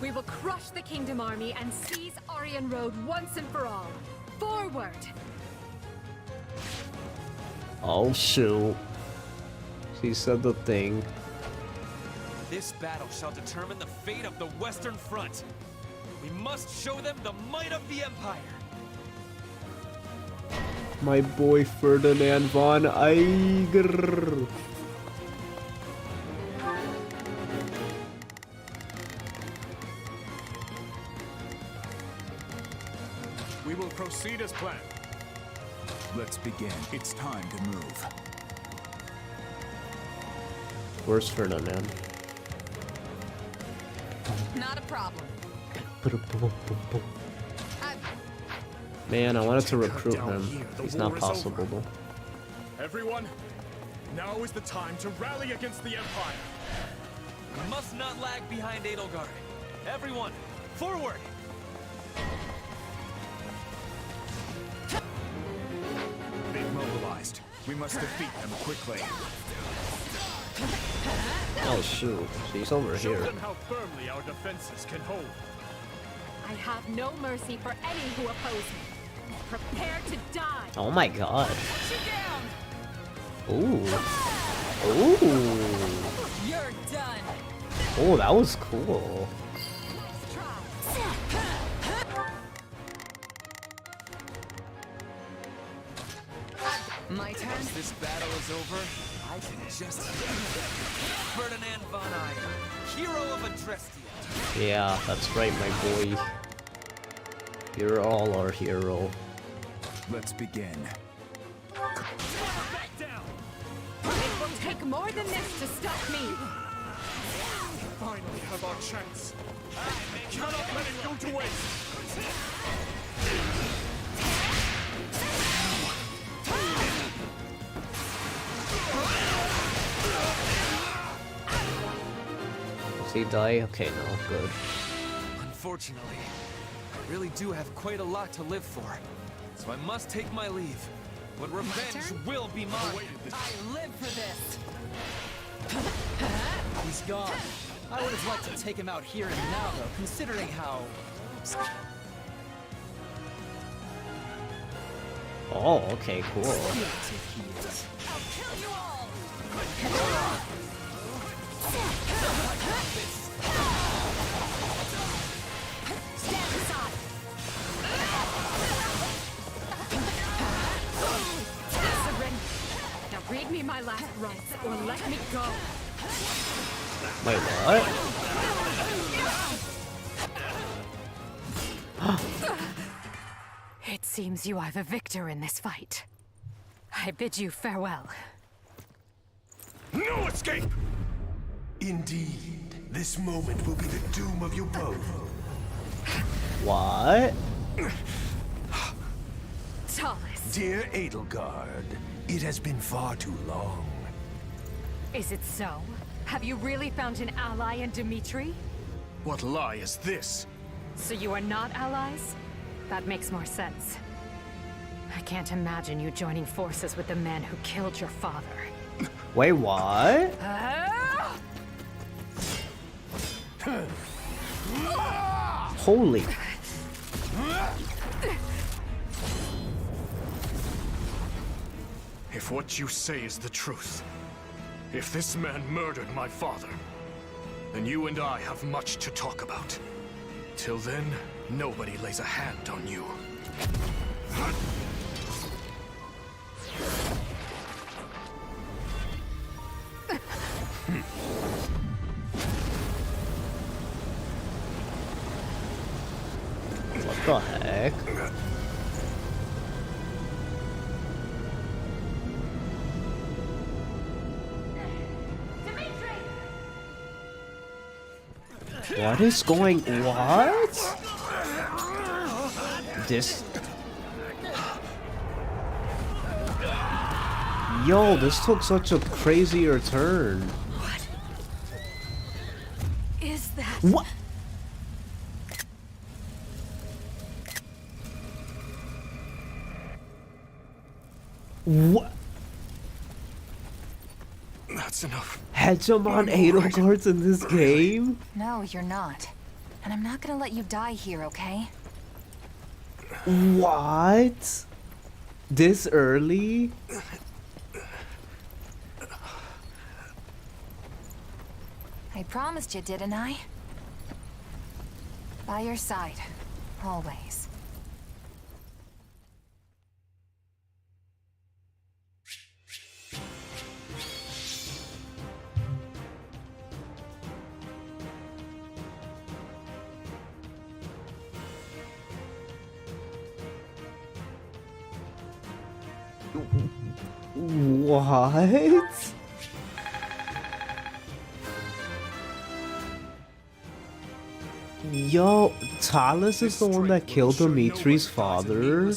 We will crush the Kingdom Army and seize Aryan Road once and for all. Forward! Oh shoot. She said the thing. This battle shall determine the fate of the Western Front. We must show them the might of the Empire. My boy Ferdinand von Eiger. We We will proceed as planned. Let's begin. It's time to move. Where's Ferdinand? Not a problem. Man, I wanted to recruit him. It's not possible though. Everyone, now is the time to rally against the Empire. We must not lag behind Edelgard. Everyone, forward! They've mobilized. We must defeat them quickly. Oh shoot, she's over Show here. them how firmly our defenses can hold. I have no mercy for any who oppose me. Prepare to die. Oh my god. Ooh. Ooh. You're done. Oh, that was cool. My turn. Once this battle is over, I can just Ferdinand von Eyre, hero of Adrestia. Yeah, that's right, my boy. You're all our hero. Let's begin. It will take more than this to stop me. We finally have our chance. I cannot let it go to waste. Does he die? Okay, no, good. Unfortunately, I really do have quite a lot to live for, so I must take my leave. But revenge will be mine. I live for this. He's gone. I would have liked to take him out here and now, though, considering how... Oh, okay, cool. I'll kill you all. Stand aside. Surrender. Now read me my last rites, or let me go. Wait, what? It seems you are the victor in this fight. I bid you farewell. No escape! Indeed, this moment will be the doom of you both. What? Tallest, Dear Edelgard, it has been far too long. is it so? Have you really found an ally in Dimitri? What lie is this? So you are not allies? That makes more sense. I can't imagine you joining forces with the man who killed your father. Wait, what? Holy. If what you say is the truth, if this man murdered my father, then you and I have much to talk about. Till then, nobody lays a hand on you. What the heck? What is going? What? This. Yo, this took such a crazier turn. What is that? What? What? That's enough. Hegemon Edelgard's in this game? No, you're not. And I'm not gonna let you die here, okay? What? This early? I promised you, didn't I? By your side. Always. What? Yo, Talus is the one that killed Dimitri's father?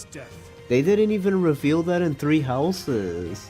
They didn't even reveal that in Three Houses.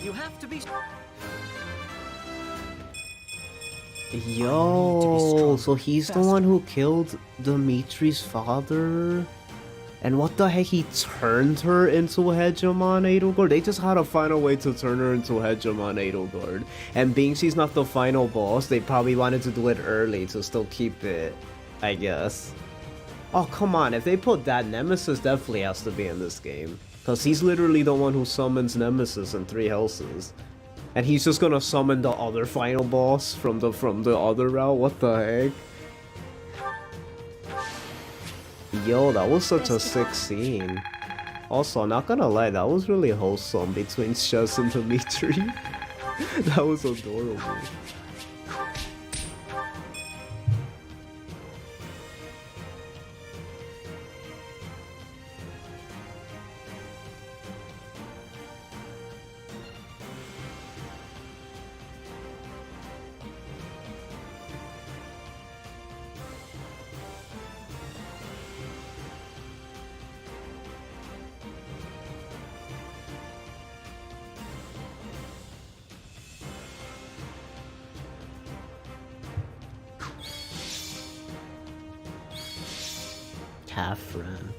You have to be. Yo, so he's the one who killed Dimitri's father? And what the heck, he turned her into Hegemon Edelgard? They just had to find a way to turn her into Hegemon Edelgard. And being she's not the final boss, they probably wanted to do it early to still keep it, I guess. Oh, come on, if they put that, Nemesis definitely has to be in this game. Because he's literally the one who summons Nemesis in Three Houses. And he's just gonna summon the other final boss from the other route? What the heck? Yo, that was such a sick scene. Also, not gonna lie, that was really wholesome between Chess and Dimitri. That was adorable. Catherine.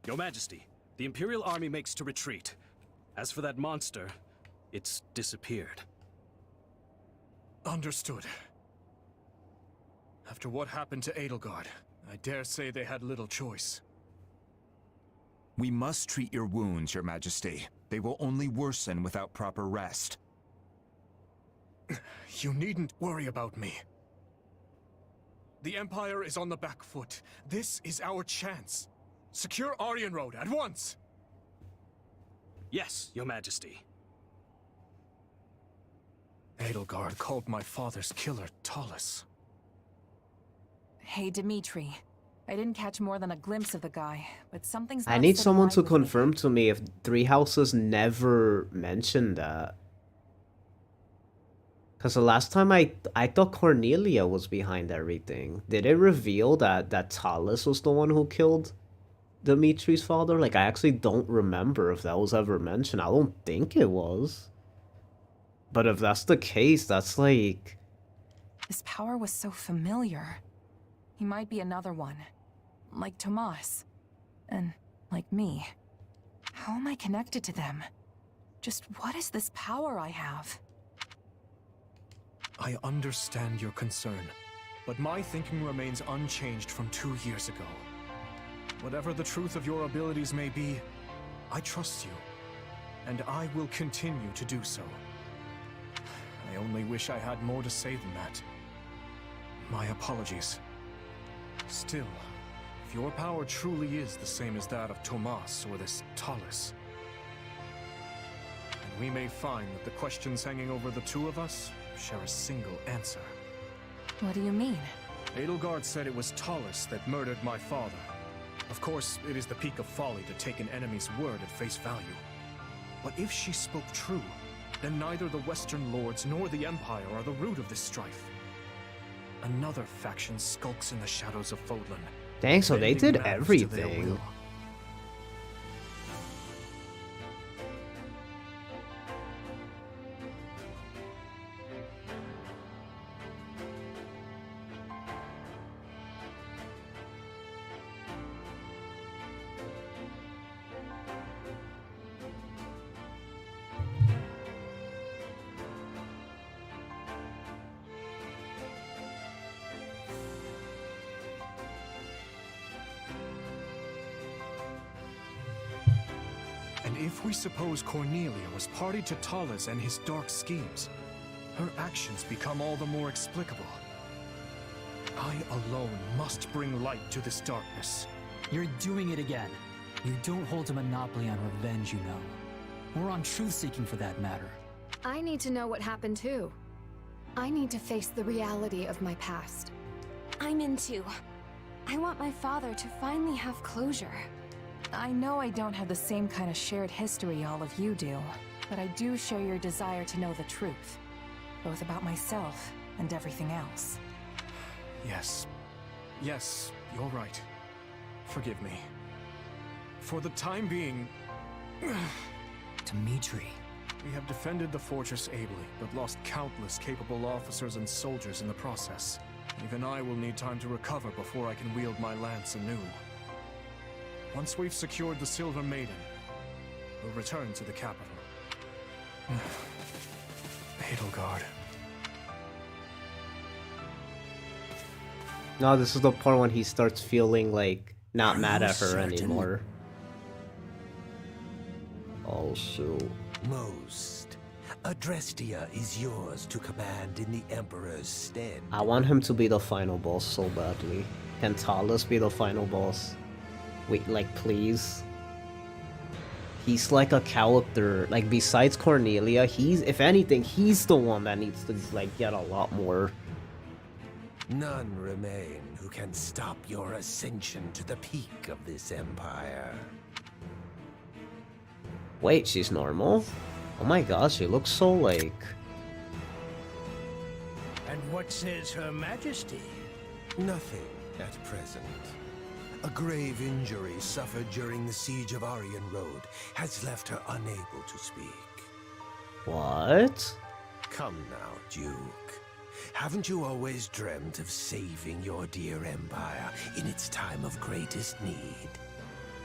Your Majesty, the Imperial Army makes to retreat. As for that monster, it's disappeared. Understood. After what happened to Edelgard, I dare say they had little choice. We must treat your wounds, Your Majesty. They will only worsen without proper rest. You needn't worry about me. The Empire is on the back foot. This is our chance. Secure Aryan Road at once! Yes, Your Majesty. Edelgard called my father's killer Talus. Hey, Dimitri. I didn't catch more than a glimpse of the guy, but something's I not need sitting someone right to with me. confirm to me if Three Houses never mentioned that. Because the last time I thought Cornelia was behind everything. Did it reveal that Talus was the one who killed Dimitri's father? Like, I actually don't remember if that was ever mentioned. I don't think it was. But if that's the case, that's like... His power was so familiar. He might be another one. Like Tomas. And like me. How am I connected to them? Just what is this power I have? I understand your concern, but my thinking remains unchanged from 2 years ago. Whatever the truth of your abilities may be, I trust you. and I will continue to do so. I only wish I had more to say than that. My apologies. Still, if your power truly is the same as that of Tomas or this Talus, then we may find that the questions hanging over the two of us share a single answer. What do you mean? Edelgard said it was Talus that murdered my father. Of course, it is the peak of folly to take an enemy's word at face value. But if she spoke true, then neither the Western Lords nor the Empire are the root of this strife. Another faction skulks in the shadows of Fodlan. Dang, so they bending did matters to their everything. will. And if we suppose Cornelia was party to Talus and his dark schemes, her actions become all the more explicable. I alone must bring light to this darkness. You're doing it again. You don't hold a monopoly on revenge, you know. Or on truth-seeking for that matter. I need to know what happened too. I need to face the reality of my past. I'm in too. I want my father to finally have closure. I know I don't have the same kind of shared history all of you do, but I do share your desire to know the truth, both about myself and everything else. Yes. Yes, you're right. Forgive me. For the time being... Dimitri. We have defended the fortress ably, but lost countless capable officers and soldiers in the process. Even I will need time to recover before I can wield my lance anew. Once we've secured the Silver Maiden, we'll return to the capital. Edelgard. No, this is the part when he starts feeling like not mad at her anymore. Also, Most. Adrestia is yours to command in the Emperor's stead. I want him to be the final boss so badly. Can Talus be the final boss? Wait, like, please? He's like a character, like, besides Cornelia, he's, if anything, he's the one that needs to, like, get a lot more. None remain who can stop your ascension to the peak of this empire. Wait, she's normal? Oh my god, she looks so, like... And what says Her Majesty? Nothing at present. A grave injury suffered during the siege of Aryan Road has left her unable to speak. What? Come now, Duke. Haven't you always dreamt of saving your dear empire in its time of greatest need?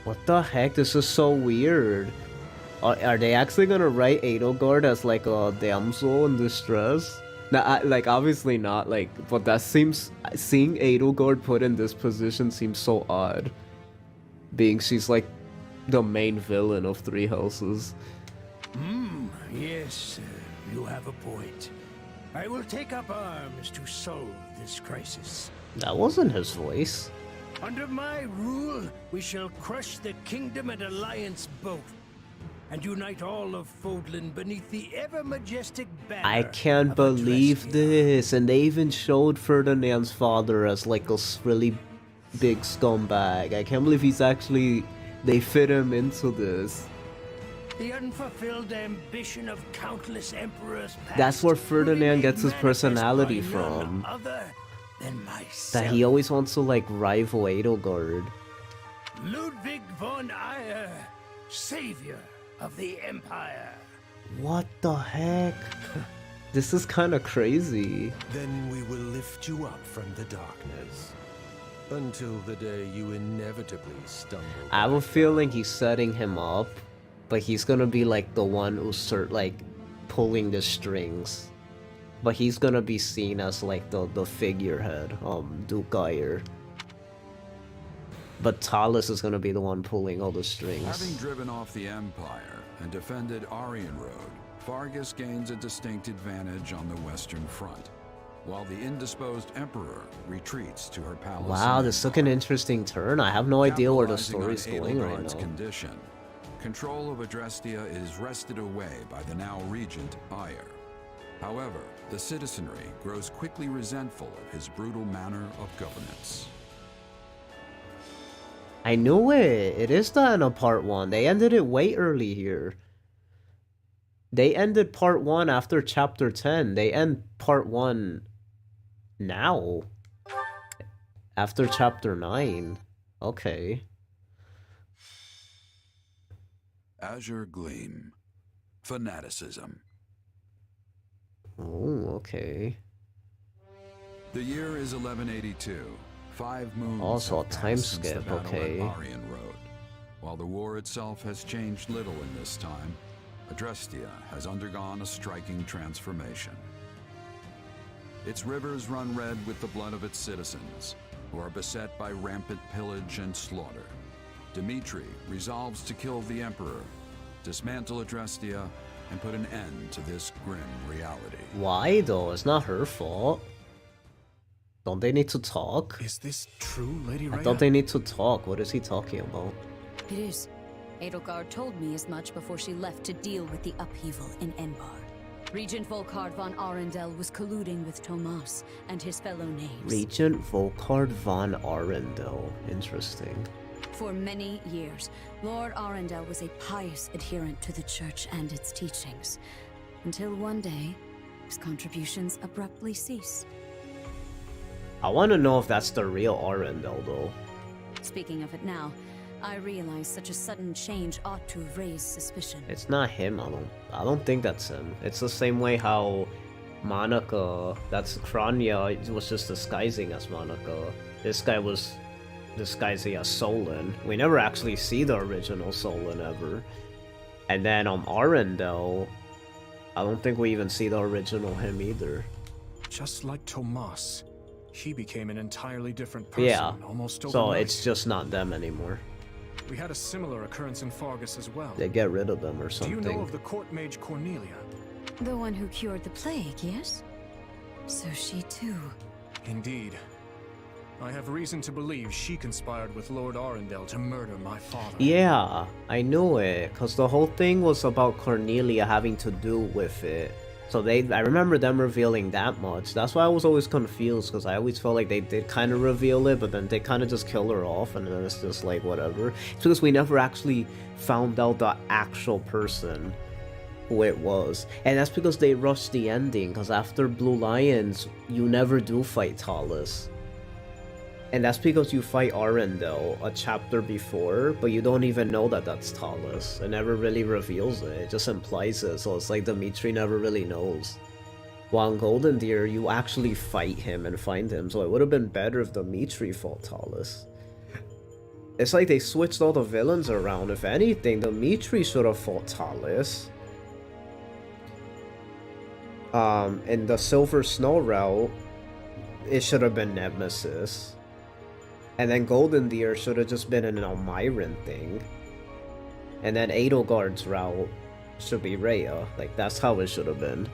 What the heck? This is so weird. Are they actually gonna write Edelgard as like a damsel in distress? Nah, like obviously not, like, but that seems, seeing Edelgard put in this position seems so odd. Being she's like the main villain of Three Houses. Yes, you have a point. I will take up arms to solve this crisis. That wasn't his voice. Under my rule, we shall crush the Kingdom and Alliance both, and unite all of Fodlan beneath the ever-majestic banner. I can't believe this, and they even showed Ferdinand's father as like a really big scumbag. I can't believe he's actually, they fit him into this. The unfulfilled ambition of countless emperors past. That's where Ferdinand gets his personality by from. none other than myself. That he always wants to like rival Edelgard. Ludwig von Eyre, savior of the Empire. What the heck? This is kind of crazy. Then we will lift you up from the darkness. Until the day you inevitably stumble. I have a feeling he's setting him up, but he's gonna be like the one who's like pulling the strings. But he's gonna be seen as like the figurehead, Duke Geyer. But Talus is gonna be the one pulling all the strings. Having driven off the Empire and defended Aryan Road, Fargus gains a distinct advantage on the Western Front, while the indisposed Emperor retreats to her palace. Wow, this took an interesting turn. I have no idea where the story's going right now. Condition, control of Adrestia is wrested away by the now regent Ire. However, the citizenry grows quickly resentful of his brutal manner of governance. I knew it. It is the end of part 1. They ended it way early here. They ended part 1 after chapter 10. They end part 1 now. After chapter 9. Okay. Azure Gleam. Fanaticism. Oh, okay. The year is 1182. 5 moons. Also a have time passed since the skip, battle okay. at Aryan Road. While the war itself has changed little in this time, Adrestia has undergone a striking transformation. Its rivers run red with the blood of its citizens, who are beset by rampant pillage and slaughter. Dmitri resolves to kill the Emperor, dismantle Adrestia, and put an end to this grim reality. Why though? It's not her fault. Don't they need to talk? Is this true, Lady Rhea? I thought they need to talk. What is he talking about? It is. Edelgard told me as much before she left to deal with the upheaval in Enbar. Regent Volkard von Arundel was colluding with Tomas and his fellow knaves. Regent Volkard von Arundel. Interesting. For many years, Lord Arundel was a pious adherent to the church and its teachings, until one day, his contributions abruptly ceased. I want to know if that's the real Arundel though. Speaking of it now, I realize such a sudden change ought to have raised suspicion. It's not him. I don't think that's him. It's the same way how Monica, that's Kranya, was just disguising as Monica. This guy was disguising as Solon. We never actually see the original Solon ever. And then on Arundel, I don't think we even see the original him either. Just like Tomas, he became an entirely different person almost overnight. So it's just not them anymore. We had a similar occurrence in Fargus as well. They get rid of them or something. Do you know of the court mage Cornelia? The one who cured the plague, yes? So she too. Indeed. I have reason to believe she conspired with Lord Arundel to murder my father. Yeah, I knew it, because the whole thing was about Cornelia having to do with it. So I remember them revealing that much. That's why I was always confused, because I always felt like they did kind of reveal it, but then they kind of just kill her off, and then it's just like, whatever. It's because we never actually found out the actual person who it was. And that's because they rushed the ending, because after Blue Lions, you never do fight Talus. And that's because you fight Arundel a chapter before, but you don't even know that that's Talus. It never really reveals it, it just implies it, so it's like Dmitri never really knows. While in Golden Deer, you actually fight him and find him, so it would have been better if Dmitri fought Talus. It's like they switched all the villains around. If anything, Dmitri should have fought Talus. In the Silver Snow route, it should have been Nemesis. And then Golden Deer should have just been an Almiran thing. And then Edelgard's route should be Rhea. Like, that's how it should have been.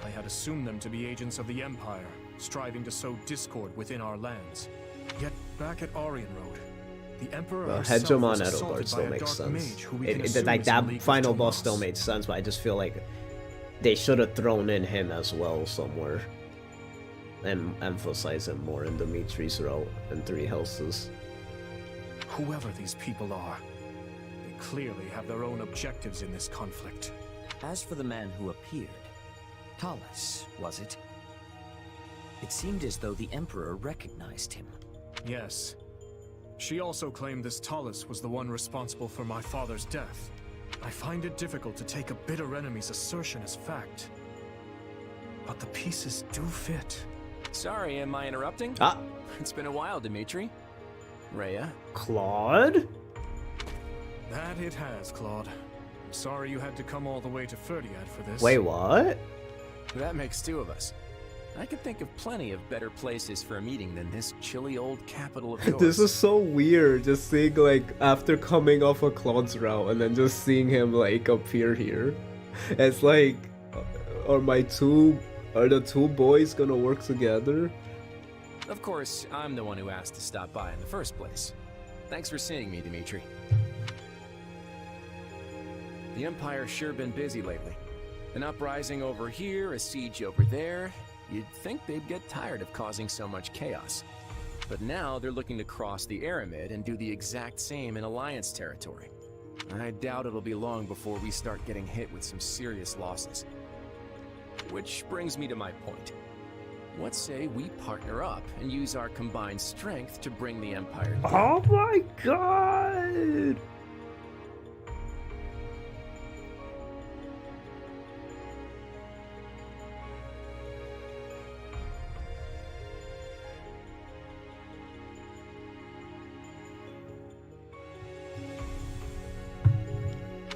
I had assumed them to be agents of the Empire, striving to sow discord within our lands. Yet back at Aryan Road, the Emperor Hegemon Edelgard still makes sense. Like, that final boss still made sense, but I just feel like they should have thrown in him as well somewhere. And emphasize him more in Dimitri's route and Three Houses. Whoever these people are, they clearly have their own objectives in this conflict. As for the man who appeared, Talus, was it? It seemed as though the Emperor recognized him. Yes. She also claimed this Talus was the one responsible for my father's death. I find it difficult to take a bitter enemy's assertion as fact. But the pieces do fit. Sorry, am I interrupting? Ah. It's been a while, Dimitri. Rhea? Claude? That it has, Claude. Sorry you had to come all the way to Ferdiad for this. Wait, what? That makes two of us. I could think of plenty of better places for a meeting than this chilly old capital of yours. This is so weird, just seeing like after coming off of Claude's route and then just seeing him like appear here. It's like, are the two boys gonna work together? Of course, I'm the one who asked to stop by in the first place. Thanks for seeing me, Dimitri. The Empire's sure been busy lately. An uprising over here, a siege over there. You'd think they'd get tired of causing so much chaos. But now they're looking to cross the Aramid and do the exact same in Alliance territory. I doubt it'll be long before we start getting hit with some serious losses. Which brings me to my point. What say we partner up and use our combined strength to bring the Empire down? Oh my god!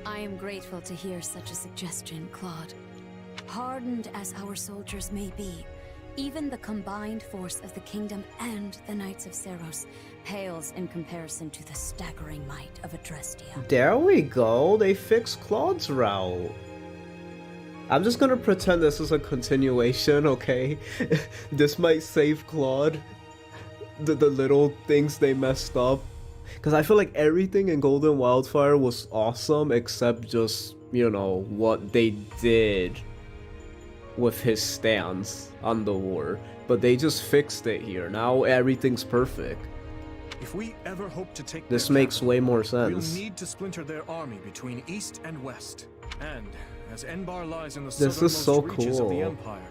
I am grateful to hear such a suggestion, Claude. Hardened as our soldiers may be, even the combined force of the Kingdom and the Knights of Seros pales in comparison to the staggering might of Adrestia. There we go, they fixed Claude's route. I'm just gonna pretend this is a continuation, okay? This might save Claude. The little things they messed up. Because I feel like everything in Golden Wildfire was awesome except just, you know, what they did with his stance on the war. But they just fixed it here. Now everything's perfect. If we ever hope to take this their makes capital, way more sense. We'll need to splinter their army between east and west. And as Enbar lies in the This is southernmost so reaches of the cool. Empire,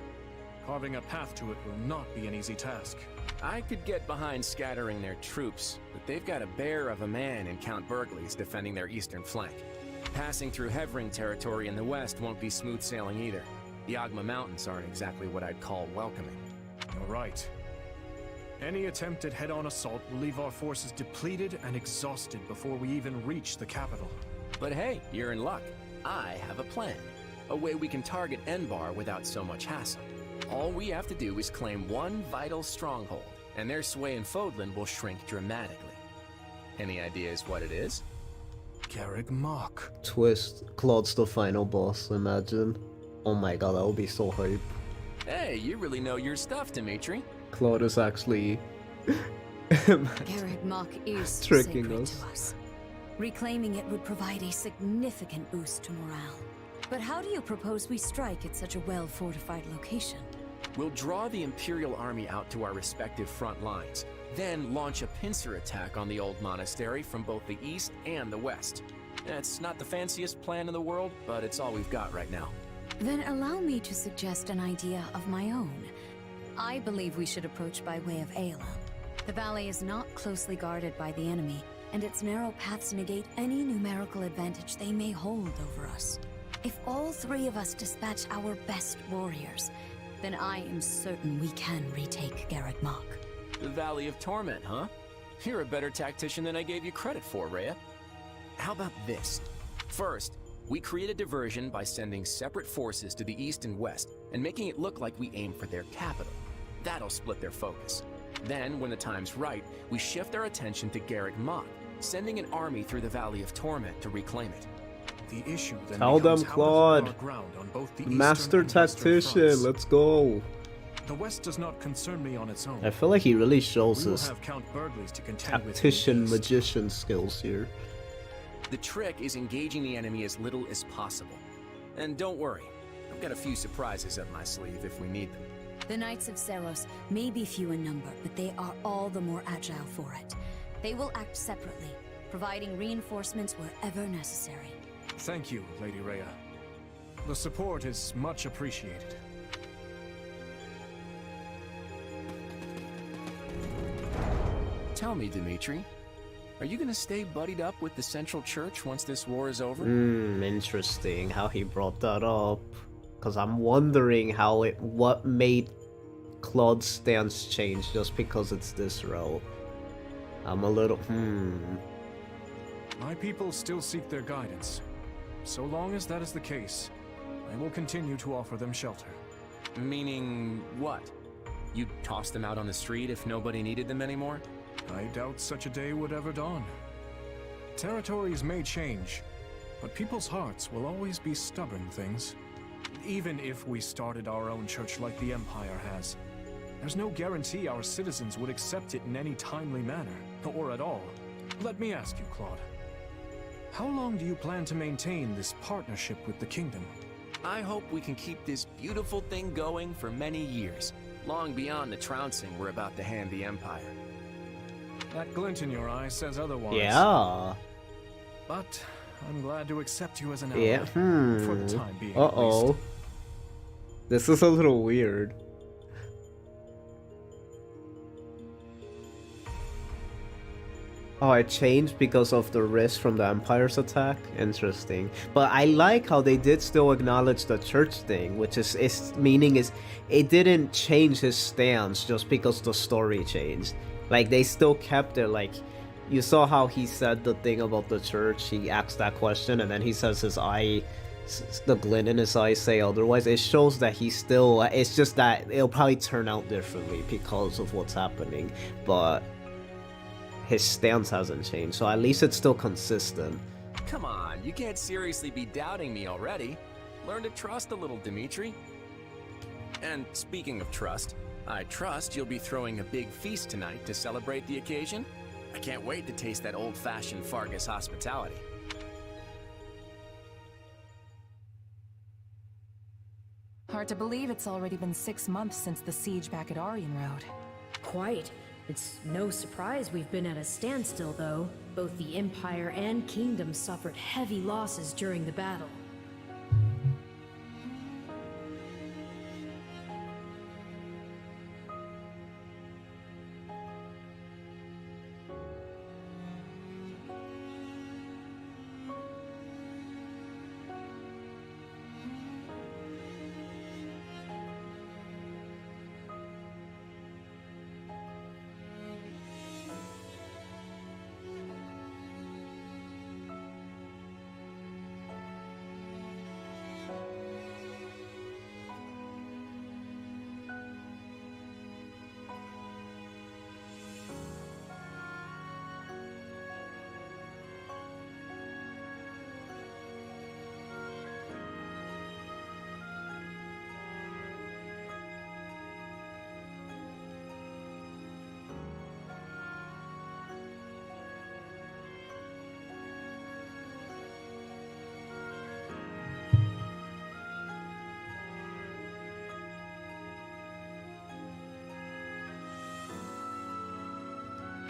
carving a path to it will not be an easy task. I could get behind scattering their troops, but they've got a bear of a man in Count Burgley's defending their eastern flank. Passing through Hevring territory in the west won't be smooth sailing either. The Ogma Mountains aren't exactly what I'd call welcoming. You're right. Any attempted head-on assault will leave our forces depleted and exhausted before we even reach the capital. But hey, you're in luck. I have a plan. A way we can target Enbar without so much hassle. All we have to do is claim one vital stronghold, and their sway in Fodlan will shrink dramatically. Any ideas what it is? Garreg Mach. Twist. Claude's the final boss, imagine. Oh my god, that would be so hype. Hey, you really know your stuff, Dimitri. Claude is actually Garreg Mach is tricking sacred us. to us. Reclaiming it would provide a significant boost to morale. But how do you propose we strike at such a well-fortified location? We'll draw the Imperial Army out to our respective front lines, then launch a pincer attack on the old monastery from both the east and the west. It's not the fanciest plan in the world, but it's all we've got right now. Then allow me to suggest an idea of my own. I believe we should approach by way of Aela. The valley is not closely guarded by the enemy, and its narrow paths negate any numerical advantage they may hold over us. If all three of us dispatch our best warriors, then I am certain we can retake Garreg Mach. The Valley of Torment, huh? You're a better tactician than I gave you credit for, Rhea. How about this? First, we create a diversion by sending separate forces to the east and west, and making it look like we aim for their capital. That'll split their focus. Then, when the time's right, we shift our attention to Garreg Mach, sending an army through the Valley of Torment to reclaim it. The issue then Tell them, becomes how to Claude. hold our ground on both the eastern Master and western tactician, fronts. let's go. The west does not concern me on its own. I feel like he really shows We will his have Count Burgley's to contend with in the tactician east. magician skills here. The trick is engaging the enemy as little as possible. And don't worry, I've got a few surprises up my sleeve if we need them. The Knights of Seros may be few in number, but they are all the more agile for it. They will act separately, providing reinforcements wherever necessary. Thank you, Lady Rhea. The support is much appreciated. Tell me, Dimitri, are you gonna stay buddied up with the Central Church once this war is over? Interesting how he brought that up. Cause I'm wondering what made Claude's stance change just because it's this route. I'm a little My people still seek their guidance. So long as that is the case, I will continue to offer them shelter. Meaning what? You'd toss them out on the street if nobody needed them anymore? I doubt such a day would ever dawn. Territories may change, but people's hearts will always be stubborn things. Even if we started our own church like the Empire has, there's no guarantee our citizens would accept it in any timely manner, or at all. Let me ask you, Claude. How long do you plan to maintain this partnership with the Kingdom? I hope we can keep this beautiful thing going for many years, long beyond the trouncing we're about to hand the Empire. That glint in your eye says otherwise. Yeah. But I'm glad to accept you as an ally. Yeah. For the time being, at Uh-oh. least. This is a little weird. Oh, it changed because of the risk from the Empire's attack? Interesting. But I like how they did still acknowledge the church thing, which is its meaning is it didn't change his stance just because the story changed. Like, they still kept it, like, you saw how he said the thing about the church, he asked that question, and then he says his eye, the glint in his eyes say otherwise. It shows that he's still, it's just that it'll probably turn out differently because of what's happening, but his stance hasn't changed, so at least it's still consistent. Come on, you can't seriously be doubting me already. Learn to trust a little, Dimitri. And speaking of trust, I trust you'll be throwing a big feast tonight to celebrate the occasion. I can't wait to taste that old-fashioned Fargus hospitality. Hard to believe it's already been 6 months since the siege back at Aryan Road. Quite. It's no surprise we've been at a standstill, though. Both the Empire and Kingdom suffered heavy losses during the battle.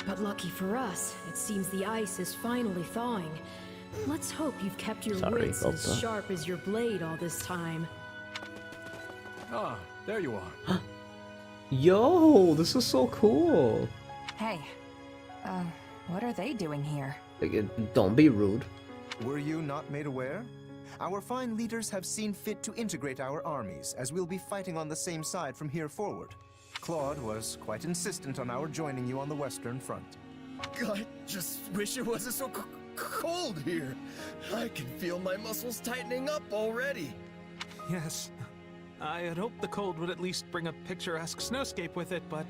But lucky for us, it seems the ice is finally thawing. Let's hope you've kept your wits as sharp as your blade all this time. Ah, there you are. Yo, this is so cool. Hey, what are they doing here? Don't be rude. Were you not made aware? Our fine leaders have seen fit to integrate our armies, as we'll be fighting on the same side from here forward. Claude was quite insistent on our joining you on the Western Front. God, just wish it wasn't so cold here. I can feel my muscles tightening up already. Yes. I had hoped the cold would at least bring a picturesque snowscape with it, but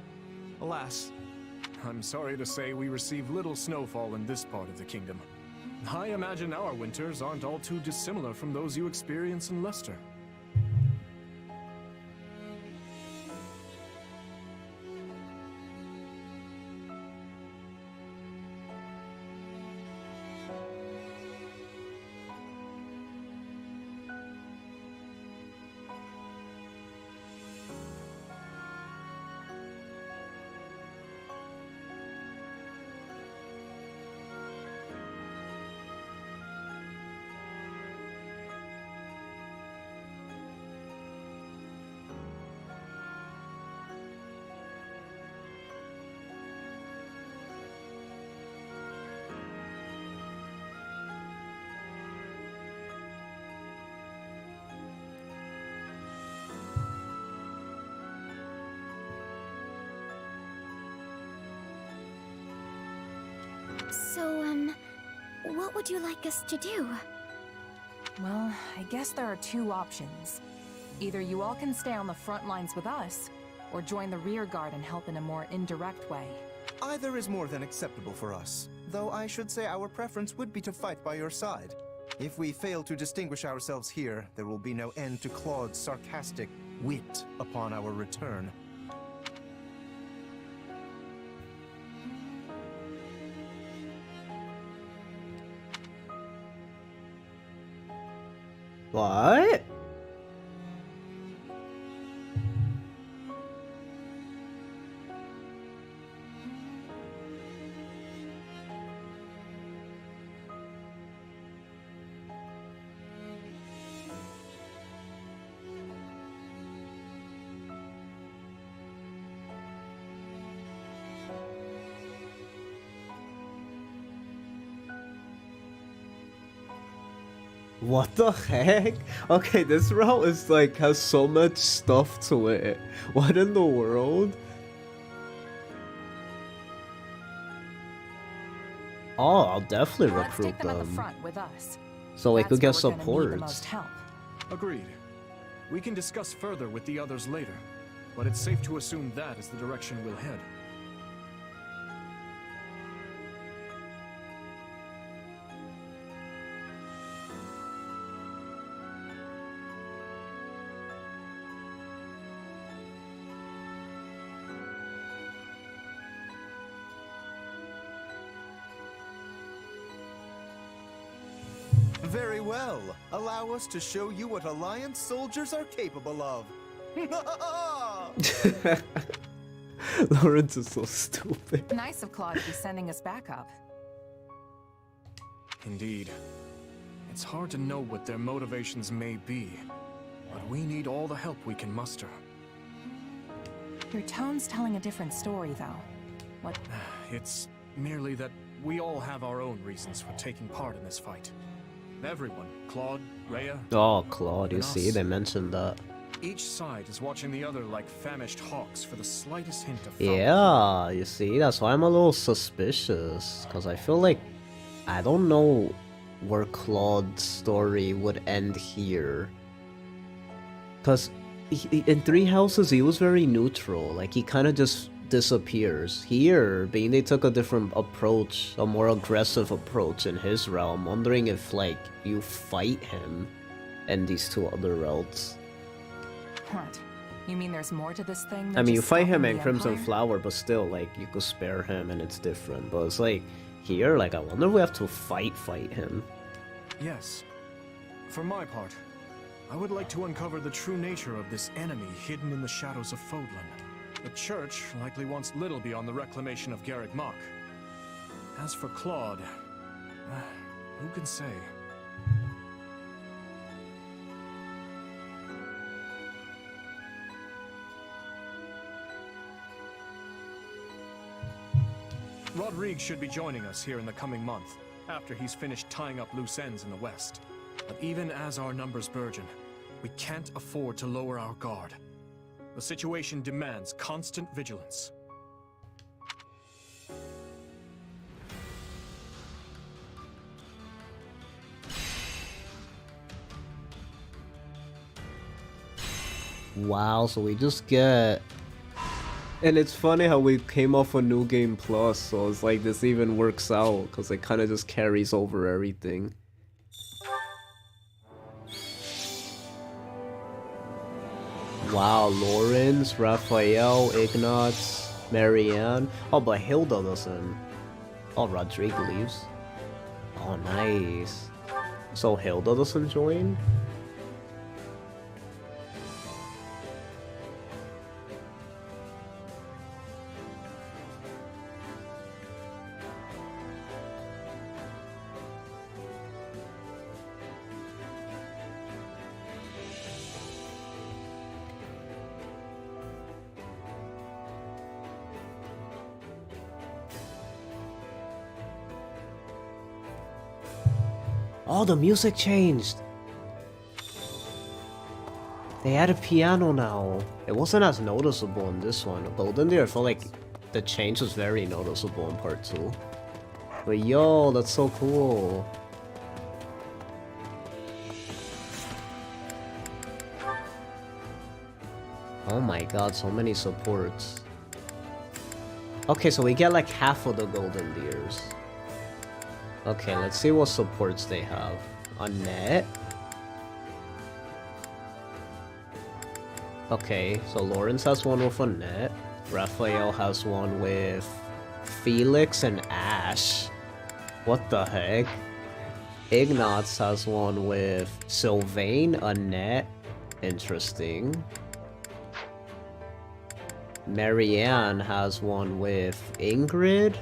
alas. I'm sorry to say we receive little snowfall in this part of the kingdom. I imagine our winters aren't all too dissimilar from those you experience in Leicester. So, what would you like us to do? Well, I guess there are two options. Either you all can stay on the front lines with us, or join the rear guard and help in a more indirect way. Either is more than acceptable for us, though I should say our preference would be to fight by your side. If we fail to distinguish ourselves here, there will be no end to Claude's sarcastic wit upon our return. What? What the heck? Okay, this route is like has so much stuff to it. What in the world? Oh, I'll definitely recruit them. At the front with us. So we could get That's where we're gonna need the support. most help. Agreed. We can discuss further with the others later, but it's safe to assume that is the direction we'll head. Very well. Allow us to show you what Alliance soldiers are capable of. Lawrence is so stupid. Nice of Claude to be sending us back up. Indeed. It's hard to know what their motivations may be, but we need all the help we can muster. Your tone's telling a different story, though. What? It's merely that we all have our own reasons for taking part in this fight. Everyone, Claude, Rhea... Oh, Claude, you and see, us. they mentioned that. Each side is watching the other like famished hawks for the slightest hint of foul. Yeah, you see, that's why I'm a little suspicious. Because I feel like I don't know where Claude's story would end here. Because in Three Houses, he was very neutral. Like, he kind of just disappears. Here, being they took a different approach, a more aggressive approach in his realm, wondering if, like, you fight him in these two other routes. What? You mean there's more to this thing than I mean, you just fight him stopping in the Crimson Empire? Flower, but still, like, you could spare him and it's different. But it's like, here, like, I wonder if we have to fight him. Yes. For my part, I would like to uncover the true nature of this enemy hidden in the shadows of Fodlan. The Church likely wants little beyond the reclamation of Garreg Mach. As for Claude, who can say? Rodrigue should be joining us here in the coming month, after he's finished tying up loose ends in the west. But even as our numbers burgeon, we can't afford to lower our guard. The situation demands constant vigilance. Wow, so we just get... And it's funny how we came off a New Game Plus, so it's like this even works out, because it kind of just carries over everything. Wow, Lawrence, Raphael, Ignatz, Marianne. Oh, but Hilda doesn't. Oh, Rodrigue leaves. Oh, nice. So Hilda doesn't join? Oh, the music changed! They added piano now. It wasn't as noticeable in this one, but then I felt like the change was very noticeable in part 2. But yo, that's so cool. Oh my god, so many supports. Okay, so we get like half of the golden deers. Okay, let's see what supports they have. Annette. Okay, so Lawrence has one with Annette. Raphael has one with Felix and Ash. What the heck? Ignatz has one with Sylvain, Annette. Interesting. Marianne has one with Ingrid.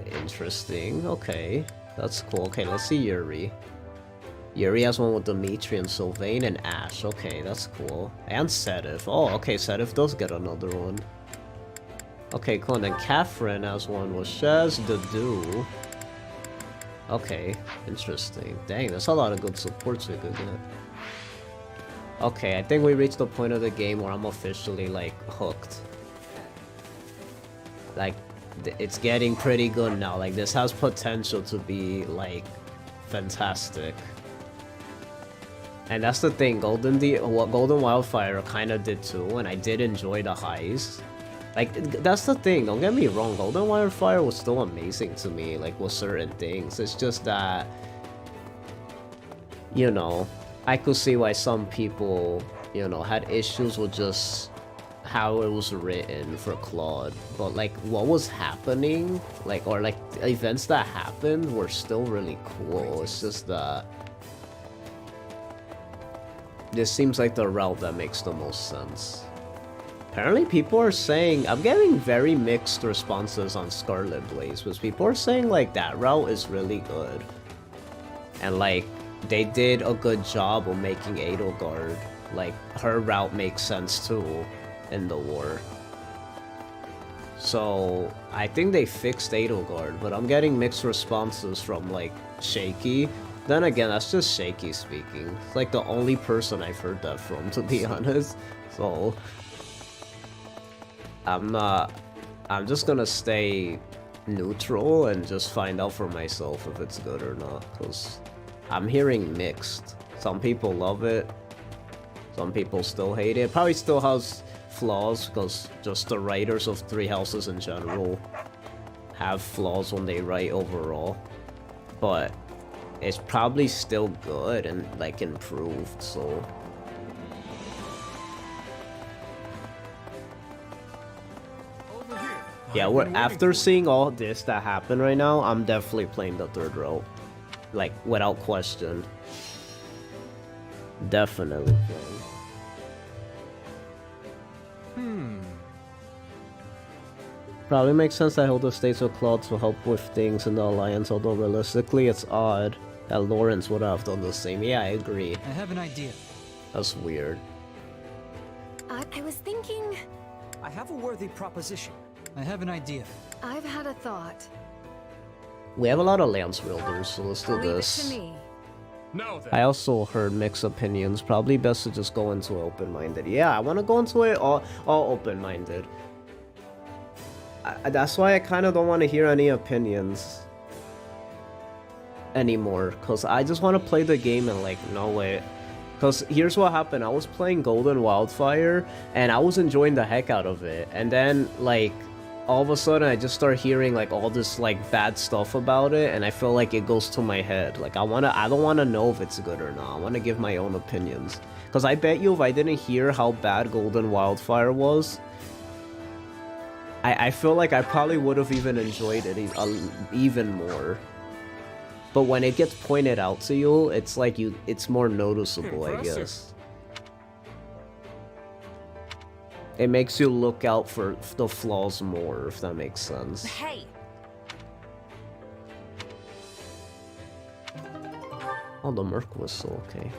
Interesting. Okay, that's cool. Okay, let's see Yuri. Yuri has one with Dimitri and Sylvain and Ash. Okay, that's cool. And Sedif. Oh, okay, Sedif does get another one. Okay, cool. And then Catherine has one with Shez, Dudu. Okay, interesting. Dang, that's a lot of good supports we could get. Okay, I think we reached the point of the game where I'm officially, like, hooked. Like, it's getting pretty good now. Like, this has potential to be, like, fantastic. And that's the thing, Golden Wildfire kind of did too, and I did enjoy the highs. Like, that's the thing, don't get me wrong, Golden Wildfire was still amazing to me, like, with certain things. It's just that, you know, I could see why some people, you know, had issues with just how it was written for Claude. But, like, what was happening, like, or, like, events that happened were still really cool. It's just that this seems like the route that makes the most sense. Apparently people are saying, I'm getting very mixed responses on Scarlet Blaze, because people are saying like that route is really good. And like, they did a good job of making Edelgard, like her route makes sense too in the war. So I think they fixed Edelgard, but I'm getting mixed responses from like Shaky. Then again, that's just Shaky speaking. It's like the only person I've heard that from, to be honest. So I'm just gonna stay neutral and just find out for myself if it's good or not, because I'm hearing mixed. Some people love it, some people still hate it. Probably still has flaws, because just the writers of Three Houses in general have flaws when they write overall, but it's probably still good and like improved. So yeah, after seeing all this that happened right now, I'm definitely playing the third row, like without question. Definitely playing. Probably makes sense that Hilda stays with Claude to help with things in the Alliance, although realistically it's odd that Lawrence would have done the same. Yeah, I agree. I have an idea. That's weird. I was thinking... I have a worthy proposition. I have an idea. I've had a thought. We have a lot of Lance wielders, so let's do Leave this. it to me. Now then. I also heard mixed opinions. Probably best to just go into it open-minded. Yeah, I want to go into it all open-minded. That's why I kind of don't want to hear any opinions anymore, because I just want to play the game and like know it. Because here's what happened. I was playing Golden Wildfire and I was enjoying the heck out of it, and then like all of a sudden I just start hearing like all this like bad stuff about it, and I feel like it goes to my head. Like I don't want to know if it's good or not. I want to give my own opinions, because I bet you if I didn't hear how bad Golden Wildfire was, I feel like I probably would have even enjoyed it even more. But when it gets pointed out to you, it's like it's more noticeable, I guess. It makes you look out for the flaws more, if that makes sense. Hey! Oh, the Merc Whistle, okay.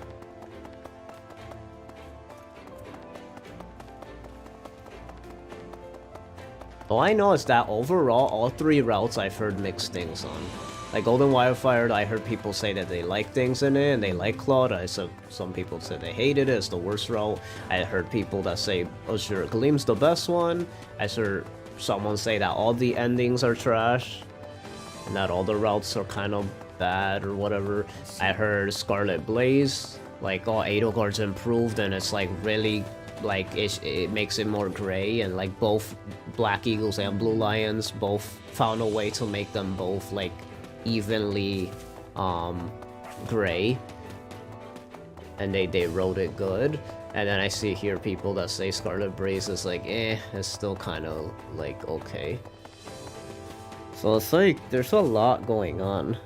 All I know is that overall, all three routes I've heard mixed things on. Like Golden Wildfire, I heard people say that they like things in it and they like Claude. Some people said they hated it, it's the worst route. I heard people that say Azure Gleam's the best one. I heard someone say that all the endings are trash and that all the routes are kind of bad or whatever. I heard Scarlet Blaze like, oh, Edelgard's improved and it's like really, like, it makes it more gray, and like both Black Eagles and Blue Lions both found a way to make them both like evenly gray, and they wrote it good. And then I see here people that say Scarlet Blaze is like, it's still kind of like okay. So it's like there's a lot going on.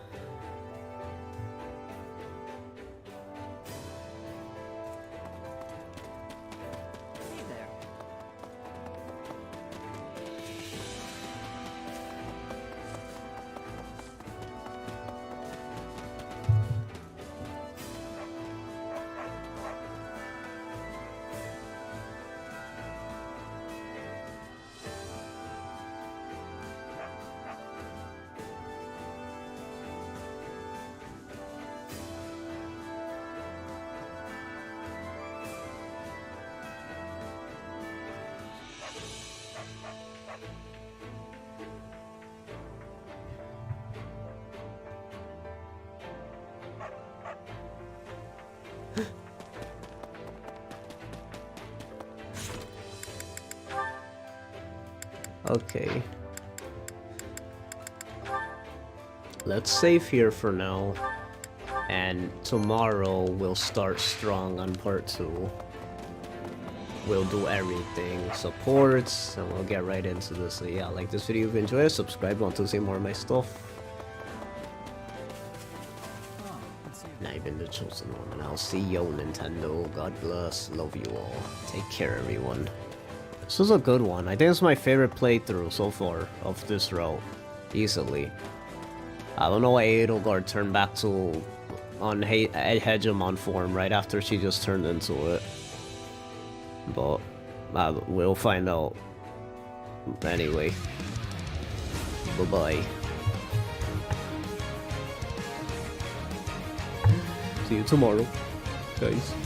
Okay. Let's save here for now. And tomorrow we'll start strong on part 2. We'll do everything. Supports, and we'll get right into this. So yeah, like this video if you enjoyed it, subscribe, want to see more of my stuff. And I've been the chosen one, and I'll see you, Nintendo. God bless. Love you all. Take care, everyone. This was a good one. I think it's my favorite playthrough so far of this route. Easily. I don't know why Edelgard turned back to on Hegemon form right after she just turned into it. But we'll find out. Anyway. Bye-bye. See you tomorrow, guys.